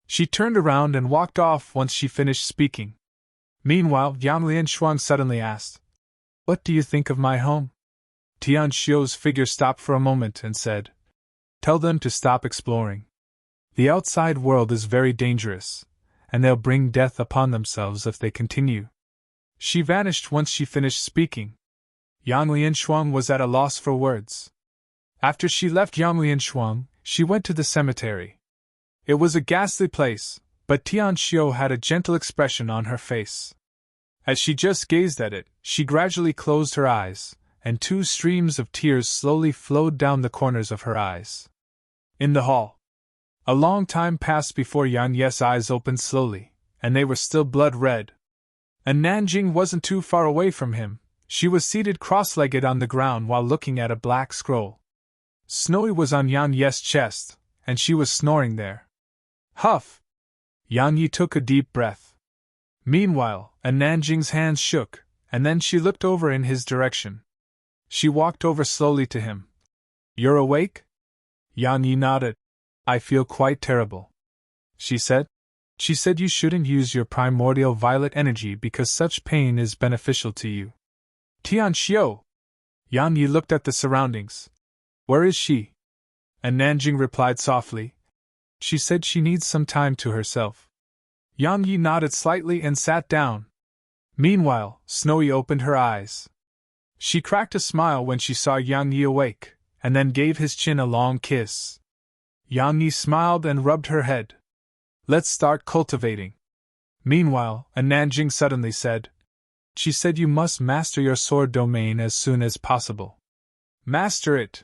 She turned around and walked off once she finished speaking. Meanwhile, Yan Lianshuang suddenly asked, What do you think of my home? Tianxiu's figure stopped for a moment and said, Tell them to stop exploring. The outside world is very dangerous, and they'll bring death upon themselves if they continue. She vanished once she finished speaking. Yang Lianshuang was at a loss for words. After she left Yang Lianshuang, she went to the cemetery. It was a ghastly place, but Tianxiu had a gentle expression on her face. As she just gazed at it, she gradually closed her eyes, and 2 streams of tears slowly flowed down the corners of her eyes. In the hall, a long time passed before Yan Ye's eyes opened slowly, and they were still blood-red. And Nanjing wasn't too far away from him. She was seated cross-legged on the ground while looking at a black scroll. Snowy was on Yan Ye's chest, and she was snoring there. Huff! Yang Yi took a deep breath. Meanwhile, Nanjing's hands shook, and then she looked over in his direction. She walked over slowly to him. You're awake? Yang Yi nodded. I feel quite terrible, she said. She said you shouldn't use your primordial violet energy because such pain is beneficial to you. Tianxiu! Yang Yi looked at the surroundings. Where is she? And Nanjing replied softly. She said she needs some time to herself. Yang Yi nodded slightly and sat down. Meanwhile, Snowy opened her eyes. She cracked a smile when she saw Yang Yi awake, and then gave his chin a long kiss. Yang Yi smiled and rubbed her head. Let's start cultivating. Meanwhile, Nanjing suddenly said. She said you must master your sword domain as soon as possible. Master it.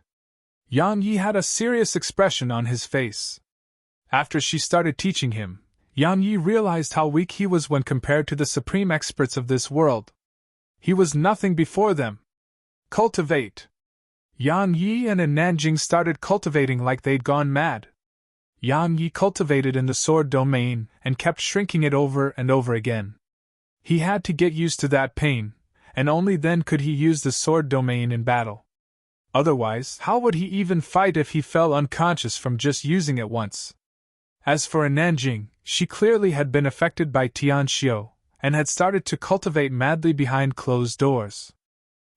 Yang Yi had a serious expression on his face. After she started teaching him, Yang Yi realized how weak he was when compared to the supreme experts of this world. He was nothing before them. Cultivate. Yang Yi and Nanjing started cultivating like they'd gone mad. Yang Yi cultivated in the sword domain and kept shrinking it over and over again. He had to get used to that pain, and only then could he use the sword domain in battle. Otherwise, how would he even fight if he fell unconscious from just using it once? As for Nanjing, she clearly had been affected by Tian Xiu, and had started to cultivate madly behind closed doors.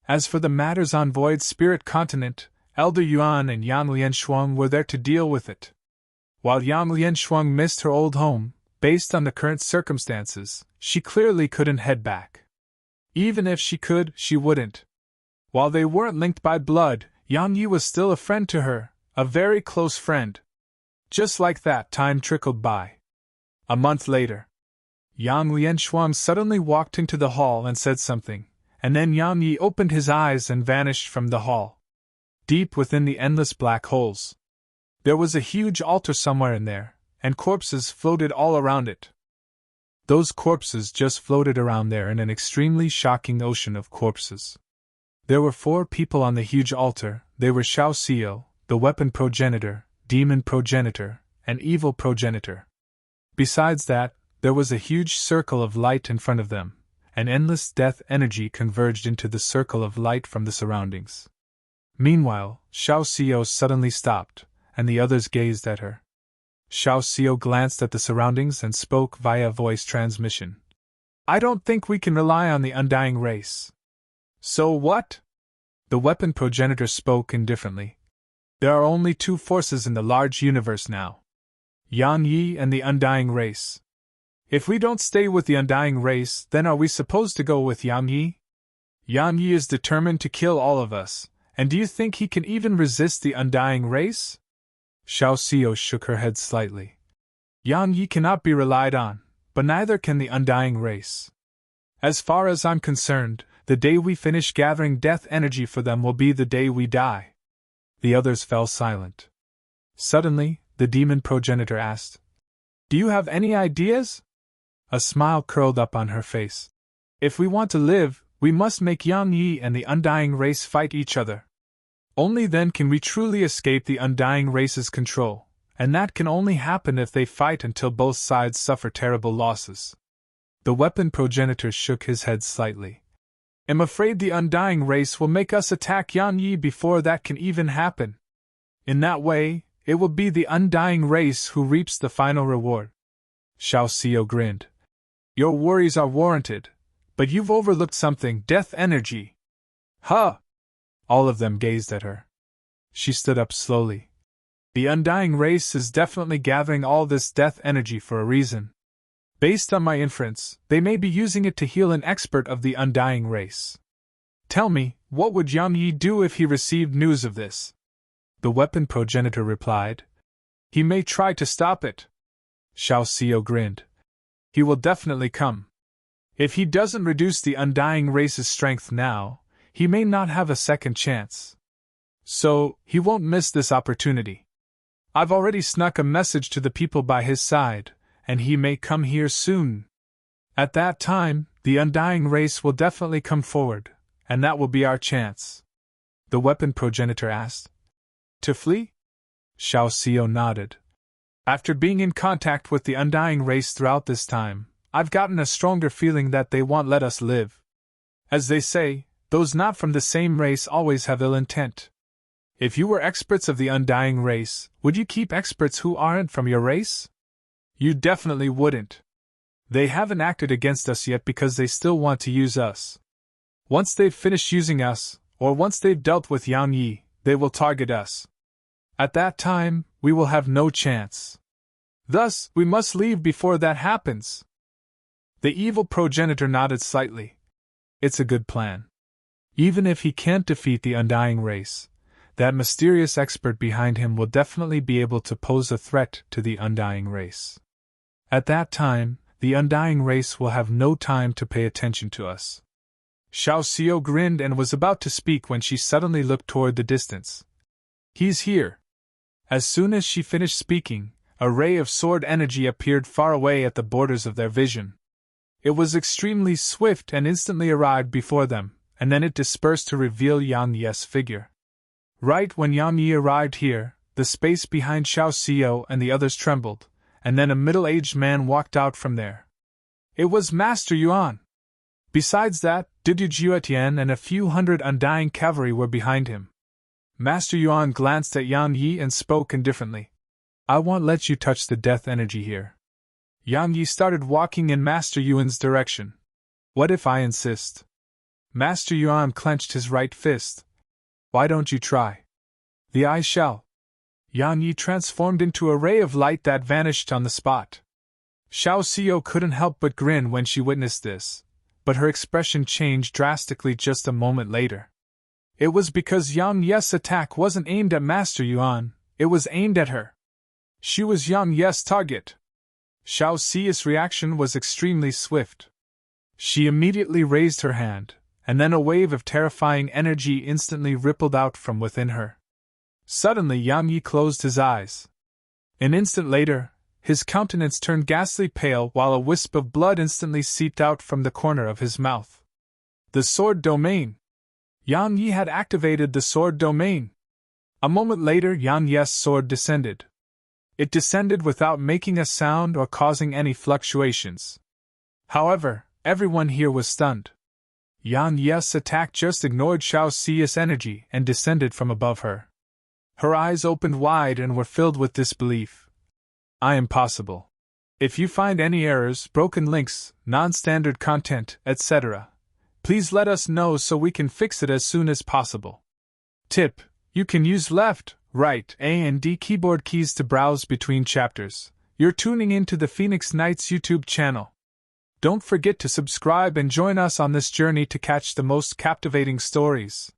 As for the matters on Void Spirit Continent, Elder Yuan and Yang Lianshuang were there to deal with it. While Yang Lianshuang missed her old home, based on the current circumstances, she clearly couldn't head back. Even if she could, she wouldn't. While they weren't linked by blood, Yang Yi was still a friend to her, a very close friend. Just like that, time trickled by. A month later, Yang Lianshuang suddenly walked into the hall and said something, and then Yang Yi opened his eyes and vanished from the hall. Deep within the endless black holes, there was a huge altar somewhere in there, and corpses floated all around it. Those corpses just floated around there in an extremely shocking ocean of corpses. There were 4 people on the huge altar. They were Xiao Xiu, the weapon progenitor, demon progenitor, and evil progenitor. Besides that, there was a huge circle of light in front of them, and endless death energy converged into the circle of light from the surroundings. Meanwhile, Xiao Xiu suddenly stopped, and the others gazed at her. Xiao Xiu glanced at the surroundings and spoke via voice transmission. "I don't think we can rely on the undying race." "So what?" The weapon progenitor spoke indifferently. "There are only 2 forces in the large universe now: Yang Yi and the undying race. If we don't stay with the undying race, then are we supposed to go with Yang Yi? Yang Yi is determined to kill all of us, and do you think he can even resist the undying race?" Xiao Xiu shook her head slightly. "Yang Yi cannot be relied on, but neither can the undying race. As far as I'm concerned, the day we finish gathering death energy for them will be the day we die." The others fell silent. Suddenly, the demon progenitor asked, "Do you have any ideas?" A smile curled up on her face. "If we want to live, we must make Yang Yi and the undying race fight each other. Only then can we truly escape the undying race's control, and that can only happen if they fight until both sides suffer terrible losses." The weapon progenitor shook his head slightly. "I'm afraid the undying race will make us attack Yang Yi before that can even happen. In that way, it will be the undying race who reaps the final reward." Xiao Xiu grinned. "Your worries are warranted, but you've overlooked something: death energy." "Huh!" All of them gazed at her. She stood up slowly. "The undying race is definitely gathering all this death energy for a reason. Based on my inference, they may be using it to heal an expert of the undying race. Tell me, what would Yang Yi do if he received news of this?" The weapon progenitor replied. "He may try to stop it." Xiao Xiu grinned. "He will definitely come. If he doesn't reduce the undying race's strength now, he may not have a second chance. So, he won't miss this opportunity. I've already snuck a message to the people by his side, and he may come here soon. At that time, the undying race will definitely come forward, and that will be our chance." The weapon progenitor asked, "To flee?" Xiao Xiu nodded. "After being in contact with the undying race throughout this time, I've gotten a stronger feeling that they won't let us live. As they say, those not from the same race always have ill intent. If you were experts of the undying race, would you keep experts who aren't from your race? You definitely wouldn't. They haven't acted against us yet because they still want to use us. Once they've finished using us, or once they've dealt with Yang Yi, they will target us. At that time, we will have no chance. Thus, we must leave before that happens." The evil progenitor nodded slightly. "It's a good plan. Even if he can't defeat the undying race, that mysterious expert behind him will definitely be able to pose a threat to the undying race. At that time, the undying race will have no time to pay attention to us." Xiao Xiu grinned and was about to speak when she suddenly looked toward the distance. "He's here." As soon as she finished speaking, a ray of sword energy appeared far away at the borders of their vision. It was extremely swift and instantly arrived before them, and then it dispersed to reveal Yang Yi's figure. Right when Yang Yi arrived here, the space behind Xiao Xiu and the others trembled, and then a middle-aged man walked out from there. It was Master Yuan. Besides that, Didu Jiutian and a few hundred undying cavalry were behind him. Master Yuan glanced at Yang Yi and spoke indifferently. I won't let you touch the death energy here. Yang Yi started walking in Master Yuan's direction. What if I insist? Master Yuan clenched his right fist. Why don't you try? I shall. Yang Yi transformed into a ray of light that vanished on the spot. Xiao Xiao couldn't help but grin when she witnessed this, but her expression changed drastically just a moment later. It was because Yang Yi's attack wasn't aimed at Master Yuan, it was aimed at her. She was Yang Yi's target. Xiao Xiao's reaction was extremely swift. She immediately raised her hand, and then a wave of terrifying energy instantly rippled out from within her. Suddenly Yang Yi closed his eyes. An instant later, his countenance turned ghastly pale while a wisp of blood instantly seeped out from the corner of his mouth. The sword domain! Yang Yi had activated the sword domain. A moment later Yang Yi's sword descended. It descended without making a sound or causing any fluctuations. However, everyone here was stunned. Yang Yi's attack just ignored Xiao Xiao's energy and descended from above her. Her eyes opened wide and were filled with disbelief. Impossible. If you find any errors, broken links, non-standard content, etc., please let us know so we can fix it as soon as possible. Tip: you can use left, right, A and D keyboard keys to browse between chapters. You're tuning into the Phoenix Knights YouTube channel. Don't forget to subscribe and join us on this journey to catch the most captivating stories.